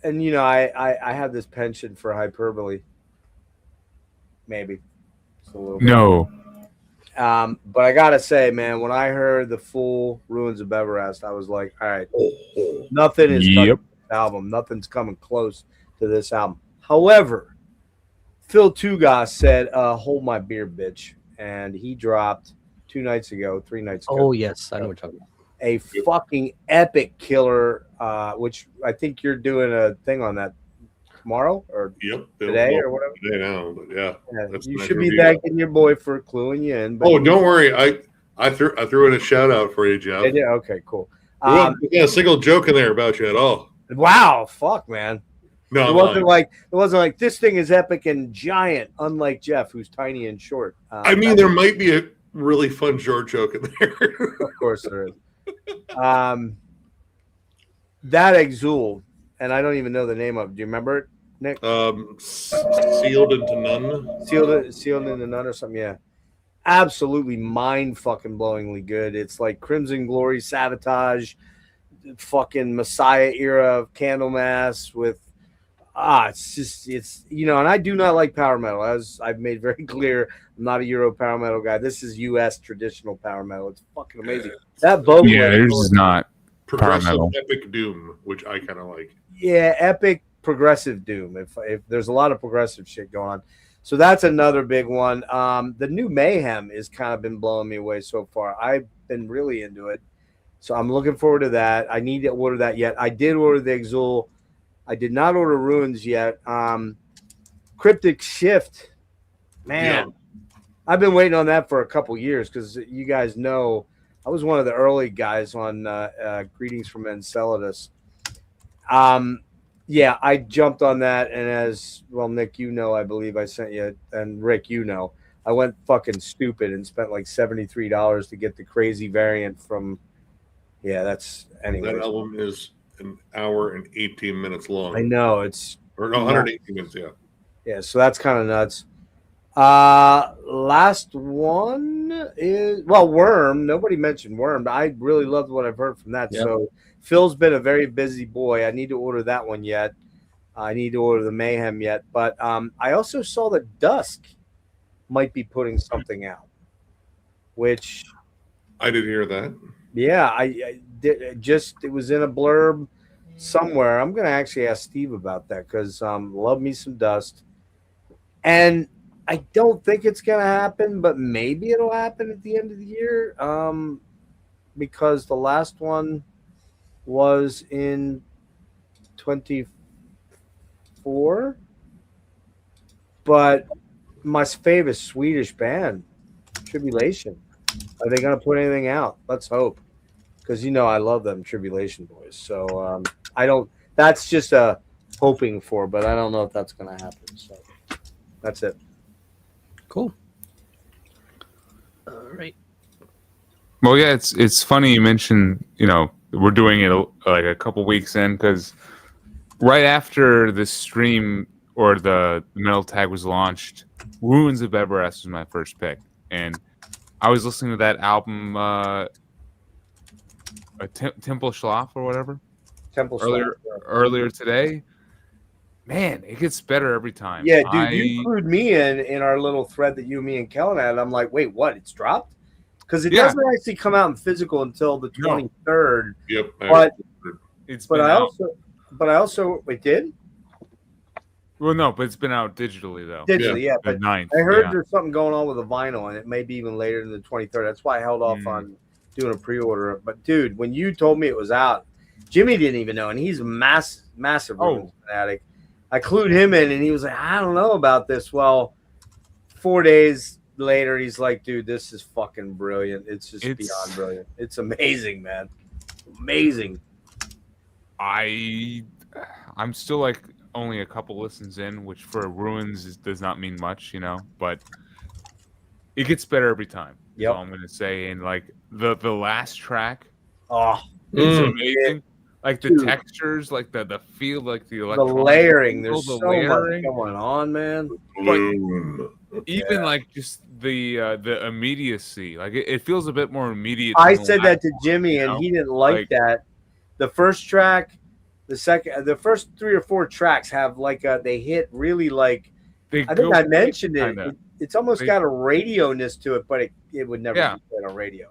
and you know, I have this penchant for hyperbole. Maybe it's a little bit. No. But I gotta say, man, when I heard the full Ruins of Everest, I was like, all right, nothing is touching Yep. this album. Nothing's coming close to this album. However, Phil Tugas said, "Hold my beer, bitch," and he dropped 3 nights ago. Oh yes, I know what you're talking about. A fucking epic killer, which I think you're doing a thing on that tomorrow or Yep. today or whatever. Today now, but yeah. Yeah, That's you nice should be review. thanking your boy for cluing you in. But Oh, don't worry. I threw in a shout out for you, Jeff. Yeah, okay, cool. There wasn't a single joke in there about you at all. Wow, fuck, man. No, It I'm wasn't lying. like this thing is epic and giant, unlike Jeff, who's tiny and short. I mean, there might be really fun short joke in there. Of course there is. That Exul, and I don't even know the name of it. Do you remember it, Nick? Sealed into none. Sealed into none or something. Yeah, absolutely mind fucking blowingly good. It's like Crimson Glory, Sabotage, fucking Messiah era of Candlemass with it's and I do not like power metal, as I've made very clear. I'm not a Euro power metal guy. This is US traditional power metal. It's fucking amazing. That vocal, yours is not progressive metal. epic doom, which I kind of like. Yeah, epic progressive doom. If there's a lot of progressive shit going on, so that's another big one. The new Mayhem has kind of been blowing me away so far. I've been really into it, so I'm looking forward to that. I need to order that yet. I did order the Exul. I did not order Ruins yet. Cryptic Shift, man, yeah. I've been waiting on that for a couple years because you guys know I was one of the early guys on Greetings from Enceladus. Yeah, I jumped on that, and as well, Nick, I believe I sent you, and Rick, I went fucking stupid and spent like $73 to get the crazy variant from. Yeah, that's anyway. That album is an hour and 18 minutes long. I know 118 minutes. Yeah. Yeah, so that's kind of nuts. Last one is Worm. Nobody mentioned Worm. I really loved what I've heard from that. Yep. So Phil's been a very busy boy. I need to order that one yet. I need to order the Mayhem yet. But I also saw that Dusk might be putting something out, which I did hear that. Yeah, I did. It was in a blurb somewhere. I'm gonna actually ask Steve about that because love me some Dust, and I don't think it's gonna happen, but maybe it'll happen at the end of the year. Because the last one was in 24, but my favorite Swedish band, Tribulation. Are they going to put anything out? Let's hope. Because, I love them Tribulation Boys. So I don't – that's just a hoping for, but I don't know if that's going to happen. So that's it. Cool. All right. Well, yeah, it's funny you mentioned, we're doing it like a couple weeks in because right after the stream or the metal tag was launched, Ruins of Everest was my first pick. And – I was listening to that album, Temple Schlaf or whatever, earlier today. Man, it gets better every time. Yeah, dude, you clued me in our little thread that me and Kellen had. I'm like, wait, what? It's dropped? Because it doesn't actually come out in physical until the 23rd. Yep. But I also it did. Well, no, but it's been out digitally, though. Digitally, yeah. But 9th, I heard there's something going on with the vinyl, and it may be even later than the 23rd. That's why I held off on doing a pre-order. But, dude, when you told me it was out, Jimmy didn't even know, and he's a massive fanatic. I clued him in, and he was like, I don't know about this. Well, 4 days later, he's like, dude, this is fucking brilliant. It's beyond brilliant. It's amazing, man. Amazing. I'm still like only a couple listens in, which for Ruins does not mean much, but it gets better every time. Yeah, I'm gonna say. And like the last track, it's amazing. Like the textures, like the feel, like the layering. There's so much going on, man. But even like just the immediacy, like it feels a bit more immediate. I said that to Jimmy, and he didn't like that. The first track. The first 3 or 4 tracks have they hit really like. I think I mentioned it. It's almost got a radio-ness to it, but it would never be played on radio.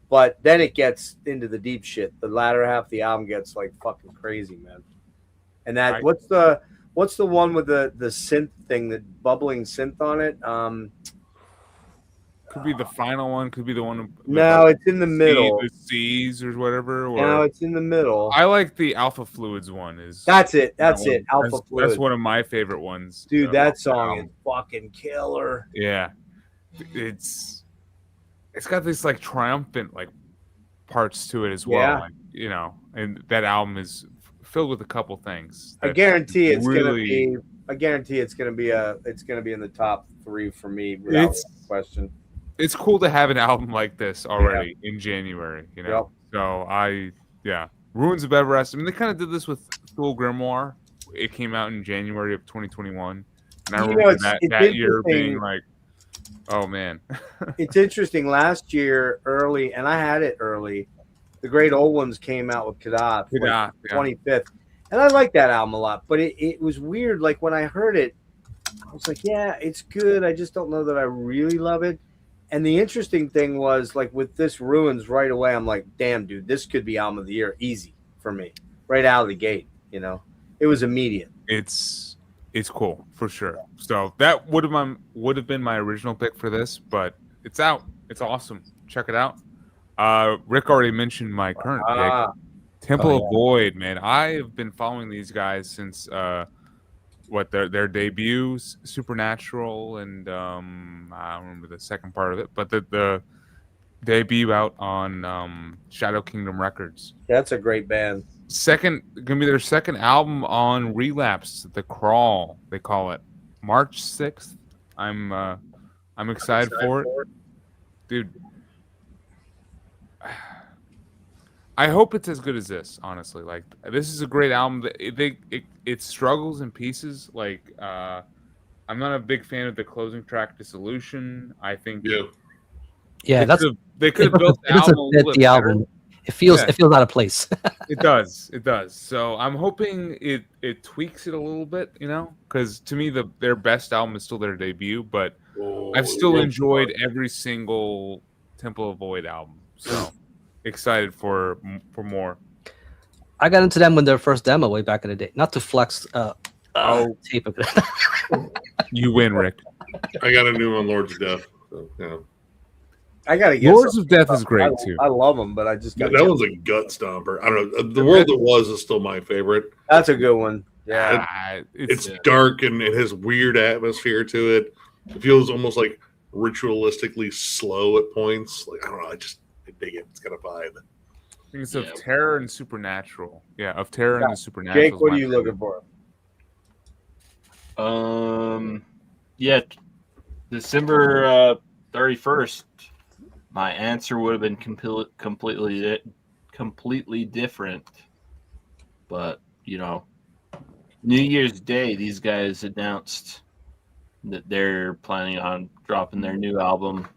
But then it gets into the deep shit. The latter half of the album gets like fucking crazy, man. And that what's the one with the synth thing, the bubbling synth on it? Could be the final one. Could be the one. No, it's in the middle. The C's or whatever. No, it's in the middle. I like the Alpha Fluids one. That's it. Alpha Fluids. That's one of my favorite ones. Dude, that song is fucking killer. Yeah, it's got this like triumphant like parts to it as well. Yeah. Like, and that album is filled with a couple things. I guarantee it's gonna be. I guarantee it's gonna be in the top 3 for me without question. it's cool to have an album like this already in January, you know. Yep. So Ruins of Everest. I mean, they kind of did this with Thule Grimoire. It came out in January of 2021, and I remember it's that year interesting. being like, oh man. It's interesting. Last year, early, and I had it early. The Great Old Ones came out with Kadat, like 25th, and I like that album a lot. But it was weird. Like when I heard it, I was like, yeah, it's good. I just don't know that I really love it. And the interesting thing was, like with this Ruins, right away, I'm like, damn, dude, this could be album of the year, easy for me, right out of the gate. You know, it was immediate. It's cool for sure. So that would have been my original pick for this, but it's out. It's awesome. Check it out. Rick already mentioned my current pick, Temple of Void. Man, I have been following these guys since their debuts, Supernatural, and I don't remember the second part of it, but the debut out on Shadow Kingdom Records. That's a great band. Gonna be their second album on Relapse, The Crawl, they call it. March 6th. I'm excited for it. Dude. I hope it's as good as this, honestly. Like, this is a great album. It struggles in pieces. Like, I'm not a big fan of the closing track, Dissolution. I think they could have built the album a little bit better. It feels out of place. It does. So I'm hoping it tweaks it a little bit, you know, because to me their best album is still their debut, but I've still enjoyed every single Temple of Void album. So excited for more. I got into them when their first demo way back in the day. Not to flex tape of it. You win, Rick. I got a new one, Lords of Death. So, yeah. I gotta get Lords of Death is great too. I love them, but I just got that one's a gut stomper. I don't know. The World That Was is still my favorite. That's a good one. Yeah, it's dark and it has weird atmosphere to it. It feels almost like ritualistically slow at points. Like I don't know. I dig it. It's got a vibe. I think it's of Terror and Supernatural. Yeah, of Terror and the Supernatural. Jake, what are you looking for? December 31st. My answer would have been completely different, but you know, New Year's Day, these guys announced that they're planning on dropping their new album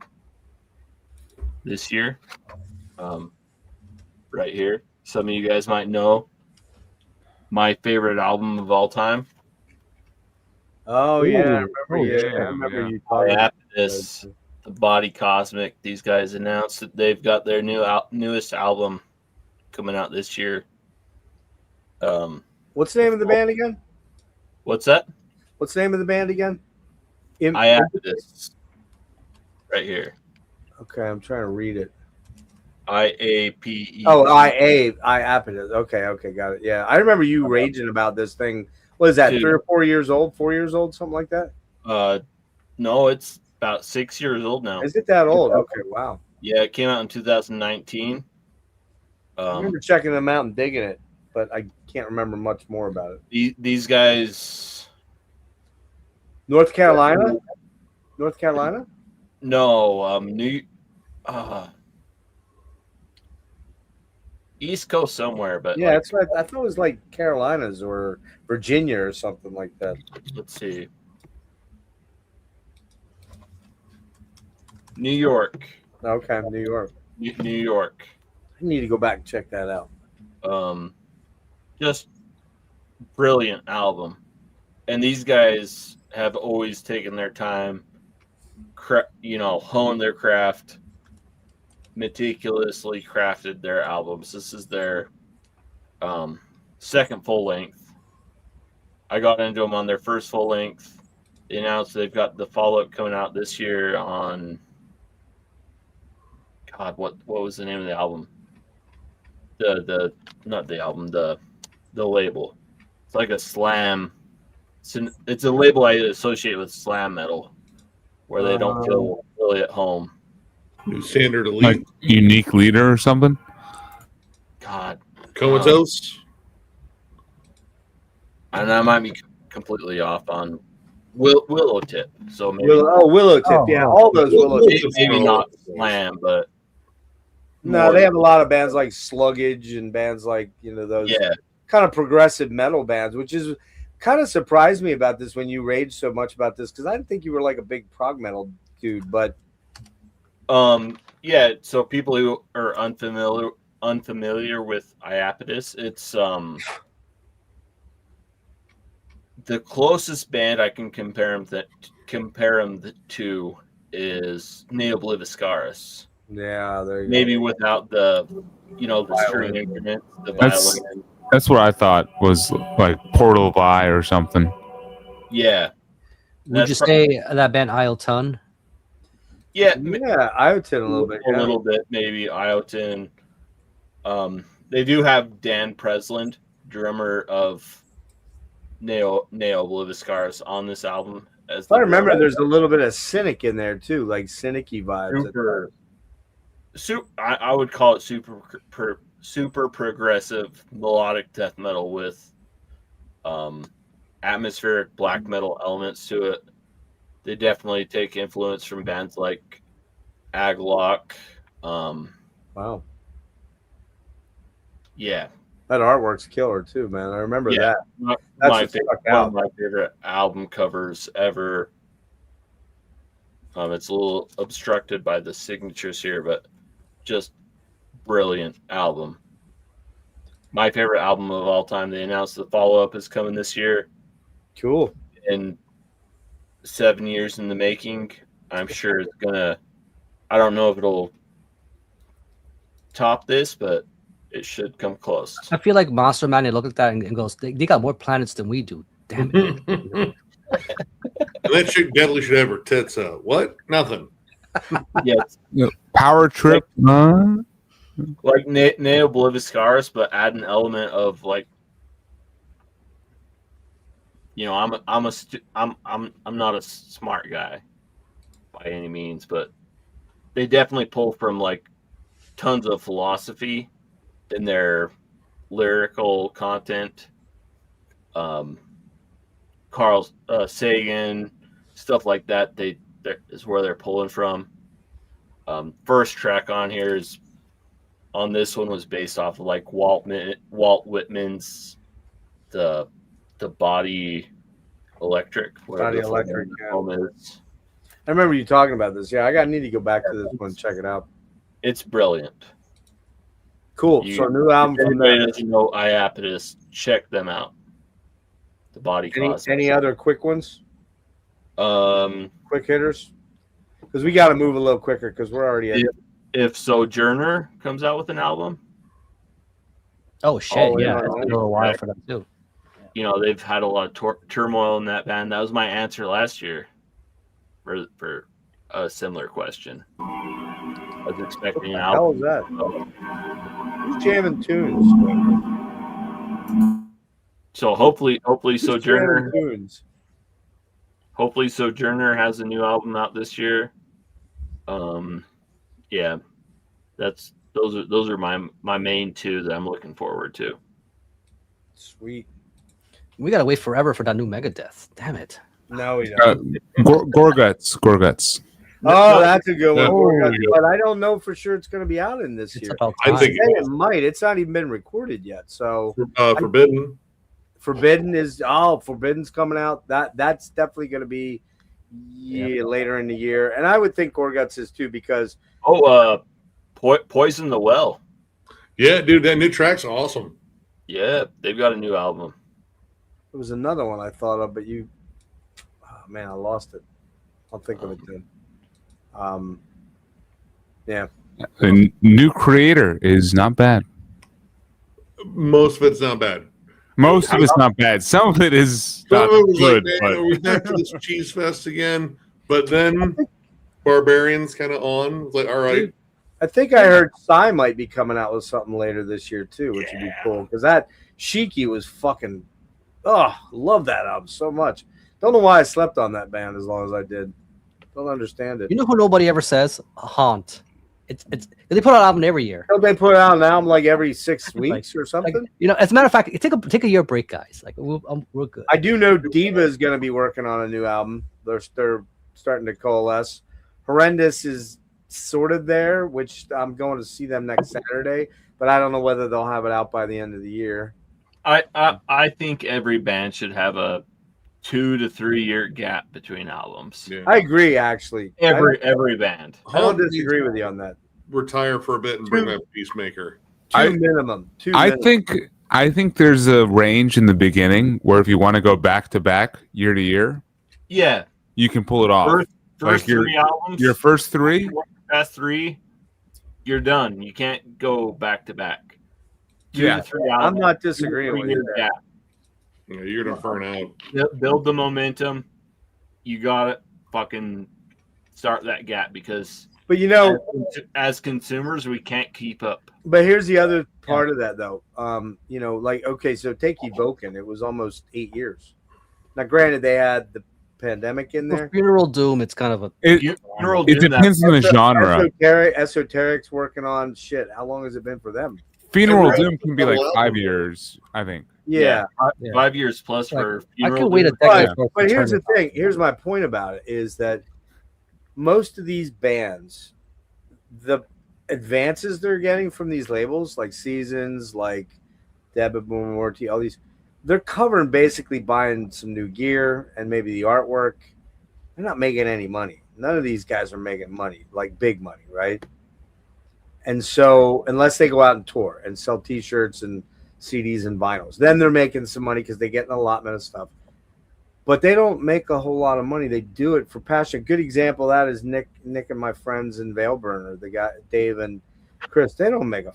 this year. Right here, some of you guys might know my favorite album of all time. Oh yeah, I remember you talking about this. The Body Cosmic. These guys announced that they've got their newest album coming out this year. What's the name of the band again? What's that? What's the name of the band again? I have this right here. Okay, I'm trying to read it. IAPE. Oh, IAPE. Okay, got it. Yeah, I remember you raging about this thing. What is that? 3 or 4 years old? 4 years old? Something like that? No, it's about 6 years old now. Is it that old? Okay, wow. Yeah, it came out in 2019. I remember checking them out and digging it, but I can't remember much more about it. These guys... North Carolina? No, East Coast somewhere, but yeah, that's right. I thought it was like Carolinas or Virginia or something like that. Let's see. New York. Okay, New York. New York. I need to go back and check that out. Just brilliant album, and these guys have always taken their time, hone their craft, meticulously crafted their albums. This is their second full length. I got into them on their first full length. They announced they've got the follow-up coming out this year on what was the name of the album? Not the album, the label. It's like a slam. It's a label I associate with slam metal, where they don't feel really at home. New Standard Elite, like Unique Leader or something. God, Comatose. And I might be completely off on Willow Tip. So maybe Willow Tip. Yeah, all those Willow Tip. maybe not Slam, but No, they have a lot of bands like Sluggage and bands like those kind of progressive metal bands, which is kind of surprised me about this when you raged so much about this because I didn't think you were like a big prog metal dude, but yeah. So people who are unfamiliar with Iapetus, it's the closest band I can compare them to is Neobliviscaris. Yeah, there you maybe go. without the string instruments, the That's- violin. That's what I thought was like Portal of Eye or something. Yeah. Would you say that band Ioton? Yeah, Ioton a little bit. A little bit, maybe Ioton. They do have Dan Presland, drummer of Neobliviscaris, on this album. As I remember, there's a little bit of Cynic in there too, like Cynic-y vibes. I would call it super progressive melodic death metal with atmospheric black metal elements to it. They definitely take influence from bands like Aglock. Wow. Yeah. That artwork's killer too, man. I remember that. One of my favorite album covers ever. It's a little obstructed by the signatures here, but just brilliant album. My favorite album of all time. They announced the follow-up is coming this year. Cool. And 7 years in the making. I'm sure it's gonna. I don't know if it'll top this, but it should come close. I feel like Monster Man, they look at that and goes, they got more planets than we do. Damn it. And that chick definitely should have her tits out. What? Nothing. Yes. Power Trip. Like Neobliviscaris, but add an element of like, I'm not a smart guy by any means, but they definitely pull from like tons of philosophy in their lyrical content. Carl Sagan, stuff like that. That is where they're pulling from. First track on here is on this one was based off of like Walt Whitman's the Body Electric. Body Electric. Yeah. I remember you talking about this. Yeah, I need to go back to this one and check it out. It's brilliant. Cool. So new album if from anybody doesn't know Iapetus, check them out. The Body Cosmos. Any other quick ones? Quick hitters? Because we got to move a little quicker because we're already at if Sojourner comes out with an album. Oh shit! Yeah, it's been a little while for them too. They've had a lot of turmoil in that band. That was my answer last year for a similar question. I was expecting an album. What the hell is that? Who's jamming tunes? So hopefully Sojourner. Tunes? Hopefully Sojourner has a new album out this year. Yeah, those are my main two that I'm looking forward to. Sweet. We gotta wait forever for that new Megadeth. Damn it. No, we don't. Gorguts. Oh, that's a good one. Oh, But I don't know for sure it's going to be out in this year. I think it might. It's not even been recorded yet. So Forbidden. Forbidden's coming out. That's definitely going to be later in the year. And I would think Gorguts is too because Poison the Well. Yeah, dude, that new track's awesome. Yeah, they've got a new album. There was another one I thought of, but I lost it. I'll think of it then. Yeah. The new creator is not bad. Most of it's not bad. Most of it's not bad. Some of it is not good. Like, are we back to this cheese fest again? But then Barbarian's kind of on. It's like, all right. I think I heard Psy might be coming out with something later this year too, which would be cool because that Shiki was fucking. Oh, love that album so much. Don't know why I slept on that band as long as I did. Don't understand it. You know who nobody ever says? Haunt. they put out an album every year. Don't they put out an album like every 6 weeks Like- or something? As a matter of fact, take a year break, guys. Like we're good. I do know Diva is going to be working on a new album. They're starting to coalesce. Horrendous is sort of there, which I'm going to see them next Saturday, but I don't know whether they'll have it out by the end of the year. I think every band should have a 2 to 3 year gap between albums. Yeah. I agree, actually. Every band. I don't disagree with you on that. Retire for a bit and bring back Peacemaker. Two minimum. I think there's a range in the beginning where if you want to go back to back, year to year, Yeah. you can pull it off. First Like 3 albums. Your first 3, past 3, you're done. You can't go back to back. 2 Yeah. to 3 I'm albums. not disagreeing with you. Yeah. Yeah, you're gonna burn out. Build the momentum. You gotta fucking start that gap because But you know, as consumers, we can't keep up. but here's the other part of that, though. Like, okay, so take Evoken. It was almost 8 years. Now, granted, they had the pandemic in For there. Funeral Doom, it's kind of a it Funeral Doom, depends on the genre. Esoteric's working on shit. How long has it been for them? Funeral Yeah, Doom can be like well, 5 years, I think. Yeah. 5 years plus Like, for I Funeral can wait a Doom. decade. But, for it but to here's turn the thing. Here's my point about it is that most of these bands, the advances they're getting from these labels, like Seasons, like Debit Morty, all these, they're covering basically buying some new gear and maybe the artwork. They're not making any money. None of these guys are making money, like big money, right? And so, unless they go out and tour and sell T-shirts and CDs and vinyls, then they're making some money because they get an allotment of stuff. But they don't make a whole lot of money. They do it for passion. A good example of that is Nick and my friends in Veilburner, the guy Dave and Chris. They don't make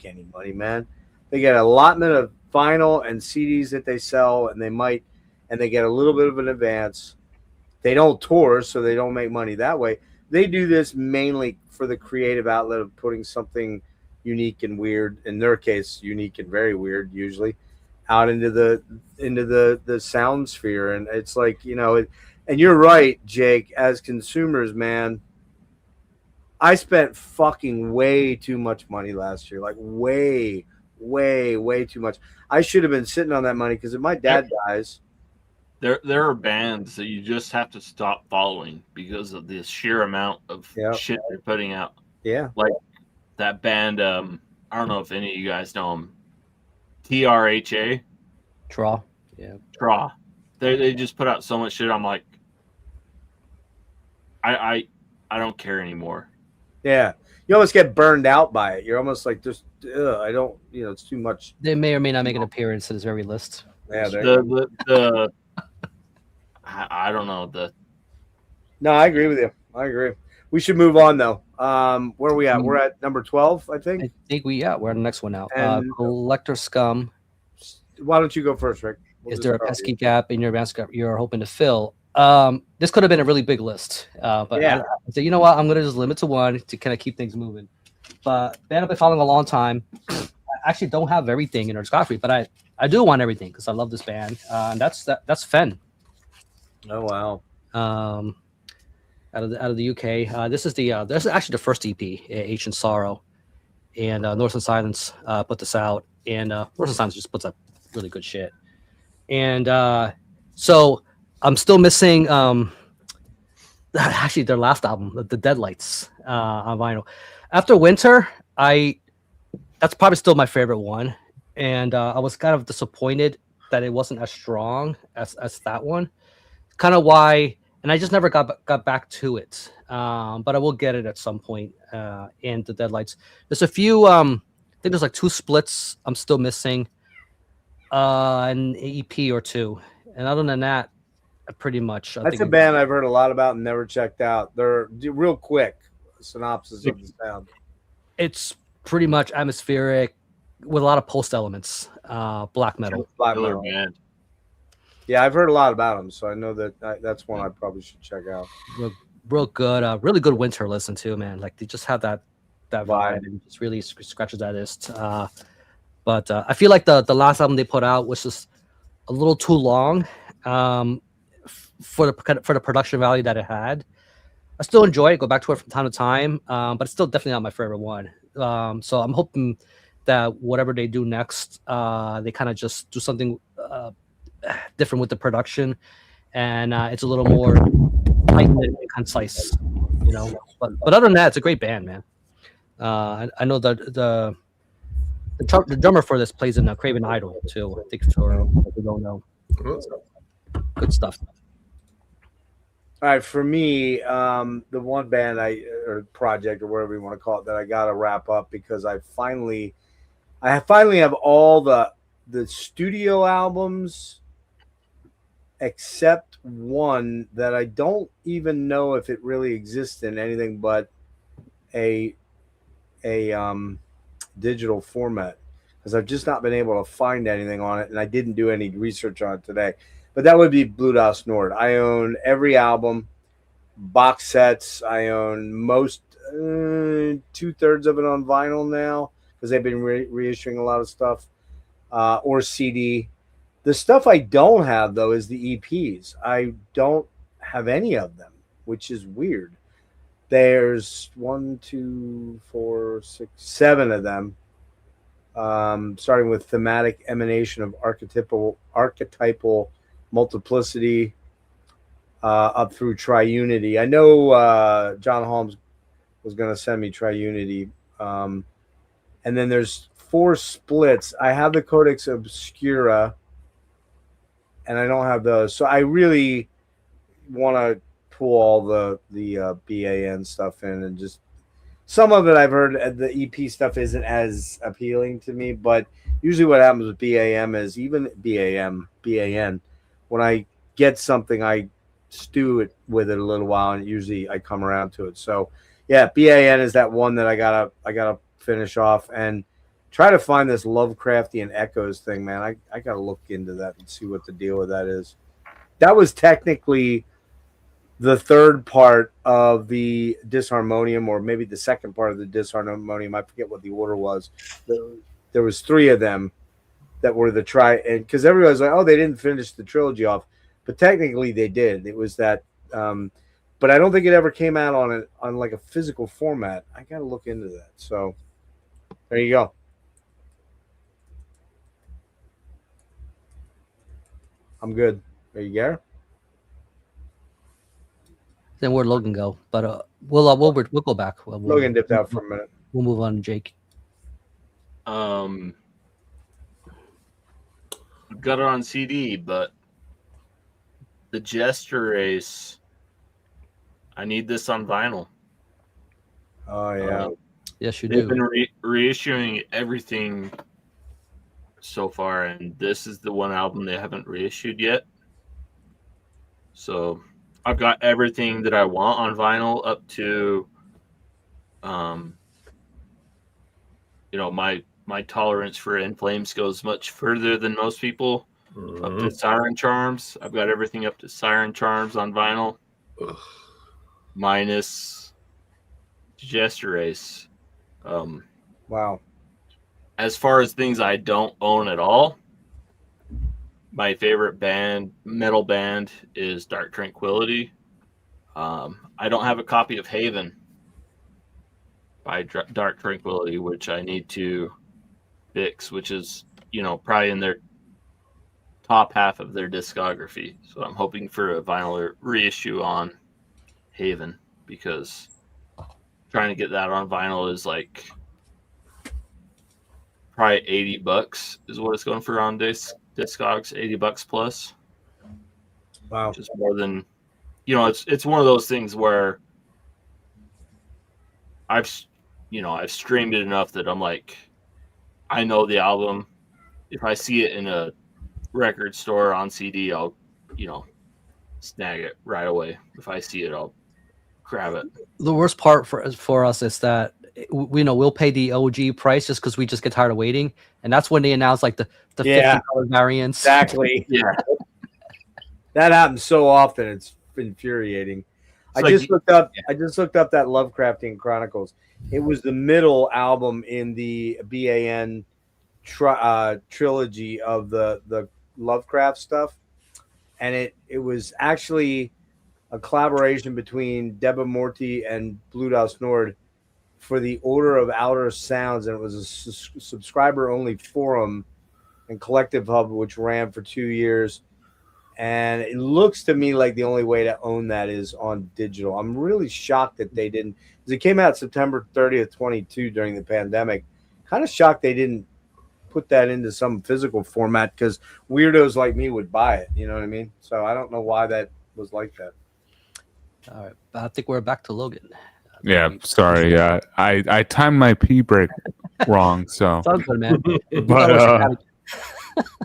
any money, man. They get an allotment of vinyl and CDs that they sell, and they get a little bit of an advance. They don't tour, so they don't make money that way. They do this mainly for the creative outlet of putting something unique and weird, in their case, unique and very weird, usually, out into the sound sphere. And it's like, and you're right, Jake, as consumers, man, I spent fucking way too much money last year, like way too much. I should have been sitting on that money because if my dad dies, There are bands that you just have to stop following because of the sheer amount of shit they're putting out. Yeah. Like that band, I don't know if any of you guys know them. TRHA. Draw. Yeah. Draw. They just put out so much shit. I'm like, I don't care anymore. Yeah. You almost get burned out by it. You're almost like, just, I don't, it's too much. They may or may not make an appearance in this very list. Yeah. The I don't know. No, I agree with you. I agree. We should move on, though. Where are we at? We're at number 12, I think. I think we're on the next one now. And- Collector Scum. Why don't you go first, Rick? Is there a pesky gap in your advanced gap you're hoping to fill? This could have been a really big list, but Yeah. I said, you know what? I'm going to just limit to one to kind of keep things moving. But band I've been following a long time. I actually don't have everything in our Godfrey, but I do want everything because I love this band. And that's Fen. Oh, wow. Out of the UK. This is actually the first EP, Ancient Sorrow, and Northern Silence put this out, and Northern Silence just puts up really good shit. And so I'm still missing actually their last album, the Deadlights, on vinyl. After Winter, that's probably still my favorite one, and I was kind of disappointed that it wasn't as strong as that one. Kind of why, and I just never got back to it. But I will get it at some point. And the Deadlights. There's a few. I think there's like 2 splits I'm still missing. An EP or 2, and other than that, pretty much. That's a band I've heard a lot about and never checked out. They're real quick synopsis of the sound. It's pretty much atmospheric with a lot of post elements. Black metal. Black metal. Man. Yeah, I've heard a lot about them, so I know that's one I probably should check out. Real good, really good winter listen too, man. Like they just have that vibe and just really scratches that itch. But I feel like the last album they put out was just a little too long for the production value that it had. I still enjoy it. Go back to it from time to time, but it's still definitely not my favorite one. So I'm hoping that whatever they do next, they kind of just do something different with the production, and it's a little more tight and concise, you know. But other than that, it's a great band, man. I know that the drummer for this plays in Craven Idol too. I think for people who don't know, good stuff. All right, for me, the one band or project or whatever you want to call it that I got to wrap up because I finally have all the studio albums except one that I don't even know if it really exists in anything but a digital format because I've just not been able to find anything on it, and I didn't do any research on it today. But that would be Blue Dust Nord. I own every album, box sets. I own most 2/3 of it on vinyl now because they've been reissuing a lot of stuff or CD. The stuff I don't have though is the EPs. I don't have any of them, which is weird. There's 1, 2, 4, 6, 7 of them. Starting with thematic emanation of archetypal multiplicity up through triunity. I know John Holmes was going to send me triunity. And then there's 4 splits. I have the Codex Obscura, and I don't have those. So I really want to pull all the BAN stuff in, and just some of it I've heard the EP stuff isn't as appealing to me, but usually what happens with BAM is even BAN, when I get something, I stew it with it a little while, and usually I come around to it. So yeah, BAN is that one that I gotta finish off and try to find this Lovecraftian Echoes thing, man. I gotta look into that and see what the deal with that is. That was technically the third part of the Disharmonium, or maybe the second part of the Disharmonium. I forget what the order was. There was 3 of them that were the and because everybody's like, oh, they didn't finish the trilogy off, but technically they did. It was that, but I don't think it ever came out on like a physical format. I got to look into that. So there you go. I'm good. Are you there? Then where'd Logan go? But we'll go back. Logan dipped out for a minute. We'll move on to Jake. I've got it on CD, but the Jester Race, I need this on vinyl. Oh yeah. Yes, you They've do. been reissuing everything so far, and this is the one album they haven't reissued yet. So I've got everything that I want on vinyl up to, my tolerance for In Flames goes much further than most people. Up to Siren Charms. I've got everything up to Siren Charms on vinyl. Minus Jester Race. Wow. As far as things I don't own at all, my favorite metal band is Dark Tranquillity. I don't have a copy of Haven by Dark Tranquillity, which I need to fix, which is, probably in their top half of their discography. So I'm hoping for a vinyl reissue on Haven, because trying to get that on vinyl is like probably $80 is what it's going for on Discogs, $80 plus. Wow. Which is more than, it's one of those things where I've streamed it enough that I'm like, I know the album. If I see it in a record store on CD, I'll, snag it right away. If I see it, I'll grab it. The worst part for us is that we'll pay the OG price just because we just get tired of waiting, and that's when they announce like the $50 variants. Exactly. Yeah. That happens so often. It's infuriating. I just looked up that Lovecraftian Chronicles. It was the middle album in the BAN trilogy of the Lovecraft stuff, and it was actually a collaboration between Deba Morty and Blue Dust Nord for the Order of Outer Sounds, and it was a subscriber-only forum and collective hub which ran for 2 years. And it looks to me like the only way to own that is on digital. I'm really shocked that they didn't, because it came out September 30th, 22 during the pandemic. Kind of shocked they didn't put that into some physical format, because weirdos like me would buy it. You know what I mean? So I don't know why that was like that. All right, I think we're back to Logan. Yeah, sorry. I timed my pee break wrong. So, Sounds good, man.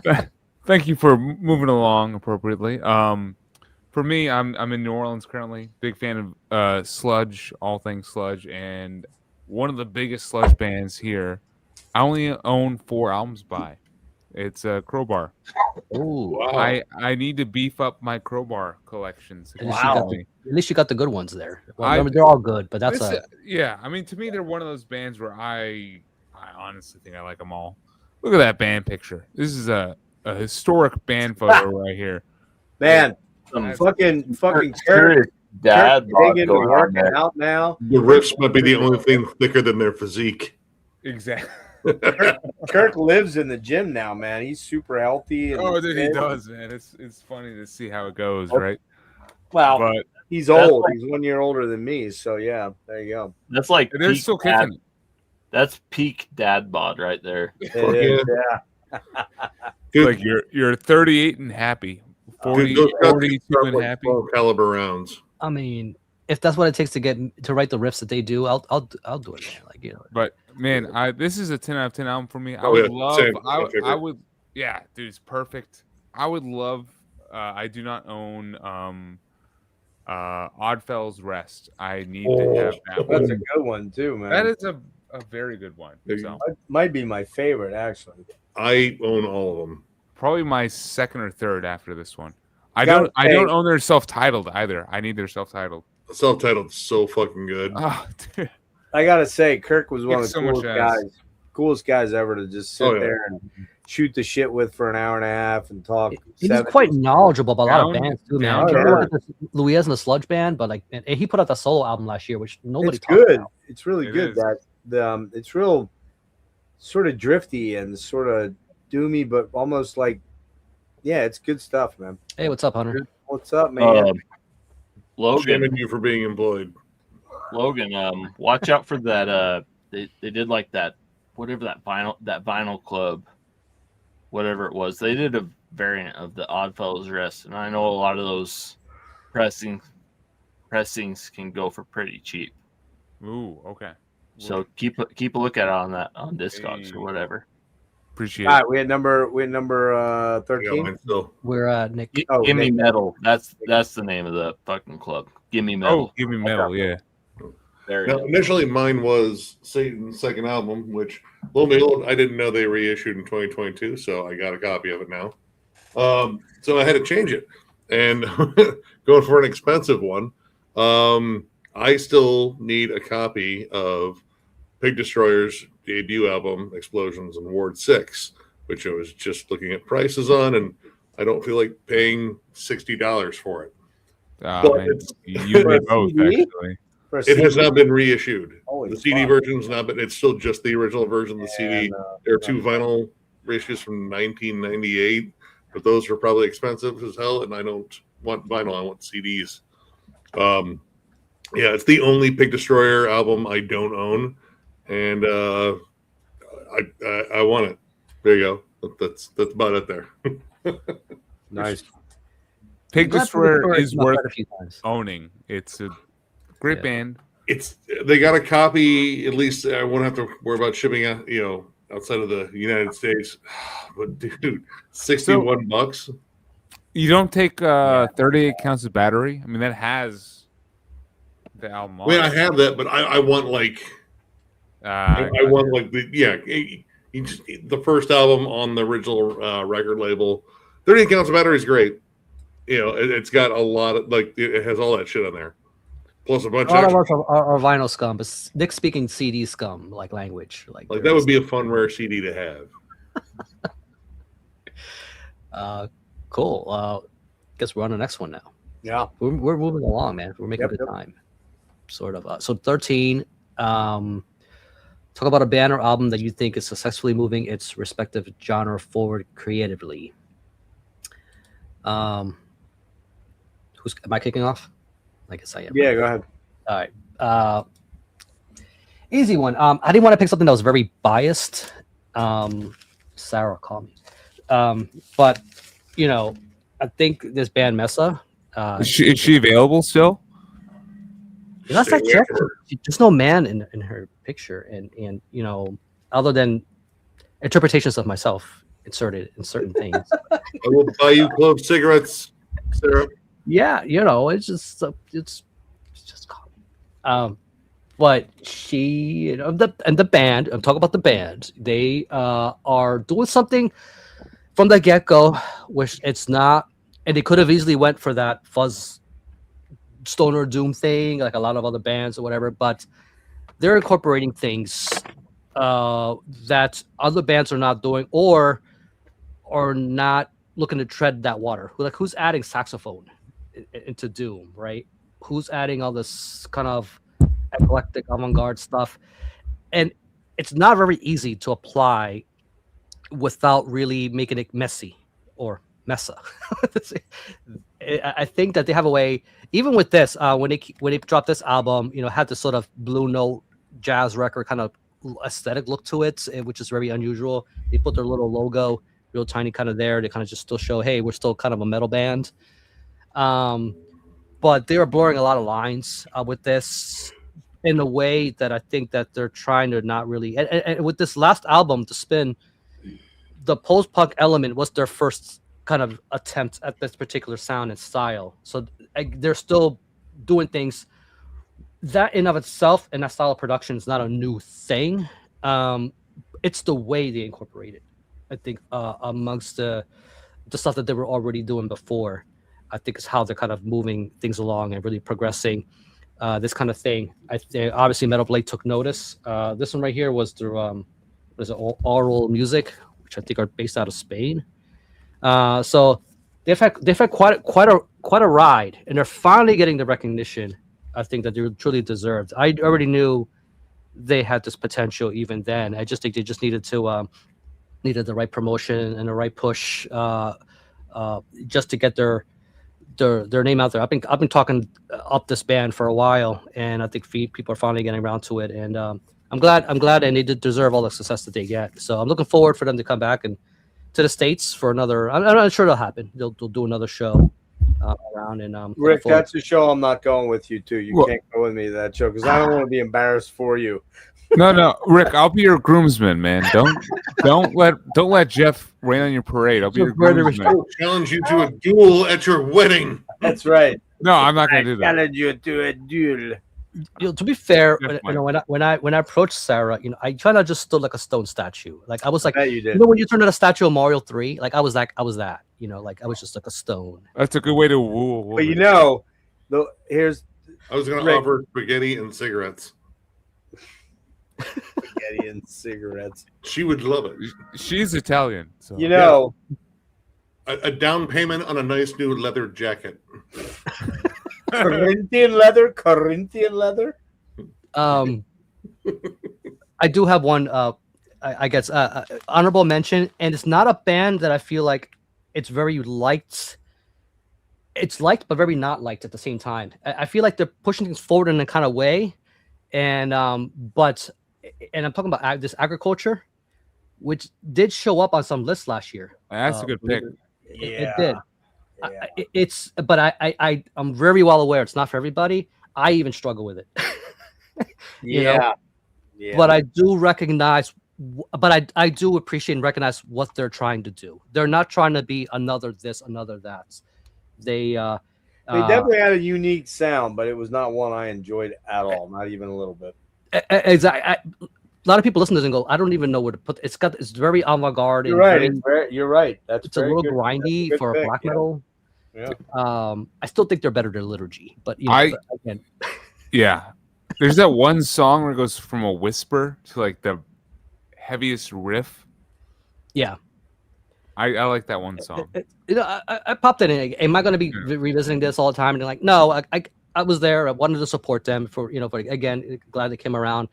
but thank you for moving along appropriately. For me, I'm in New Orleans currently. Big fan of sludge, all things sludge, and one of the biggest sludge bands here. I only own 4 albums by. It's Crowbar. Ooh, Wow. I need to beef up my Crowbar collections. At least you got Wow. at least you got the good ones there. Well, remember, they're all good, but that's yeah. I mean, to me, they're one of those bands where I honestly think I like them all. Look at that band picture. This is a historic band photo right here. Man, Some fucking serious Kirk dad bod digging going on working there. out now. The riffs might be the only thing thicker than their physique. Exactly. Kirk lives in the gym now, man. He's super healthy. And Oh, dude, he does, man. It's funny to see how it goes, right? Well, But he's That's old. like- He's 1 year older than me. So yeah, there you go. That's like they're peak still dad, kicking. that's peak dad bod right there. It Fuck is, yeah. yeah. Dude, Like you're 38 and happy, 40, those guys 42 start and like happy. 12 caliber rounds. I mean, if that's what it takes to write the riffs that they do, I'll do it, man. Like, you know, But man, this is a 10 out of 10 album for me. I Oh, would yeah, love. same. I My favorite. would. Yeah, dude, it's perfect. I would love. I do not own Oddfell's Rest. I need to have that one. That's a good one too, man. That is a very good one. There you So might be my favorite actually. I own all of them. probably my second or third after this one. I Gotta don't say- own their self-titled either. I need their self-titled. Self-titled is so fucking good. Oh, dude. I gotta say, Kirk was one of Kicks the so much coolest guys ever to just sit Oh, yeah. there and shoot the shit with for an hour and a half and talk. he's 70s. quite knowledgeable about a lot of Down- bands too, man. down He to worked with Louis and the Sludge Band, but like, and he put out the solo album last year, which nobody It's talked good. about. It's really It good. is. That it's real, sort of drifty and sort of doomy, but almost like, yeah, it's good stuff, man. Hey, what's up, Hunter? What's up, man? Logan, Shaming you for being employed. watch out for that. They did like that, whatever that vinyl club, whatever it was. They did a variant of the Oddfellows Rest, and I know a lot of those pressings can go for pretty cheap. Ooh, okay. So keep a look at it on Discogs or whatever. Appreciate All it. right, we had number I got 13. mine still. We're Nick. Oh, Give me Nick. metal. That's the name of the fucking club. Give me metal. Oh, give me metal. Yeah. There you Now, go. initially, mine was Satan's second album, which, lo and behold, I didn't know they reissued in 2022, so I got a copy of it now. So I had to change it, and going for an expensive one. I still need a copy of Pig Destroyer's debut album, Explosions in Ward 6, which I was just looking at prices on, and I don't feel like paying $60 for it. Man, it's- you For a did both CD? actually. For a It has CD? not been reissued. Holy The CD fuck. version's not, but it's still just the original version of the CD. And, There are 2 vinyl reissues from 1998, but those are probably expensive as hell, and I don't want vinyl. I want CDs. Yeah, it's the only Pig Destroyer album I don't own, and I want it. There you go. That's about it there. nice. Pig I'm glad Destroyer Destroyer is came up worth quite a few times. owning. It's a great Yeah. band. They got a copy. At least I won't have to worry about shipping out. Outside of the United States. But dude, $61. You don't take 38 counts of battery. I mean, that has the album on. I mean, I have that, but I want like. I want like the first album on the original record label. 30 counts of battery is great. It's got a lot of it has all that shit on there, plus a bunch A lot of of us are vinyl scum, but Nick's speaking CD scum like language. Like that would be a fun rare CD to have. Cool. Guess we're on the next one now. Yeah. We're moving along, man. We're making good time, sort of. So 13. Talk about a band or album that you think is successfully moving its respective genre forward creatively. Am I kicking off? I guess I am. Yeah, go ahead. All right. Easy one. I didn't want to pick something that was very biased. Sarah, call me. But I think this band Mesa. Is she available still? That's that chick. There's no man in her picture, and other than interpretations of myself inserted in certain things. I will buy you clove cigarettes, Sarah. Yeah, it's just but she the band. I'm talking about the band. They are doing something from the get go, which it's not, and they could have easily went for that fuzz stoner doom thing, like a lot of other bands or whatever. But they're incorporating things that other bands are not doing, or not looking to tread that water. Like, who's adding saxophone into doom, right? Who's adding all this kind of eclectic avant-garde stuff? And it's not very easy to apply without really making it messy or messa. I think that they have a way, even with this, when they dropped this album, had this sort of blue note jazz record kind of aesthetic look to it, which is very unusual. They put their little logo real tiny kind of there. They kind of just still show, hey, we're still kind of a metal band. But they are blurring a lot of lines with this in a way that I think that they're trying to not really. And with this last album, The Spin, the post-punk element was their first kind of attempt at this particular sound and style. So they're still doing things that in of itself, and that style of production is not a new thing. It's the way they incorporate it, I think, amongst the stuff that they were already doing before. I think is how they're kind of moving things along and really progressing this kind of thing. Obviously Metal Blade took notice. This one right here was through Oral Music, which I think are based out of Spain. So they've had quite a ride, and they're finally getting the recognition I think that they truly deserved. I already knew they had this potential even then. I just think they just needed the right promotion and the right push just to get their name out there. I've been talking up this band for a while, and I think people are finally getting around to it. And I'm glad, and they did deserve all the success that they get. So I'm looking forward for them to come back and to the States for another. I'm not sure it'll happen. They'll do another show around. And Rick, that's a show I'm not going with you to. You can't go with me to that show because I don't want to be embarrassed for you. No, Rick, I'll be your groomsman, man. Don't let Jeff rain on your parade. I'll be your groomsman. I'll challenge you to a duel at your wedding. That's right. No, I'm not going to do that. Challenge you to a duel. To be fair, when I approached Sarah, I kind of just stood like a stone statue. Like I was like, you did. When you turned into a statue of Mario 3, like I was that. Like I was just like a stone. That's a good way to woo. But here's. I was going to offer spaghetti and cigarettes. Spaghetti and cigarettes. She would love it. She's Italian, so a down payment on a nice new leather jacket. Corinthian leather. I do have one. I guess honorable mention, and it's not a band that I feel like it's very liked. It's liked, but very not liked at the same time. I feel like they're pushing things forward in a kind of way, and I'm talking about this Agriculture, which did show up on some lists last year. That's a good pick. It did. Yeah. I'm very well aware it's not for everybody. I even struggle with it. Yeah. But I do recognize, I do appreciate and recognize what they're trying to do. They're not trying to be another this, another that. They definitely had a unique sound, but it was not one I enjoyed at all, not even a little bit. Exactly. A lot of people listen to this and go, I don't even know where to put it. It's very avant-garde. You're right. You're right. It's a little grindy for a black metal. Yeah. I still think they're better than Liturgy, but again. Yeah. There's that one song where it goes from a whisper to like the heaviest riff. Yeah. I like that one song. I popped it in. Am I going to be revisiting this all the time? And they're like, no, I was there. I wanted to support them for again, glad they came around.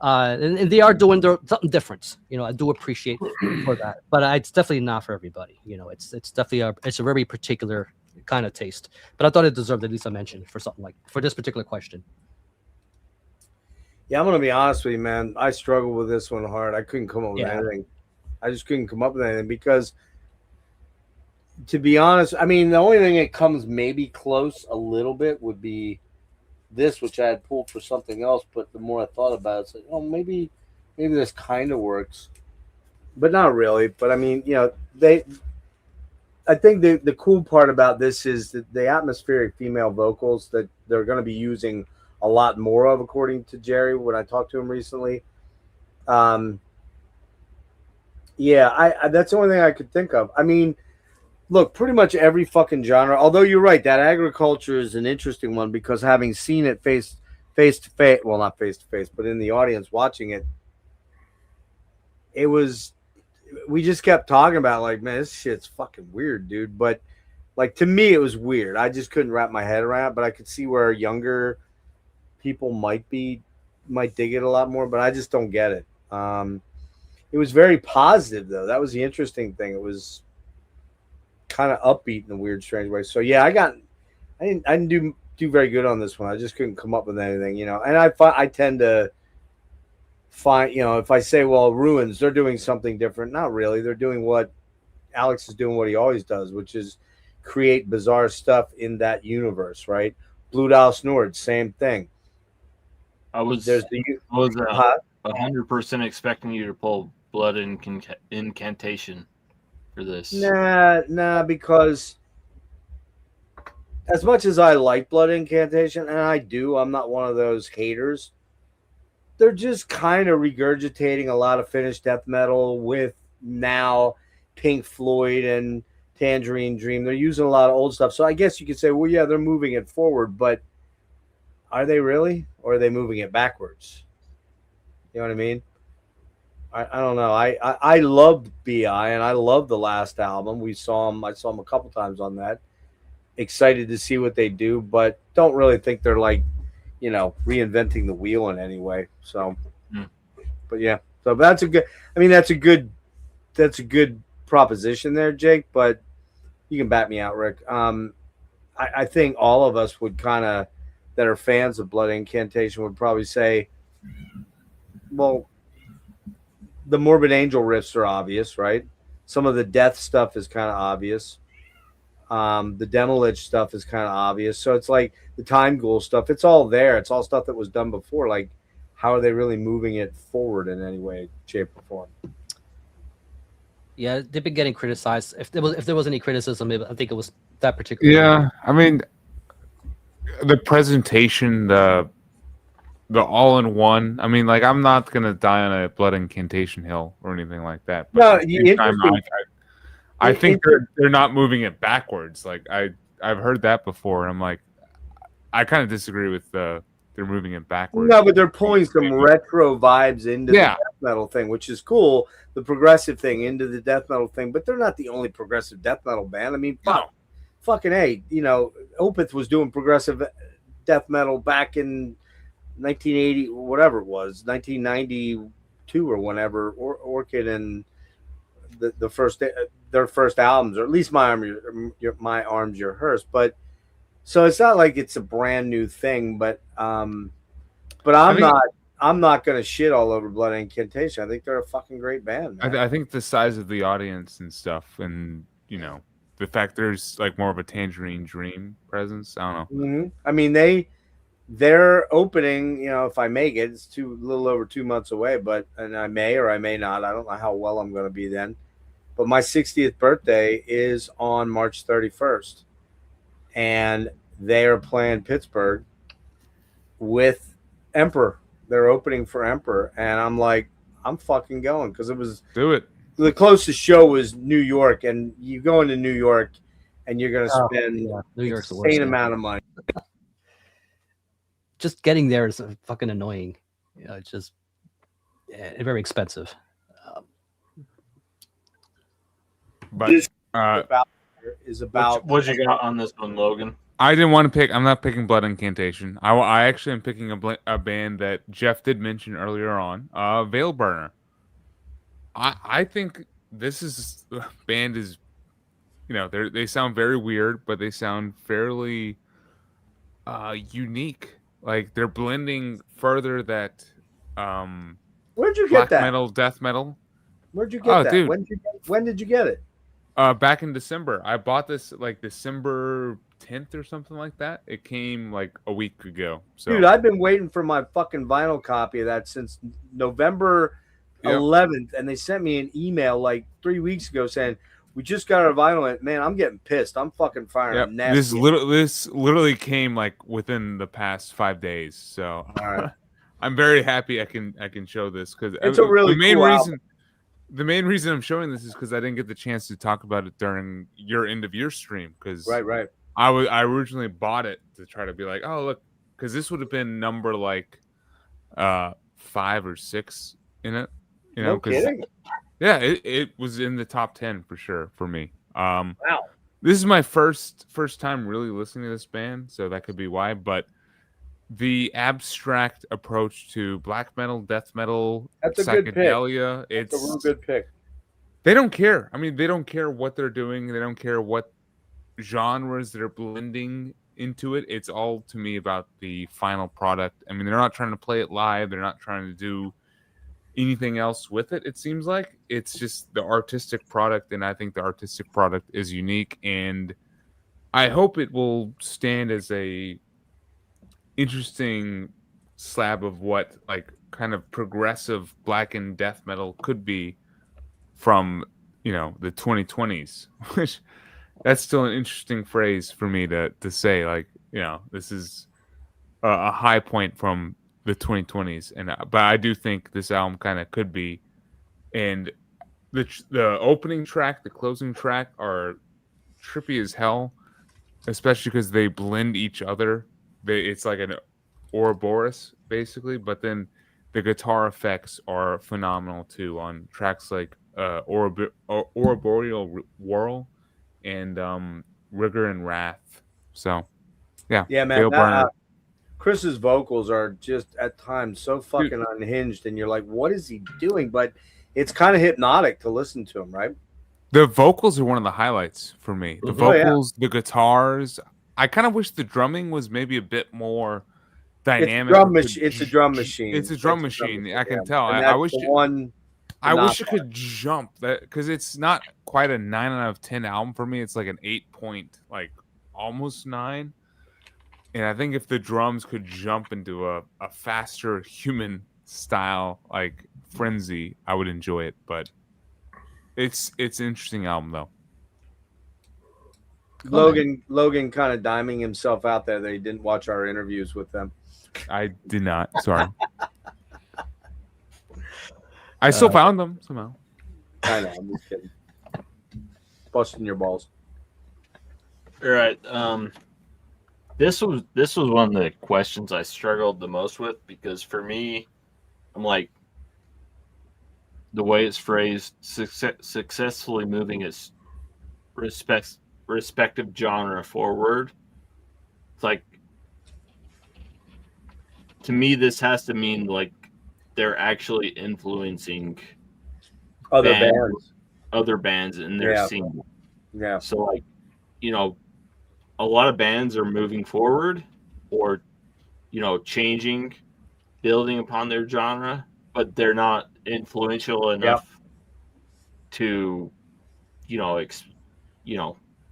And they are doing something different. I do appreciate for that, but it's definitely not for everybody. It's definitely it's a very particular kind of taste. But I thought it deserved at least a mention for something for this particular question. Yeah, I'm gonna be honest with you, man. I struggled with this one hard. I couldn't come up with anything. I just couldn't come up with anything because, to be honest, I mean, the only thing that comes maybe close a little bit would be this, which I had pulled for something else. But the more I thought about it, it's like, oh, maybe this kind of works, but not really. But I mean, I think the cool part about this is that the atmospheric female vocals that they're going to be using a lot more of, according to Jerry when I talked to him recently. Yeah, I that's the only thing I could think of. I mean, look, pretty much every fucking genre. Although you're right, that agriculture is an interesting one because having seen it face to face, well, not face to face, but in the audience watching it, we just kept talking about like, man, this shit's fucking weird, dude. But like to me, it was weird. I just couldn't wrap my head around it. But I could see where younger people might dig it a lot more. But I just don't get it. It was very positive though. That was the interesting thing. It was kind of upbeat in a weird, strange way. So yeah, I didn't do very good on this one. I just couldn't come up with anything, And I tend to find, if I say, well, Ruins, they're doing something different. Not really. They're doing what Alex is doing, what he always does, which is create bizarre stuff in that universe, right? Blue House Nord, same thing. I was 100% expecting you to pull Blood Incantation for this. Nah, because as much as I like Blood Incantation, and I do, I'm not one of those haters. They're just kind of regurgitating a lot of Finnish death metal with now Pink Floyd and Tangerine Dream. They're using a lot of old stuff. So I guess you could say, well, yeah, they're moving it forward, but are they really? Or are they moving it backwards? You know what I mean? I don't know. I loved BI and I loved the last album. I saw them a couple times on that. Excited to see what they do, but don't really think they're like, reinventing the wheel in any way. So, but yeah, so that's a good proposition there, Jake, but you can bat me out, Rick. I think all of us would that are fans of Blood Incantation would probably say, well, the Morbid Angel riffs are obvious, right? Some of the death stuff is kind of obvious. The Demolich stuff is kind of obvious. So it's like the Time Ghoul stuff. It's all there. It's all stuff that was done before. Like, how are they really moving it forward in any way, shape, or form? Yeah, they've been getting criticized. If there was any criticism, I think it was that particular. Yeah, I mean, the presentation, the all-in-one. I mean, like, I'm not gonna die on a Blood Incantation hill or anything like that. But I think they're not moving it backwards. Like I've heard that before, and I'm like, I kind of disagree with they're moving it backwards. No, but they're pulling some retro vibes into the death metal thing, which is cool. The progressive thing into the death metal thing, but they're not the only progressive death metal band. I mean, fucking A, Opeth was doing progressive death metal back in 1980, whatever it was, 1992 or whenever. Orchid and the first their first albums, or at least My Arms, Your Hearse. But so it's not like it's a brand new thing, but I'm not going to shit all over Blood Incantation. I think they're a fucking great band. I think the size of the audience and stuff, and the fact there's like more of a Tangerine Dream presence. I don't know. Mm-hmm. I mean, they're opening. If I make it, it's a little over 2 months away. And I may or I may not. I don't know how well I'm going to be then. But my 60th birthday is on March 31st, and they are playing Pittsburgh with Emperor. They're opening for Emperor, and I'm like, I'm fucking going because it was the closest show was New York, and you go into New York, and you're going to spend New York's an insane amount of money. Just getting there is fucking annoying. It's just very expensive. But This uh, is about What you got on this one, Logan? I didn't want to pick. I'm not picking Blood Incantation. I actually am picking a band that Jeff did mention earlier on. Veil Burner. I think this is band is, they sound very weird, but they sound fairly unique. Like they're blending further that Where'd you get black that? metal, death metal. Where'd you get Oh, that? dude. When did you get it? Back in December. I bought this like December 10th or something like that. It came like a week ago. So Dude, I've been waiting for my fucking vinyl copy of that since November 11th, and they sent me an email like 3 weeks ago saying we just got our vinyl. And man, I'm getting pissed. I'm fucking firing. Yep. This literally came like within the past 5 days. So All right. I'm very happy I can show this because It's a really cool album. The main reason I'm showing this is because I didn't get the chance to talk about it during your end of year stream. Because Right. I originally bought it to try to be like, oh look, because this would have been number like 5 or 6 in it. No kidding. Yeah, it was in the top 10 for sure for me. Wow. This is my first time really listening to this band, so that could be why. But the abstract approach to black metal, death metal, That's a good pick. psychedelia, It's a real good pick. they don't care. I mean, they don't care what they're doing. They don't care what genres they're blending into it. It's all to me about the final product. I mean, they're not trying to play it live. They're not trying to do anything else with it. It seems like it's just the artistic product, and I think the artistic product is unique, and I hope it will stand as a interesting slab of what like kind of progressive black and death metal could be from the 2020s, which that's still an interesting phrase for me to say. Like, this is a high point from the 2020s, and but I do think this album kind of could be. And the opening track, the closing track are trippy as hell, especially because they blend each other. It's like an Ouroboros basically, but then the guitar effects are phenomenal too on tracks like Ouroboreal Whirl and Rigor and Wrath. So yeah, man. Chris's vocals are just at times so fucking unhinged, and you're like, what is he doing? But it's kind of hypnotic to listen to him, right? The vocals are one of the highlights for me. The vocals, the guitars. I kind of wish the drumming was maybe a bit more dynamic. It's a drum machine. It's a drum machine. I can tell. I wish it could jump that, because it's not quite a 9 out of 10 album for me. It's like an 8 point, like almost 9. And I think if the drums could jump into a faster human style like frenzy, I would enjoy it. But it's an interesting album though. Logan kind of diming himself out there that he didn't watch our interviews with them. I did not. Sorry. I still found them somehow. I know. I'm just kidding. Busting your balls. All right. This was one of the questions I struggled the most with, because for me, I'm like, the way it's phrased, successfully moving its respective genre forward. It's like, to me, this has to mean like they're actually influencing other bands in their scene. Yeah. So like, a lot of bands are moving forward or, changing, building upon their genre, but they're not influential enough to,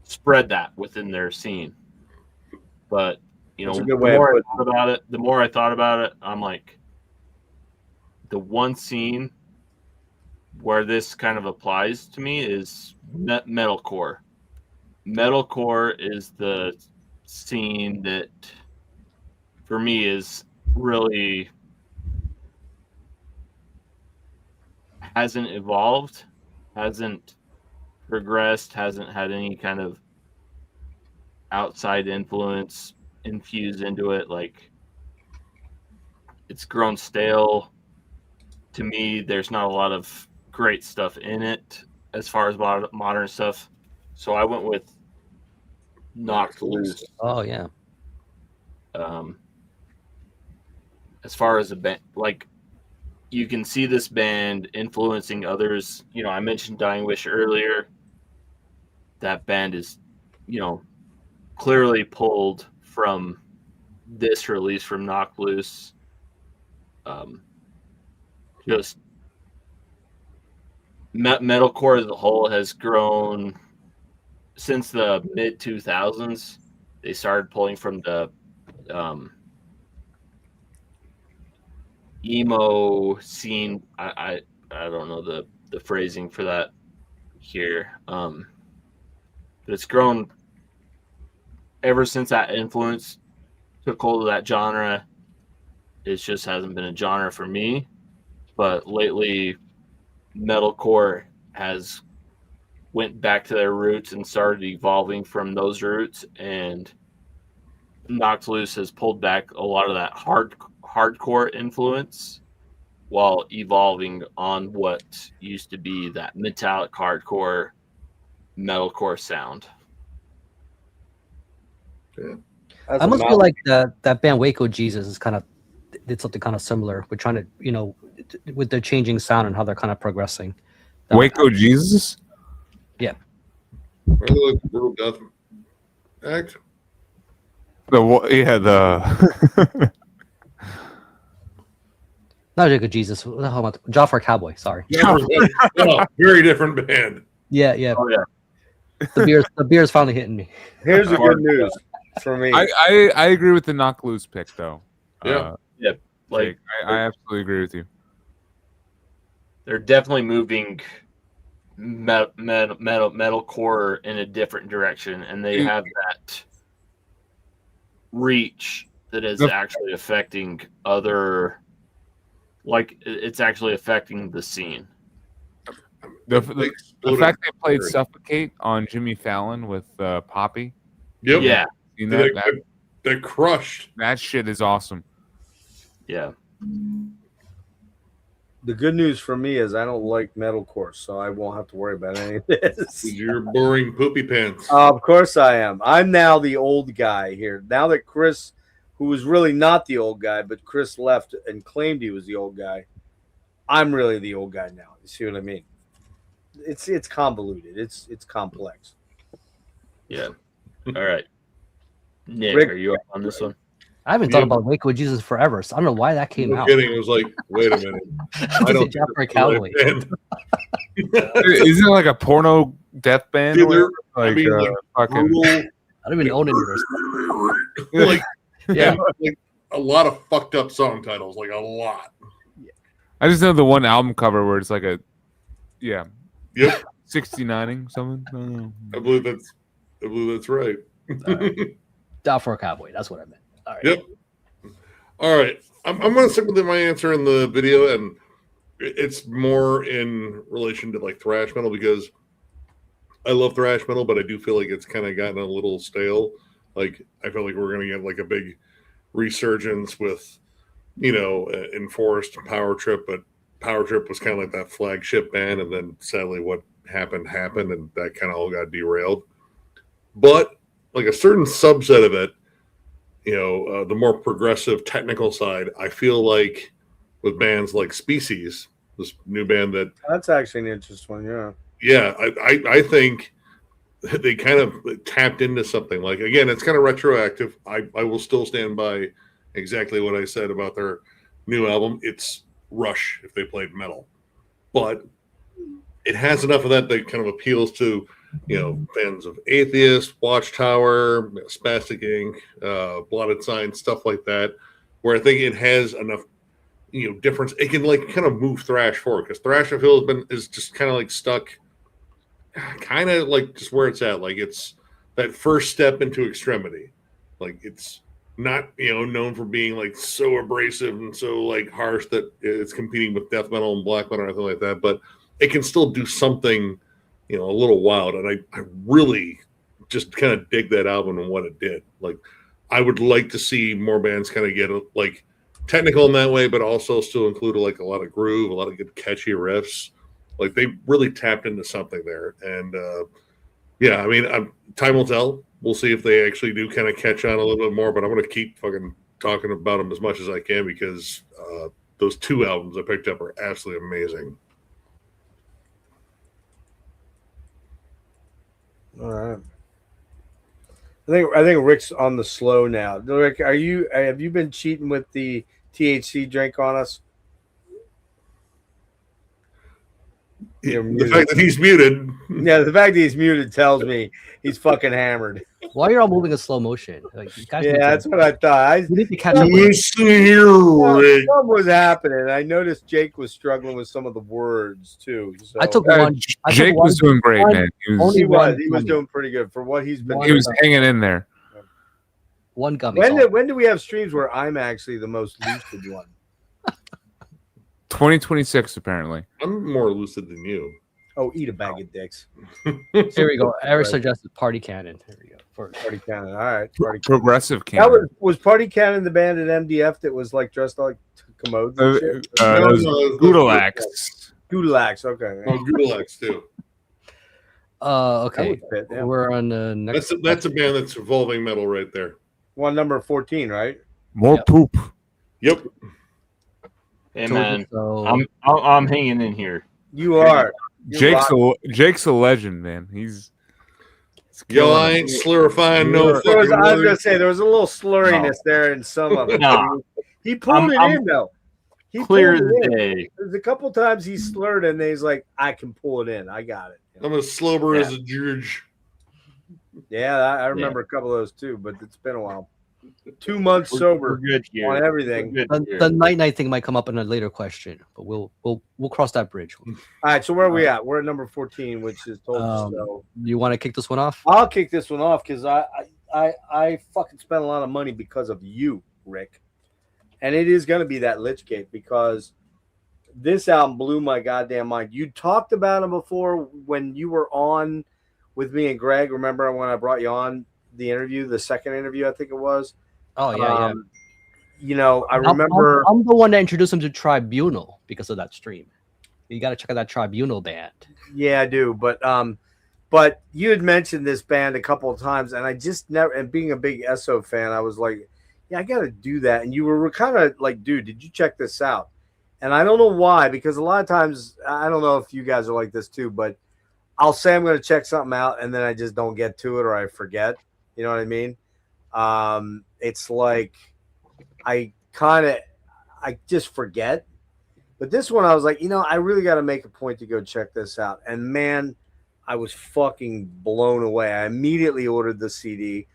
spread that within their scene. But, the more I thought about it, I'm like, the one scene where this kind of applies to me is metalcore. Metalcore is the scene that, for me, is really hasn't evolved, hasn't progressed, hasn't had any kind of outside influence infused into it. Like, it's grown stale. To me, there's not a lot of great stuff in it. as far as modern stuff. So I went with Knocked Loose. Oh yeah. As far as a band, like you can see this band influencing others. You know, I mentioned Dying Wish earlier. That band is, you know, clearly pulled from this release from Knocked Loose. Just metalcore as a whole has grown since the mid 2000s. They started pulling from the emo scene. I don't know the phrasing for that here. But it's grown ever since that influence took hold of that genre. It just hasn't been a genre for me. But lately, metalcore has went back to their roots and started evolving from those roots, and Knocked Loose has pulled back a lot of that hardcore influence while evolving on what used to be that metallic hardcore metalcore sound. That's I a almost feel mouth- like that band Waco Jesus is kind of did something kind of similar. We're trying to, you know, with their changing sound and how they're kind of progressing. Waco Jesus. Are they like Brutal Death Act? The Not Waco Jesus. What the hell am I? Jafar Cowboy. Sorry. Oh, very different band. Yeah, yeah. Oh yeah, The beer is finally hitting me. Here's the good news for me. I agree with the Knock Loose pick though. Yeah. like Jake, I absolutely agree with you. they're definitely moving metalcore in a different direction, and they have that reach that is actually affecting other. Like it's actually affecting the scene. The Exploded. fact they played "Suffocate" on Jimmy Fallon with Poppy. Yep. Yeah, Seen They, that? they crushed. That shit is awesome. yeah. The good news for me is I don't like metalcore, so I won't have to worry about any of this. You're boring poopy pants. Of course I am. I'm now the old guy here. Now that Chris, who was really not the old guy, but Chris left and claimed he was the old guy, I'm really the old guy now. You see what I mean? It's convoluted. It's complex. Yeah. All right. Nick, Rick- are you up on this one? I haven't thought about Waco Jesus forever, so I don't know why that came No out. kidding. It was like, wait a minute. I don't think Jafar that's the Cowboy. right band. Isn't it like a porno death band? Dude, or I like, mean, like, fucking, brutal, I don't even own any of this. like, Yeah. like a lot of fucked up song titles, like a lot. I just know the one album cover where it's like a, Yep, 69ing something. I don't know. I believe that's right. Jafar Cowboy. That's what I meant. All right. Yep. All right, I'm going to stick with my answer in the video, and it's more in relation to like thrash metal because I love thrash metal, but I do feel like it's kind of gotten a little stale. Like I feel like we're going to get like a big resurgence with, you know, Enforced, Power Trip, but Power Trip was kind of like that flagship band, and then sadly what happened, and that kind of all got derailed. But like a certain subset of it, you know, the more progressive technical side, I feel like with bands like Species, this new band that, That's actually an interesting one. Yeah. yeah, I think they kind of tapped into something. Like, again, it's kind of retroactive. I will still stand by exactly what I said about their new album. It's Rush if they played metal. But it has enough of that that kind of appeals to, you know, fans of Atheist, Watchtower, Spastic Inc., Blotted Signs, stuff like that, where I think it has enough, you know, difference. It can like kind of move thrash forward because thrash I feel is just kind of like stuck, kind of like just where it's at. Like it's that first step into extremity. Like it's not, you know, known for being like so abrasive and so like harsh that it's competing with death metal and black metal or anything like that, but it can still do something, you know, a little wild. And I really just kind of dig that album and what it did. Like I would like to see more bands kind of get like technical in that way, but also still include like a lot of groove, a lot of good catchy riffs. Like they really tapped into something there, and yeah, I mean, time will tell. We'll see if they actually do kind of catch on a little bit more. But I'm going to keep fucking talking about them as much as I can because those 2 albums I picked up are absolutely amazing. All right. I think Rick's on the slow now. Rick, have you been cheating with the THC drink on us? The fact that he's muted. Yeah, the fact that he's muted tells me he's fucking hammered. Why are you all moving in slow motion? Like, you guys Yeah, that's what I thought. You need to catch up. Listen here, Rick. Something was happening. I noticed Jake was struggling with some of the words too. So. I took one. Jake was doing great, man. He was doing pretty good for what he's been. He was hanging in there. One gummy. When do we have streams where I'm actually the most lucid one? 2026, apparently. I'm more lucid than you. Oh, eat a bag of dicks. Here we go. Eric suggested Party Cannon. Here we go. Party Cannon. All right. Progressive That Cannon. was Party Cannon the band at MDF that was like dressed like commodes and shit? Goodalax. Goodalax, okay. Oh, Goodalax too. Okay. Fit, yeah. We're on the next. That's a band that's evolving metal right there. One number 14, right? More poop. Yep. Hey man, So, I'm hanging in here. You are. Jake's a legend, man. He's Yo, I ain't slurifying no fucking I was words. gonna say there was a little slurriness there in some of it. No. He pulled it in though. He Clear pulled it as in. day. There's a couple times he slurred and he's like, I can pull it in. I got it. I'm as sober as a judge. Yeah, I remember a couple of those too, but it's been a while. 2 months sober We're good here. on everything. We're good here. the night thing might come up in a later question, but we'll cross that bridge. All right, so where are we at? We're at number 14, which is told you so. You want to kick this one off? I'll kick this one off because I fucking spent a lot of money because of you, Rick. And it is going to be that Lichgate because this album blew my goddamn mind. You talked about him before when you were on with me and Greg. Remember when I brought you on the interview, the second interview, I think it was? Oh, yeah. You know, I remember. I'm the one that introduced him to Tribunal because of that stream. You got to check out that Tribunal band. Yeah, I do. But you had mentioned this band a couple of times, and I just never, and being a big ESO fan, I was like, yeah, I got to do that. And you were kind of like, dude, did you check this out? And I don't know why, because a lot of times, I don't know if you guys are like this too, but I'll say I'm going to check something out, and then I just don't get to it or I forget. You know what I mean? It's like I just forget. But this one, I was like, I really got to make a point to go check this out. And man, I was fucking blown away. I immediately ordered the CD.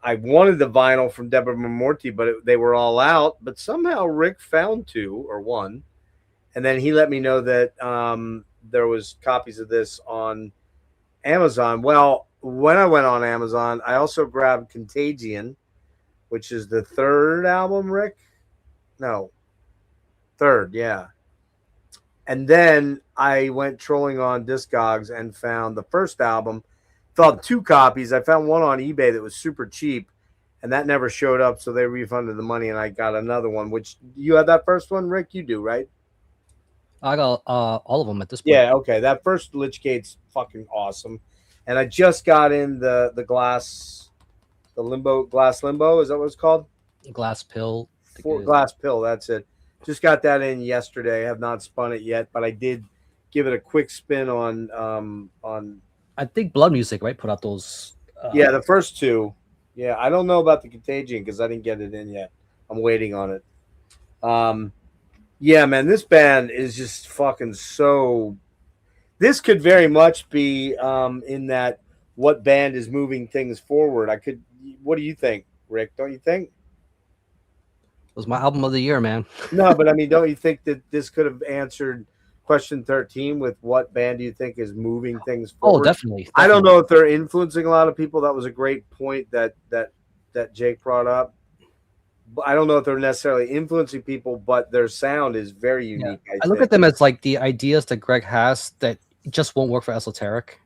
I wanted the vinyl from Deborah Morty, but they were all out. But somehow Rick found 2 or 1. And then he let me know that there was copies of this on Amazon. Well, when I went on Amazon, I also grabbed Contagion, which is the 3rd album, Rick? No. 3rd, yeah. And then I went trolling on Discogs and found the first album. Found 2 copies. I found one on eBay that was super cheap, and that never showed up, so they refunded the money, and I got another one, which you had that first one, Rick? You do, right? I got all of them at this point. Yeah, okay. That first Lichgate's fucking awesome. And I just got in the glass limbo, is that what it's called? Glass Pill. Glass Pill, that's it. Just got that in yesterday. I have not spun it yet, but I did give it a quick spin on I think Blood Music, right? Put out those. Yeah, the first 2. Yeah, I don't know about the Contagion because I didn't get it in yet. I'm waiting on it. Yeah, man, this band is just fucking so. This could very much be in that what band is moving things forward. What do you think, Rick? Don't you think? It was my album of the year, man. No, but I mean, don't you think that this could have answered question 13 with what band do you think is moving things forward? Oh, definitely. I don't know if they're influencing a lot of people. That was a great point that Jake brought up. But I don't know if they're necessarily influencing people, but their sound is very unique. Yeah. I look at them as like the ideas that Greg has that just won't work for Esoteric.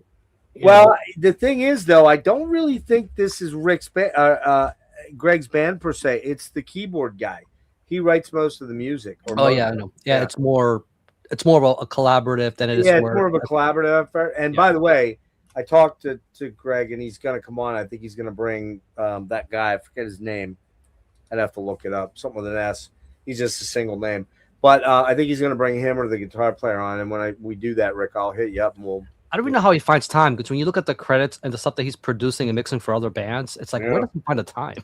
Well, the thing is, though, I don't really think this is Greg's band per se. It's the keyboard guy. He writes most of the music. Yeah, I know. Yeah, it's more it's more of a collaborative than it is. Yeah, it's more of a collaborative effort. And by the way, I talked to Greg, and he's going to come on. I think he's going to bring that guy. I forget his name. I'd have to look it up. Something with an S. He's just a single name. But I think he's going to bring him or the guitar player on. And when we do that, Rick, I'll hit you up and we'll. I don't even know how he finds time, because when you look at the credits and the stuff that he's producing and mixing for other bands, it's like, where does he find the time?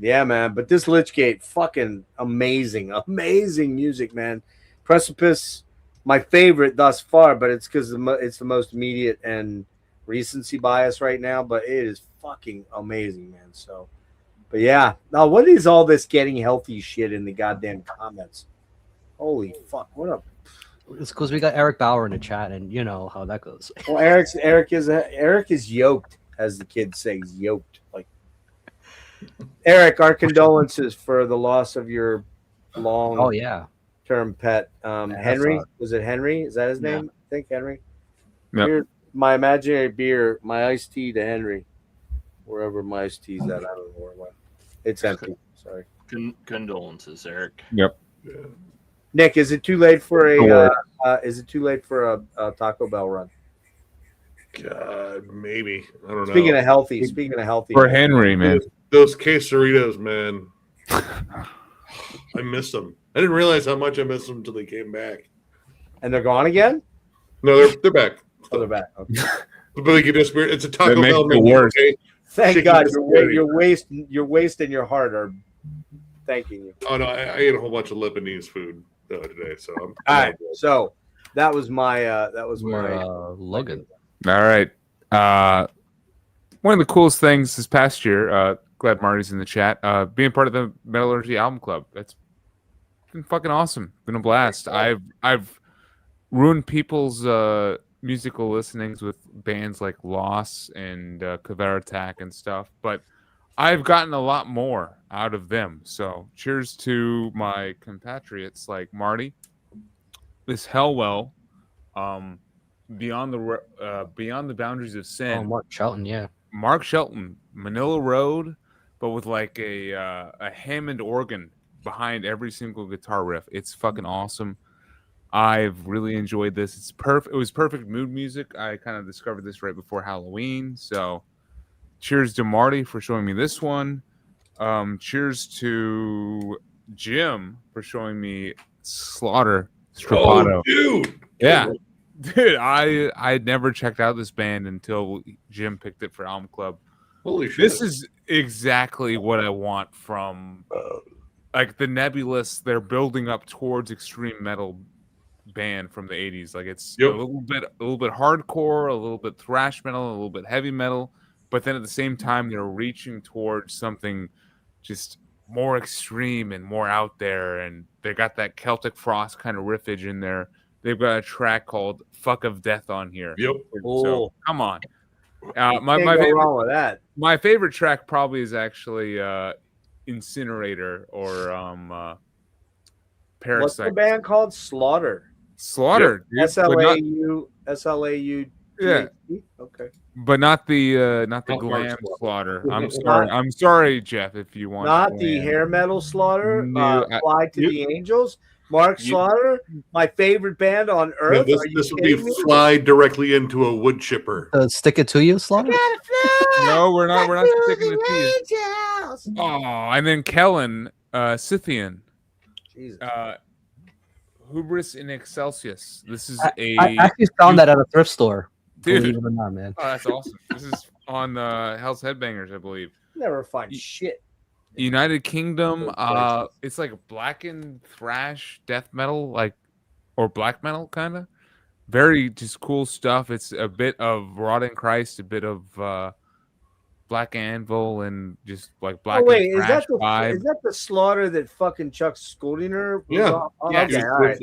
Yeah, man. But this Lichgate, fucking amazing, amazing music, man. Precipice, my favorite thus far, but it's because it's the most immediate and recency bias right now. But it is fucking amazing, man. So, but yeah. Now, what is all this getting healthy shit in the goddamn comments? Holy fuck! What up? It's because we got Eric Bauer in the chat, and you know how that goes. Well, Eric is yoked, as the kids say. He's yoked. Like Eric, our condolences for the loss of your long. Oh yeah. Term pet. Henry, was it Henry? Is that his name? I think Henry. Yep. Beer, my imaginary beer, my iced tea to Henry, wherever my iced tea's at. I don't know where it went. It's empty. Sorry. Condolences, Eric. Yep. Nick, is it too late for a Taco Bell run? Maybe. I don't know. Speaking of healthy, for Henry, man. Those quesadillas, man. I miss them. I didn't realize how much I missed them until they came back. And they're gone again? No, they're back. Oh, they're back. Okay. But they can just it's a Taco That makes Bell it menu. worse. Okay? Thank Chicken God spaghetti. your waist and your heart are thanking you. Oh no, I ate a whole bunch of Lebanese food today, so I'm All right. So that was my Logan. All right. One of the coolest things this past year, glad Marty's in the chat, being part of the Metallurgy Album Club. That's been fucking awesome. Been a blast. I've ruined people's musical listenings with bands like Loss and Cavar Attack and stuff, but I've gotten a lot more out of them. So cheers to my compatriots like Marty, this Hellwell, Beyond the Boundaries of Sin. Oh, Mark Shelton, yeah. Mark Shelton, Manila Road, but with like a Hammond organ behind every single guitar riff. It's fucking awesome. I've really enjoyed this. It's perfect. It was perfect mood music. I kind of discovered this right before Halloween. So cheers to Marty for showing me this one. Cheers to Jim for showing me Slaughter Strapato. Oh, dude. Yeah. Dude, I had never checked out this band until Jim picked it for Album Club. Holy shit. This is exactly what I want from like the Nebulous. They're building up towards extreme metal band from the 80s. Like it's a little bit hardcore, a little bit thrash metal, a little bit heavy metal, but then at the same time they're reaching towards something just more extreme and more out there, and they got that Celtic Frost kind of riffage in there. They've got a track called "Fuck of Death" on here. Yep. So come on. Can't go wrong with that. My favorite track probably is actually Incinerator or Parasite. What's the band called? Slaughter. Slaughter. Yep. SLAU. Yeah. Okay. But not the glam Slaughter. I'm sorry, Jeff, if you want. Not the hair metal Slaughter. Fly to the Angels. Mark Slaughter, my favorite band on earth. Yeah, this would be fly directly into a wood chipper. Stick it to you, Slaughter? No, we're not sticking it to you. Oh, and then Kellen, Scythian. Jesus. Hubris in Excelsius. This is I actually found that at a thrift store. Dude. Believe it or not, man. Oh, that's awesome. This is on Hell's Headbangers, I believe. Never find shit. United Kingdom. It's like blackened thrash death metal, like, or black metal kind of. Very just cool stuff. It's a bit of Rotting Christ, a bit of Black Anvil, and just like black. Oh wait, is that the Slaughter that fucking Chuck Schuldiner? Yeah. Okay, all right.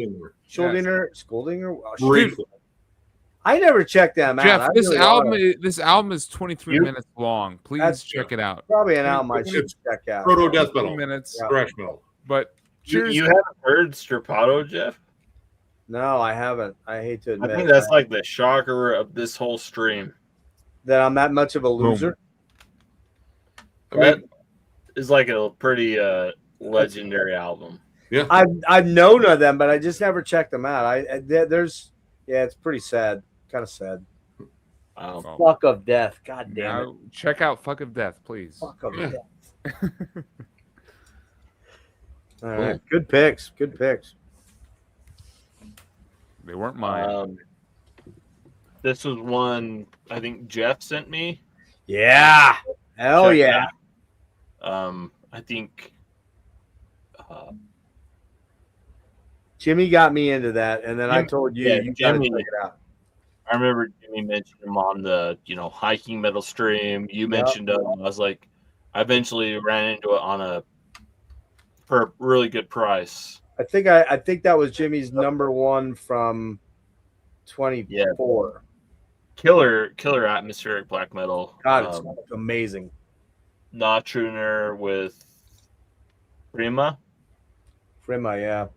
Schuldiner. Briefly. I never checked them Jeff, out. This album is 23 minutes long. Please check it out. Probably an album I should check out. Proto death metal. Minutes. Thrash metal. But you haven't heard Strapato, Jeff? No, I haven't. I hate to admit. I think that's like the shocker of this whole stream. That I'm that much of a loser. That is like a pretty legendary album. Yeah. I've known of them, but I just never checked them out. It's pretty sad, kind of sad. Wow. Fuck of Death, god damn it. Now check out Fuck of Death, please. Fuck of Yeah. Death. All right, good picks. They weren't mine. This was one I think Jeff sent me. Yeah, hell Check yeah. I think Jimmy got me into that, and then I Jimmy- told you yeah, you gotta Jimmy- check it out. I remember Jimmy mentioned him on the hiking metal stream. You mentioned him. I was like, I eventually ran into it for a really good price. I think that was Jimmy's number one from 24. Killer atmospheric black metal. God, it's amazing. Notruner with Prima. Yeah.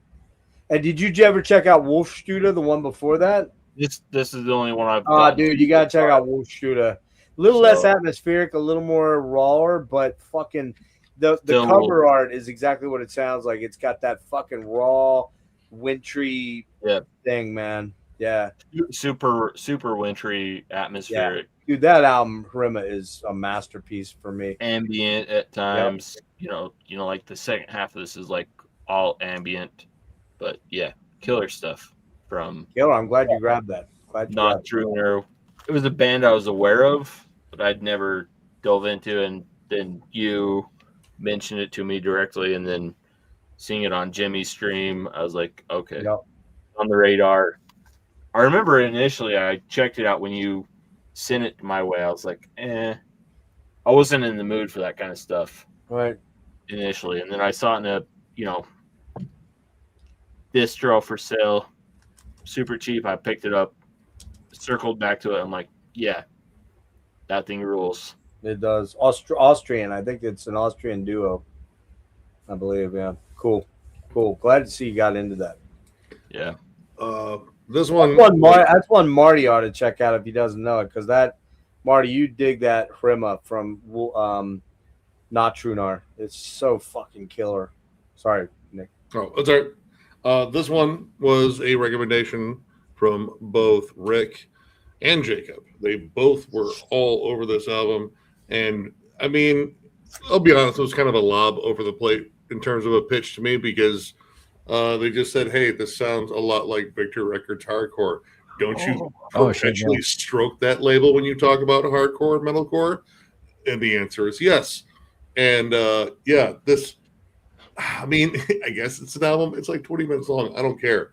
And did you ever check out Wolfstuder, the one before that? This is the only one I've. Oh, gotten dude, to you gotta so check far. out Wolfstuder. A little less atmospheric, a little more rawer, but fucking the Still- cover art is exactly what it sounds like. It's got that fucking raw, wintry thing, man. Yeah, Super wintry atmospheric, dude, that album Rima is a masterpiece for me. ambient at times. Like the second half of this is like all ambient, but yeah, killer stuff from Killer, I'm glad you grabbed that. Notruner. It was a band I was aware of, but I'd never dove into, and then you mentioned it to me directly, and then seeing it on Jimmy's stream, I was like, okay, on the radar. I remember initially I checked it out when you sent it my way. I was like, I wasn't in the mood for that kind of stuff Right. initially, and then I saw it in a distro for sale, super cheap. I picked it up, circled back to it. I'm like, yeah, that thing rules. It does. Austrian. I think it's an Austrian duo. I believe. Yeah. Cool. Glad to see you got into that. Yeah. This one. That's one Marty ought to check out if he doesn't know it, because that Marty, you dig that Rima from Notrunar. It's so fucking killer. Sorry, Nick. Oh, that's all right. This one was a recommendation from both Rick and Jacob. They both were all over this album. And I mean, I'll be honest, it was kind of a lob over the plate in terms of a pitch to me, because they just said, hey, this sounds a lot like Victor Records hardcore. Don't you actually stroke that label when you talk about hardcore, metalcore? And the answer is yes. And this, I mean, I guess it's an album. It's like 20 minutes long. I don't care.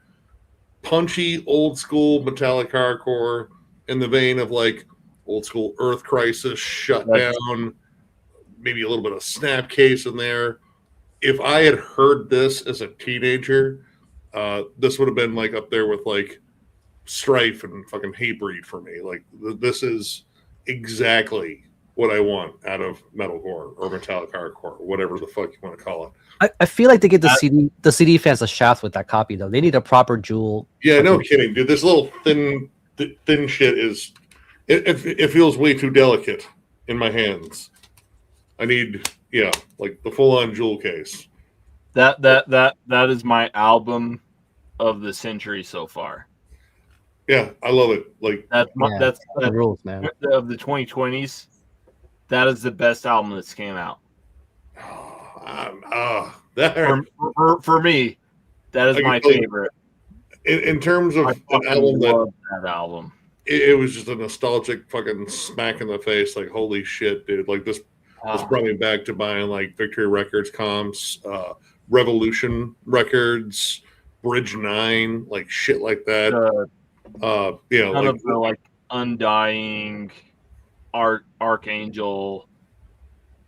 Punchy, old school metallic hardcore in the vein of like old school Earth Crisis, Shutdown, maybe a little bit of Snapcase in there. If I had heard this as a teenager, this would have been like up there with like Strife and fucking Hatebreed for me. Like this is exactly what I want out of metalcore or metallic hardcore, whatever the fuck you want to call it. I feel like they get the CD fans a shaft with that copy though. They need a proper jewel. Yeah, no kidding, dude. This little thin shit is it feels way too delicate in my hands. I need like the full on jewel case. That is my album of the century so far. Yeah, I love it. Like that's the rules, man. Of the 2020s, that is the best album that's came out. For me, that is my favorite. In terms of an album that album, it was just a nostalgic fucking smack in the face. Like holy shit, dude! Like this brought me back to buying like Victory Records comps, Revolution Records, Bridge 9, like shit like that. None of the like Undying, Archangel,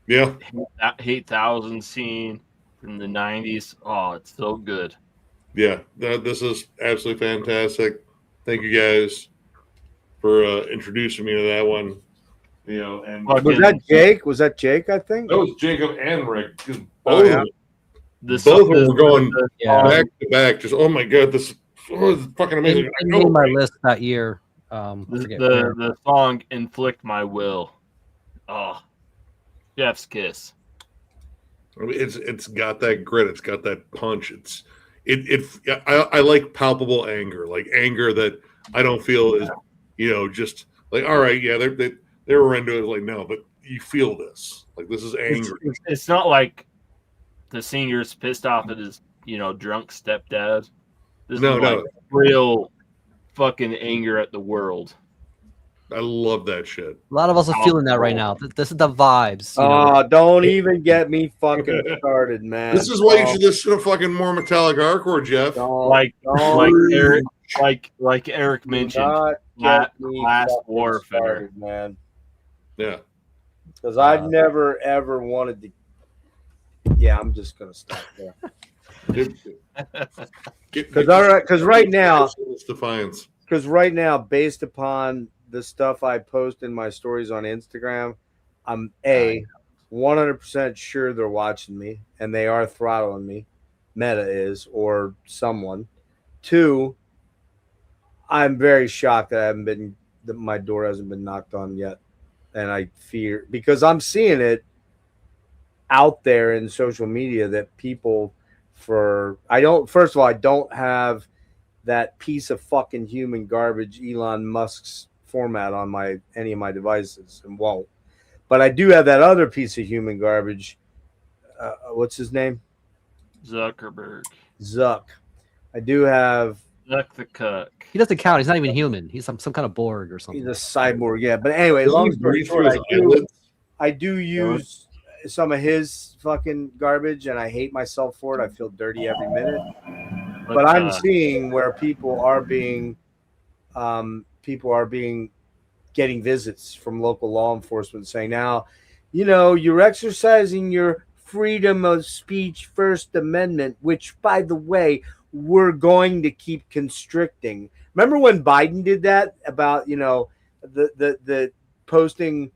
Hate Thousand scene from the 90s. Oh, it's so good. Yeah, this is absolutely fantastic. Thank you guys for introducing me to that one. And was that Jake? Was that Jake? I think that was Jacob and Rick. Both of them were going back to back. Just oh my god, this was fucking amazing. I made my list that year. The song "Inflict My Will." Oh, Jeff's kiss. I mean, it's got that grit. It's got that punch. I like palpable anger, like anger that I don't feel is, just like, all right, yeah, they were into it. Like, no, but you feel this. Like, this is angry. It's not like the senior's pissed off at his, drunk stepdad. This No, is like real fucking anger at the world. I love that shit. A lot of us are feeling that right now. This is the vibes. Don't even get me fucking started, man. This is why you should listen to fucking more Metallic hardcore, Jeff. Like Eric mentioned, class warfare, started, man. Yeah, because I've never ever wanted to. Yeah, I'm just gonna stop there. Because right now, defiance. Because right now, based upon the stuff I post in my stories on Instagram, I'm 100% sure they're watching me and they are throttling me. Meta is, or someone. 2, I'm very shocked that my door hasn't been knocked on yet, and I fear because I'm seeing it out there in social media that people first of all, I don't have that piece of fucking human garbage Elon Musk's format on any of my devices, and won't. But I do have that other piece of human garbage. What's his name? Zuckerberg. Zuck. I do have Zuck the cuck. He doesn't count. He's not even human. He's some kind of Borg or something. He's a cyborg, yeah. But anyway, long story short, I do use some of his fucking garbage, and I hate myself for it. I feel dirty every minute. But I'm seeing where people are getting visits from local law enforcement saying, now, you're exercising your freedom of speech First Amendment, which, by the way, we're going to keep constricting. Remember when Biden did that about, the posting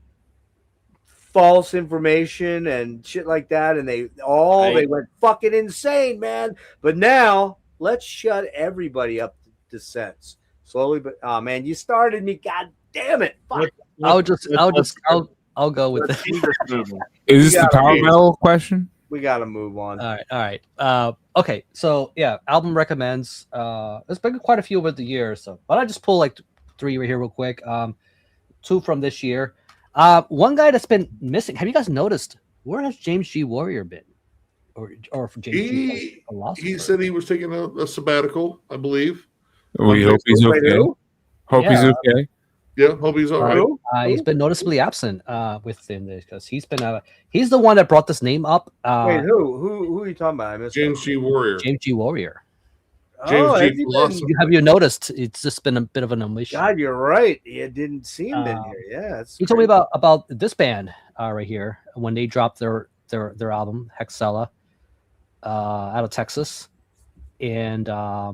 false information and shit like that, and they went fucking insane, man. But now let's shut everybody up to sense slowly. But man, you started me. God damn it! Fuck. I'll go with it. Is this the power metal question? We got to move on. All right. Okay. So yeah, album recommends. There's been quite a few over the years. So, but I just pull like 3 right here real quick. 2 from this year. One guy that's been missing. Have you guys noticed where has James G. Warrior been? Or for James G. He said he was taking a sabbatical, I believe. We hope he's okay. Hope he's okay. Yeah, hope he's all right. He's been noticeably absent within this because he's the one that brought this name up. Wait, who are you talking about? James G. Warrior. James G. Warrior. James G. Philosopher. Have you noticed? It's just been a bit of an omission. God, you're right. You didn't see him in here. Yeah, he told me about this band right here when they dropped their album Hexella out of Texas, and I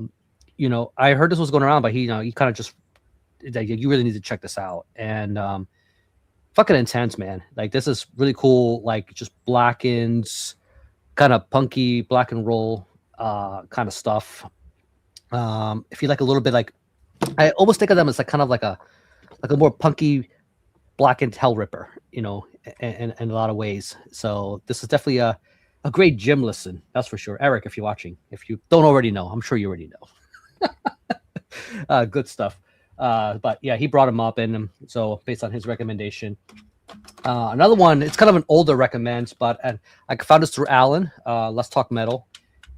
heard this was going around, but he kind of just you really need to check this out, and fucking intense, man. Like this is really cool, like just Blackened's kind of punky black and roll kind of stuff. If you like a little bit, like I almost think of them as like kind of like a more punky Blackened Hell Ripper, in a lot of ways. So this is definitely a great gym listen, that's for sure. Eric, if you're watching, if you don't already know, I'm sure you already know. Good stuff. But yeah, he brought him up, and so based on his recommendation, another one, it's kind of an older recommend, but I found this through Alan. Let's Talk Metal,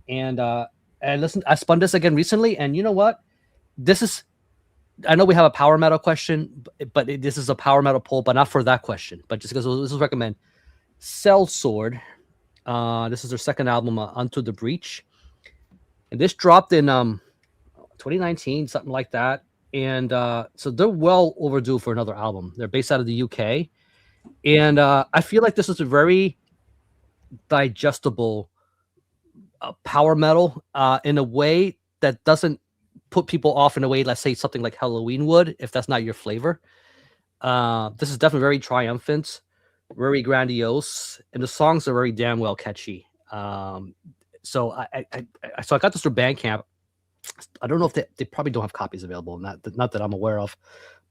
and listen, I spun this again recently, and you know what? I know we have a power metal question, but this is a power metal poll, but not for that question, but just because this is recommend Cell Sword. This is their second album, Unto the Breach, and this dropped in 2019, something like that. And so they're well overdue for another album. They're based out of the UK, and I feel like this is a very digestible power metal in a way that doesn't put people off in a way, let's say something like Halloween would, if that's not your flavor. This is definitely very triumphant, very grandiose, and the songs are very damn well catchy. So I got this through Bandcamp. I don't know if they probably don't have copies available, not that I'm aware of,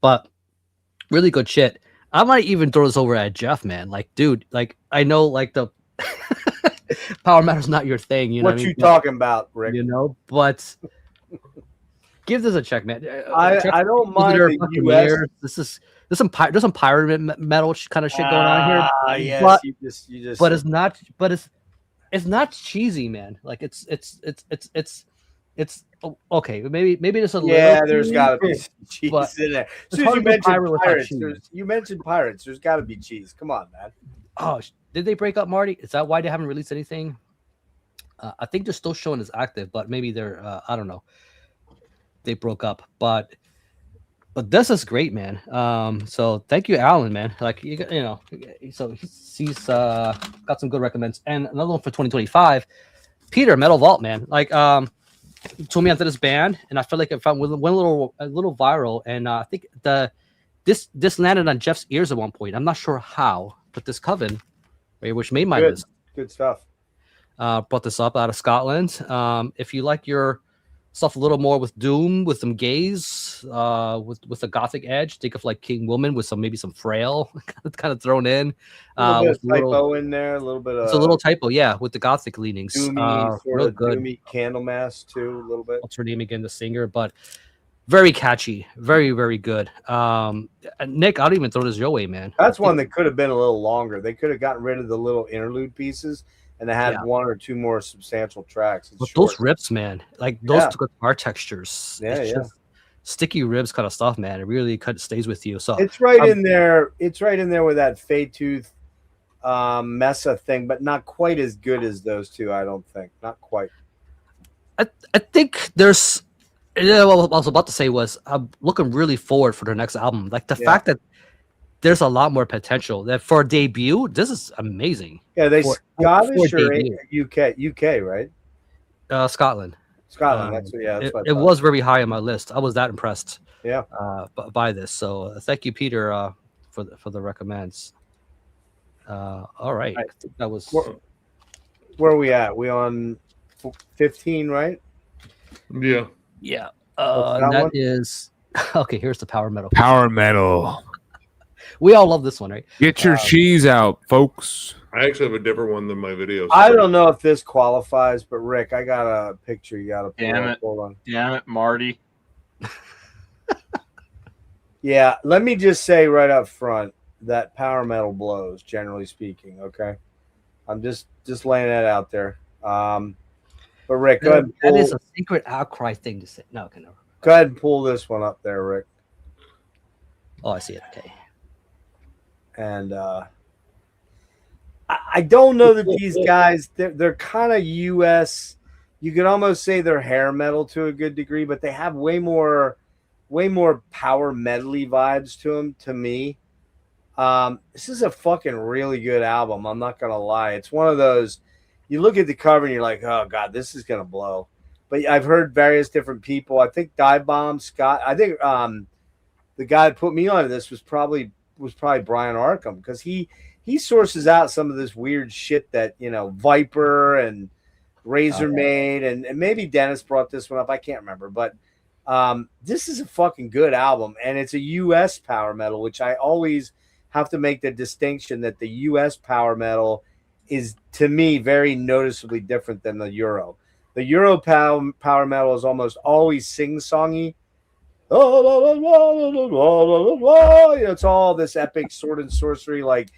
but really good shit. I might even throw this over at Jeff, man. Like, dude, like I know, like the power metal's not your thing. You know What what I you mean? talking about, Rick? You know, but give this a check, man. I don't mind Their the fucking US. ears. There's some pirate metal kind of shit going on here. Yes, but, you just. But it's not. But it's not cheesy, man. Like it's okay. Maybe there's a little. There's got to be some cheese but in there. As it's soon as hard you to go mentioned pirate without pirates, cheese. you mentioned pirates. There's got to be cheese. Come on, man. Oh, did they break up, Marty? Is that why they haven't released anything? I think they're still showing as active, but maybe they're I don't know. They broke up, but this is great, man. So thank you, Alan, man. Like you know, so he's got some good recommends, and another one for 2025. Peter, Metal Vault, man. Like he told me onto this band, and I felt like it went a little viral, and I think this landed on Jeff's ears at one point. I'm not sure how, but this Coven, right, which made my list. Good stuff. Brought this up out of Scotland. If you like your stuff a little more with doom, with some gaze, with a gothic edge, think of like King Woman with maybe some frail kind of thrown in. A little bit of typo in there, a little bit of it's a little typo, yeah, with the gothic leanings. Doomy, sort real of good. Doomy Candlemass too, a little bit. What's her name again? The singer, but very catchy, very very good. Nick, I'll even throw this your way, man. That's one that could have been a little longer. They could have gotten rid of the little interlude pieces and they had one or two more substantial tracks. But those rips, man, like those guitar textures, just sticky ribs kind of stuff, man. It really stays with you. So it's right in there. It's right in there with that Fade Tooth Mesa thing, but not quite as good as those two. I don't think. Not quite. I think there's. What I was about to say was I'm looking really forward for their next album. Like the fact that there's a lot more potential. That for a debut, this is amazing. Yeah, they Scottish or UK, right? Scotland. Scotland. That's what it was very high on my list. I was that impressed. Yeah. By this. So thank you, Peter, for the recommends. All right. I think that was. Where are we at? We on 15, right? Yeah. Yeah. That is okay. Here's the power metal. Power metal. We all love this one, right? Get your cheese out, folks. I actually have a different one than my video. I don't know if this qualifies, but Rick, I got a picture you got to Damn it. Hold on. Damn it, Marty. Yeah, let me just say right up front that power metal blows, generally speaking, okay? I'm just laying that out there. But Rick, go ahead. That is a secret outcry thing to say. No, okay, no. Go ahead and pull this one up there, Rick. Oh, I see it. Okay. And I don't know that these guys, they're kind of US. You could almost say they're hair metal to a good degree, but they have way more power medley vibes to them, to me. This is a fucking really good album. I'm not going to lie. It's one of those, you look at the cover and you're like, oh God, this is going to blow. But I've heard various different people. I think Dive Bomb, Scott, I think the guy that put me on this was probably Brian Arkham, because he sources out some of this weird shit that, Viper and Razor made, and maybe Dennis brought this one up. I can't remember, but this is a fucking good album, and it's a US power metal, which I always have to make the distinction that the US power metal is, to me, very noticeably different than the Euro. The Euro power metal is almost always sing-songy. It's all this epic sword and sorcery, like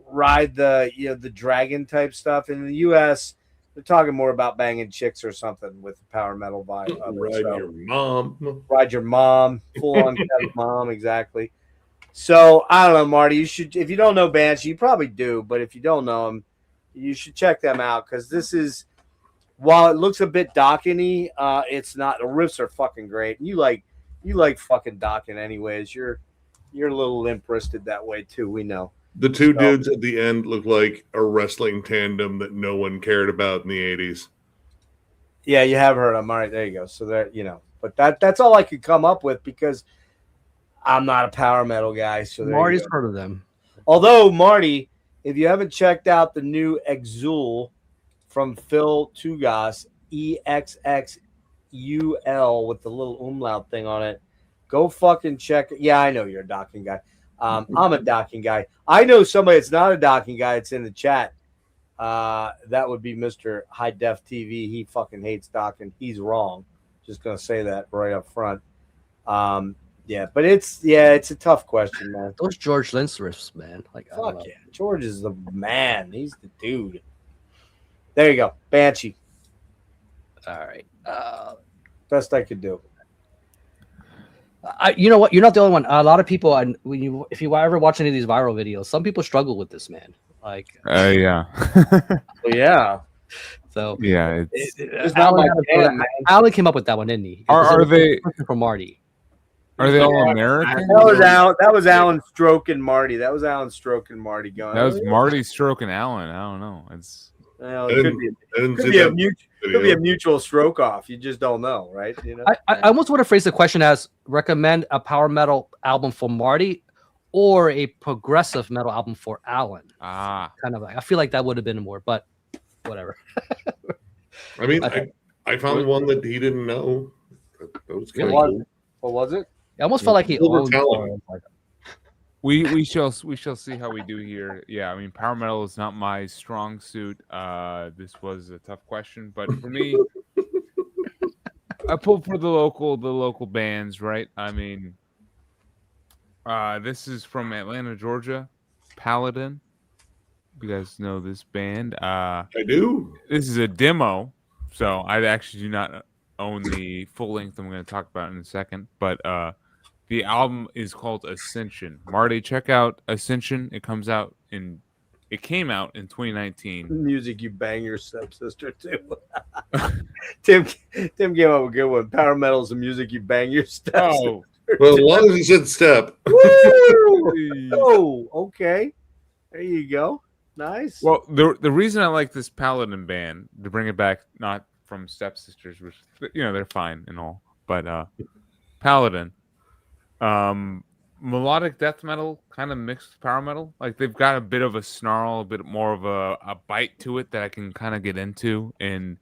ride the dragon type stuff. In the US, they're talking more about banging chicks or something with the power metal vibe. Ride your mom, full on mom, exactly. So I don't know, Marty. You should, if you don't know Banshee, you probably do, but if you don't know them, you should check them out, because this is, while it looks a bit Dokken-y, it's not. The riffs are fucking great. You like fucking Dokken anyways. You're a little limp-wristed that way too. We know. The two dudes at the end look like a wrestling tandem that no one cared about in the 80s. Yeah, you have heard them. All right, there you go. So that, but that's all I could come up with, because I'm not a power metal guy. So Marty's heard of them. Although, Marty, if you haven't checked out the new Exul from Phil Tugas, EXXUL with the little umlaut thing on it, go fucking check it. Yeah, I know you're a Dokken guy. I'm a Dokken guy. I know somebody that's not a Dokken guy. It's in the chat. that would be Mr. High Def TV. He fucking hates Doc, and he's wrong. Just gonna say that right up front. Yeah, but it's a tough question, man. Those George Lynch riffs, man. Like, I don't Fuck know. yeah, George is the man. He's the dude. There you go, Banshee. All right. Best I could do. You know what? You're not the only one. A lot of people, and if you ever watch any of these viral videos, some people struggle with this, man. Like, Yeah. Yeah. so Yeah. It's, It's not my jam, man. Alan came up with that one, didn't he? are they from Marty? are they all American? That was Alan stroking Marty. That was Alan stroking Marty going. That was Marty stroking Alan. I don't know. It's Well, I it didn't see could that be a video. mutual stroke off. You just don't know, right? You know. I almost want to phrase the question as recommend a power metal album for Marty or a progressive metal album for Alan. Kind of like, I feel like that would have been more, but whatever. I mean, I found one that he didn't know. That was kind of cool. What was it? I almost felt like he Silver owned Talon. we shall see how we do here. Yeah, I mean, power metal is not my strong suit. This was a tough question, but for me, I pulled for the local bands, right? I mean, this is from Atlanta, Georgia, Paladin. You guys know this band? I do. This is a demo, so I actually do not own the full length I'm going to talk about in a second, but the album is called Ascension. Marty, check out Ascension. It came out in 2019. Music you bang your stepsister to. Tim came up with a good one. Power metal is the music you bang your stepsister. Oh, Well, as long as he said step. Woo! Oh, okay. There you go. Nice. well, the reason I like this Paladin band, to bring it back, not from Stepsisters, which they're fine and all, but Paladin, melodic death metal, kind of mixed with power metal. Like they've got a bit of a snarl, a bit more of a bite to it that I can kind of get into, and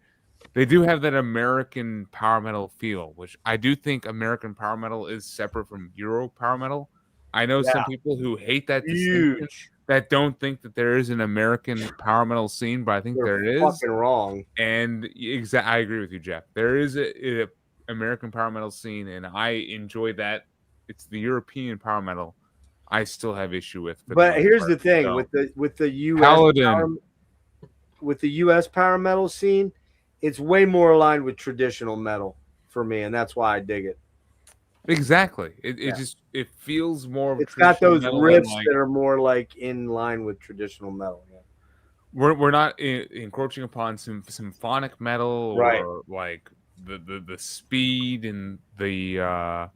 they do have that American power metal feel, which I do think American power metal is separate from Euro power metal. I know some people who hate that distinction, Huge. that don't think that there is an American power metal scene, but I think They're there is. fucking wrong. And I agree with you, Jeff. There is a American power metal scene, and I enjoy that. It's the European power metal I still have issue with. But here's the thing with the US Paladin. with the US power metal scene, it's way more aligned with traditional metal for me, and that's why I dig it. Exactly. It feels more. It's got those traditional riffs metal, that are more like in line with traditional metal. Yeah. We're not encroaching upon some symphonic metal or Right. like the speed and the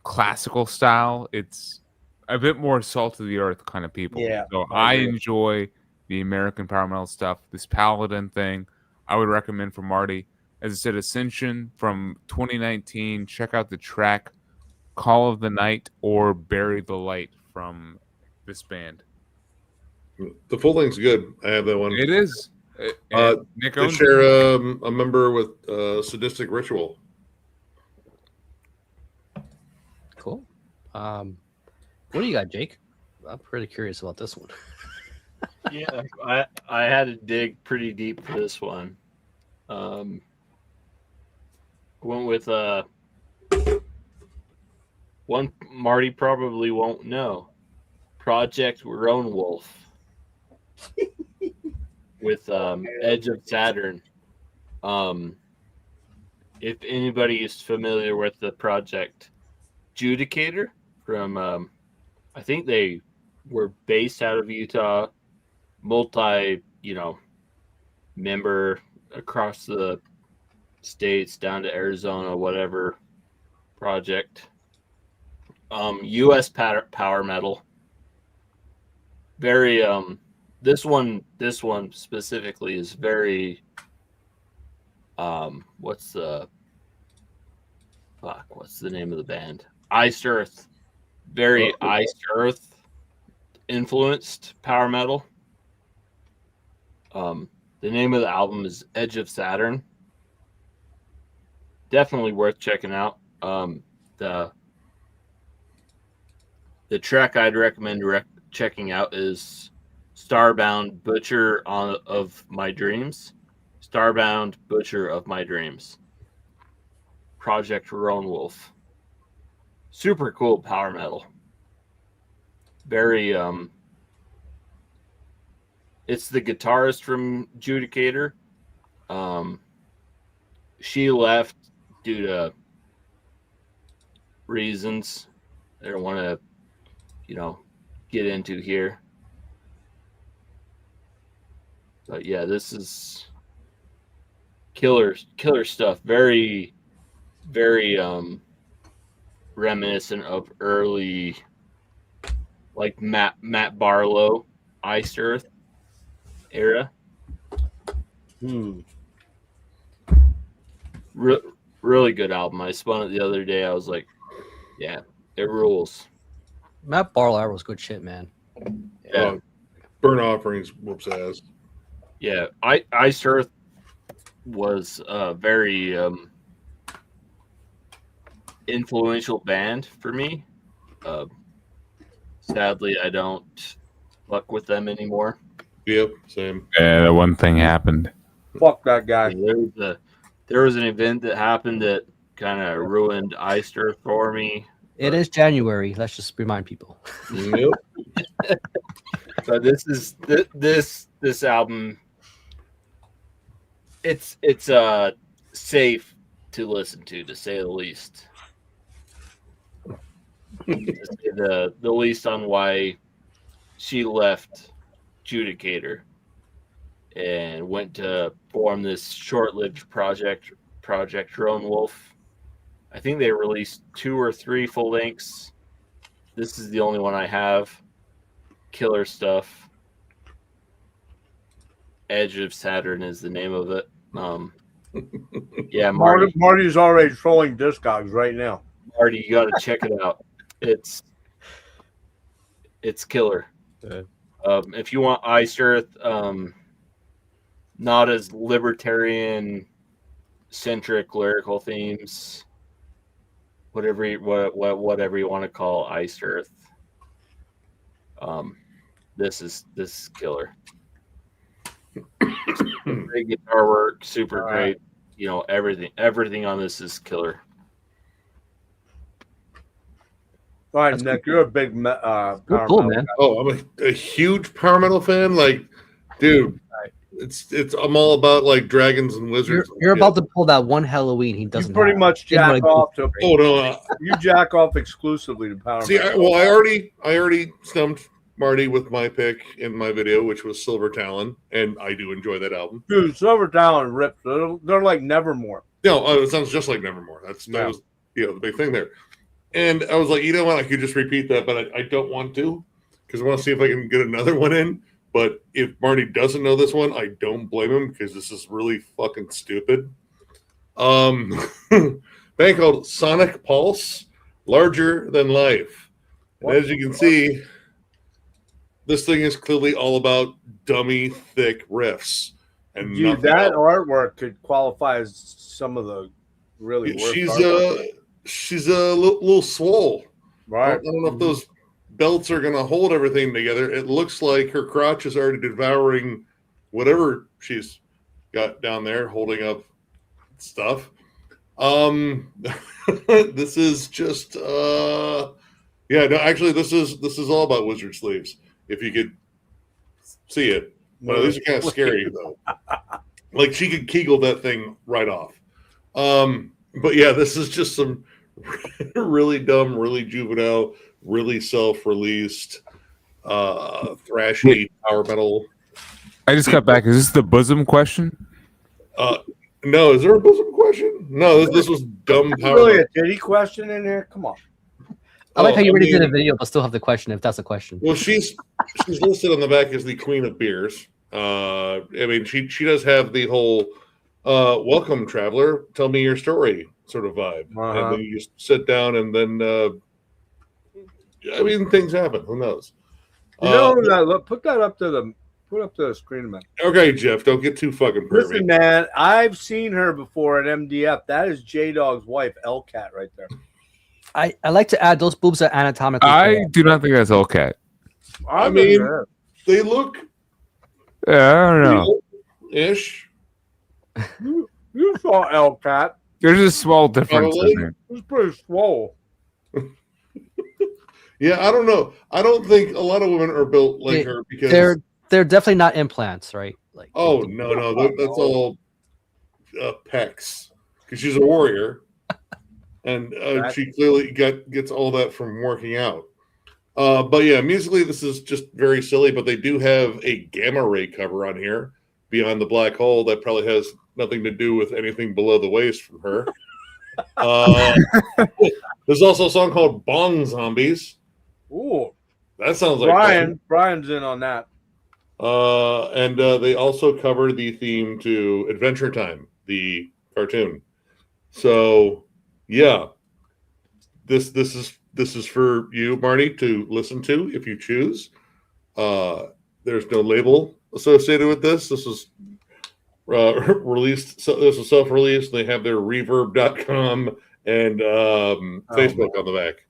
classical style. It's a bit more salt of the earth kind of people. Yeah, So I I agree. enjoy the American power metal stuff. This Paladin thing, I would recommend for Marty. As I said, Ascension from 2019. Check out the track Call of the Night or Bury the Light from this band. The full thing's good. I have that one. It is. Nick They owns share it. a member with Sadistic Ritual. Cool. What do you got, Jake? I'm pretty curious about this one. Yeah, I had to dig pretty deep for this one. Went with one Marty probably won't know. Project Roan Wolf with Edge of Saturn. If anybody is familiar with the project Judicator from I think they were based out of Utah, member across the states down to Arizona, whatever project. US power metal. Very this one specifically is very what's the name of the band? Iced Earth. Very Iced Earth influenced power metal. The name of the album is Edge of Saturn. Definitely worth checking out. The track I'd recommend checking out is Starbound, Butcher of My Dreams. Starbound, Butcher of My Dreams. Project Roan Wolf. Super cool power metal. Very it's the guitarist from Judicator. She left due to reasons I don't want to, get into here. But yeah, this is killer stuff. Very, very reminiscent of early, like Matt Barlow, Iced Earth era. Really good album. I spun it the other day. I was like, yeah, it rules. Matt Barlow was good shit, man. Yeah. Burn Offerings whoops ass. Yeah, Iced Earth was a very influential band for me. Sadly, I don't fuck with them anymore. Yep, same. Yeah, that one thing happened. Fuck that guy. There was an event that happened that kind of ruined Iced Earth for me. It is January. Let's just remind people. Yep. So this album. It's safe to listen to say the least. To say the least on why she left Judicator and went to form this short-lived project Roan Wolf. I think they released 2 or 3 full lengths. This is the only one I have. Killer stuff. Edge of Saturn is the name of it. Yeah, Marty's already trolling Discogs right now. Marty, you got to check it out. It's killer. Yeah. If you want Iced Earth, not as libertarian centric lyrical themes, whatever you want to call Iced Earth. This is killer. Great guitar work, super great. Everything on this is killer. All right, Nick, you're a big power metal man. guy. Oh, I'm a huge power metal fan. Like, dude, it's I'm all about like dragons and wizards. You're about to pull that one Halloween he doesn't. You pretty much jack off to. Oh no, you jack off exclusively to power see, metal. I already stumped Marty with my pick in my video, which was Silver Talon, and I do enjoy that album. Dude, Silver Talon rips. They're like Nevermore. No, it sounds just like Nevermore. That was the big thing there. And I was like, you know what? I could just repeat that, but I don't want to because I want to see if I can get another one in. But if Marty doesn't know this one, I don't blame him because this is really fucking stupid. Band called Sonic Pulse, Larger Than Life. And as you can see, this thing is clearly all about dummy, thick riffs. And dude, that artwork could qualify as some of the really worst artwork. She's a little swole. Right. I don't know if those belts are going to hold everything together. It looks like her crotch is already devouring whatever she's got down there holding up stuff. This is just actually this is all about wizard sleeves. If you could see it. But these are kind of scary though. Like she could kegel that thing right off. But yeah, this is just some really dumb, really juvenile, really self-released, thrashy power metal. I just got back. Is this the bosom question? No, is there a bosom question? No, this was dumb power Really metal. a titty question in here? Come on. I like how you already did a video, but still have the question. If that's a question. Well, she's listed on the back as the queen of beers. I mean, she does have the whole welcome traveler, tell me your story sort of vibe. And then you just sit down and then I mean things happen. Who knows? Put up to the screen a minute. Okay, Jeff, don't get too fucking pervy. Listen, man, I've seen her before at MDF. That is J Dog's wife, L-Cat, right there. I like to add those boobs are anatomically. I do not think that's Hellcat. I mean, they look Yeah, I don't know. Ish. You saw L-Cat. There's a small difference. I Probably. think. It's pretty swole. Yeah, I don't know. I don't think a lot of women are built like her because they're definitely not implants, right? Like oh no, that's all pecs because she's a warrior, and she clearly gets all that from working out. But yeah, musically this is just very silly. But they do have a gamma ray cover on here, Beyond the Black Hole, that probably has nothing to do with anything below the waist from her. There's also a song called Bong Zombies. Ooh, that sounds like fun. Brian's in on that. And they also cover the theme to Adventure Time, the cartoon. So, yeah, this is for you, Marty, to listen to if you choose. There's no label associated with this. This is released. So this is self-released. They have their Reverb.com and Facebook on the back.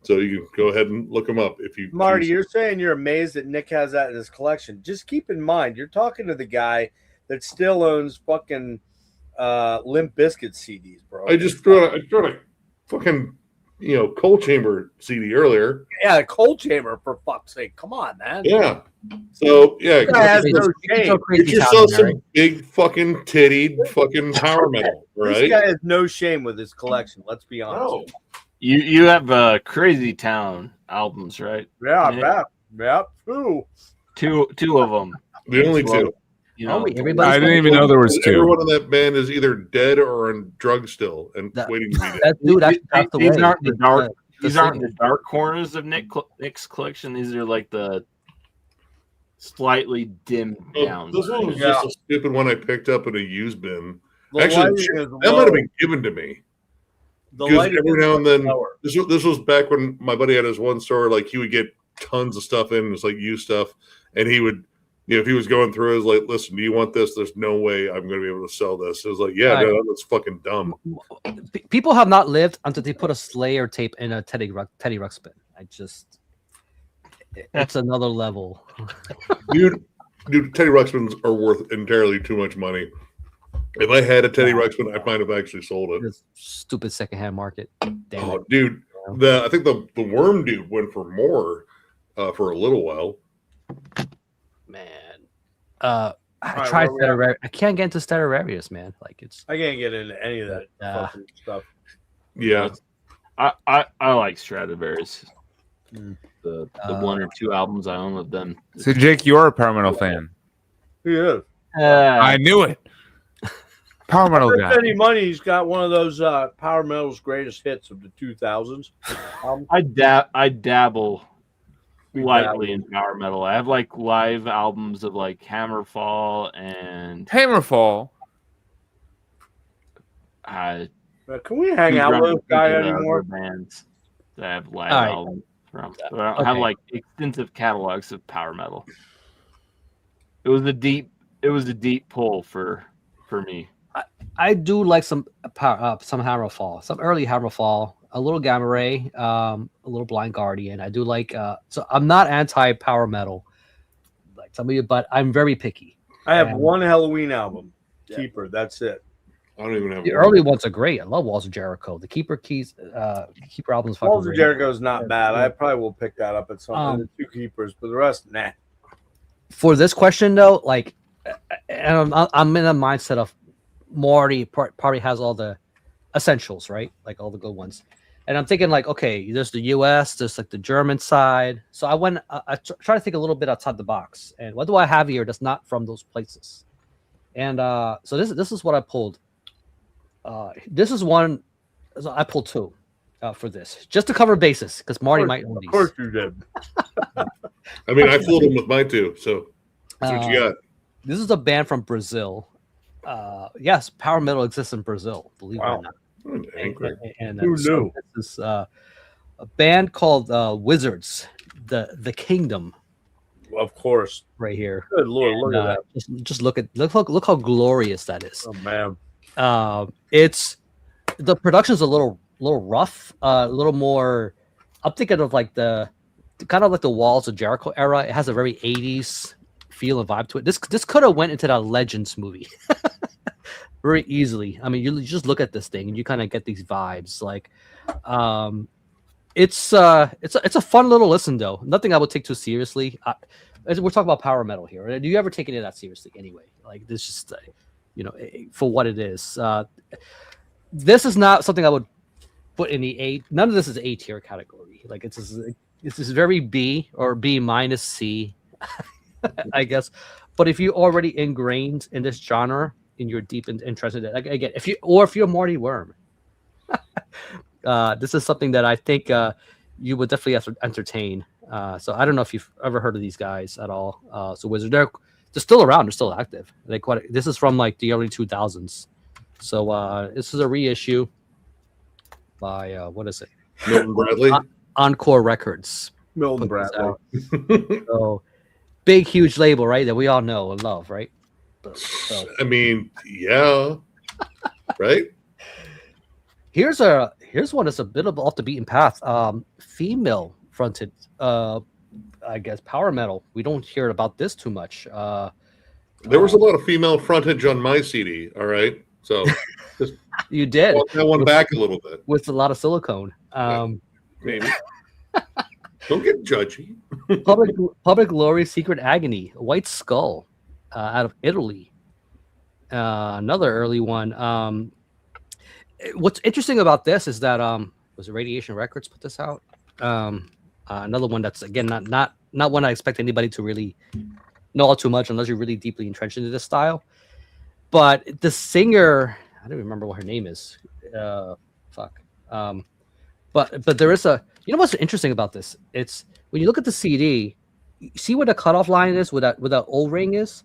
So you can go ahead and look them up if you. Marty, you're saying you're amazed that Nick has that in his collection. Just keep in mind, you're talking to the guy that still owns fucking Limp Bizkit CDs, bro. I just threw a fucking Coal Chamber CD earlier. Yeah, a Coal Chamber, for fuck's sake. Come on, man. Yeah. So yeah, This guy has no shame. Get yourself some big fucking tittied fucking power metal, right? This guy has no shame with his collection. Let's be honest. No. You have Crazy Town albums, right? Yeah, I bet. Yep. Two of them. The only two. You know, I didn't even know there was two. Everyone in that band is either dead or on drugs still and waiting to be dead. Dude, that's the these way. aren't the dark. These aren't same. the dark corners of Nick's collection. These are like the slightly dimmed down. This one was just a stupid one I picked up in a used bin. The Actually, lighting that is might have low. been given to me. The Because lighting every is now and then, lower. this was back when my buddy had his one store. Like he would get tons of stuff in, it was like used stuff, and he would, if he was going through, it was like, "Listen, do you want this? There's no way I'm going to be able to sell this." It was like, "Yeah, no, that's fucking dumb." People have not lived until they put a Slayer tape in a Teddy Ruxpin. It's another level. dude, Teddy Ruxpins are worth entirely too much money. If I had a Teddy Ruxpin, I might have actually sold it. This stupid secondhand market. Damn Oh, it. dude, I think the Worm dude went for more for a little while. Man. I tried Stradivarius. I can't get into Stradivarius, man. Like I can't get into any of that fucking stuff. Yeah, I like Stradivarius. The one or two albums I own of them. So Jake, you're a power metal fan. He is. I knew it. Power metal If guy. any money, he's got one of those Power Metal's greatest hits of the 2000s. I dabble lightly in power metal. I have like live albums of like Hammerfall and Hammerfall. Can we hang out with this guy anymore? Bands that have live All right. albums from. But I don't have like extensive catalogs of power metal. It was a deep pull for me. I do like some Hammerfall, some early Hammerfall, a little Gamma Ray, a little Blind Guardian. I do like. So I'm not anti power metal, like some of you, but I'm very picky. I have one Halloween album, Keeper. That's it. I don't even have The early ones are great. I love Walls of Jericho. The Keeper albums. Walls of Jericho is not bad. I probably will pick that up at some point. The two Keepers, but the rest, nah. For this question though, like, and I'm in a mindset of Marty probably has all the essentials, right? Like all the good ones. And I'm thinking like, okay, there's the US, there's like the German side. So I try to think a little bit outside the box. And what do I have here that's not from those places? And so this is what I pulled. This is one. So I pulled two for this, just to cover bases, because Marty might know these. Of course you did. I mean, I fooled him with mine too. So that's what you got. This is a band from Brazil. Yes, power metal exists in Brazil, believe it or not. And Who knew? This is a band called Wizards, the Kingdom. Of course. Right here. Good Lord, look at that. Just look how glorious that is. Oh man. It's the production's a little rough, a little more. I'm thinking of like the kind of like the Walls of Jericho era. It has a very 80s feel and vibe to it. This could have went into that Legends movie very easily. I mean, you just look at this thing and you kind of get these vibes. Like, it's a fun little listen though. Nothing I would take too seriously. We're talking about power metal here. Right? Do you ever take any of that seriously? Anyway, like this just for what it is. This is not something I would put in the A. None of this is A tier category. Like it's very B or B minus C, I guess. But if you're already ingrained in this genre and you're deep interested in it, again, if you're Marty Worm, this is something that I think you would definitely have to entertain. So I don't know if you've ever heard of these guys at all. So Wizard, they're still around. They're still active. This is from like the early 2000s. So this is a reissue by what is it? Milton Bradley. Encore Records. Milton Bradley. So big, huge label, right? That we all know and love, right? So. I mean, yeah, right. Here's one that's a bit of off the beaten path. Female fronted, I guess power metal. We don't hear about this too much. There was a lot of female frontage on my CD. All right, so just you did walk that one back a little bit with a lot of silicone. Maybe. Don't get judgy. Public Glory, Secret Agony, White Skull, out of Italy. Another early one. What's interesting about this is that was it Radiation Records put this out? Another one that's again not one I expect anybody to really know all too much unless you're really deeply entrenched into this style. But the singer, I don't remember what her name is. But there is what's interesting about this? It's when you look at the CD, you see where the cutoff line is, where that O-ring is.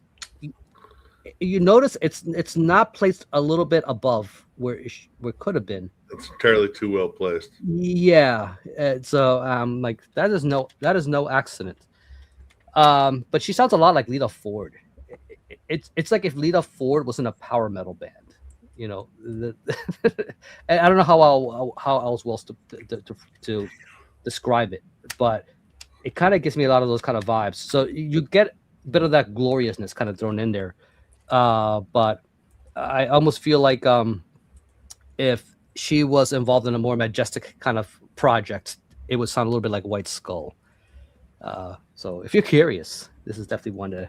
You notice it's not placed a little bit above where it could have been. It's entirely too well placed. Yeah. So like that is no accident. But she sounds a lot like Lita Ford. It's like if Lita Ford was in a power metal band. And I don't know how else to describe it, but it kind of gives me a lot of those kind of vibes. So you get a bit of that gloriousness kind of thrown in there. But I almost feel like if she was involved in a more majestic kind of project, it would sound a little bit like White Skull. So if you're curious, this is definitely one to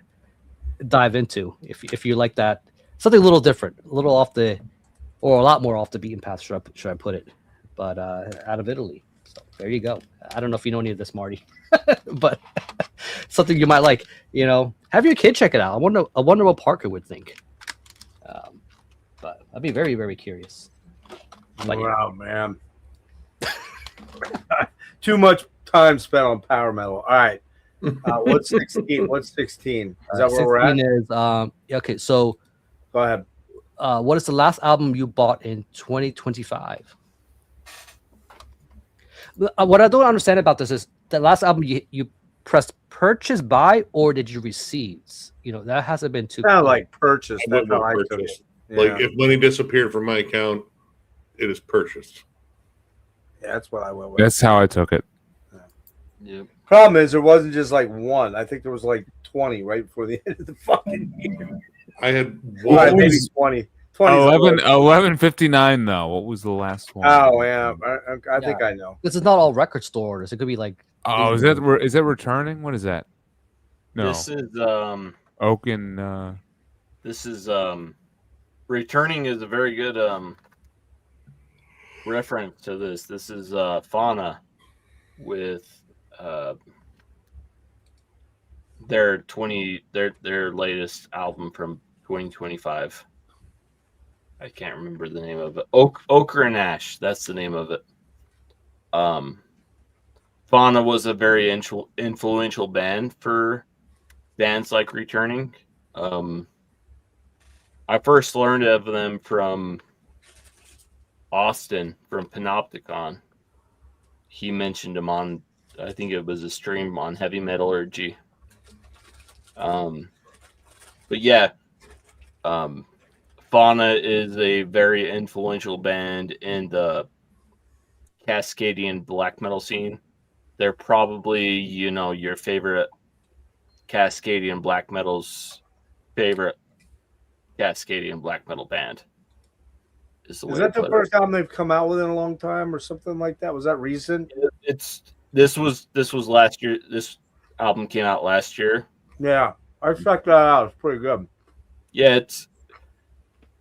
dive into. If you like that, something a little different, a little off or a lot more off the beaten path, should I put it? But out of Italy. So there you go. I don't know if you know any of this, Marty, but something you might like. Have your kid check it out. I wonder what Parker would think. But I'd be very, very curious. Wow, man. Too much time spent on power metal. All right. What's 16? What's 16? Is that where we're at? 16 is okay. So go ahead. What is the last album you bought in 2025? What I don't understand about this is the last album you pressed purchase buy or did you receive? That hasn't been too. Kind of like purchase. That's how I took it. Like if money disappeared from my account, it is purchased. Yeah, that's what I went with. That's how I took it. Yep. Problem is, there wasn't just like one. I think there was like 20 right before the end of the fucking year. I had one. Maybe 20. 11:59 though. What was the last one? Oh yeah, I think I know. This is not all record store orders. It could be like. Oh, is that returning? What is that? No. This is Oaken. This is returning is a very good reference to this. This is Fauna with their latest album from 2025. I can't remember the name of it. Ochre and Ash. That's the name of it. Fauna was a very influential band for bands like Returning. I first learned of them from Austin from Panopticon. He mentioned them on, I think it was a stream on Heavy Metallurgy. But yeah, Fauna is a very influential band in the Cascadian black metal scene. They're probably, your favorite Cascadian black metal's favorite Cascadian black metal band. Is that the first album they've come out with in a long time, or something like that? Was that recent? This was last year. This album came out last year. Yeah, I checked that out. It's pretty good. Yeah,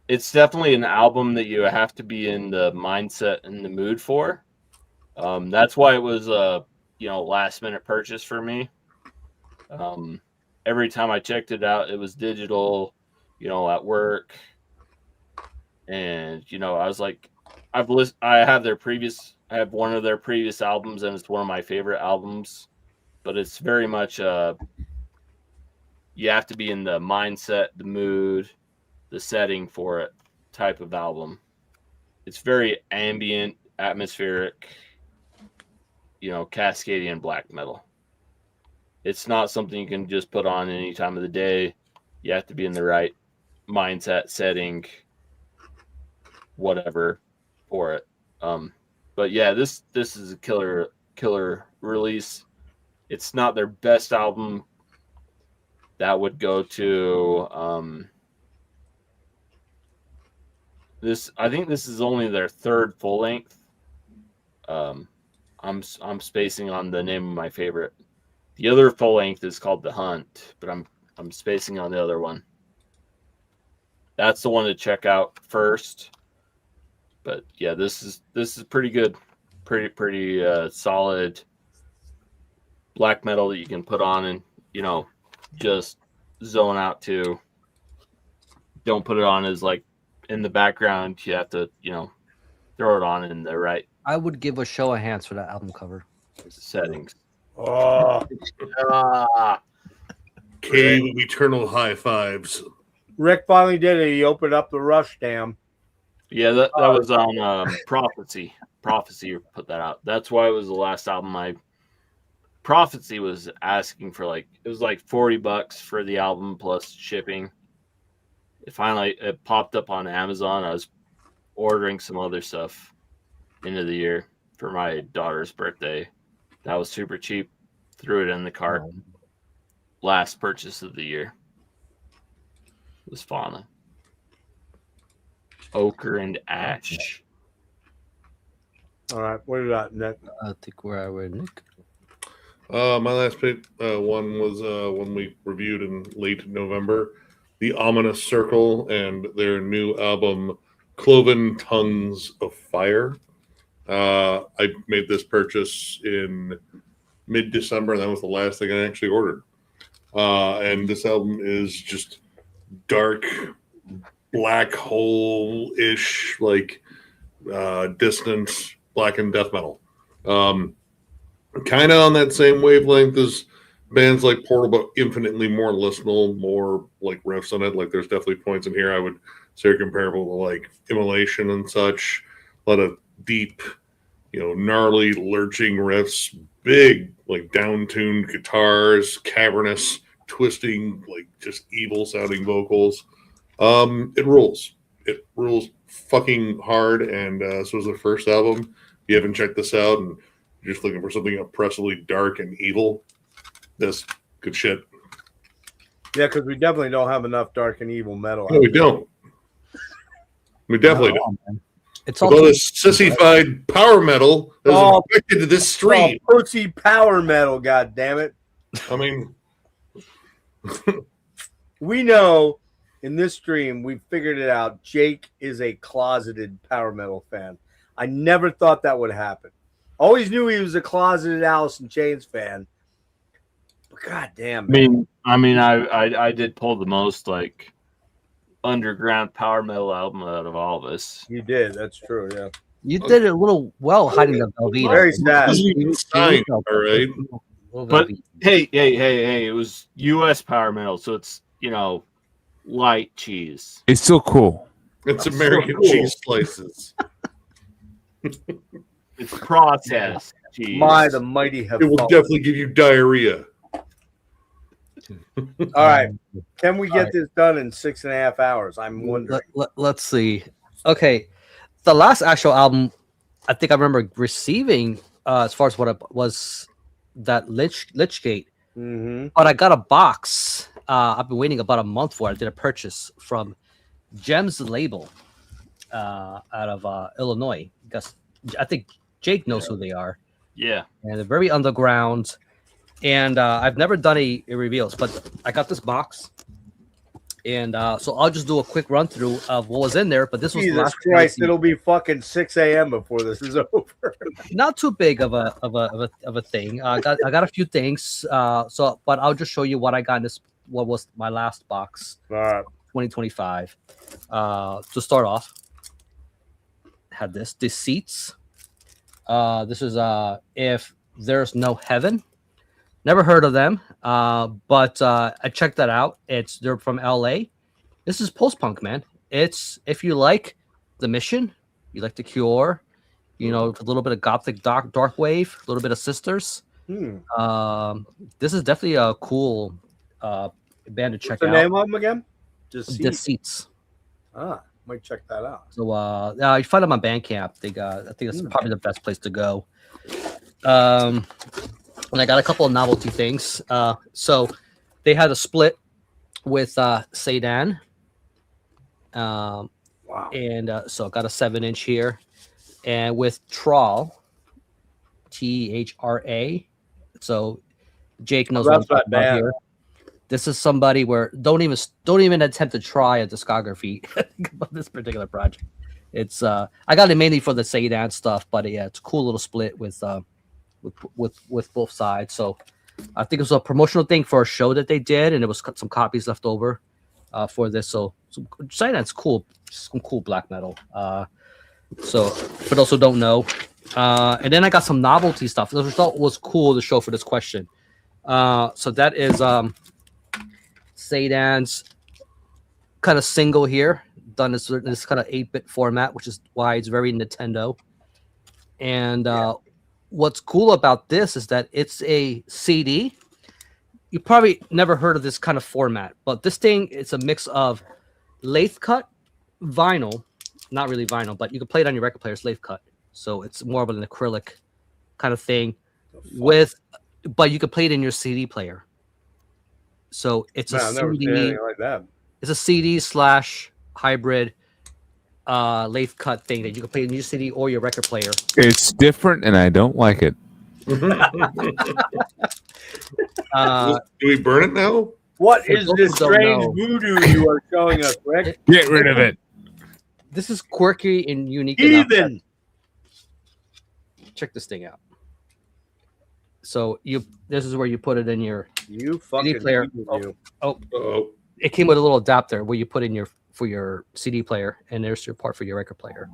it's definitely an album that you have to be in the mindset and the mood for. That's why it was a last minute purchase for me. Every time I checked it out, it was digital, at work, and I was like, I have one of their previous albums, and it's one of my favorite albums, but it's very much you have to be in the mindset, the mood, the setting for it type of album. It's very ambient, atmospheric, Cascadian black metal. It's not something you can just put on any time of the day. You have to be in the right mindset, setting, whatever for it. But yeah, this is a killer release. It's not their best album. That would go to this. I think this is only their third full length. I'm spacing on the name of my favorite. The other full length is called The Hunt, but I'm spacing on the other one. That's the one to check out first. But yeah, this is pretty good, pretty solid black metal that you can put on and just zone out to. Don't put it on as like in the background. You have to throw it on in the right. I would give a show of hands for that album cover Settings. Oh, Cave of eternal high fives. Rick finally did it. He opened up the Rush Dam. Yeah, that was on Prophecy. Prophecy put that out. That's why it was the last album. Prophecy was asking for it was like $40 for the album plus shipping. It popped up on Amazon. I was ordering some other stuff into the year for my daughter's birthday. That was super cheap. Threw it in the cart. Last purchase of the year was Fauna. Ochre and Ash. All right, what do you got, Nick? I think we're at Nick. My last pick one was one we reviewed in late November, The Ominous Circle and their new album, Cloven Tongues of Fire. I made this purchase in mid-December, and that was the last thing I actually ordered. And this album is just dark, black hole-ish, distant black and death metal. Kind of on that same wavelength as bands like Portal, but infinitely more listenable, more riffs on it. There's definitely points in here I would say are comparable to Immolation and such. A lot of deep, gnarly, lurching riffs, big, down-tuned guitars, cavernous, twisting, just evil-sounding vocals. It rules. It rules fucking hard, and so is the first album. If you haven't checked this out and you're just looking for something oppressively dark and evil, this good shit. Yeah, because we definitely don't have enough dark and evil metal. No, we don't. We definitely don't. Man. It's all this sissified power metal that is affected to this stream. Pussy power metal, god damn it. I mean, we know in this stream, we figured it out. Jake is a closeted power metal fan. I never thought that would happen. Always knew he was a closeted Alice in Chains fan. But god damn, man. I did pull the most underground power metal album out of all of us. You did, that's true, yeah. You did it a little well hiding the Velveeta. Very sad. All right. But hey, it was US power metal, so it's light cheese. It's still cool. It's American cheese slices. It's processed cheese. My, the mighty have It will fallen. definitely give you diarrhea. All right. Can we get this done in 6.5 hours? I'm wondering. Let's see. Okay. The last actual album I think I remember receiving, as far as what it was, that Lichgate. Mm-hmm. But I got a box. I've been waiting about a month for it. I did a purchase from Gems Label out of Illinois. Because I think Jake knows who they are. Yeah. And they're very underground. And I've never done any reveals, but I got this box. And so I'll just do a quick run through of what was in there. But this was the Jesus last Christ! It'll be fucking 6 a.m. before this is over. not too big of a thing. I got a few things. But I'll just show you what I got in this. What was my last box? All right. 2025. To start off, had this Deceits. This is If There's No Heaven. Never heard of them, but I checked that out. They're from LA. This is post-punk, man. It's if you like The Mission, you like The Cure, you know, a little bit of gothic dark wave, a little bit of Sisters. This is definitely a cool band to check What's the out. name of them again? Deceits. Might check that out. So you find them on Bandcamp. I think it's probably the best place to go. And I got a couple of novelty things. So they had a split with Sedan. Wow. And so I got a 7-inch here. And with Trawl, THRA. So Jake knows what I'm talking about here. This is somebody where don't even attempt to try a discography about this particular project. It's I got it mainly for the Sedan stuff, but yeah, it's a cool little split with both sides. So I think it was a promotional thing for a show that they did, and it was some copies left over for this. So Sedan's cool, some cool black metal. So for those who don't know, and then I got some novelty stuff. The result was cool to show for this question. So that is Sedan's kind of single here, done this kind of 8-bit format, which is why it's very Nintendo. And what's cool about this is that it's a CD. You probably never heard of this kind of format, but this thing, it's a mix of lathe cut, vinyl, not really vinyl, but you can play it on your record player, it's lathe cut. So it's more of an acrylic kind of thing but you can play it in your CD player. So it's a CD like that. It's a CD / hybrid lathe cut thing that you can play in your CD or your record player. It's different, and I don't like it. Do we burn it now? What is this strange voodoo you are showing us, Rick? Get rid of it. This is quirky and unique. Even check this thing out. So this is where you put it in your CD player. It came with a little adapter where you put in for your CD player, and there's your part for your record player.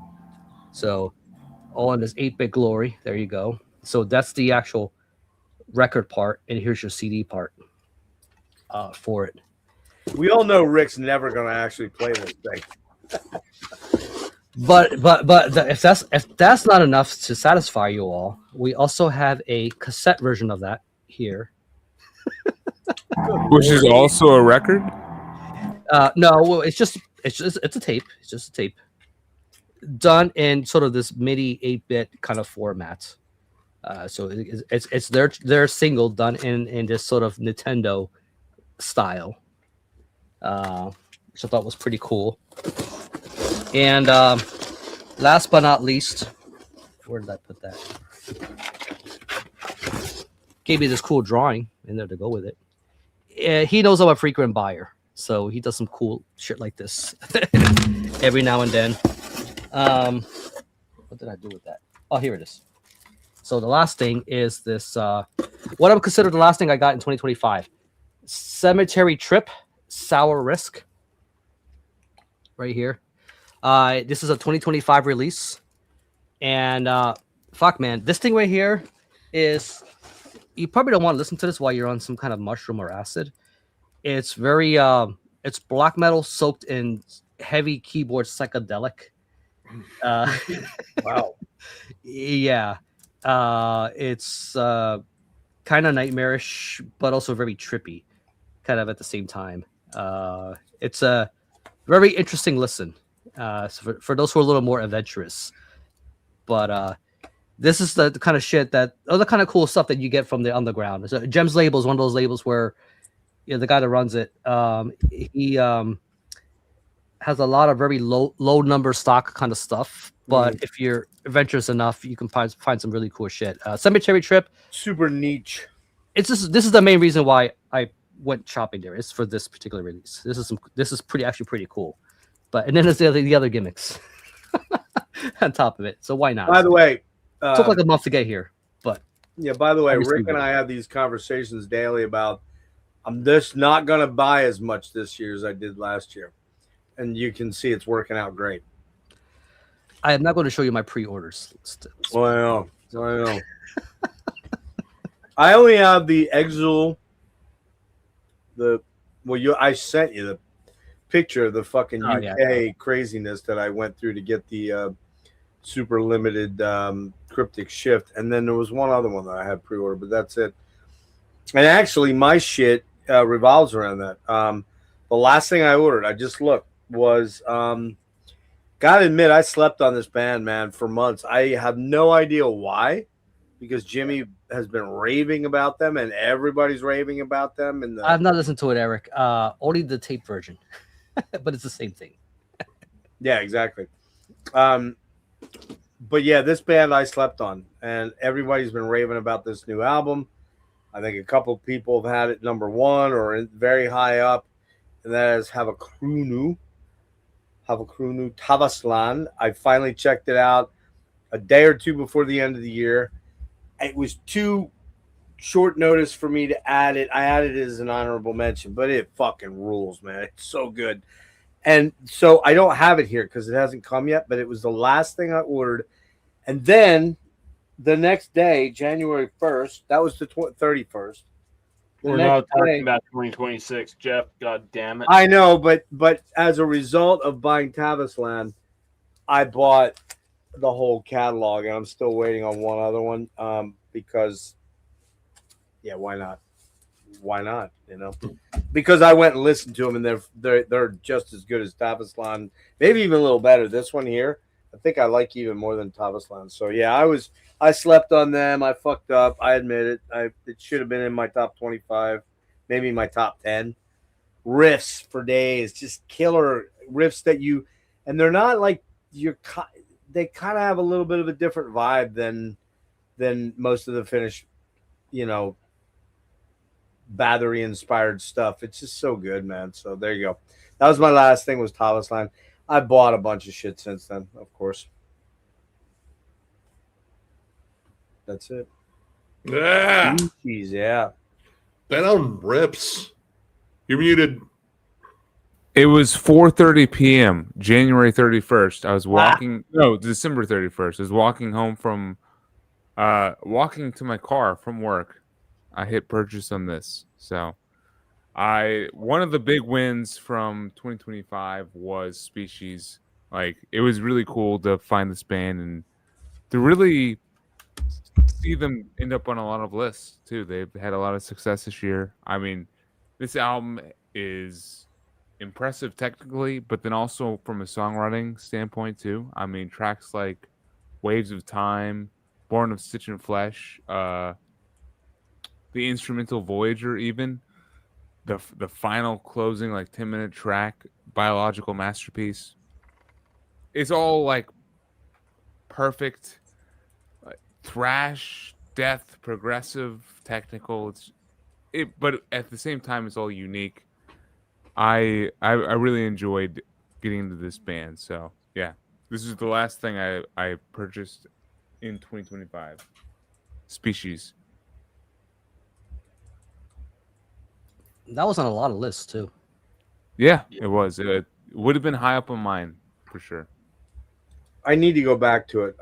So all in this 8-bit glory. There you go. So that's the actual record part, and here's your CD part for it. We all know Rick's never going to actually play this thing. But if that's not enough to satisfy you all, we also have a cassette version of that here, which is also a record. No, it's a tape. It's just a tape done in sort of this MIDI 8-bit kind of format. So it's their single done in this sort of Nintendo style, which I thought was pretty cool. And last but not least, where did I put that? Gave me this cool drawing in there to go with it. He knows I'm a frequent buyer, so he does some cool shit like this every now and then. What did I do with that? Oh, here it is. So the last thing is this, what I would consider the last thing I got in 2025. Cemetery Trip, Sour Risk. Right here. This is a 2025 release. And fuck, man. This thing right here is... You probably don't want to listen to this while you're on some kind of mushroom or acid. It's very... it's black metal soaked in heavy keyboard psychedelic. Wow. Yeah. It's kind of nightmarish, but also very trippy, kind of at the same time. It's a very interesting listen. So for those who are a little more adventurous, but this is the kind of shit that other kind of cool stuff that you get from the underground. So Gems label is one of those labels where the guy that runs it, he has a lot of very low number stock kind of stuff. But if you're adventurous enough, you can find some really cool shit. Cemetery Trip, super niche. This is the main reason why I went shopping there. It's for this particular release. This is actually pretty cool. But and then there's the other gimmicks on top of it. So why not? By the way, it took like a month to get here. But yeah, by the way, Rick and I have these conversations daily about I'm just not gonna buy as much this year as I did last year. And you can see it's working out great. I am not going to show you my pre-orders list. Well, I know. I only have the Exul. I sent you the picture of the fucking UK craziness that I went through to get the super limited cryptic shift, and then there was one other one that I had pre-ordered, but that's it. And actually, my shit revolves around that. The last thing I ordered, I just looked, was gotta admit, I slept on this band, man, for months. I have no idea why, because Jimmy has been raving about them and everybody's raving about them. And I've not listened to it, Eric. Only the tape version, but it's the same thing. Yeah, exactly. But yeah, this band I slept on, and everybody's been raving about this new album. I think a couple of people have had it number one or very high up, and that is Havakrunu Tavaslan. I finally checked it out a day or two before the end of the year. It was too short notice for me to add it. I added it as an honorable mention, but it fucking rules, man. It's so good. And so I don't have it here because it hasn't come yet, but it was the last thing I ordered. And then the next day, January 1st, that was the 31st. We're not talking about 2026, Jeff. God damn it. I know, but as a result of buying Tavaslan, I bought the whole catalog, and I'm still waiting on one other one because, yeah, why not? Why not? You know, because I went and listened to them, and they're just as good as Tavaslan, maybe even a little better. This one here, I think I like even more than Tavaslan. So yeah, I slept on them. I fucked up. I admit it. It should have been in my top 25, maybe my top 10. Riffs for days, just killer riffs and they're not like they kind of have a little bit of a different vibe than most of the Finnish, Bathory inspired stuff. It's just so good, man. So there you go. That was my last thing, was Tavaslan. I bought a bunch of shit since then, of course. That's it. Yeah. Jeez, yeah. That on rips. You're muted. It was 4:30 p.m. January 31st. I was walking. No, December 31st. I was walking home from, walking to my car from work. I hit purchase on this. So, one of the big wins from 2025 was Species. Like, it was really cool to find this band and to really see them end up on a lot of lists too. They've had a lot of success this year. I mean, this album is impressive technically, but then also from a songwriting standpoint too. I mean, tracks like Waves of Time, Born of Stitch and Flesh, the instrumental Voyager, even the final closing like 10-minute track, Biological Masterpiece. It's all like perfect, like, thrash, death, progressive, technical. But at the same time, it's all unique. I really enjoyed getting into this band. So yeah, this is the last thing I purchased in 2025. Species. That was on a lot of lists too. Yeah, it was. It would have been high up on mine for sure. I need to go back to it.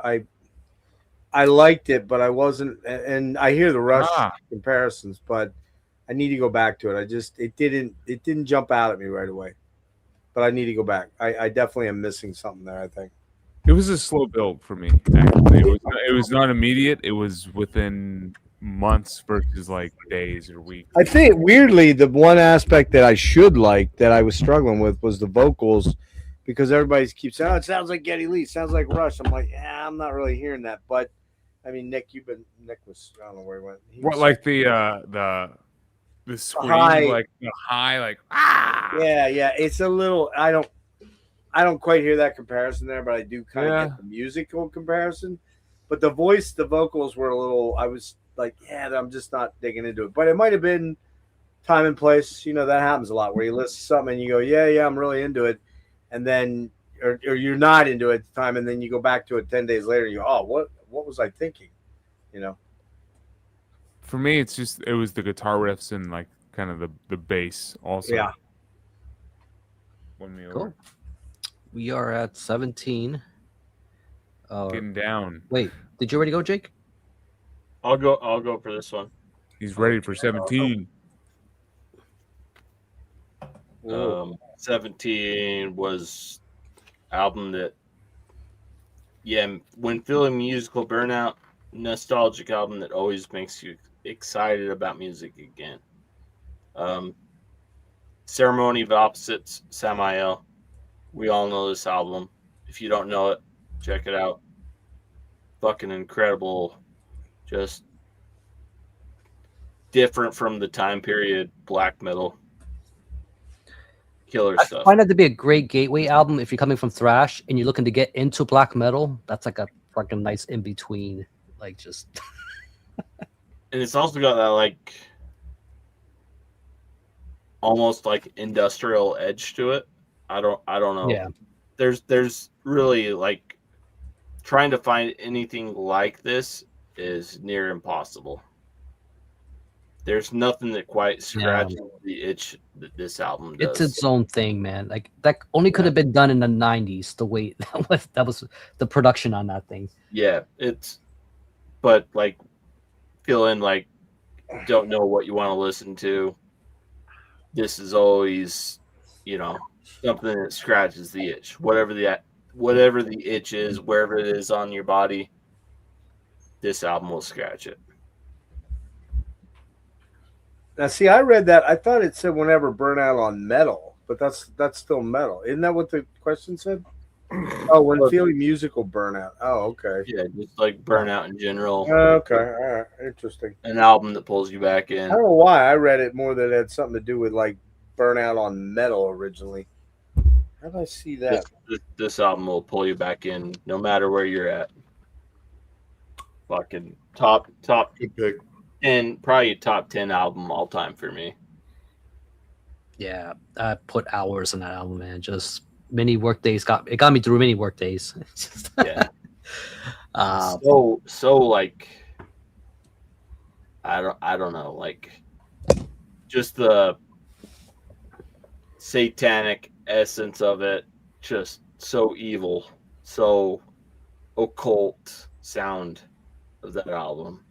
I liked it, but I wasn't. And I hear the Rush comparisons, but I need to go back to it. It didn't jump out at me right away, but I need to go back. I definitely am missing something there, I think. It was a slow build for me. Actually, it was not immediate. It was within months versus like days or weeks. I think weirdly, the one aspect that I should like that I was struggling with was the vocals, because everybody keeps saying, "Oh, it sounds like Geddy Lee, sounds like Rush." I'm like, yeah, I'm not really hearing that, but I mean, Nick was, I don't know where he went. What, like the scream, high, like high, like ah. Yeah. It's a little. I don't quite hear that comparison there, but I do kind of get the musical comparison. But the vocals were a little. I was like, yeah, I'm just not digging into it. But it might have been time and place. You know, that happens a lot where you listen to something and you go, yeah, I'm really into it, and then or you're not into it at the time, and then you go back to it 10 days later and you go, oh, what was I thinking? You know. For me, it was the guitar riffs and like kind of the bass also. Yeah. Won me Cool. over. We are at 17. Getting down. Wait, did you already go, Jake? I'll go for this one. He's ready for 17. 17 was album that, when feeling musical burnout, nostalgic album that always makes you excited about music again. Ceremony of Opposites, Samael. We all know this album. If you don't know it, check it out. Fucking incredible. Just different from the time period, black metal. Killer stuff. I find that to be a great gateway album if you're coming from thrash and you're looking to get into black metal. That's like a fucking nice in between, like just. And it's also got that like almost like industrial edge to it. I don't know. Yeah. There's really like trying to find anything like this is near impossible. There's nothing that quite scratches the itch that this album does. It's its own thing, man. Like that only could have been done in the 90s. The way that was the production on that thing. Yeah, but like feeling like don't know what you want to listen to. This is always, something that scratches the itch. Whatever the itch is, wherever it is on your body, this album will scratch it. Now, see, I read that. I thought it said whenever burn out on metal, but that's still metal. Isn't that what the question said? Oh, when feeling musical burnout. Oh, okay. Yeah, just like burnout in general. Okay, all right, interesting. An album that pulls you back in. I don't know why I read it more that it had something to do with like burnout on metal originally. How did I see that? This album will pull you back in no matter where you're at. Fucking top Good pick. and probably top 10 album all time for me. Yeah, I put hours on that album, man. Just many work days got me through many work days. Yeah. So like I don't know, like just the satanic essence of it, just so evil, so occult sound of that album.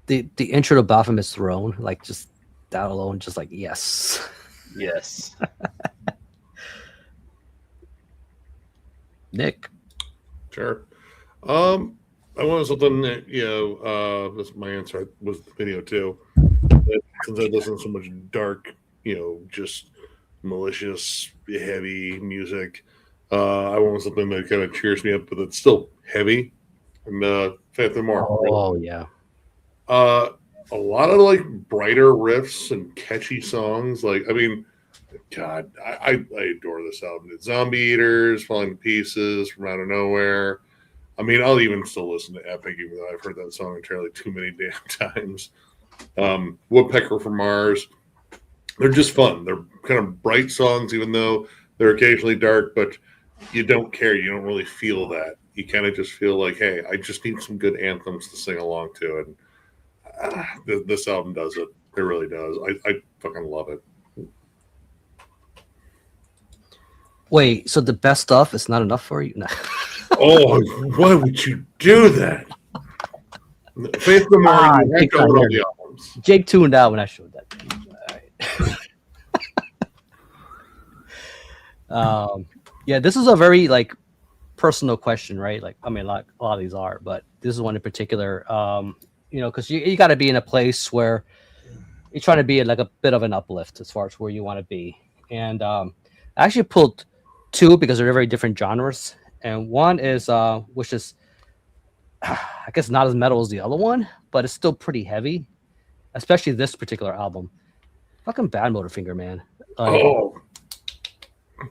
The intro to Baphomet's Throne, like just that alone, just like yes. Yes. Nick. Sure. I wanted something that, that's my answer was the video too. Since I listen to so much dark, just malicious, heavy music, I want something that kind of cheers me up, but it's still heavy. And Faith and More. Oh, yeah. A lot of like brighter riffs and catchy songs. Like, I mean, God, I adore this album. It's Zombie Eaters, Falling to Pieces, From Out of Nowhere. I mean, I'll even still listen to Epic, even though I've heard that song entirely too many damn times. Woodpecker from Mars. They're just fun. They're kind of bright songs, even though they're occasionally dark, but you don't care. You don't really feel that. You kind of just feel like, hey, I just need some good anthems to sing along to. And this album does it. It really does. I fucking love it. Wait, so the best stuff is not enough for you? No. Oh, why would you do that? Faith No More, you rank over all the albums. Jake tuned out when I showed that. All right. Yeah, this is a very like personal question, right? Like, I mean, like a lot of these are, but this is one in particular. Because you got to be in a place where you're trying to be like a bit of an uplift as far as where you want to be. And I actually pulled two because they're very different genres. And one is, which is, I guess not as metal as the other one, but it's still pretty heavy, especially this particular album. Fucking Bad Motorfinger, man. Like,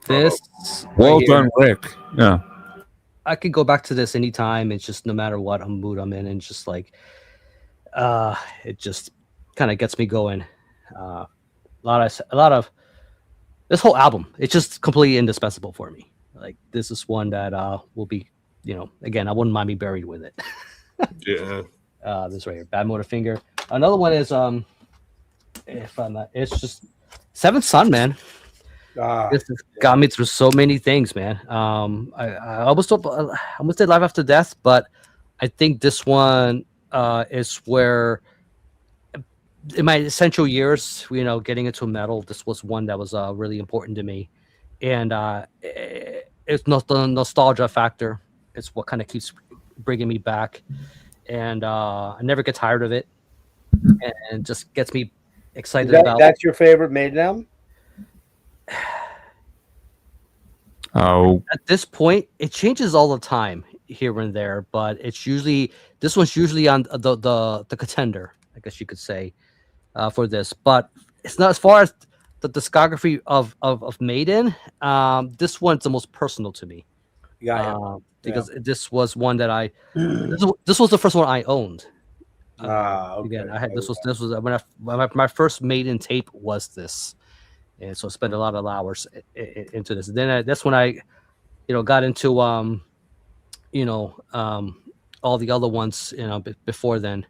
this. Well right done, Rick. Yeah. I could go back to this anytime. It's just no matter what mood I'm in, and just like, it just kind of gets me going. A lot of this whole album. It's just completely indispensable for me. Like, this is one that will be, again, I wouldn't mind me buried with it. Yeah. This right here, Bad Motorfinger. Another one is if I'm not, it's just Seventh Son, man. This has got me through so many things, man. I almost did Live After Death, but I think this one is where, in my essential years, getting into metal, this was one that was really important to me, and it's not the nostalgia factor. It's what kind of keeps bringing me back, and I never get tired of it, and just gets me excited about. That's your favorite Maiden album? Oh, At this point, it changes all the time here and there, but this one's usually on the contender, I guess you could say, for this. But it's not, as far as the discography of Maiden. This one's the most personal to me. Because this was one that this was the first one I owned. Okay. Again, I had this was when my first Maiden tape was this. And so I spent a lot of hours into this. And then that's when I, got into, all the other ones, before then.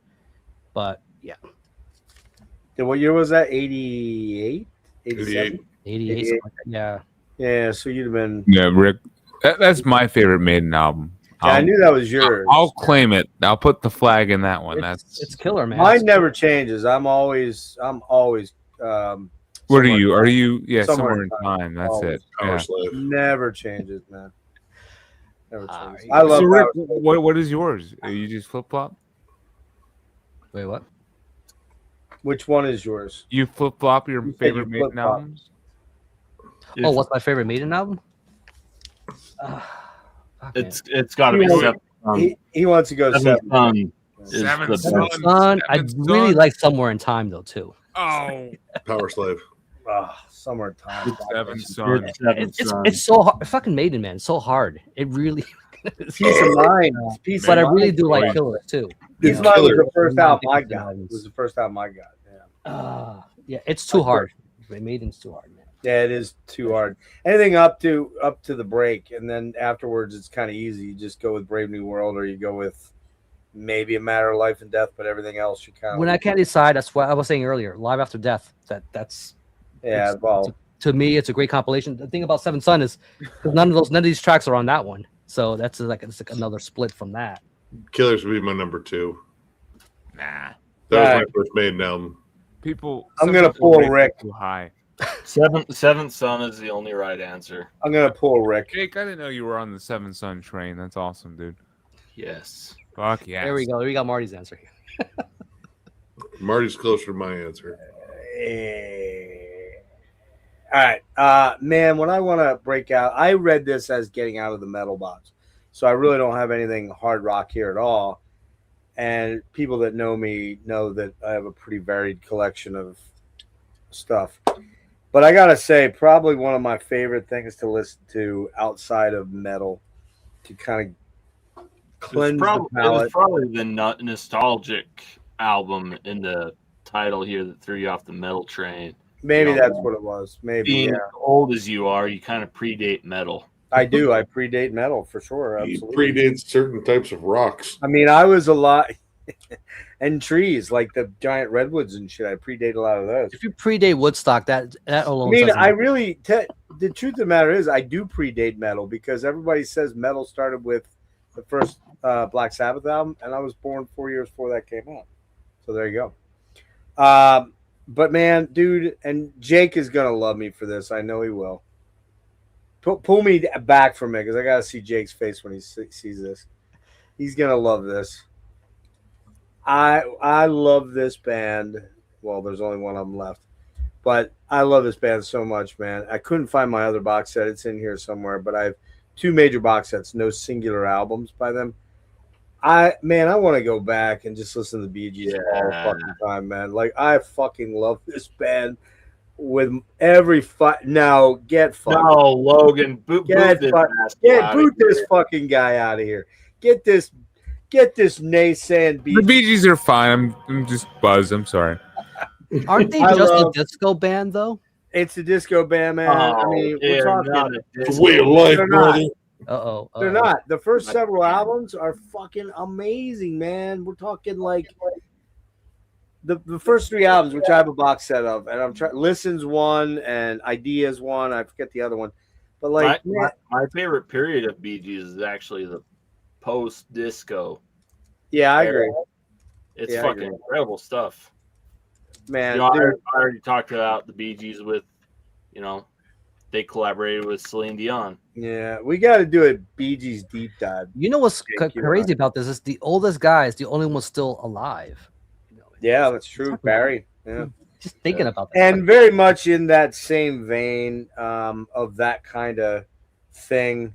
But yeah. What year was that? 88? 87? 88. Something like that. Yeah. Yeah. So you'd have been. yeah, Rick. That's my favorite Maiden album. Yeah, I knew that was yours. I'll claim it. I'll put the flag in that one. It's killer, man. Mine never changes. I'm always. What are you? Are you? Yeah, somewhere in time. That's Always. it. Yeah. Never changes, man. Never changes. yeah. I love So, Rick, Power- what is yours? Are you just flip flop? Wait, what? Which one is yours? You flip flop your You said favorite you Maiden flip-flop. albums? Oh, what's my favorite Maiden album? It's got to be He- Seven. He wants to go Seven seven. Son is Seven the Son. best. Son, I Seventh really Son. like Somewhere in Time though too. Oh, Power Slave. Summertime. Seven Son. It's Seven It's Son. it's so hard. Fucking Maiden, man. It's so hard. It really. Peace of mind. Peace But I of really mind. do like Killer too. Peace of mind was the first album I got. It was the first album I got. Yeah. Yeah, it's too hard. Maiden's too hard, man. Yeah, it is too hard. Anything up to the break, and then afterwards it's kind of easy. You just go with Brave New World, or you go with maybe A Matter of Life and Death, but everything else you kind of. When I can't decide, that's what I was saying earlier. Live After Death. That's Yeah, it's- well, to me, it's a great compilation. The thing about Seven Son is 'cause none of these tracks are on that one, so that's like it's like another split from that. Killers would be my number 2. Nah. That was Right. my first Maiden album. People. I'm some gonna people pull rate Rick. it Too high. Seventh Son is the only right answer. I'm gonna pull Rick. Jake, I didn't know you were on the Seven Son train. That's awesome, dude. Yes. Fuck yeah. There we go. We got Marty's answer here. Marty's closer to my answer. All right, man. When I want to break out, I read this as getting out of the metal box, so I really don't have anything hard rock here at all. And people that know me know that I have a pretty varied collection of stuff. But I gotta say, probably one of my favorite things to listen to outside of metal to kind of cleanse the It palate. was probably the nostalgic album in the title here that threw you off the metal train. Maybe Yeah. that's what it was. Maybe Being yeah. as old as you are, you kind of predate metal. I do. I predate metal for sure. He Absolutely. predates certain types of rocks. I mean, I was a lot, and trees like the giant redwoods and shit. I predate a lot of those. If you predate Woodstock, that I alone. mean, says I enough. really the truth of the matter is I do predate metal because everybody says metal started with the first Black Sabbath album, and I was born 4 years before that came out. So there you go. But man, dude, and Jake is gonna love me for this. I know he will. Pull me back from it because I gotta see Jake's face when he sees this. He's gonna love this. I love this band. Well, there's only one of them left, but I love this band so much, man. I couldn't find my other box set. It's in here somewhere, but I have 2 major box sets, no singular albums by them. I want to go back and just listen to the Bee Gees all fucking time, man. Like I fucking love this band with every Now get fucked. No, Logan, boot this fucking guy out of here. Get this naysaying Bee The Gees. Bee Gees are fine. I'm just buzzed. I'm sorry. Aren't they just a disco band though? It's a disco band, man. I mean, we're talking. It's a way of life, brother. They're not. The first several albums are fucking amazing, man. We're talking like the first 3 albums, which I have a box set of, and I'm trying. Listens one and Ideas one. I forget the other one, but like my favorite period of Bee Gees is actually the post disco. Yeah, I agree. It's fucking incredible stuff. Man, I already talked about the Bee Gees with, they collaborated with Celine Dion. Yeah, we got to do a Bee Gees deep dive. You know what's crazy about this is the oldest guy is the only one still alive. Yeah, that's true, Barry. Yeah, just thinking about that. And very much in that same vein of that kind of thing.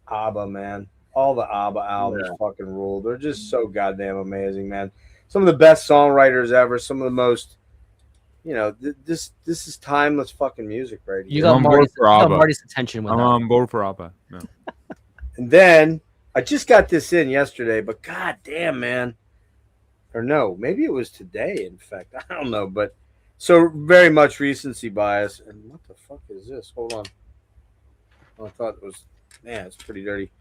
ABBA, man. All the ABBA albums fucking rule. They're just so goddamn amazing, man. Some of the best songwriters ever. Some of the most, this is timeless fucking music right here. You got Marty's attention with I'm on board for ABBA. No. And then I just got this in yesterday, but goddamn, man. Or no, maybe it was today, in fact. I don't know, but so very much recency bias. And what the fuck is this? Hold on. I thought it was, man, it's pretty dirty.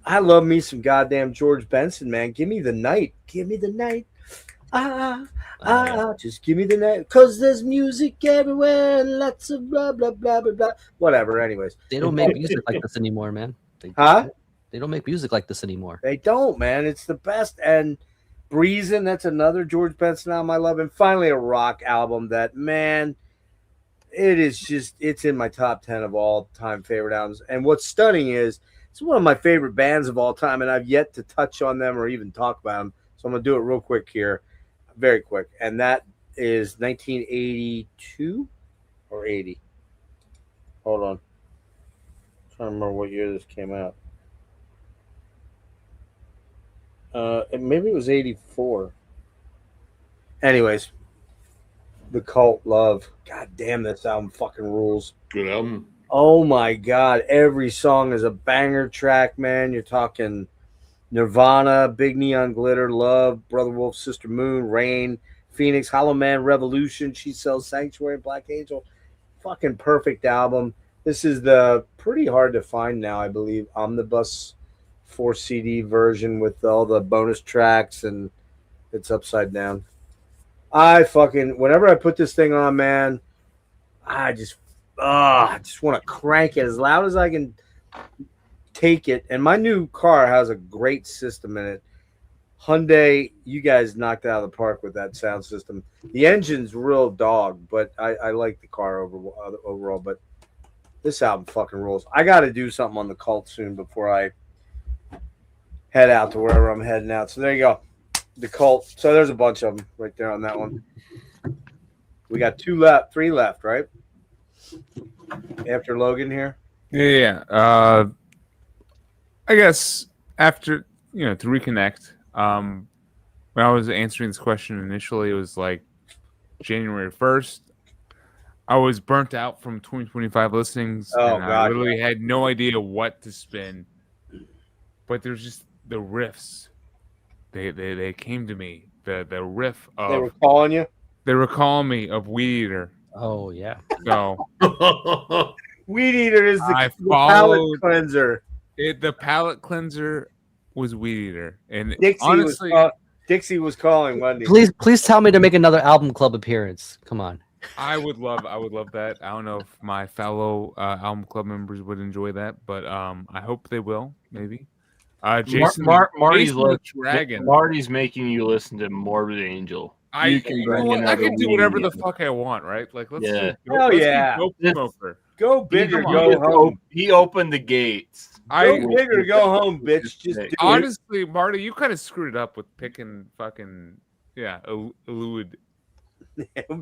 I love me some goddamn George Benson, man. Give me the night. Give me the night. Just give me the night. Because there's music everywhere and lots of blah, blah, blah, blah, blah. Whatever, anyways. They don't make music like this anymore, man. They don't make music like this anymore. They don't, man. It's the best. And Breezin', that's another George Benson album I love. And finally, a rock album that, man, it's in my top 10 of all time favorite albums. And what's stunning is it's one of my favorite bands of all time, and I've yet to touch on them or even talk about them. So I'm going to do it real quick here, very quick. And that is 1982 or 80. Hold on. I'm trying to remember what year this came out. Maybe it was 84. Anyways, The Cult, Love. God damn, this album fucking rules. Good album. Oh my God. Every song is a banger track, man. You're talking Nirvana, Big Neon Glitter, Love, Brother Wolf, Sister Moon, Rain, Phoenix, Hollow Man, Revolution, She Sells Sanctuary, Black Angel. Fucking perfect album. This is the pretty hard to find now, I believe, Omnibus 4 CD version with all the bonus tracks, and it's upside down. Whenever I put this thing on, man, I just want to crank it as loud as I can take it. And my new car has a great system in it. Hyundai, you guys knocked it out of the park with that sound system. The engine's real dog, but I like the car overall. But this album fucking rules. I got to do something on The Cult soon before I head out to wherever I'm heading out. So there you go. The Cult. So there's a bunch of them right there on that one. We got 3 left, right? After Logan here. Yeah. I guess after, to reconnect, when I was answering this question initially, it was like January 1st. I was burnt out from 2025 listings. I literally had no idea what to spin. But there's just the riffs. They came to me. The riff of. They were calling you? They were calling me of Weed Eater. Oh, yeah. So. Weed Eater is the palate cleanser. The palate cleanser was Weed Eater. And Dixie was calling, wasn't he? Please tell me to make another album club appearance. Come on. I would love that. I don't know if my fellow album club members would enjoy that, but I hope they will. Maybe. Jason, Marty's making you listen to Morbid Angel. I can do whatever the fuck I want, right? Like, let's go big or go home. He opened the gates. Go big or go home, bitch. Just honestly, Marty, you kind of screwed it up with picking fucking Elude.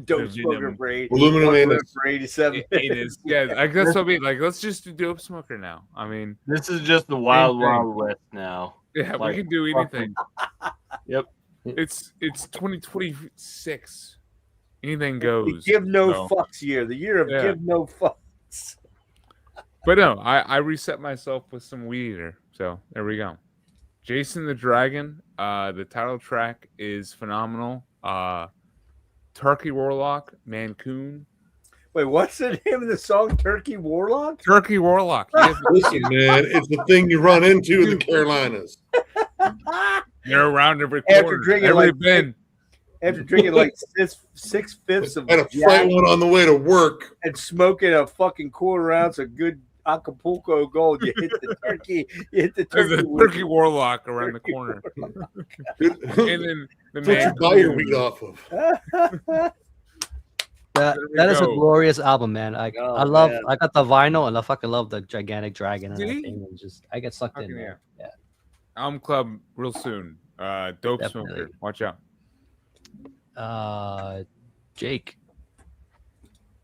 Dope Smoker for Aluminum Anus. for 87. Anus. Yeah, I guess what I mean. Like, let's just do Dope Smoker now. I mean, This is just the wild, thing. wild west now. yeah, Like, we can do anything. Yep. It's 2026. Anything goes. The give no so. fucks year. The year of Yeah. give no fucks. But no, I reset myself with some Weed Eater. So there we go. Jason the Dragon. The title track is phenomenal. Turkey Warlock, Mancoon. Wait, what's the name of the song? Turkey Warlock? Turkey Warlock. Yes, Listen, man, it's the thing you run into in the Carolinas. they're around every After corner. drinking Every like bin. After drinking like six-fifths of I had to Jack fight one on the way to work. and smoking a fucking quarter ounce of good Acapulco Gold, you hit the turkey. You hit the There's turkey. a Turkey Warlock around the corner. Dude, And then the That's what you buy your Mancoon. weed off of. That we is a go. glorious album, man. I love. man. I got the vinyl, and I fucking love the gigantic dragon and See? everything. And just I get sucked in Fucking there. Yeah. Album Club real soon. Dope Definitely. Smoker. Watch out. Jake.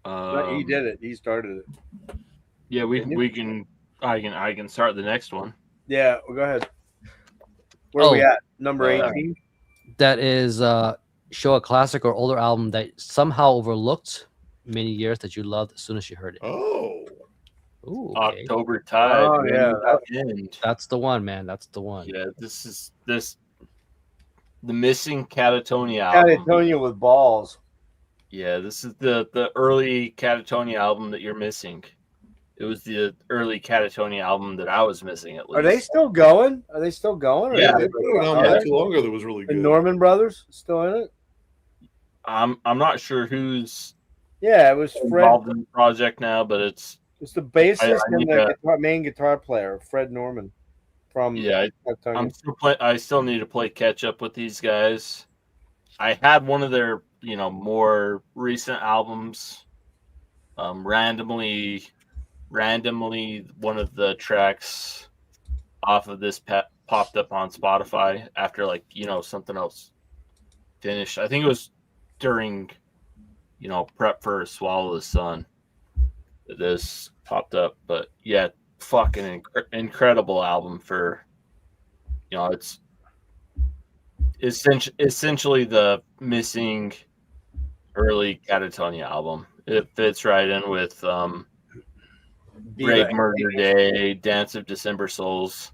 He did it. He started it. Yeah, we can. I can start the next one. Yeah, well, go ahead. Where are we at? Number 18? That is show a classic or older album that somehow overlooked many years that you loved as soon as you heard it. Oh. Ooh, okay. October Tide. Oh, Rain yeah. Without End. That's the one, man. That's the one. Yeah, this is the Missing Catatonia album. Catatonia with balls. Yeah, this is the early Catatonia album that you're missing. It was the early Catatonia album that I was missing, at least. Are they still going? Are they still going? Or Yeah. They put an album not too long ago that was really The good. Norman Brothers still in it? I'm not sure who's Yeah, it was Fred. involved in the project now, but it's It's the bassist I and need the to- main guitar player, Fred Norman, from yeah. Catatonia. I still need to play catch up with these guys. I had one of their more recent albums. Randomly, one of the tracks off of this popped up on Spotify after something else finished. I think it was during prep for Swallow the Sun that this popped up. But yeah, fucking incredible album for it's essentially the missing early Catatonia album. It fits right in with Brave Murder Day, Dance of December Souls,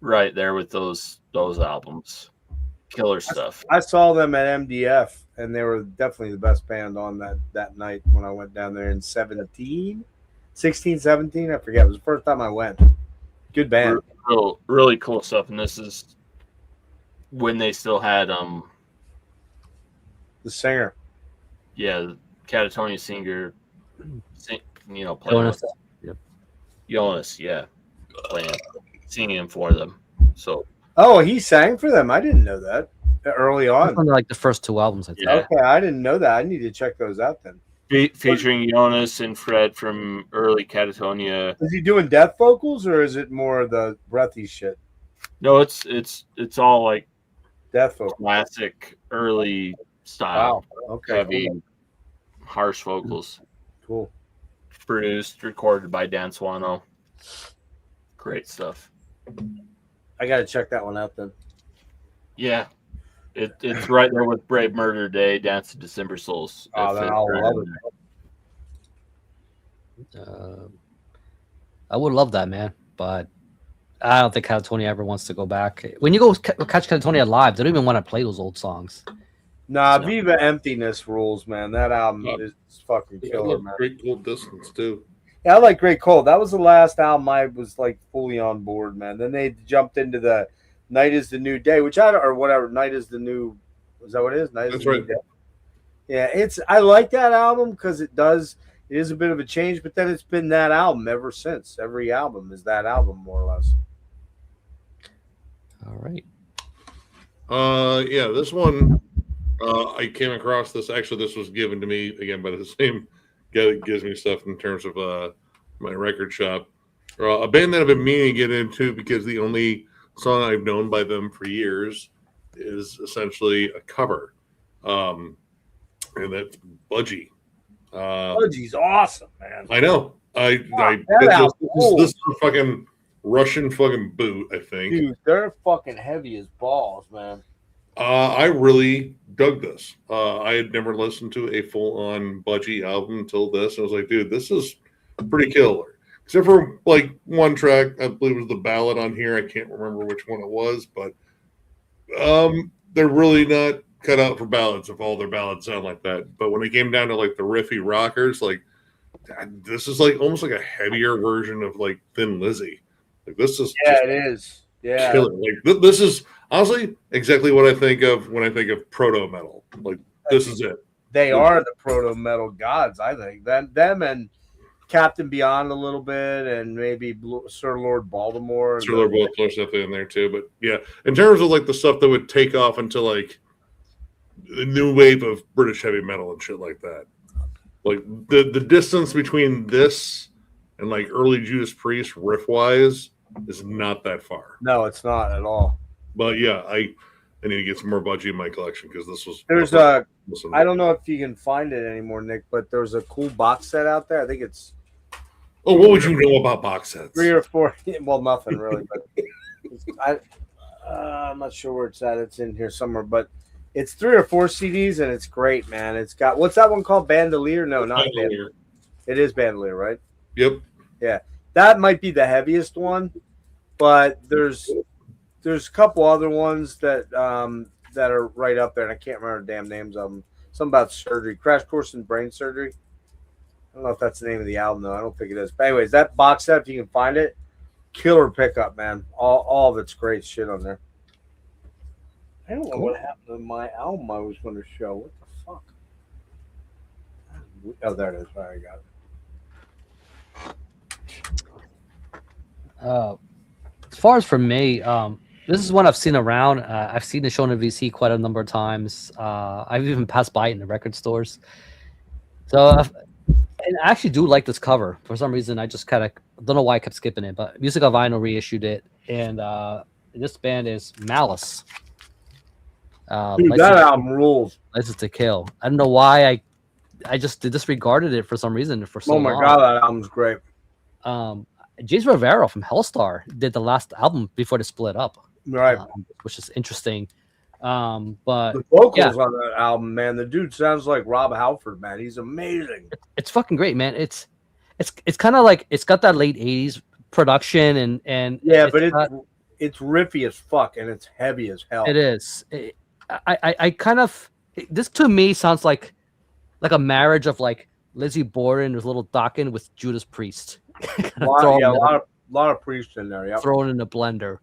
right there with those albums. Killer stuff. I saw them at MDF, and they were definitely the best band on that night when I went down there in 16, 17. I forget. It was the first time I went. Good band. Really cool stuff. And this is when they still had The singer. the Catatonia singer playing Jonas. with Yep. Jonas, singing for them. So Oh, he sang for them. I didn't know that early on. One of, like the first two albums, I think. Yeah. Okay, I didn't know that. I need to check those out then. featuring Jonas and Fred from early Catatonia. Is he doing death vocals or is it more of the breathy shit? No, it's all like Death vocals. classic early style, Okay. heavy, harsh vocals. Cool. Produced, recorded by Dan Swano. Great stuff. I got to check that one out then. Yeah, it's right there with Brave Murder Day, Dance of December Souls. Oh, then I'll love it. I would love that, man, but I don't think Catatonia ever wants to go back. When you go catch Catatonia live, they don't even want to play those old songs. Nah, So- Viva Emptiness rules, man. That album is fucking Yeah, killer, man. Great Cold Distance too. Yeah, I like Great Cold. That was the last album I was like fully on board, man. Then they jumped into the Night is the New Day, which or whatever. Night is the New. Is that what it is? Night is That's the New right. Day. Yeah, I like that album because it is a bit of a change, but then it's been that album ever since. Every album is that album, more or less. All right. Yeah, this one I came across this. Actually, this was given to me again by the same guy that gives me stuff in terms of my record shop. A band that I've been meaning to get into because the only song I've known by them for years is essentially a cover. and that's Budgie. Budgie's awesome, man. I know. I that this is a fucking Russian fucking boot, I think. Dude, they're fucking heavy as balls, man. I really dug this. I had never listened to a full-on Budgie album until this. I was like, dude, this is pretty killer. Except for like one track, I believe it was the ballad on here. I can't remember which one it was, but they're really not cut out for ballads if all their ballads sound like that. But when it came down to like the riffy rockers, like this is like almost like a heavier version of like Thin Lizzy. Like this is it is. Yeah, killer. Like this is honestly exactly what I think of when I think of proto metal. Like this is it. They are the proto metal gods, I think. Them and Captain Beyond a little bit, and maybe Sir Lord Baltimore. Sir Lord Baltimore stuff in there too. But yeah, in terms of like the stuff that would take off into like the new wave of British heavy metal and shit like that. Like the distance between this and like early Judas Priest riff wise is not that far. No, it's not at all. But yeah, I need to get some more Budgie in my collection because this was. There's a. I don't know if you can find it anymore, Nick, but there's a cool box set out there. I think it's. Oh, what would you know about box sets? 3 or 4. Well, nothing really, but I'm not sure where it's at. It's in here somewhere, but it's 3 or 4 CDs, and it's great, man. It's got what's that one called? Bandolier? No, not Bandolier. It is Bandolier, right? Yep. Yeah, that might be the heaviest one, but there's a couple other ones that that are right up there, and I can't remember the damn names of them. Something about surgery, Crash Course in Brain Surgery. I don't know if that's the name of the album, though. I don't think it is. But anyways, that box set, if you can find it, killer pickup, man. All of it's great shit on there. I don't know what happened to my album I was going to show. What the fuck? Oh, there it is. All right, I got it. As far as for me, this is one I've seen around. I've seen it shown in VC quite a number of times. I've even passed by it in the record stores. So, and I actually do like this cover. For some reason, I just kind of don't know why I kept skipping it. But Music of Vinyl reissued it, and this band is Malice. Dude, that album rules. License to Kill. I don't know why I just disregarded it for some reason for so long. Oh my god, that album's great. James Rivera from Hellstar did the last album before they split up, right? Which is interesting. But the vocals on that album, man, the dude sounds like Rob Halford, man. He's amazing. It's fucking great, man. It's kind of like it's got that late '80s production and yeah, but it's riffy as fuck and it's heavy as hell. It is. I kind of this to me sounds like a marriage of like Lizzie Borden with Little Dokken with Judas Priest. a lot of Priest in there. Yeah, thrown in a blender,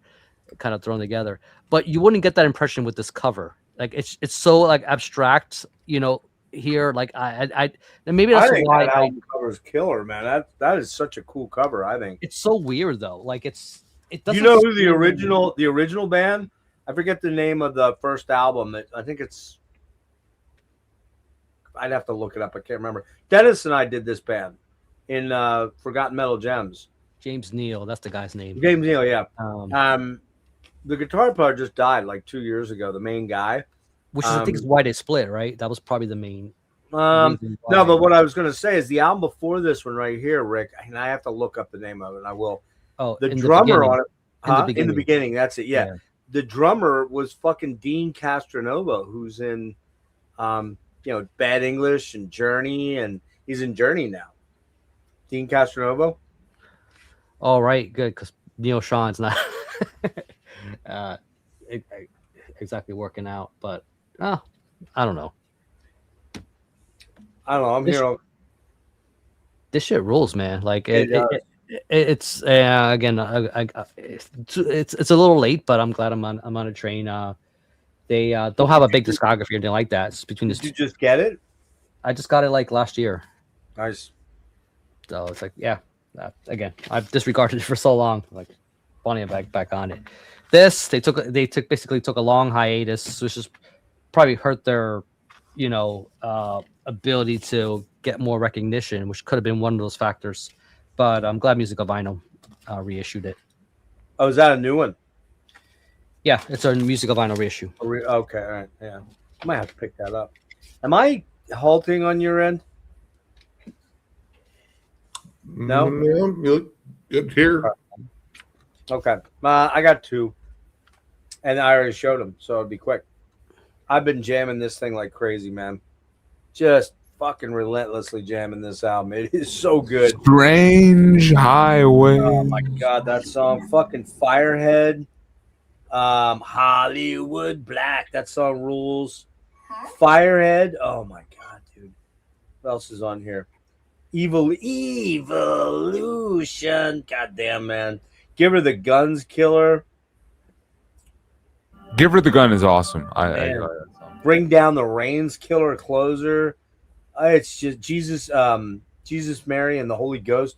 kind of thrown together. But you wouldn't get that impression with this cover. Like it's so like abstract, you know. Here, like I and maybe that's why that album cover is killer, man. That is such a cool cover. I think it's so weird though. Like it doesn't. You know who the original band? I forget the name of the first album. I think it's. I'd have to look it up. I can't remember. Dennis and I did this band in Forgotten Metal Gems. James Neal, that's the guy's name. James Neal, yeah. The guitar player just died like 2 years ago. The main guy, which is I think is why they split, right? That was probably the main. No, but what I was going to say is the album before this one right here, Rick, and I have to look up the name of it. I will. Oh, the drummer on it. In the beginning, that's it. Yeah. The drummer was fucking Dean Castronova, who's in, Bad English and Journey, and he's in Journey now. Dean Castronova. All right, good, because Neil Sean's not exactly working out, but I don't know. This shit rules, man. Like it's again, it's a little late, but I'm glad I'm on a train. They don't have a big discography or anything like that. It's between Did you just get it? I just got it like last year. Nice. So it's like, yeah. Again, I've disregarded it for so long. Like, funny back on it. This they basically took a long hiatus, which has probably hurt their, ability to get more recognition, which could have been one of those factors. But I'm glad Music of Vinyl reissued it. Oh, is that a new one? Yeah, it's a Music of Vinyl reissue. Okay, all right, yeah. I might have to pick that up. Am I halting on your end? No? You look good here. Okay. I got 2. And I already showed them, so it'd be quick. I've been jamming this thing like crazy, man. Just fucking relentlessly jamming this album. It is so good. Strange Highway. Oh my god, that song, fucking Firehead, Hollywood Black. That song rules. Firehead. Oh my god, dude. What else is on here? Evolution. Goddamn, man. Give Her the Guns Killer. Give Her the Gun is awesome. I Man. enjoy that song. Bring Down the Rains Killer Closer. It's just Jesus, Mary, and the Holy Ghost.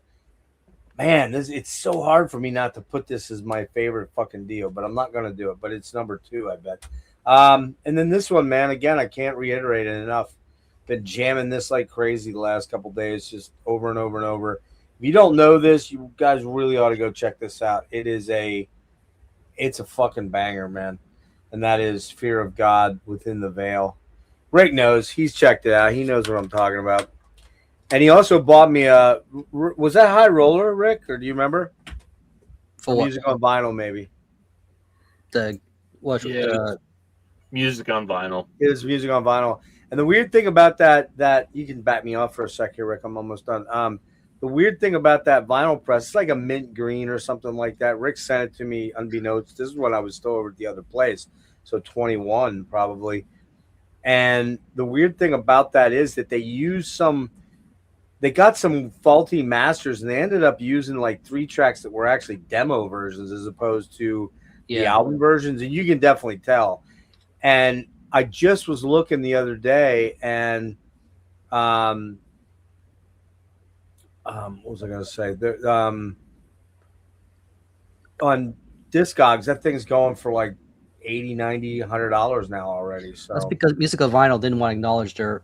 Man, it's so hard for me not to put this as my favorite fucking deal, but I'm not going to do it. But it's number 2, I bet. And then this one, man, again, I can't reiterate it enough. Been jamming this like crazy the last couple days, just over and over and over. If you don't know this, you guys really ought to go check this out. It's a fucking banger, man. And that is Fear of God Within the Veil. Rick knows. He's checked it out. He knows what I'm talking about. And he also bought me a... Was that High Roller, Rick? Or do you remember? For what? Music on vinyl, maybe. Music on vinyl. It is music on vinyl. And the weird thing about that you can back me off for a sec here, Rick. I'm almost done. The weird thing about that vinyl press, it's like a mint green or something like that. Rick sent it to me unbeknownst. This is when I was still over at the other place. So 21 probably. And the weird thing about that is that they got some faulty masters, and they ended up using like 3 tracks that were actually demo versions as opposed to the album versions. And you can definitely tell. And I just was looking the other day, and what was I going to say? On Discogs, that thing's going for like $80, $90, $100 now already. So that's because Music on Vinyl didn't want to acknowledge their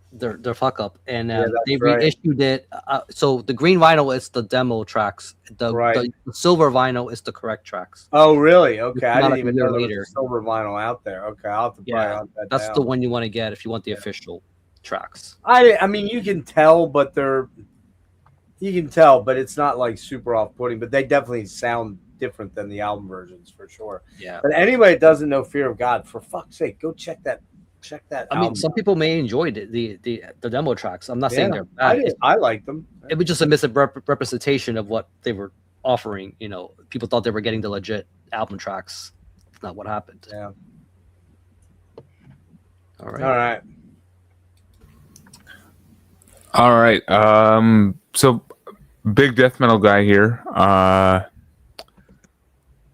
fuck up, and they reissued it. So the green vinyl is the demo tracks. The silver vinyl is the correct tracks. Oh, really? Okay, I didn't like even know there was a silver vinyl out there. Okay, I'll have to probably hunt that that's down. the one you want to get if you want the official tracks. I mean, you can tell, but it's not like super off-putting. But they definitely sound different than the album versions for sure. Yeah. But anybody that doesn't know Fear of God, for fuck's sake, go check that. I mean, some people may enjoy the demo tracks. I'm not saying they're bad. I like them. It was just a misrepresentation of what they were offering. You know, people thought they were getting the legit album tracks. That's not what happened. Yeah. All right. All right. So big death metal guy here.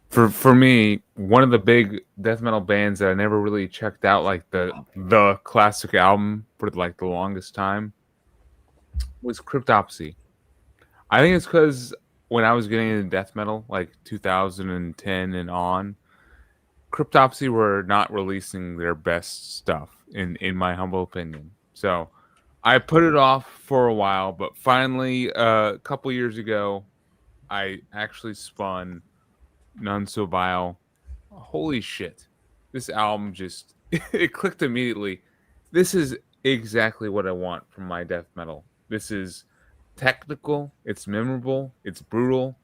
For me, one of the big death metal bands that I never really checked out, like the classic album for like the longest time, was Cryptopsy. I think it's because when I was getting into death metal, like 2010 and on, Cryptopsy were not releasing their best stuff, in my humble opinion. So I put it off for a while, but finally, a couple years ago, I actually spun None So Vile. Holy shit. This album just, it clicked immediately. This is exactly what I want from my death metal. This is technical, it's memorable, it's brutal,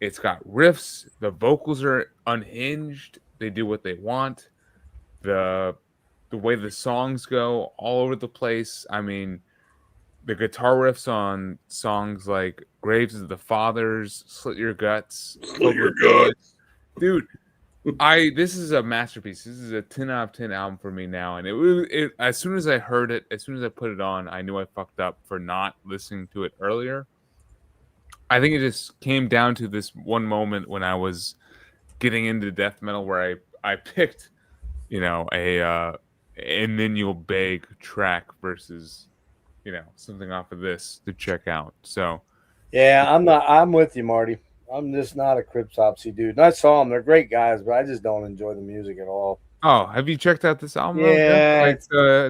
it's got riffs, the vocals are unhinged, they do what they want, the way the songs go all over the place. I mean, the guitar riffs on songs like Graves of the Fathers, Slit Your Guts, dude. This is a masterpiece. This is a 10 out of 10 album for me now. And it as soon as I heard it, as soon as I put it on, I knew I fucked up for not listening to it earlier. I think it just came down to this one moment when I was getting into death metal where I picked, a And Then You'll Beg track versus, something off of this to check out. So yeah, I'm with you, Marty. I'm just not a Cryptopsy dude. And I saw them; they're great guys, but I just don't enjoy the music at all. Oh, have you checked out this album? Yeah,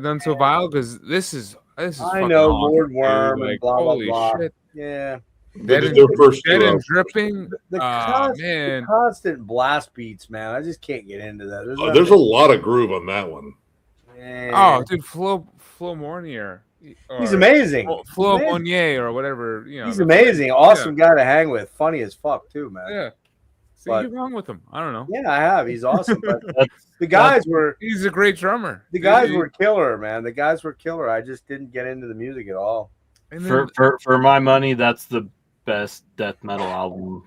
None So Vile, because this is. I know Lord Worm dude. and blah blah holy blah. Shit. Yeah, Dead Their first and dripping. the constant blast beats, man. I just can't get into that. There's a lot of groove on that one. Man. Oh, dude, Flo Mornier. He's amazing. Flo He's amazing. Monnier or whatever. You know, He's amazing. Awesome guy to hang with. Funny as fuck too, man. Yeah. See, But- you're wrong with him. I don't know. Yeah, I have. He's awesome. But the guys were He's a great drummer. the guys were killer, man. The guys were killer. I just didn't get into the music at all. And then, For my money, that's the best death metal album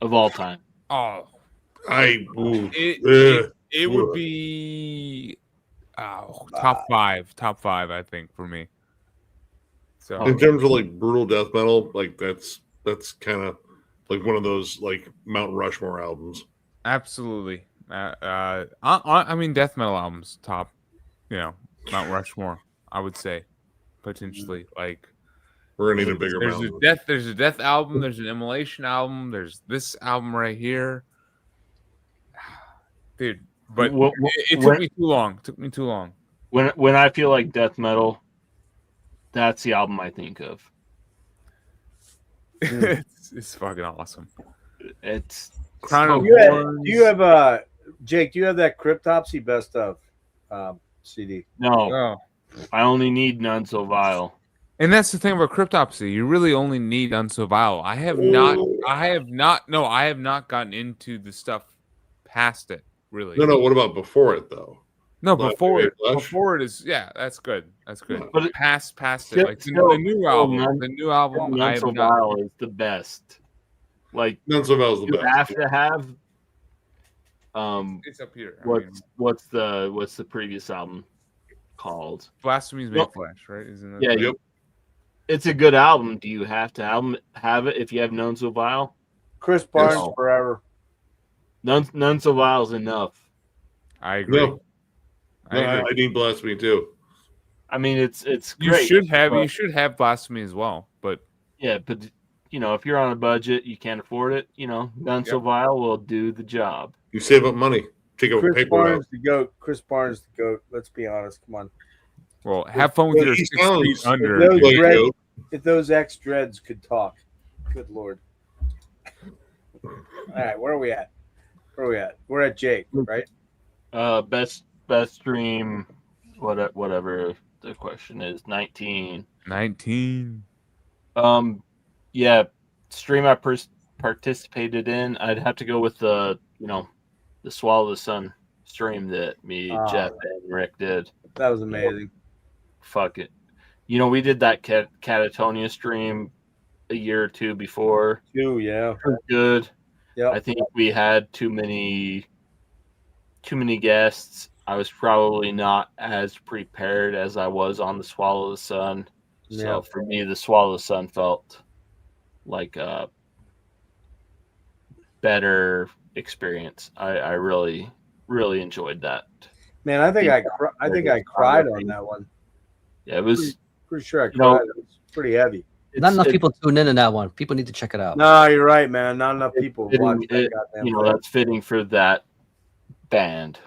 of all time. oh, it would be top five, I think, for me. So in terms of like brutal death metal, like that's kind of like one of those like Mount Rushmore albums. absolutely. I mean, death metal albums top, Mount Rushmore. I would say potentially like. We're gonna need a bigger mountain. There's a death album. There's an immolation album. There's this album right here, dude. But it took me too long. It took me too long. When I feel like death metal, that's the album I think of. It's fucking awesome. It's Crown of Do Thorns. you have Jake? Do you have that Cryptopsy best of CD? no. Oh. I only need None So Vile. And that's the thing about Cryptopsy. You really only need Unsurvival. I have not gotten into the stuff past it, really. No. What about before it though? No, Black before Berry it. Flesh? Before it is, yeah, that's good. That's good. But past it, still- like still- the new album. None- The new album, I None have So not. Vile is the best. Like None So Vile is the you best. have to have. It's up here. I mean, What's the previous album called? Blasphemy's Well, Made Flesh, right? Isn't it? Yeah, Yep. it's a good album. Do you have to have it if you have None So Vile? Chris Barnes No. forever. None So Vile is enough. I agree. No, I agree. I need Blasphemy too. I mean, it's You great. should have but- Blasphemy as well, but Yeah, but if you're on a budget, you can't afford it. None So Yep. Vile will do the job. You save up money. Take a Chris paper Barnes route. the goat. Chris Barnes the goat. Let's be honest. Come on. well, have fun with Well, your he 6 sounds feet under. those dude. red- Goat. If those X dreads could talk, good lord. All right, where are we at? We're at Jake, right? Best stream, whatever the question is, 19. 19. Yeah, stream I participated in. I'd have to go with the Swallow the Sun stream that me, Jeff, and Rick did. That was amazing. Fuck it. We did that Catatonia stream a year or two before. Too, yeah. It was good. Yep. I think we had too many guests. I was probably not as prepared as I was on the Swallow the Sun. So Yeah. for me, the Swallow the Sun felt like a better experience. I really, really enjoyed that. Man, I think I cried on that one. Yeah, it was. Pretty sure I You know- cried. It was pretty heavy. Not enough people tune in that one. People need to check it out. No, you're right, man. Not enough people It- watch that it- goddamn thing. That's fitting for that band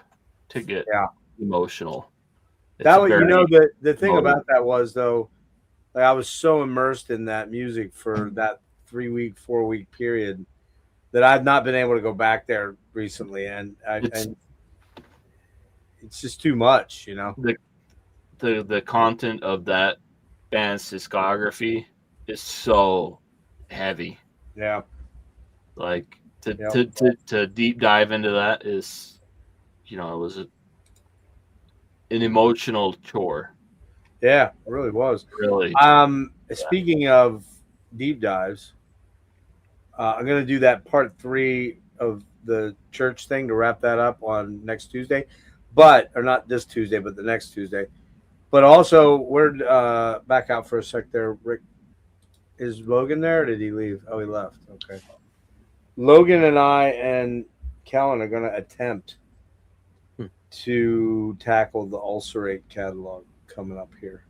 to get Yeah. emotional. It's That a was, very- the thing emotive. about that was though, like I was so immersed in that music for that 4-week period that I've not been able to go back there recently, and it's just too much, the content of that band's discography is so heavy. Yeah, Like to Yep. to deep dive into that is, it was an emotional chore. yeah, it really was. Really. Speaking of deep dives, I'm gonna do that part 3 of the church thing to wrap that up on next Tuesday, or not this Tuesday, but the next Tuesday. But also, we're back out for a sec there. Rick, is Logan there, or did he leave? Oh, he left. Okay. Logan and I and Callan are going to attempt to tackle the Ulcerate catalog coming up here.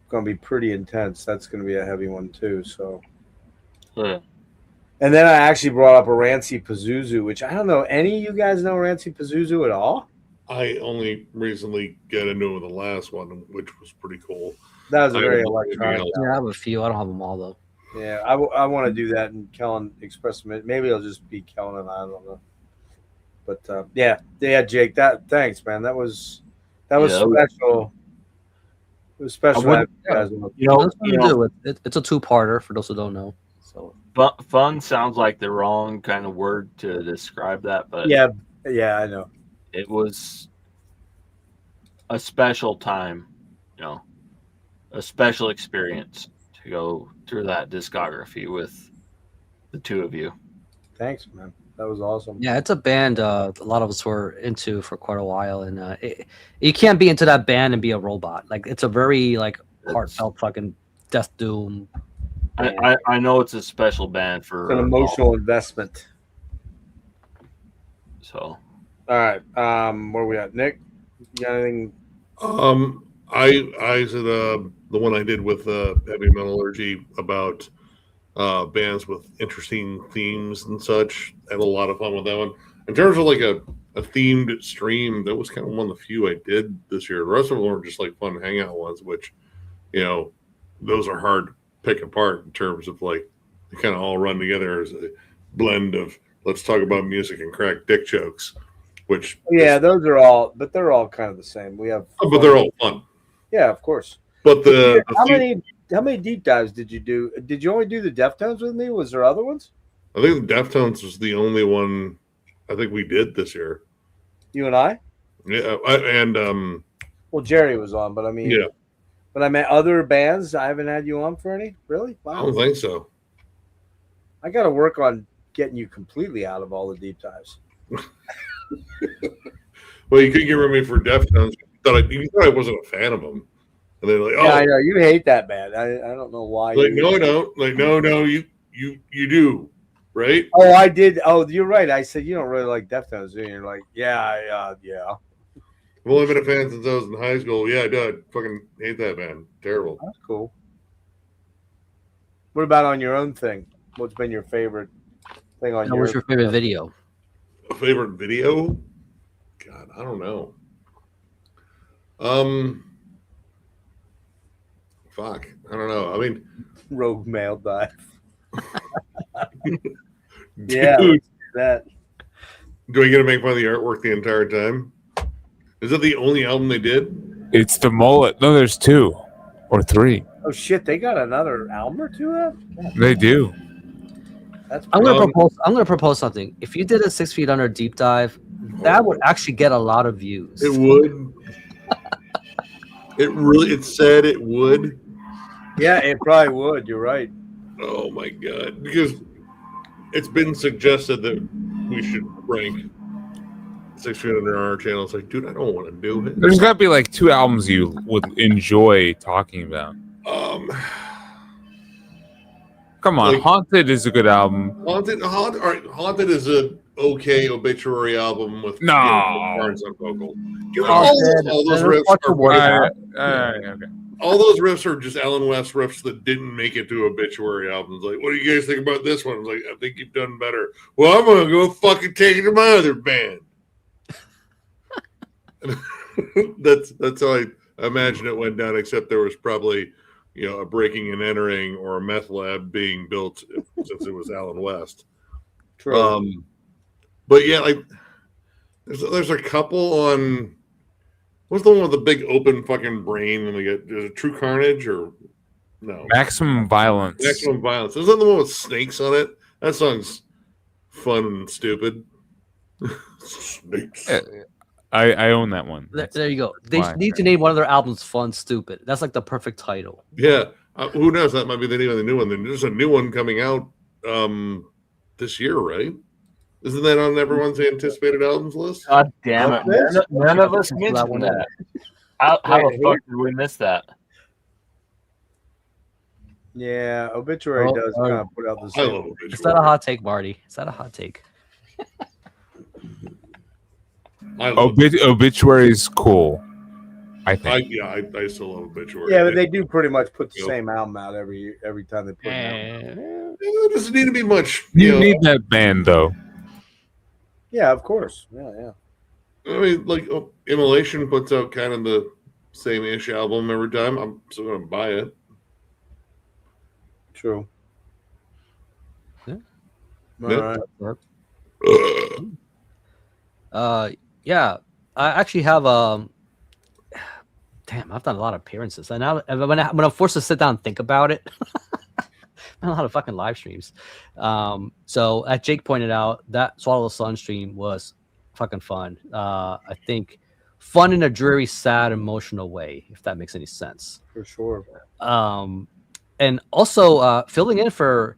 Going to be pretty intense. That's going to be a heavy one too. So. Yeah. And then I actually brought up a Rancy Pazuzu, which I don't know. Any of you guys know Rancy Pazuzu at all? I only recently got into it with the last one, which was pretty cool. That was a I very don't know anything electronic. else. Yeah, I have a few. I don't have them all though. Yeah, I want to do that, and Kellen express them. Maybe it'll just be Kellen and I don't know. But yeah, Jake. Thanks, man. That was Yeah, special. Especially I wouldn't- you guys want- You know, That's what do. It's a two-parter for those who don't know. So fun sounds like the wrong kind of word to describe that, but yeah, I know. it was a special time, you know, a special experience to go through that discography with the two of you. Thanks, man. That was awesome. yeah, it's a band a lot of us were into for quite a while, and you can't be into that band and be a robot. Like it's a very like heartfelt fucking death doom. I know it's a special band for It's an emotional investment. So All right. Where we at? Nick? You got anything? I said the one I did with Heavy Metallurgy about bands with interesting themes and such. Had a lot of fun with that one. In terms of like a themed stream, that was kind of one of the few I did this year. The rest of them were just like fun hangout ones, which, you know, those are hard to pick apart in terms of like they kind of all run together as a blend of let's talk about music and crack dick jokes, which Yeah, those are all, but they're all kind of the same. We have, but they're all fun. yeah, of course. But the How many deep dives did you do? Did you only do the Deftones with me? Was there other ones? I think the Deftones was the only one I think we did this year. You and I? Yeah, Well, Jerry was on, but I mean, yeah, but I meant other bands. I haven't had you on for any. Really? I Wow. don't think so. I got to work on getting you completely out of all the deep dives. Well, you couldn't get rid of me for Deftones. You thought I wasn't a fan of them, and they're like, "Oh, Yeah, I know you hate that band. I don't know why. like no, I don't. Like no, you do, right?" Oh, I did. Oh, you're right. I said you don't really like Deftones, do you? You're like, yeah, yeah. I've only been a fan since I was in high school. Yeah, I do. I fucking hate that band. Terrible. That's cool. What about on your own thing? What's been your favorite thing on What's your favorite video? A favorite video? God, I don't know. Fuck, I don't know. I mean, Rogue Mail Dive? Yeah, dude, that. do I get to make fun of the artwork the entire time? Is that the only album they did? It's the mullet. No, there's 2 or 3. Oh shit! They got another album or two out. They do. That's I'm pretty- gonna propose something. If you did a 6 Feet Under deep dive, that would actually get a lot of views. It would. It said it would. Yeah, it probably would. You're right. Oh my god! Because it's been suggested that we should rank 6 Feet Under our channel. It's like, dude, I don't want to do it. There's got to be like 2 albums you would enjoy talking about. Come on, Like- Haunted is a good album. Haunted. All right, Haunted is a okay obituary album with No. Barnes on vocal. Dude, Oh, all those riffs are Okay. all those riffs are just Alan West riffs that didn't make it to obituary albums. Like, what do you guys think about this one? I was like, I think you've done better. Well, I'm gonna go fucking take it to my other band. that's how I imagine it went down. Except there was probably, a breaking and entering or a meth lab being built since it was Alan West. True. But yeah, like there's a couple on. What's the one with the big open fucking brain and they get is it True Carnage or no? Maximum Violence. Maximum Violence. Is that the one with snakes on it? That song's fun and stupid. Snakes. Yeah, I own that one. There you go. They Why? need to name one of their albums "Fun Stupid." That's like the perfect title. Yeah. Who knows? That might be the name of the new one. Then there's a new one coming out this year, right? Isn't that on everyone's anticipated albums list? God damn it! None of us mentioned that. How the fuck did we miss that? Yeah, Obituary Oh, does oh. kind of put out the I same. love Is that a obituary. hot take, Marty? Is that a hot take? I love Obituary is cool. I think. I still love obituary. Yeah, but they do pretty much put the same album out every time they put it out. It doesn't need to be much. You need that band though. Yeah, of course. Yeah. I mean, like Immolation puts out kind of the same-ish album every time. I'm still gonna buy it. True. Yeah. Yeah. All right. Yeah, I actually have damn, I've done a lot of appearances, and now when I'm forced to sit down and think about it, a lot of fucking live streams. So as Jake pointed out, that Swallow the Sun stream was fucking fun. I think fun in a dreary, sad, emotional way, if that makes any sense. For sure. And also filling in for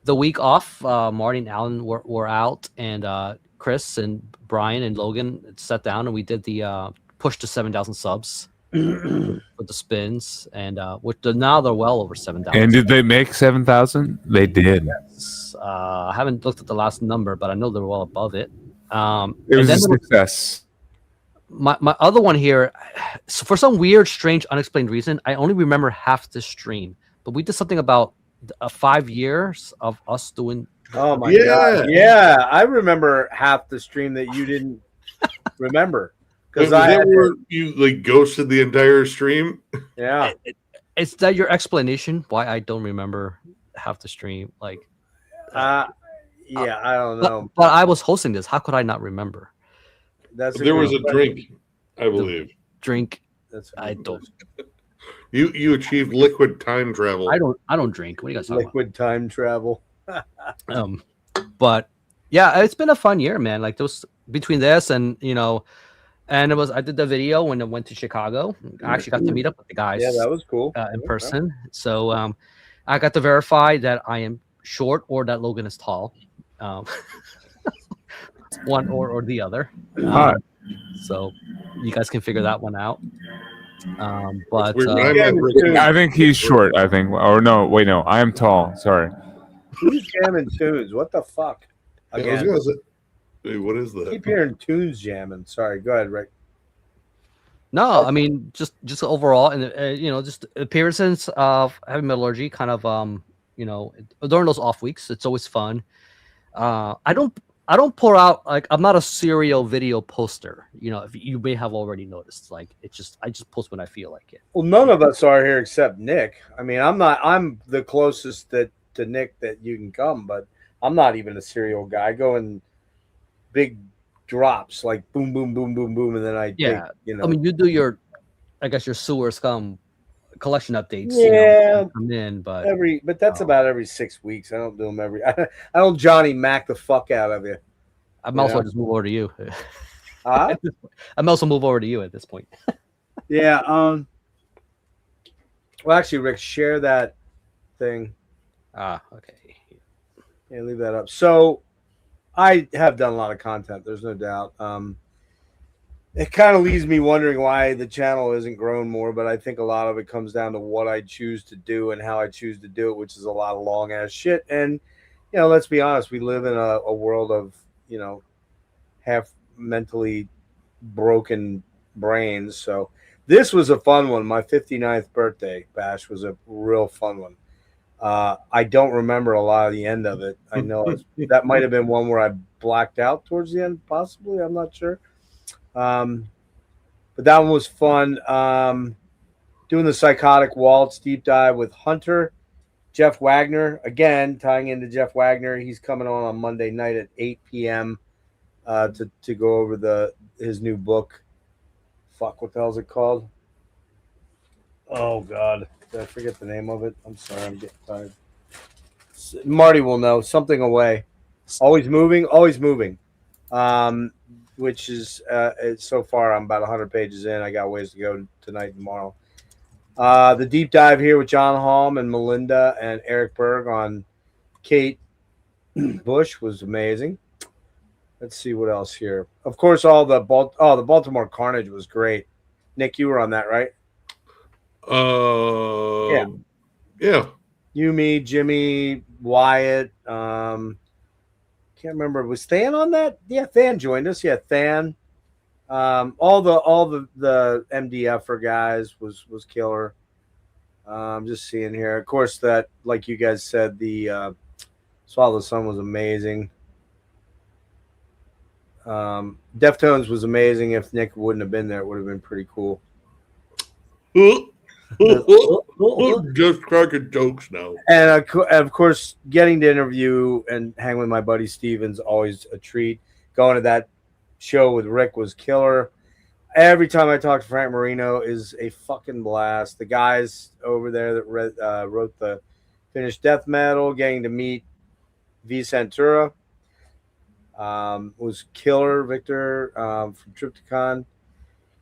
the week off, Marty and Alan were out, and Chris and Brian and Logan sat down and we did the push to 7,000 subs with the spins, and now they're well over 7,000. And did they make 7,000? They did. I haven't looked at the last number, but I know they're well above it. It was a success. My other one here, so for some weird, strange, unexplained reason, I only remember half the stream, but we did something about 5 years of us doing. Oh my god! Yeah, I remember half the stream that you didn't remember because you like ghosted the entire stream. Yeah, is that your explanation why I don't remember half the stream? Like, yeah, I don't know. But I was hosting this. How could I not remember? There was a drink, I believe. Drink. I don't. You achieved liquid time travel. I don't drink. What do you guys talking about? Liquid time travel. But yeah, it's been a fun year, man. Like those between this and and I did the video when I went to Chicago. I actually got to meet up with the guys. Yeah, that was cool in person. So I got to verify that I am short or that Logan is tall. One or the other. So you guys can figure that one out. But I think he's short. I think, or no, wait, no, I am tall. Sorry. Who's jamming tunes? What the fuck? Again. I was gonna say, wait, what is that? I keep hearing tunes jamming. Sorry, go ahead, Rick. No, I mean just overall, and just appearances of heavy metallurgy, kind of during those off weeks, it's always fun. I don't pour out, like, I'm not a serial video poster. If you may have already noticed, like, I just post when I feel like it. Well, none of us are here except Nick. I mean, I'm the closest to Nick that you can come, but I'm not even a serial guy. I go in big drops, like boom, boom, boom, boom, boom, and then I I mean, you do your sewer scum collection updates. Yeah, come in, but that's about every 6 weeks. I don't do them every. I don't Johnny Mac the fuck out of you. I might also just move over to you. I might also move over to you at this point. Yeah. Well, actually, Rick, share that thing. Okay. Yeah, leave that up. So, I have done a lot of content. There's no doubt. It kind of leaves me wondering why the channel isn't grown more, but I think a lot of it comes down to what I choose to do and how I choose to do it, which is a lot of long ass shit. And, let's be honest, we live in a world of, half mentally broken brains. So this was a fun one. My 59th birthday bash was a real fun one. I don't remember a lot of the end of it. I know that might have been one where I blacked out towards the end, possibly. I'm not sure. But that one was fun. Doing the Psychotic Waltz deep dive with Hunter, Jeff Wagner. Again, tying into Jeff Wagner. He's coming on Monday night at 8 p.m. To go over his new book. Fuck, what the hell is it called? Oh, God. Did I forget the name of it? I'm sorry. I'm getting tired. Marty will know. Something Away. Always moving. Which is so far I'm about 100 pages in. I got ways to go tonight and tomorrow. The deep dive here with John Halm and Melinda and Eric Berg on Kate Bush was amazing. Let's see what else here. Of course, the Baltimore Carnage was great. Nick, you were on that, right? Yeah. You, me, Jimmy, Wyatt. Can't remember. Was Than on that? Yeah, Than joined us. Yeah, Than. All the MDFer guys was killer. I'm just seeing here. Of course, that, like you guys said, the Swallow the Sun was amazing. Deftones was amazing. If Nick wouldn't have been there, it would have been pretty cool. Just cracking jokes now. And of course, getting to interview and hang with my buddy Steven's always a treat. Going to that show with Rick was killer. every time I talk to Frank Marino is a fucking blast. The guys over there that wrote the Finished Death Metal, getting to meet V Centura, was killer. Victor from Triptychon.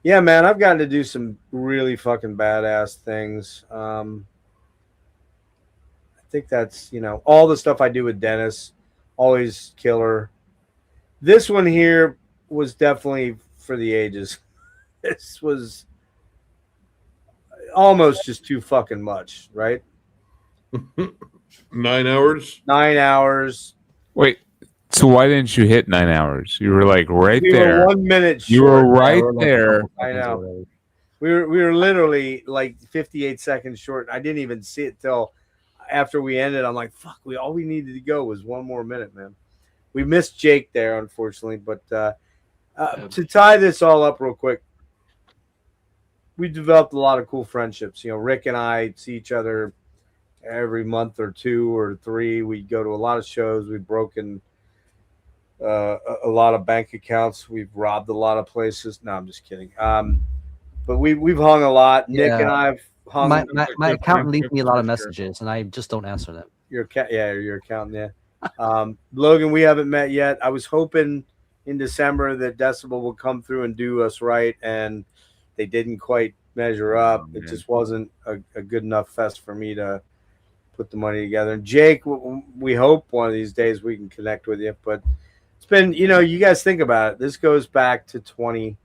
Yeah, man, I've gotten to do some really fucking badass things. I think that's, all the stuff I do with Dennis, always killer. This one here was definitely for the ages. This was almost just too fucking much, right? 9 hours. 9 hours. Wait, so why didn't you hit 9 hours? You were like right We there. were 1 minute short. You were right we're like there. I know. We were literally like 58 seconds short. I didn't even see it till after we ended. I'm like, fuck, all we needed to go was 1 more minute, man. We missed Jake there, unfortunately. But to tie this all up real quick, we developed a lot of cool friendships. Rick and I see each other every month or 2 or 3. We go to a lot of shows. We've broken a lot of bank accounts. We've robbed a lot of places. No, I'm just kidding. But we've hung a lot. Nick and I have hung. My accountant leaves me a lot of messages, and I just don't answer them. Your accountant, yeah. Logan, we haven't met yet. I was hoping in December that Decibel would come through and do us right, and they didn't quite measure up. It just wasn't a good enough fest for me to put the money together. And Jake, we hope one of these days we can connect with you. But it's been, you guys think about it. This goes back to 20.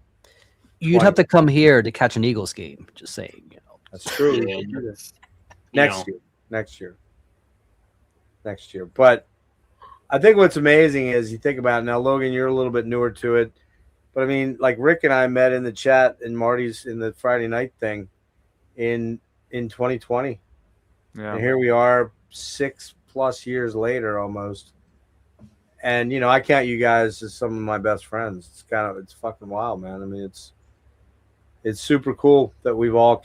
You'd have to come here to catch an Eagles game. Just saying, That's true. Yeah, Next year. But I think what's amazing is you think about it now, Logan, you're a little bit newer to it. But I mean, like Rick and I met in the chat and Marty's in the Friday night thing in 2020. Yeah. And here we are 6+ years later almost. And, I count you guys as some of my best friends. It's fucking wild, man. I mean, it's super cool that we've all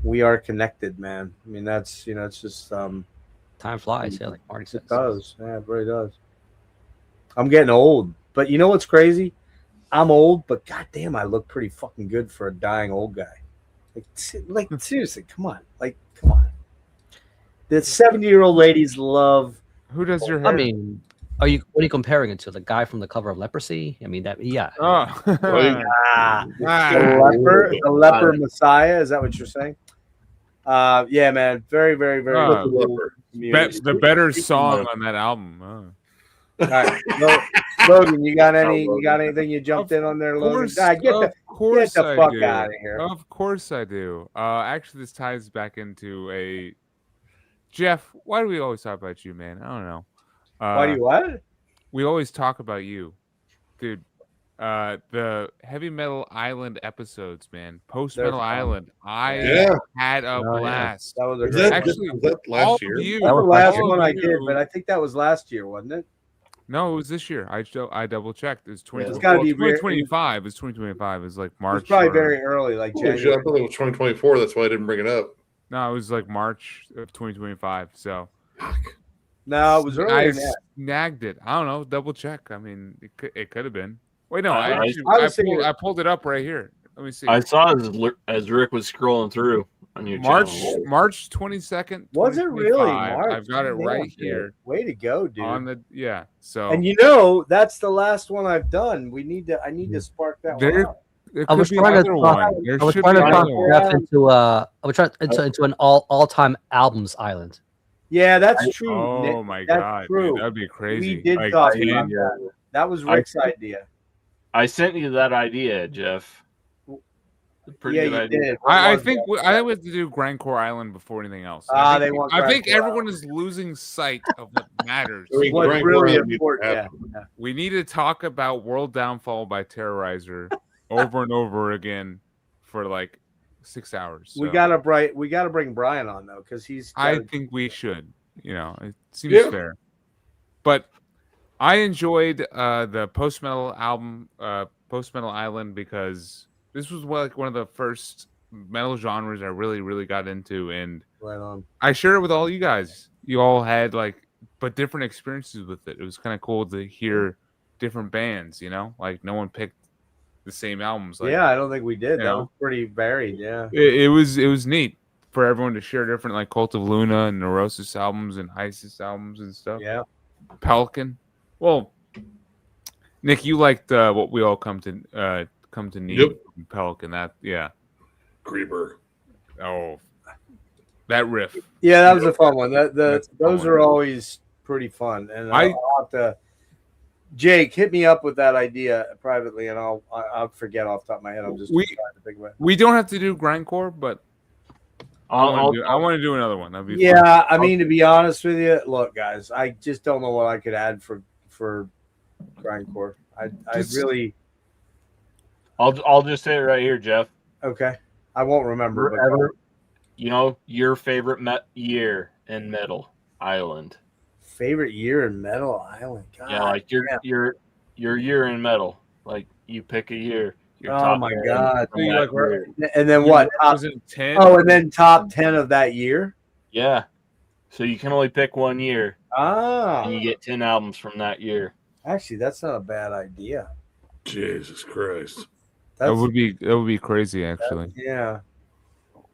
we are connected, man. I mean, that's, it's just, time flies. Yeah, like Marty says. it does. Yeah, it really does. I'm getting old, but you know what's crazy? I'm old, but goddamn, I look pretty fucking good for a dying old guy. Like seriously, come on. Come on. The 70-year-old ladies love. Who does your hair? I mean, what are you comparing it to? The guy from the cover of Leprosy? I mean, yeah. Oh. The leper Messiah. Is that what you're saying? Yeah, man. Very, very, very cool community. the better song on that album. Oh. All right, Logan, you got anything you jumped in on there, Logan? Get the fuck out of here. Of course I do. Actually, this ties back into Jeff. Why do we always talk about you, man? I don't know. Why do you what? We always talk about you, dude. The Heavy Metal Island episodes, man. Post Metal Island. I had a blast. That was Was that last year? That was the last one I did, but I think that was last year, wasn't it? No, it was this year. I double checked. It's 20. It's got to be 2025. It's 2025. It's like March. It's probably very early, like January. January. I thought it was 2024. That's why I didn't bring it up. No, it was like March of 2025. So. No, it was early. I snagged it. I don't know. Double check. I mean, it could have been. Wait, no. I pulled it up right here. Let me see. I saw as Rick was scrolling through on your channel. March 22nd. Was it really March? I've got it right here. Way to go, dude. So. And that's the last one I've done. I need to spark that one out. I was trying to talk into an all-time albums island. Yeah, that's true. Oh Nick. my That's god, true. dude, that'd be crazy. We did talk about that. That was Rick's idea. I sent you that idea, Jeff. Pretty good idea. Did. I think I would do Grand Core Island before anything else. I think everyone is losing sight of what matters. What's really important. Yeah. We need to talk about World Downfall by Terrorizer over and over again for like 6 hours. So. We gotta bring Brian on though, because I think we should. It seems fair. But I enjoyed the Post Metal album, Post Metal Island, because this was one of the first metal genres I really, really got into, and right on. I shared it with all you guys. You all had but different experiences with it. It was kind of cool to hear different bands. Like no one picked the the same albums. Like, yeah, I don't think we did. you That know. was pretty varied. Yeah. it was neat for everyone to share different like Cult of Luna and Neurosis albums and Isis albums and stuff. Yeah. Pelican. Well, Nick, you liked what we all come to need. Yep. From Pelican. That Creeper. Oh, that riff. Yeah, that was a fun one. That's a fun Those one. are always pretty fun. And I- I'll have to. Jake, hit me up with that idea privately, and I'll forget off the top of my head. I'm just We- trying to think about it. We don't have to do grindcore, but I I'll want to do another one. That'd be fun. Yeah, I mean, to be honest with you, look, guys, I just don't know what I could add for grindcore. I Just- really I'll just say it right here, Jeff. okay. I won't remember. But Ever, your favorite year in Metal Island. favorite year in Metal Island. God, Yeah, like your year in Metal. Like you pick a year. Your Oh top my 10 God. from So you that like where- year. and then what? Was it 10? Oh, and then top 10 of that year. Yeah. So you can only pick one year, Ah, and you get 10 albums from that year. actually, that's not a bad idea. Jesus Christ. That's, that would be crazy actually. yeah.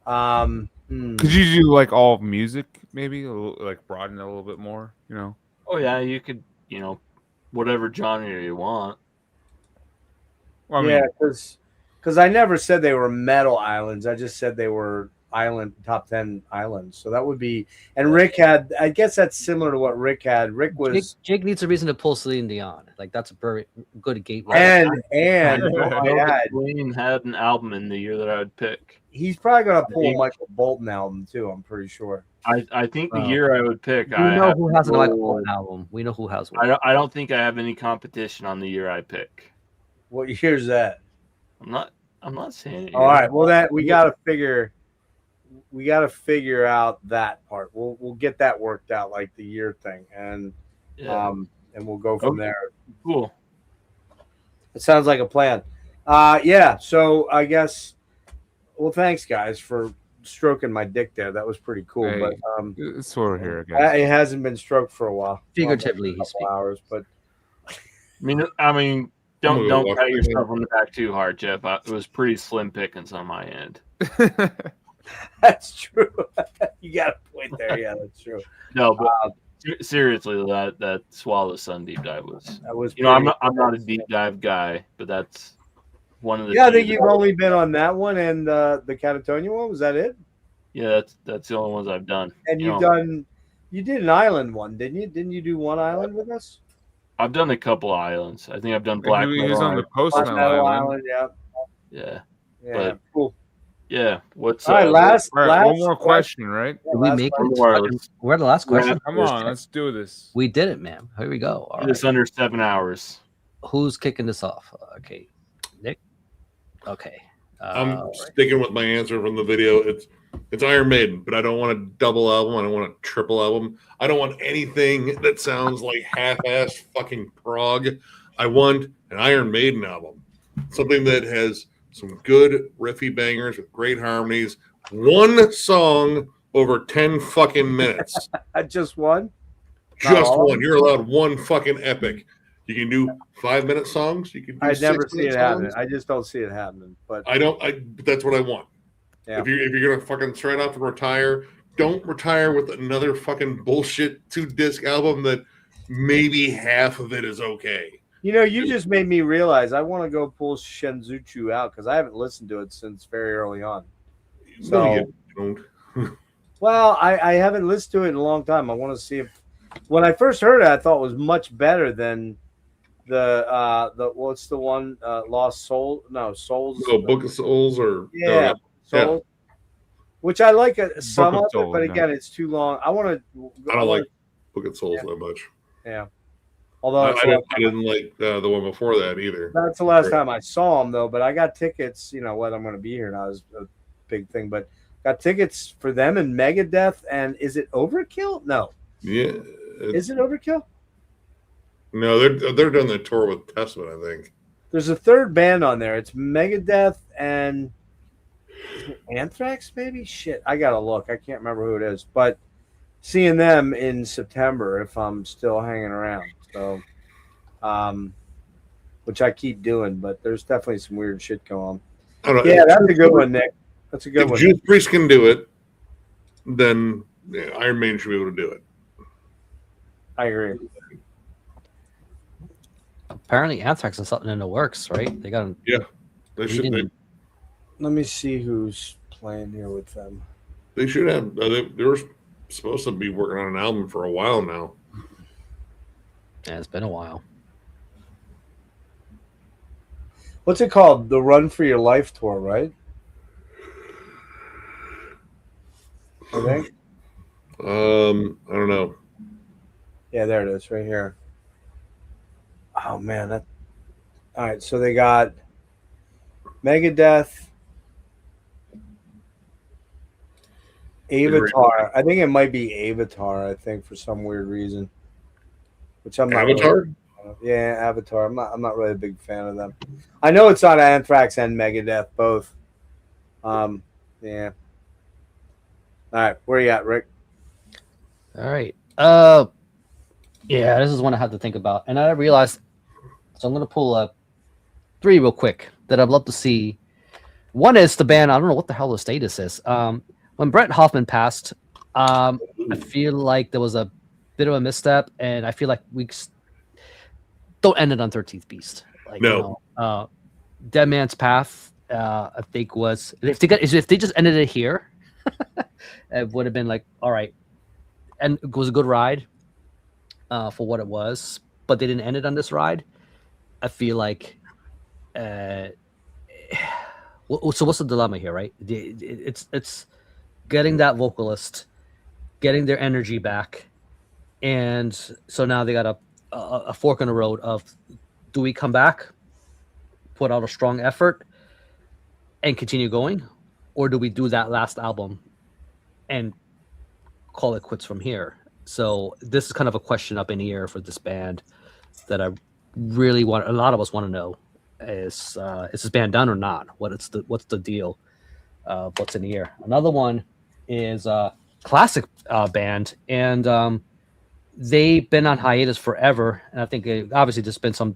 Could you do like all music maybe like broaden it a little bit more? Oh yeah, you could, whatever genre you want. Well, I yeah, mean, because I never said they were metal islands. I just said they were top 10 islands. So that would be. And Rick had. I guess that's similar to what Rick had. Rick was. Jake needs a reason to pull Celine Dion. Like that's a very good gateway. And I had, Wayne had an album in the year that I would pick. he's probably gonna pull a Michael Bolton album too. I'm pretty sure. I think the Oh. year I would pick. we I know have who has a no- Michael Bolton album. We know who has one. I don't think I have any competition on the year I pick. What year's that? I'm not saying it. All right. Well, that we gotta figure out that part. We'll get that worked out, like the year thing, and Yeah. and we'll go from Okay. there. Cool. It sounds like a plan. Yeah. So I guess. Well, thanks guys for stroking my dick there. That was pretty cool. Hey, But it's sort of here, guys. it hasn't been stroked for a while. Figuratively, A he's couple speaking. hours, but I mean, don't gonna walk pat away. yourself on the back too hard, Jeff. It was pretty slim pickings on my end. that's true. You got a point there. Yeah, that's true. No, but seriously, that Swallow Sun deep dive was. That was. I'm pretty- not a deep dive guy, but that's one of the. Yeah, I few think you've that- only been on that one and the Catatonia one. Was that it? Yeah, that's the only ones I've done. And You you know, did an island one, didn't you? Didn't you do one island with us? I've done a couple islands. I think I've done he Black was Metal on the Island. Post Black Metal Metal Island. Yeah. Yeah, Yeah. But- Cool. yeah. What's All right, last All right, one more question, right? yeah, Did we last make question. it? One more. We're at the last question. Come on, let's do this. We did it, man. Here we go. All Just right. under 7 hours. Who's kicking this off? Okay, Nick. Okay. I'm sticking with my answer from the video. It's Iron Maiden, but I don't want a double album. I don't want a triple album. I don't want anything that sounds like half-assed fucking prog. I want an Iron Maiden album, something that has some good riffy bangers with great harmonies. One song over 10 fucking minutes. Just one. Just all of one. You're allowed one fucking epic. You can do 5-minute songs. You can do I'd never see 6-minute it happening. songs. I just don't see it happening. But That's what I want. Yeah. If you're gonna fucking straight off and retire, don't retire with another fucking bullshit 2-disc album that maybe half of it is okay. you just made me realize I want to go pull Shenzuchu out because I haven't listened to it since very early on. So, No, you don't. well, I haven't listened to it in a long time. I want to see if when I first heard it, I thought it was much better than the what's the one Lost Soul? No, Souls. No, Book of Souls or Yeah, Souls. Which I like some of of it, Souls, but yeah. again, it's too long. I want to. I don't like Book of Souls that much. Yeah. Although I it's didn't like the one before that either. that's the last time I saw him, though. But I got tickets. What I'm going to be here now is a big thing. But got tickets for them and Megadeth. And is it Overkill? No. Yeah. Is it Overkill? No, they're doing the tour with Testament, I think. There's a third band on there. It's Megadeth and Anthrax, maybe? Shit, I got to look. I can't remember who it is. But seeing them in September if I'm still hanging around. So, which I keep doing, but there's definitely some weird shit going on. I don't know. Yeah, that's a good one, Nick. That's a good If one. Judas Priest can do it, then Iron Maiden should be able to do it. I agree. Apparently, Anthrax is something in the works, right? They got. They should. Let me see who's playing here with them. They should have. They were supposed to be working on an album for a while now. Yeah, it's been a while. What's it called? The Run for Your Life tour, right? I think. I don't know. Yeah, there it is, right here. Oh man, that. All right, so they got Megadeth, Avatar. I think it might be Avatar. I think for some weird reason, which I'm not. Avatar. Yeah, Avatar. I'm not really a big fan of them. I know it's on Anthrax and Megadeth both. Yeah. All right, where you at, Rick? All right. Yeah, this is one I had to think about, and I realized. So I'm gonna pull up 3 real quick that I'd love to see. One is the band. I don't know what the hell the status is. When Brett Hoffman passed, I feel like there was a bit of a misstep, and I feel like we don't end it on 13th Beast. Like, No. Dead Man's Path. I think was if they just ended it here, it would have been like, all right, and it was a good ride for what it was, but they didn't end it on this ride. I feel like, so what's the dilemma here, right? It's getting that vocalist, getting their energy back, and so now they got a fork in the road of, do we come back, put out a strong effort, and continue going, or do we do that last album and call it quits from here? So this is kind of a question up in the air for this band that I really want. A lot of us want to know: is this band done or not? What's the deal? What's in the air? Another one is classic band, and they've been on hiatus forever. And I think obviously there's been some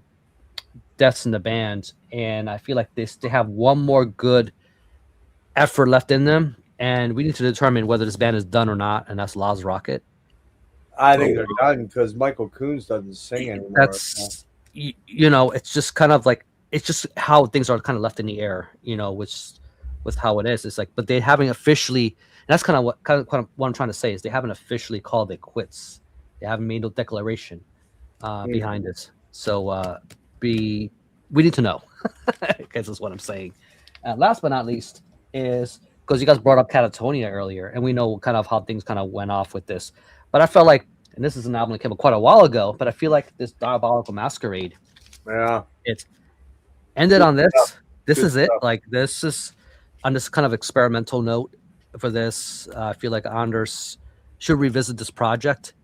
deaths in the band, and I feel like they have one more good effort left in them, and we need to determine whether this band is done or not, and that's Laz Rocket. I think they're done because Michael Coons doesn't sing anymore. That's it's just kind of like, it's just how things are kind of left in the air, with how it is. It's like, but they haven't officially, and that's kind of what I'm trying to say, is they haven't officially called it quits. They haven't made no declaration behind it. So we need to know. I guess is what I'm saying. Last but not least is, because you guys brought up Catatonia earlier, and we know kind of how things kind of went off with this. But I felt like, and this is an album that came out quite a while ago, but I feel like this Diabolical Masquerade, it's ended on this. This is it. Like, this is on this kind of experimental note for this. I feel like Anders should revisit this project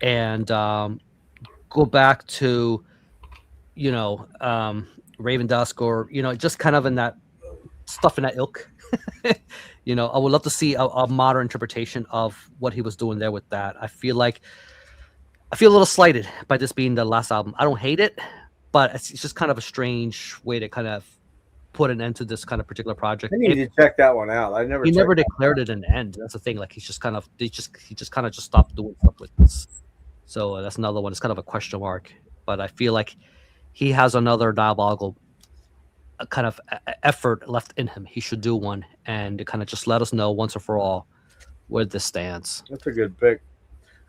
and go back to, Raven Dusk, or, just kind of in that stuff in that ilk. I would love to see a modern interpretation of what he was doing there with that. I feel a little slighted by this being the last album. I don't hate it, but it's just kind of a strange way to kind of put an end to this kind of particular project. I need to check that one out. He never declared it an end. That's the thing. Like, he just kind of stopped doing stuff with this. So that's another one. It's kind of a question mark. But I feel like he has another Diabolical kind of effort left in him. He should do one and kind of just let us know once and for all where this stands. That's a good pick.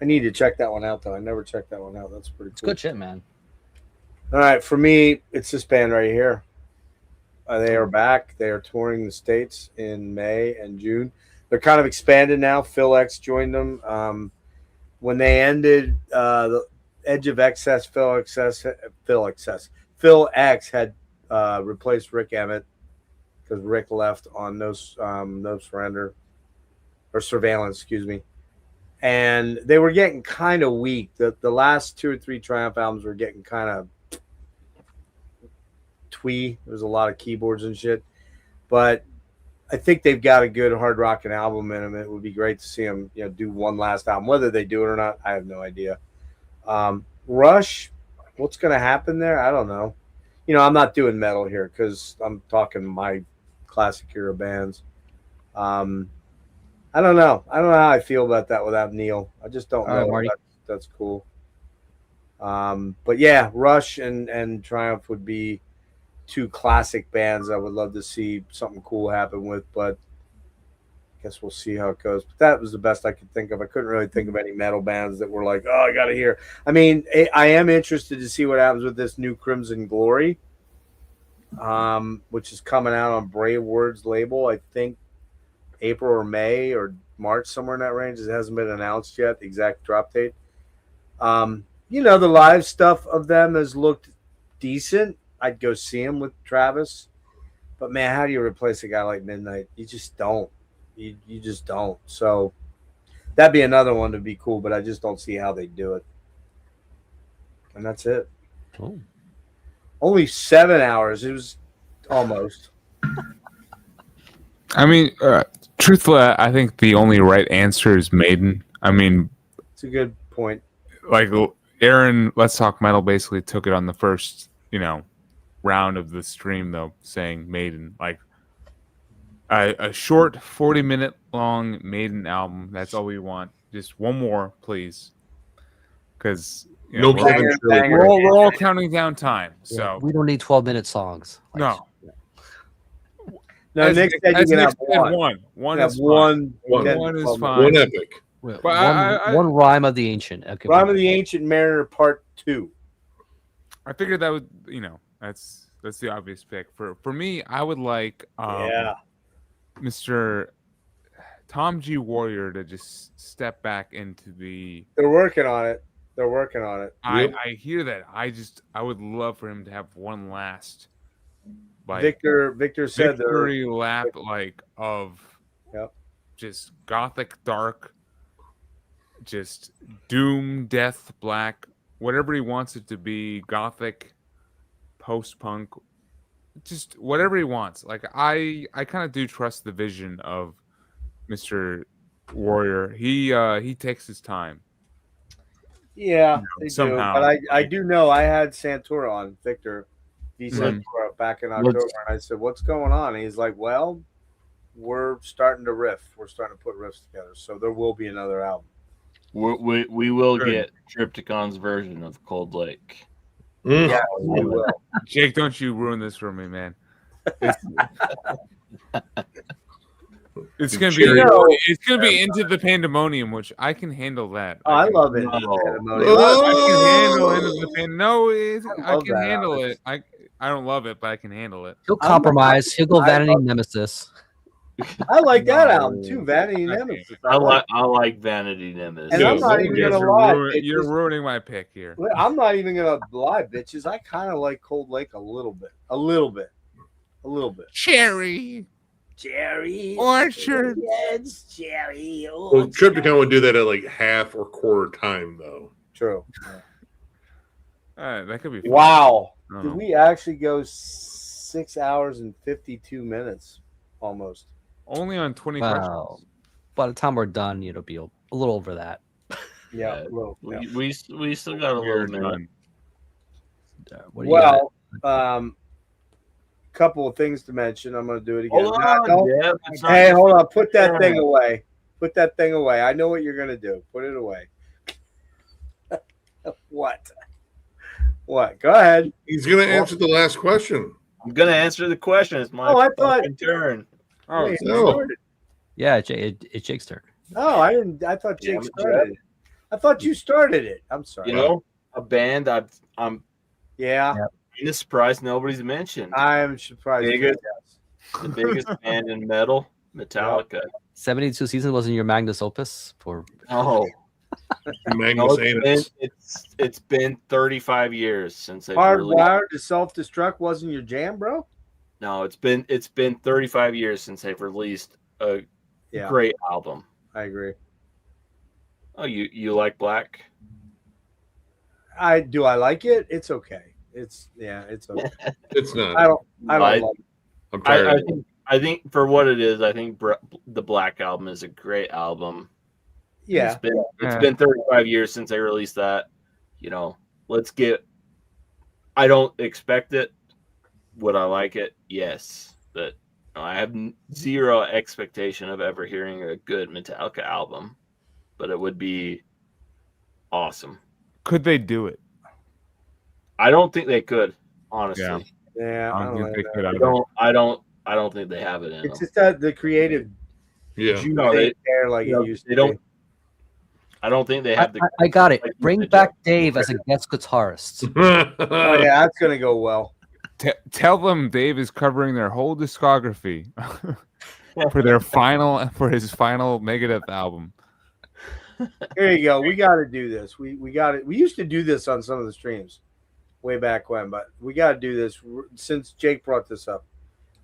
I need to check that one out, though. I never checked that one out. That's pretty cool. It's good shit, man. All right, for me, it's this band right here. They are back. They are touring the States in May and June. They're kind of expanded now. Phil X joined them. When they ended the Edge of Excess, Phil X had replaced Rick Emmett because Rick left on No Surrender, or Surveillance, excuse me. And they were getting kind of weak. The last 2 or 3 Triumph albums were getting kind of twee. There was a lot of keyboards and shit. But I think they've got a good hard rocking album in them. It would be great to see them, do one last album. Whether they do it or not, I have no idea. Rush, what's going to happen there? I don't know. I'm not doing metal here because I'm talking my classic era bands. I don't know. I don't know how I feel about that without Neil. I just don't All right, know. Marty. That's cool. But yeah, Rush and Triumph would be two classic bands I would love to see something cool happen with, but I guess we'll see how it goes. But that was the best I could think of. I couldn't really think of any metal bands that were like, oh, I got to hear. I mean, I am interested to see what happens with this new Crimson Glory, which is coming out on Brave Words label, I think April or May or March, somewhere in that range. It hasn't been announced yet, the exact drop date. The live stuff of them has looked decent. I'd go see him with Travis. But, man, how do you replace a guy like Midnight? You just don't. You just don't. So that'd be another one to be cool, but I just don't see how they do it. And that's it. Cool. Only 7 hours. It was almost. I mean, truthfully, I think the only right answer is Maiden. I mean, It's a good point. like Aaron, Let's Talk Metal basically took it on the first, round of the stream, though, saying Maiden. Like a short 40-minute long Maiden album. That's all we want. Just one more, please. Because No Kevin Shirley. we're all counting down time. So Yeah, we don't need 12-minute songs. no. No, As Nick said you as can Nick have said, one. one You is have fine. one. One is fine. One epic. But I- one rhyme of the ancient. Okay, Rhyme of the Ancient Mariner Part 2. I figured that would, that's the obvious pick. For me, I would like Mr. Tom G. Warrior to just step back into the. They're working on it. I hear that. I would love for him to have one last, like, Victor said victory lap, of Yep. just gothic dark, just doom, death, black, whatever he wants it to be, gothic, post-punk, just whatever he wants. Like I kind of do trust the vision of Mr. Warrior. He takes his time. Yeah, they somehow. do. But I do know I had Santora on, Victor. He said back in October, and I said, "What's going on?" And he's like, "Well, we're starting to riff. We're starting to put riffs together. So there will be another album." We will get Triptychon's version of Cold Lake. Yeah, we will. Jake, don't you ruin this for me, man. It's gonna be Into the Pandemonium, which I can handle that. Oh, I love it. I can handle Into the Pandemonium. I can handle it. I don't love it, but I can handle it. He'll compromise. He'll go Vanity Nemesis. I like that album too, Vanity Nemesis. I like Vanity Nemesis. And I'm not even gonna lie. You're ruining my pick here. I'm not even gonna lie, bitches. I kind of like Cold Lake a little bit. Cherry Orchard. Yes, Cherry Well, Orchard. Triptychon would do that at like half or quarter time, though. True. That could be fun. Wow. I don't Did know. we actually go 6 hours and 52 minutes almost? Only on 20 Wow. questions. By the time we're done, it'll be a little over that. Yeah. We still got a We're little minute. done. What do you got? Well, couple of things to mention. I'm going to do it again. Hold No, on, Deb. It's not- hey, hold on. Put that thing away. Put that thing away. I know what you're going to do. Put it away. What? Go ahead. He's going to answer the last question. I'm gonna answer the question. It's my I thought- fucking turn. Oh, Wait, no. Yeah, it's Jake's turn. Oh, I didn't. I thought Yeah, Jake I'm started it. I thought you started it. I'm sorry. You know, a band I'm Yeah, kind of surprised nobody's mentioned. I'm surprised. Biggest- The biggest band in metal, Metallica. 72 Seasons wasn't your Magnus Opus for Oh, Magnus Anus. it's been 35 years since they've released. Hardwired to self-destruct wasn't your jam, bro. No, it's been 35 years since they've released a Yeah, great album. I agree. Oh, you like Black? I like it. It's okay. It's okay. It's not. I don't I- love it. I'm tired of it. I think for what it is, I think the Black album is a great album. Yeah, It's been 35 years since they released that. You know, let's get. I don't expect it Would I like it? Yes, but I have zero expectation of ever hearing a good Metallica album. But it would be awesome. Could they do it? I don't think they could, honestly. Yeah, I don't think they could. I don't think they have it in It's them. just that the creative Yeah. juice No, ain't there like it used to. They don't. I don't think they have the. I got it. like, Bring the back job. Dave as a guest guitarist. Oh yeah, that's gonna go well. Tell them Dave is covering their whole discography for his final Megadeth album. Here you go. We got to do this. We got it. We used to do this on some of the streams way back when, but we got to do this since Jake brought this up.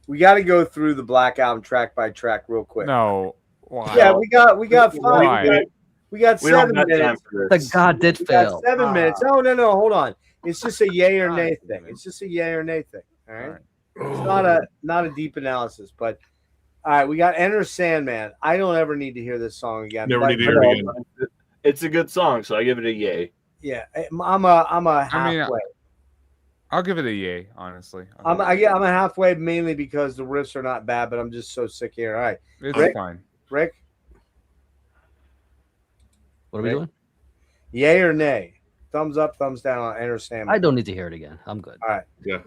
We got to go through the Black Album track by track real quick. No. Why? Yeah, we got 5. Why? We got We don't 7 have time minutes. for The this. God did We got fail. 7 minutes. Oh no, hold on. It's just a yay or nay thing. It's just a yay or nay thing. All right. It's not a deep analysis, but all right. We got Enter Sandman. I don't ever need to hear this song again. Never but- need to hear it again. It's a good song, so I give it a yay. Yeah, I'm a halfway. I'll give it a yay, honestly. I'm a halfway mainly because the riffs are not bad, but I'm just so sick here. All right, It's Rick? fine. Rick, What are we doing? yay or nay? Thumbs up, thumbs down on Enter Sandman. I don't need to hear it again. I'm good. Yeah.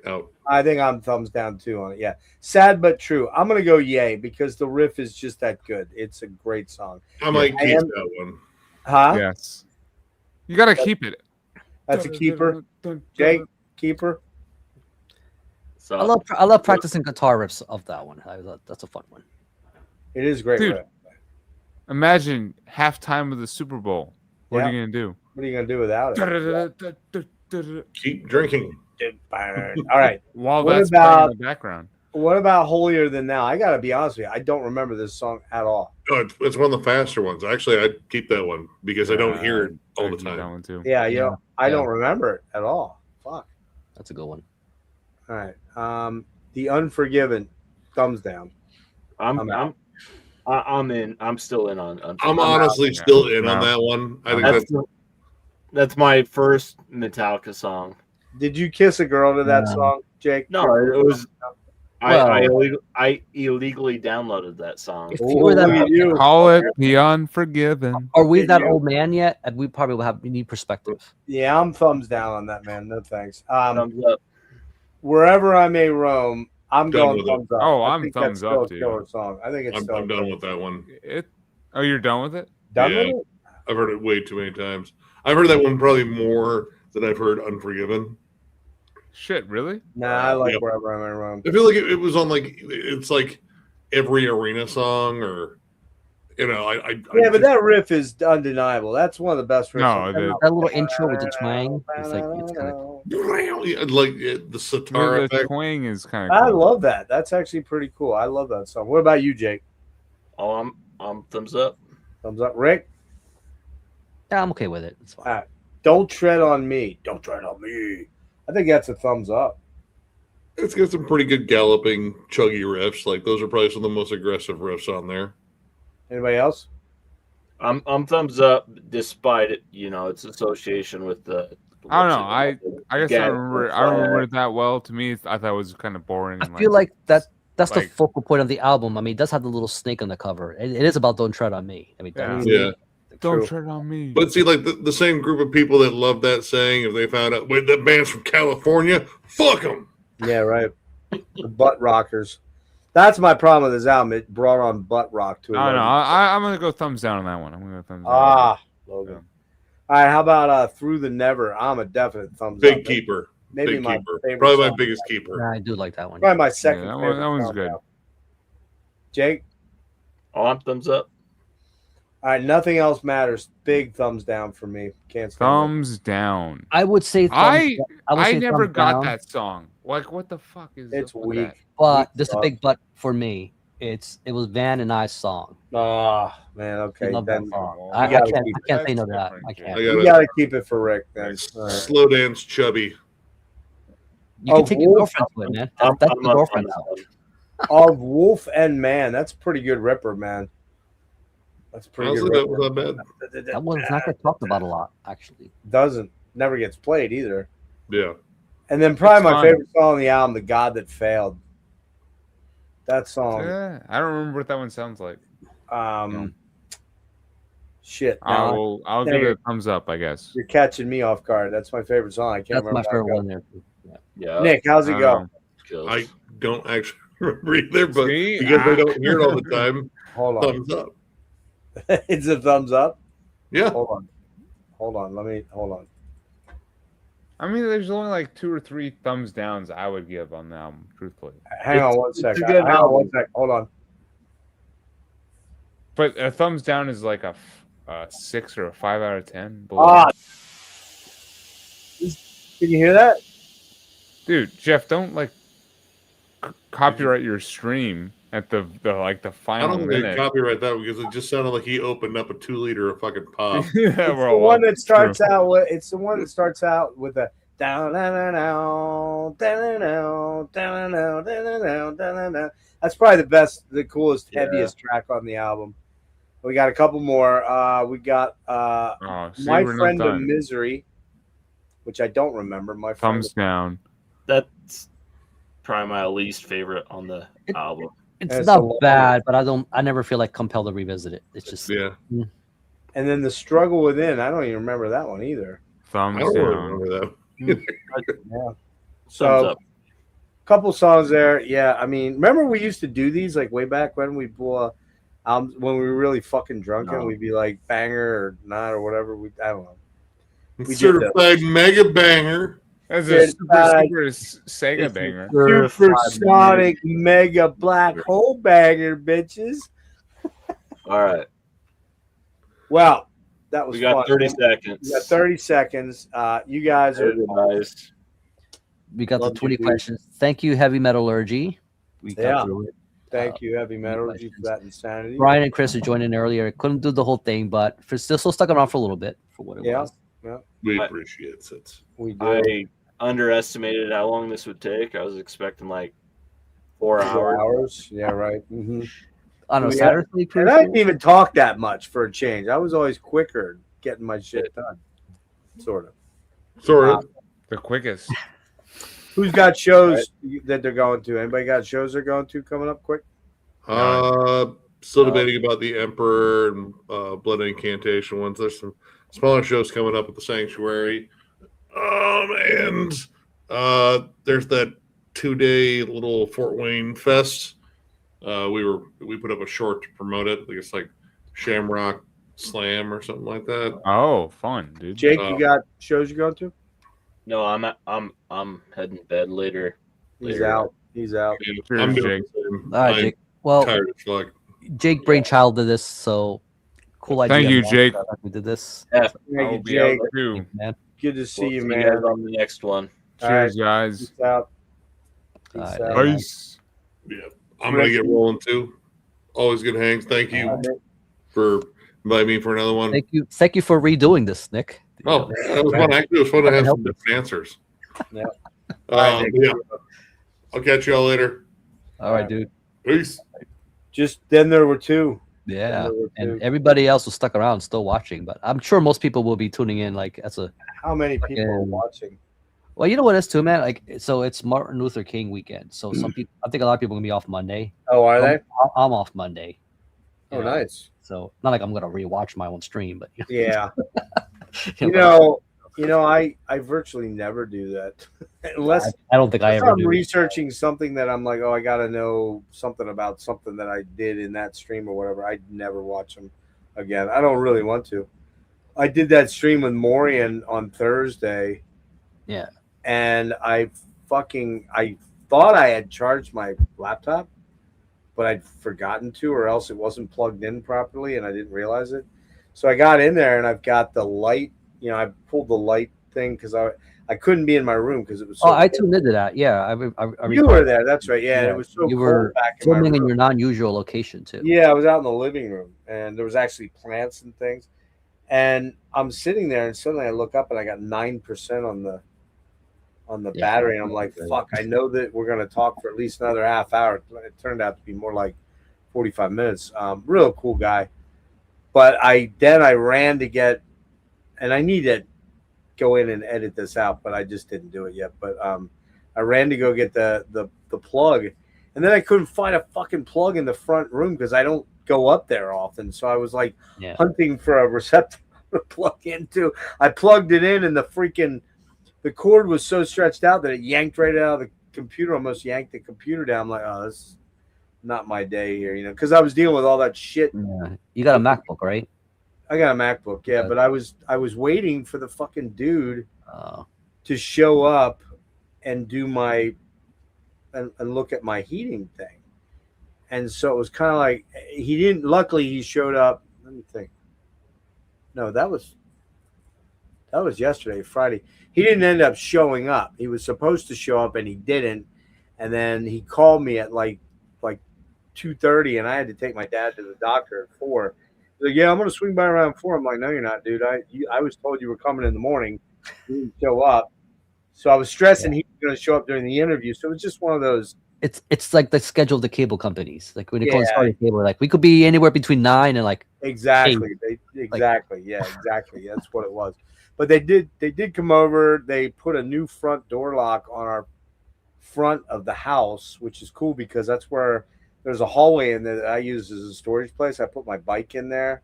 Out. I think I'm thumbs down too on it. Yeah, sad but true. I'm gonna go yay because the riff is just that good. It's a great song. I might I keep am- that one. Huh? Yes. You got to keep it. That's a keeper. Jake, keeper. So I love practicing guitar riffs of that one. That's a fun one. It is a great Dude. riff. Imagine halftime of the Super Bowl. What are you going to What are you gonna do without it? do? Keep drinking. All right. While What that's playing about- in the background. What about Holier Than Thou? I gotta be honest with you. I don't remember this song at all. Oh, it's one of the faster ones. Actually, I'd keep that one because I don't hear it all I the keep that time. one too. Yeah, I Yeah. don't remember it at all. Fuck. That's a good one. All right. The Unforgiven, thumbs down. I'm I'm in. I'm still in on. I'm honestly still in on that one. I think That's my first Metallica song. Did you kiss a girl to that No. song, Jake? No, it was. Well- I illegally downloaded that song. If Oh, you were look at that, you. Call it the Unforgiven. are we that you. old man yet? And we probably will have we need perspective. Yeah, I'm thumbs down on that, man. No thanks. Thumbs up. Wherever I may roam, I'm Done going with it. thumbs up. Oh, I I'm think thumbs that's still up, a dude. killer song. I think it's still I'm done with that one. Oh, you're done with it? Done Yeah. with it? I've heard it way too many times. I've heard that one probably more than I've heard Unforgiven. Shit, really? Nah, I like Yep. Wherever I May Roam. I feel like it was on it's like every arena song or Yeah, but that riff is undeniable. That's one of the best riffs. No, I've ever- That little intro with the twang, it's like it's kind of like the sitar The effect. twang is kind of I cool. love that. That's actually pretty cool. I love that song. What about you, Jake? Oh, I'm thumbs up. Thumbs up. Rick? yeah, I'm okay with it. It's fine. Don't tread on me. Don't tread on me. I think that's a thumbs up. It's got some pretty good galloping, chuggy riffs. Like those are probably some of the most aggressive riffs on there. Anybody else? I'm thumbs up, despite it. Its association with the. I don't know. I guess Yeah, I remember it that well. To me, I thought it was kind of boring. I and feel like that's the like- focal point of the album. I mean, it does have the little snake on the cover. It is about "Don't Tread on Me." I mean, Yeah. that's- Yeah. don't True. tread on me. But see, like the same group of people that love that saying, if they found out, wait, that band's from California, fuck them. Yeah, right. The butt rockers. That's my problem with this album. It brought on butt rock to it. I don't know. I'm gonna go thumbs down on that one. I'm gonna go thumbs down. Ah, Logan. All right, how about Through the Never? I'm a definite thumbs up. Big keeper. Maybe Big my keeper. favorite Probably song. my biggest keeper. Yeah, I do like that one. Probably my second Yeah, favorite. that one's song good. now. Jake? Oh, I'm thumbs up. All right, nothing else matters. Big thumbs down for me. Can't stand Thumbs down. I would say I would say never thumbs got down, that song. Like, what the fuck is? It's up with weak. that? but there's a Fuck. big but for me. It was Van and I's song. Oh man, okay. I love that Then song. You I gotta can't keep I can't say no to That's that. different, I Jake. can't. I you gotta gotta keep it for Rick. Then. All right. slow dance chubby. You can Oh, take your Wolf. girlfriend to it, man. I'm That's I'm the up girlfriend on song. that one. Of Wolf and Man. That's a pretty good ripper, man. That's a pretty Honestly, good. that was not bad. Ripper. That one's not get talked about a lot, actually. Doesn't never gets played either. Yeah. And then probably It's my fun. favorite song on the album, "The God That Failed." That song. I don't remember what that one sounds like. Shit. Now I'll give it a thumbs up, I guess. you're catching me off guard. That's my favorite song. I can't That's remember. my how it favorite goes. one there. Yeah. Nick, how's it go? I don't actually remember either, but See? because I don't hear it all the time, Hold on. thumbs up. It's a thumbs up. Yeah. Hold on. Hold on. I mean, there's only like 2 or 3 thumbs downs I would give on the album, truthfully. Hang on one it's a second. good Hang on album. one second. Hold on. But a thumbs down is like a 6 or a 5 out of 10. Can you hear that? Dude, Jeff, don't like copyright your stream at the I final don't think they minute. copyright that because it just sounded like he opened up a 2-liter of fucking pop. Yeah, It's the well, one that starts true. out with. It's the one that starts out with a down, down, down, down, down, down, down, down, down, down, down. That's probably the coolest, heaviest track on the album. We got a couple more. We got Oh, see, My we're not Friend of done. Misery, which I don't remember. My friend. Thumbs down. That's probably my least favorite on the album. It's That's not a lot. bad, but I never feel like compelled to revisit it. It's just Yeah. And then The Struggle Within. I don't even remember that one either. I Thumbs don't really down. remember that. Yeah. Thumbs So, up. couple songs there. Yeah, I mean, remember we used to do these like way back when we'd pull albums when we were really fucking drunk and we'd be like banger or not or whatever. I don't know. We did Certified mega banger. That's Yeah, a super Sega banger. Supersonic mega black hole banger, bitches. All right. Well, that was We got fun. 30 seconds. We got 30 seconds. You guys are Organized. we got Love the 20 you, dude. questions. Thank you, Heavy Metallurgy. We got Yeah. through it. Thank you, Heavy Metallurgy, questions. for that insanity. Brian and Chris are joining earlier. Couldn't do the whole thing, but for still stuck around for a little bit for what it Yeah. was. We I- appreciate it. We do. I underestimated how long this would take. I was expecting like 4 hours. 4 hours. Yeah, right. Mm-hmm. On a We Saturday, And I didn't even talk that much for a change. I was always quicker getting my shit done. Sort of. Sort of. The quickest. Who's got shows that they're going to? Anybody got shows they're going to coming up quick? Still debating about the Emperor and Blood Incantation ones. There's some smaller shows coming up at the Sanctuary. And there's that 2-day little Fort Wayne Fest. We put up a short to promote it. I think it's like Shamrock Slam or something like that. Oh, fun, dude. Jake, you got shows you're going to? No, I'm heading to bed later. He's out. He's out. And Cheers, I'm doing Jake. the same. All right, I'm Jake. Well, tired as fuck. Jake brainchild did this, so cool idea. Thank you, man. Jake. We did this, Thank I'll you, be out Jake. too. man. Good to see We'll you, see man. you guys on the next one. Cheers, guys. Peace out. Peace All right, out. man. Peace. Yeah, I'm gonna get rolling too. Always good hangs. Thank you for inviting me for another one. Thank you for redoing this, Nick. Oh, it was fun. Actually, it was fun to have some different answers. Yeah. Yeah. I'll catch y'all later. All right, dude. Peace. Just then there were two. Yeah, Then there were and two. everybody else was stuck around, still watching. But I'm sure most people will be tuning in. Like as a How many people are Fucking- watching? well, you know what it is too, man. Like so, it's Martin Luther King weekend. So some people, I think a lot of people are gonna be off Monday. Oh, are they? I'm off Monday. Oh, you know, nice. So not like I'm gonna rewatch my own stream, but Yeah. you know, I virtually never do that unless I don't think I ever I'm do. researching something that I'm like, oh, I got to know something about something that I did in that stream or whatever. I never watch them again. I don't really want to. I did that stream with Morian on Thursday. Yeah. And I thought I had charged my laptop, but I'd forgotten to, or else it wasn't plugged in properly and I didn't realize it. So I got in there and I've got the light, I pulled the light thing because I couldn't be in my room because it was so I cold. tuned into that. Yeah, I You were there, that's right. Yeah, Yeah, it was so you cold were back in my filming in room. your non-usual location too. Yeah, I was out in the living room and there was actually plants and things. And I'm sitting there and suddenly I look up and I got 9% on the Yeah. battery. And I'm like, fuck, I know that we're going to talk for at least another half hour. It turned out to be more like 45 minutes. Real cool guy. But I ran to get, and I need to go in and edit this out, but I just didn't do it yet. But I ran to go get the plug, and then I couldn't find a fucking plug in the front room because I don't go up there often. So I was like hunting for a receptacle to plug into. I plugged it in, and the cord was so stretched out that it yanked right out of the computer, almost yanked the computer down. I'm like, oh, this is not my day here, because I was dealing with all that shit. Yeah. You got a MacBook, right? I got a MacBook, yeah, but I was waiting for the fucking dude to show up and do and look at my heating thing. And so it was kind of like he didn't. Luckily, he showed up. Let me think. No, that was yesterday, Friday. He didn't end up showing up. He was supposed to show up and he didn't. And then he called me at like 2:30, and I had to take my dad to the doctor at 4. He's like, yeah, I'm gonna swing by around 4. I'm like, no, you're not, dude. I was told you were coming in the morning. You didn't show up. So I was stressing he was gonna show up during the interview. So it was just one of those. It's like the schedule of the cable companies. Like when you call it cable, like we could be anywhere between 9 and like exactly. 8. Exactly. Yeah, exactly. That's what it was. But they did come over. They put a new front door lock on our front of the house, which is cool because that's where there's a hallway in there that I use as a storage place. I put my bike in there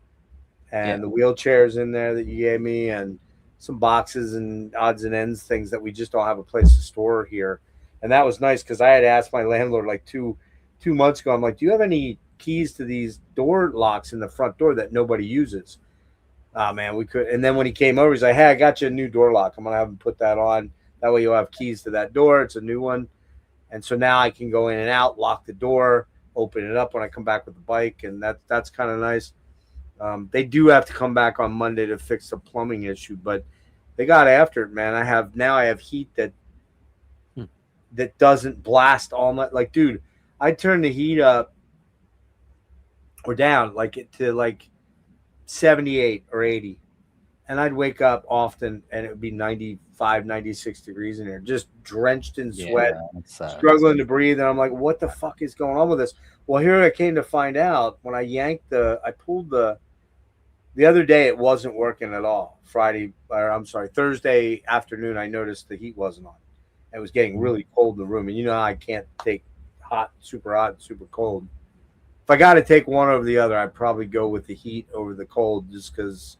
and the wheelchairs in there that you gave me and some boxes and odds and ends, things that we just don't have a place to store here. And that was nice because I had asked my landlord like two months ago. I'm like, do you have any keys to these door locks in the front door that nobody uses? Oh, man, we could. And then when he came over, he's like, hey, I got you a new door lock. I'm going to have him put that on. That way you'll have keys to that door. It's a new one. And so now I can go in and out, lock the door, open it up when I come back with the bike. And that's kind of nice. They do have to come back on Monday to fix the plumbing issue, but they got after it, man. I have heat that doesn't blast all night. Like, dude, I turn the heat up or down to 78 or 80. And I'd wake up often and it would be 95, 96 degrees in here, just drenched in sweat, struggling to breathe. And I'm like, what the fuck is going on with this? Well, here I came to find out when I pulled the other day, it wasn't working at all. Thursday afternoon, I noticed the heat wasn't on. It was getting really cold in the room. And you know how I can't take super hot, and super cold. If I got to take one over the other, I'd probably go with the heat over the cold just because.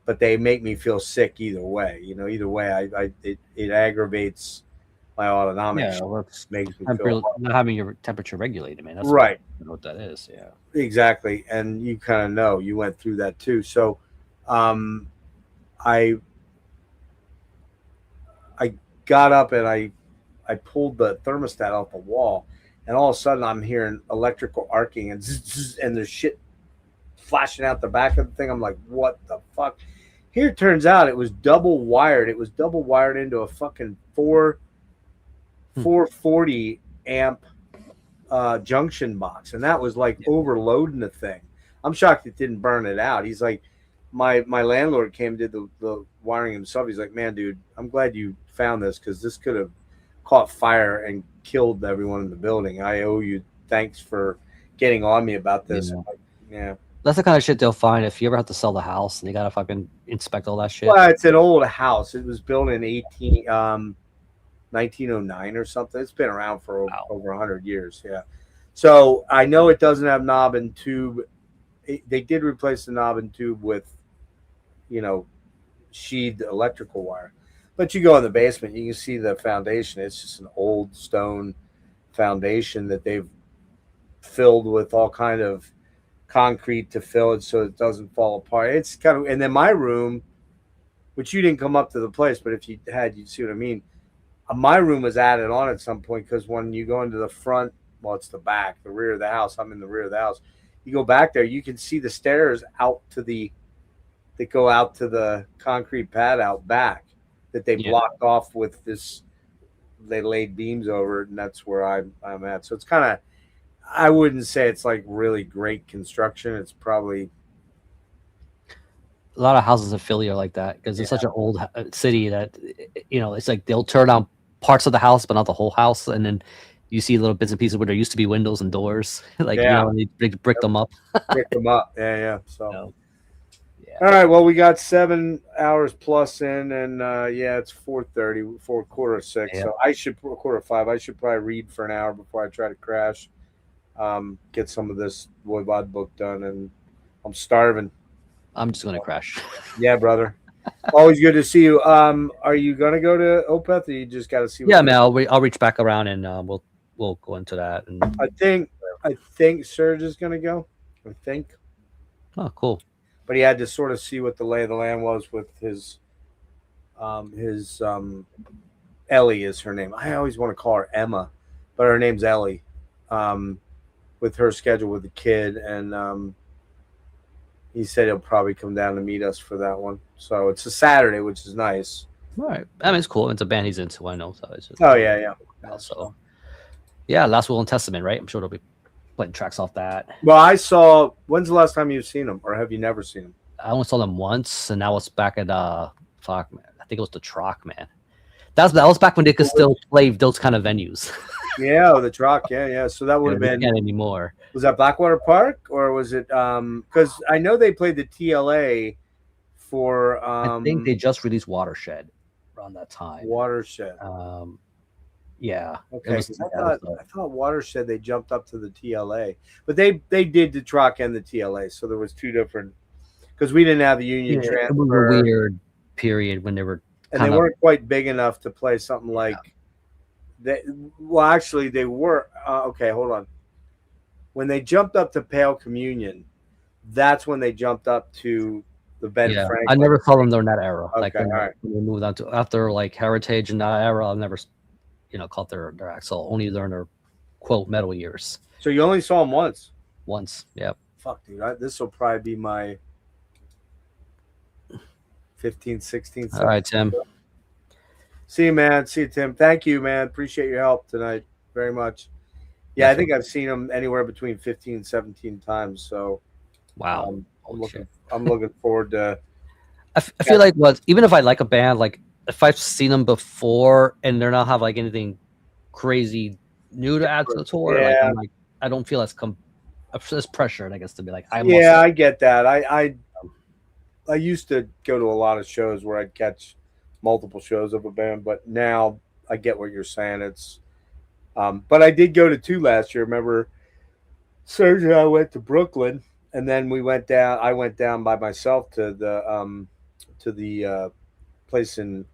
But they make me feel sick either way. Either way, it aggravates my autonomic. Yeah, well, makes me feel not having your temperature regulated, man. That's right. What that is. Yeah, exactly. And you kind of know you went through that too. So, I got up and I pulled the thermostat off the wall, and all of a sudden I'm hearing electrical arcing and zzz, and there's shit flashing out the back of the thing. I'm like, what the fuck? Here it turns out it was double wired. It was double wired into a fucking 440 amp junction box, and that was like overloading the thing. I'm shocked it didn't burn it out. He's like, my landlord came and did the wiring himself. He's like, man, dude, I'm glad you found this because this could have caught fire and killed everyone in the building. I owe you thanks for getting on me about this. Yeah. Like, yeah. That's the kind of shit they'll find if you ever have to sell the house and you gotta fucking inspect all that shit. Well, it's an old house. It was built in 1909 or something. It's been around for over 100 years. Yeah. So I know it doesn't have knob and tube. They did replace the knob and tube with, sheathed electrical wire. But you go in the basement, you can see the foundation. It's just an old stone foundation that they've filled with all kind of concrete to fill it so it doesn't fall apart. It's kind of, and then my room, which you didn't come up to the place, but if you had, you'd see what I mean. My room was added on at some point because when you go into the front, well, it's the back, the rear of the house. I'm in the rear of the house. You go back there, you can see the stairs that go out to the concrete pad out back that they blocked off with this. They laid beams over it, and that's where I'm at. So it's kind of, I wouldn't say it's like really great construction. It's probably a lot of houses in Philly are like that because it's such an old city that it's like they'll tear down parts of the house but not the whole house, and then you see little bits and pieces where there used to be windows and doors, like they brick them up. Brick them up, yeah. So All right. Well, we got 7 hours plus in, and yeah, it's 4:30, 4:45. Yeah. So I should 4:45. I should probably read for an hour before I try to crash. Get some of this Voivod book done, and I'm starving. I'm just gonna crash. Yeah, brother. Always good to see you. Are you gonna go to Opeth, or you just got to see? Yeah, man. I'll reach back around and we'll go into that. And I think Serge is gonna go. I think. oh, cool. But he had to sort of see what the lay of the land was with his Ellie is her name. I always want to call her Emma, but her name's Ellie. With her schedule with the kid, and he said he'll probably come down to meet us for that one. So it's a Saturday, which is nice. All right. I mean, it's cool. It's a band he's into. I know. So it's just, Oh yeah. so yeah, Last Will and Testament, right? I'm sure they'll be playing tracks off that. Well, I saw. When's the last time you've seen them, or have you never seen them? I only saw them once, and that was back at fuck, man. I think it was the Troc, man. That was back when they could still play those kind of venues. Yeah, the Troc. Yeah. So that would have been. Can't anymore. Was that Blackwater Park, or was it? Because I know they played the TLA for. I think they just released Watershed around that time. Watershed. Yeah. Okay. I thought Watershed they jumped up to the TLA, but they did the Troc and the TLA, so there was two different. Because we didn't have the union transfer. It was a weird period when they were. And they weren't quite big enough to play something like that. Well, actually, they were. Okay, hold on. When they jumped up to Pale Communion, that's when they jumped up to the Ben Franklin. I never saw them during that era. Okay, like when they moved on to after like Heritage and that era, I've never, caught their act. So only during their quote metal years. So you only saw them once. Once, yep. Fuck, dude. This will probably be my 15, 16. All right, Tim. See you, man. See you, Tim. Thank you, man. Appreciate your help tonight very much. Yeah, I think I've seen them anywhere between 15 and 17 times. So, wow. I'm looking forward to. I feel like even if I like a band, like if I've seen them before and they're not have like anything crazy new to add to the tour, like I don't feel as pressured, I guess, to be like I get that. I used to go to a lot of shows where I'd catch multiple shows of a band, but now I get what you're saying. It's, but I did go to 2 last year. Remember, Serge and I went to Brooklyn, and then we went down. I went down by myself to the place in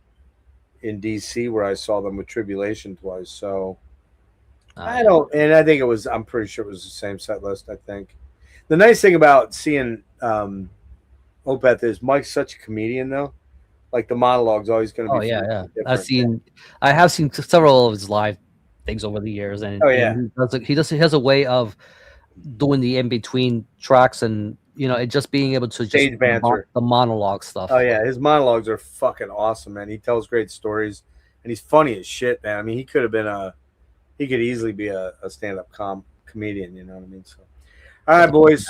DC where I saw them with Tribulation twice. So I don't, and I think it was. I'm pretty sure it was the same set list. I think the nice thing about seeing Opeth is Mike's such a comedian, though. Like the monologue's always going to be. Yeah. I have seen several of his live things over the years, and he has a way of doing the in between tracks, and it just being able to stage just banter, the monologue stuff. Oh yeah, his monologues are fucking awesome, man. He tells great stories, and he's funny as shit, man. I mean, he could easily be a stand-up comedian. You know what I mean? So, all right, boys.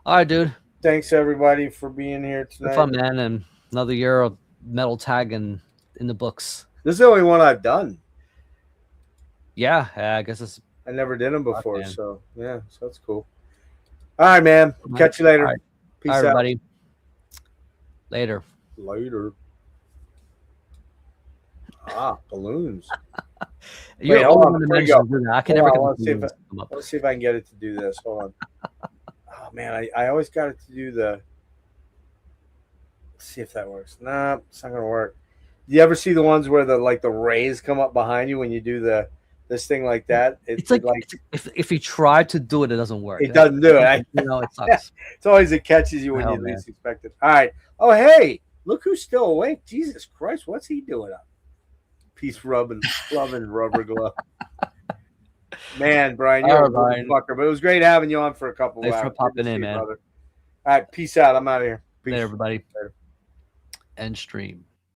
All right, dude. Thanks everybody for being here tonight. Fun, man, and another year of metal tag in the books. This is the only one I've done. Yeah, I guess I never did them before, so yeah, so that's cool. All right, man. Catch you later. All right. Peace out, out, everybody. Later. Balloons. You're Wait, hold on. I can never. Let's see if I can get it to do this. Hold on. Oh man, I always got it to do the. Let's see if that works. Nah, it's not gonna work. Do you ever see the ones where the rays come up behind you when you do this thing like that? It's like if you try to do it, it doesn't work. It doesn't do it. It sucks. It's always it catches you when you least expect it. All right. Oh hey, look who's still awake. Jesus Christ, what's he doing up? Peace rubbing rubber glove. Man, Brian, you're a fucker, but it was great having you on for a couple of hours. Thanks for popping in, man. Brother. All right, peace out. I'm out of here. Peace. Hey, everybody. End stream.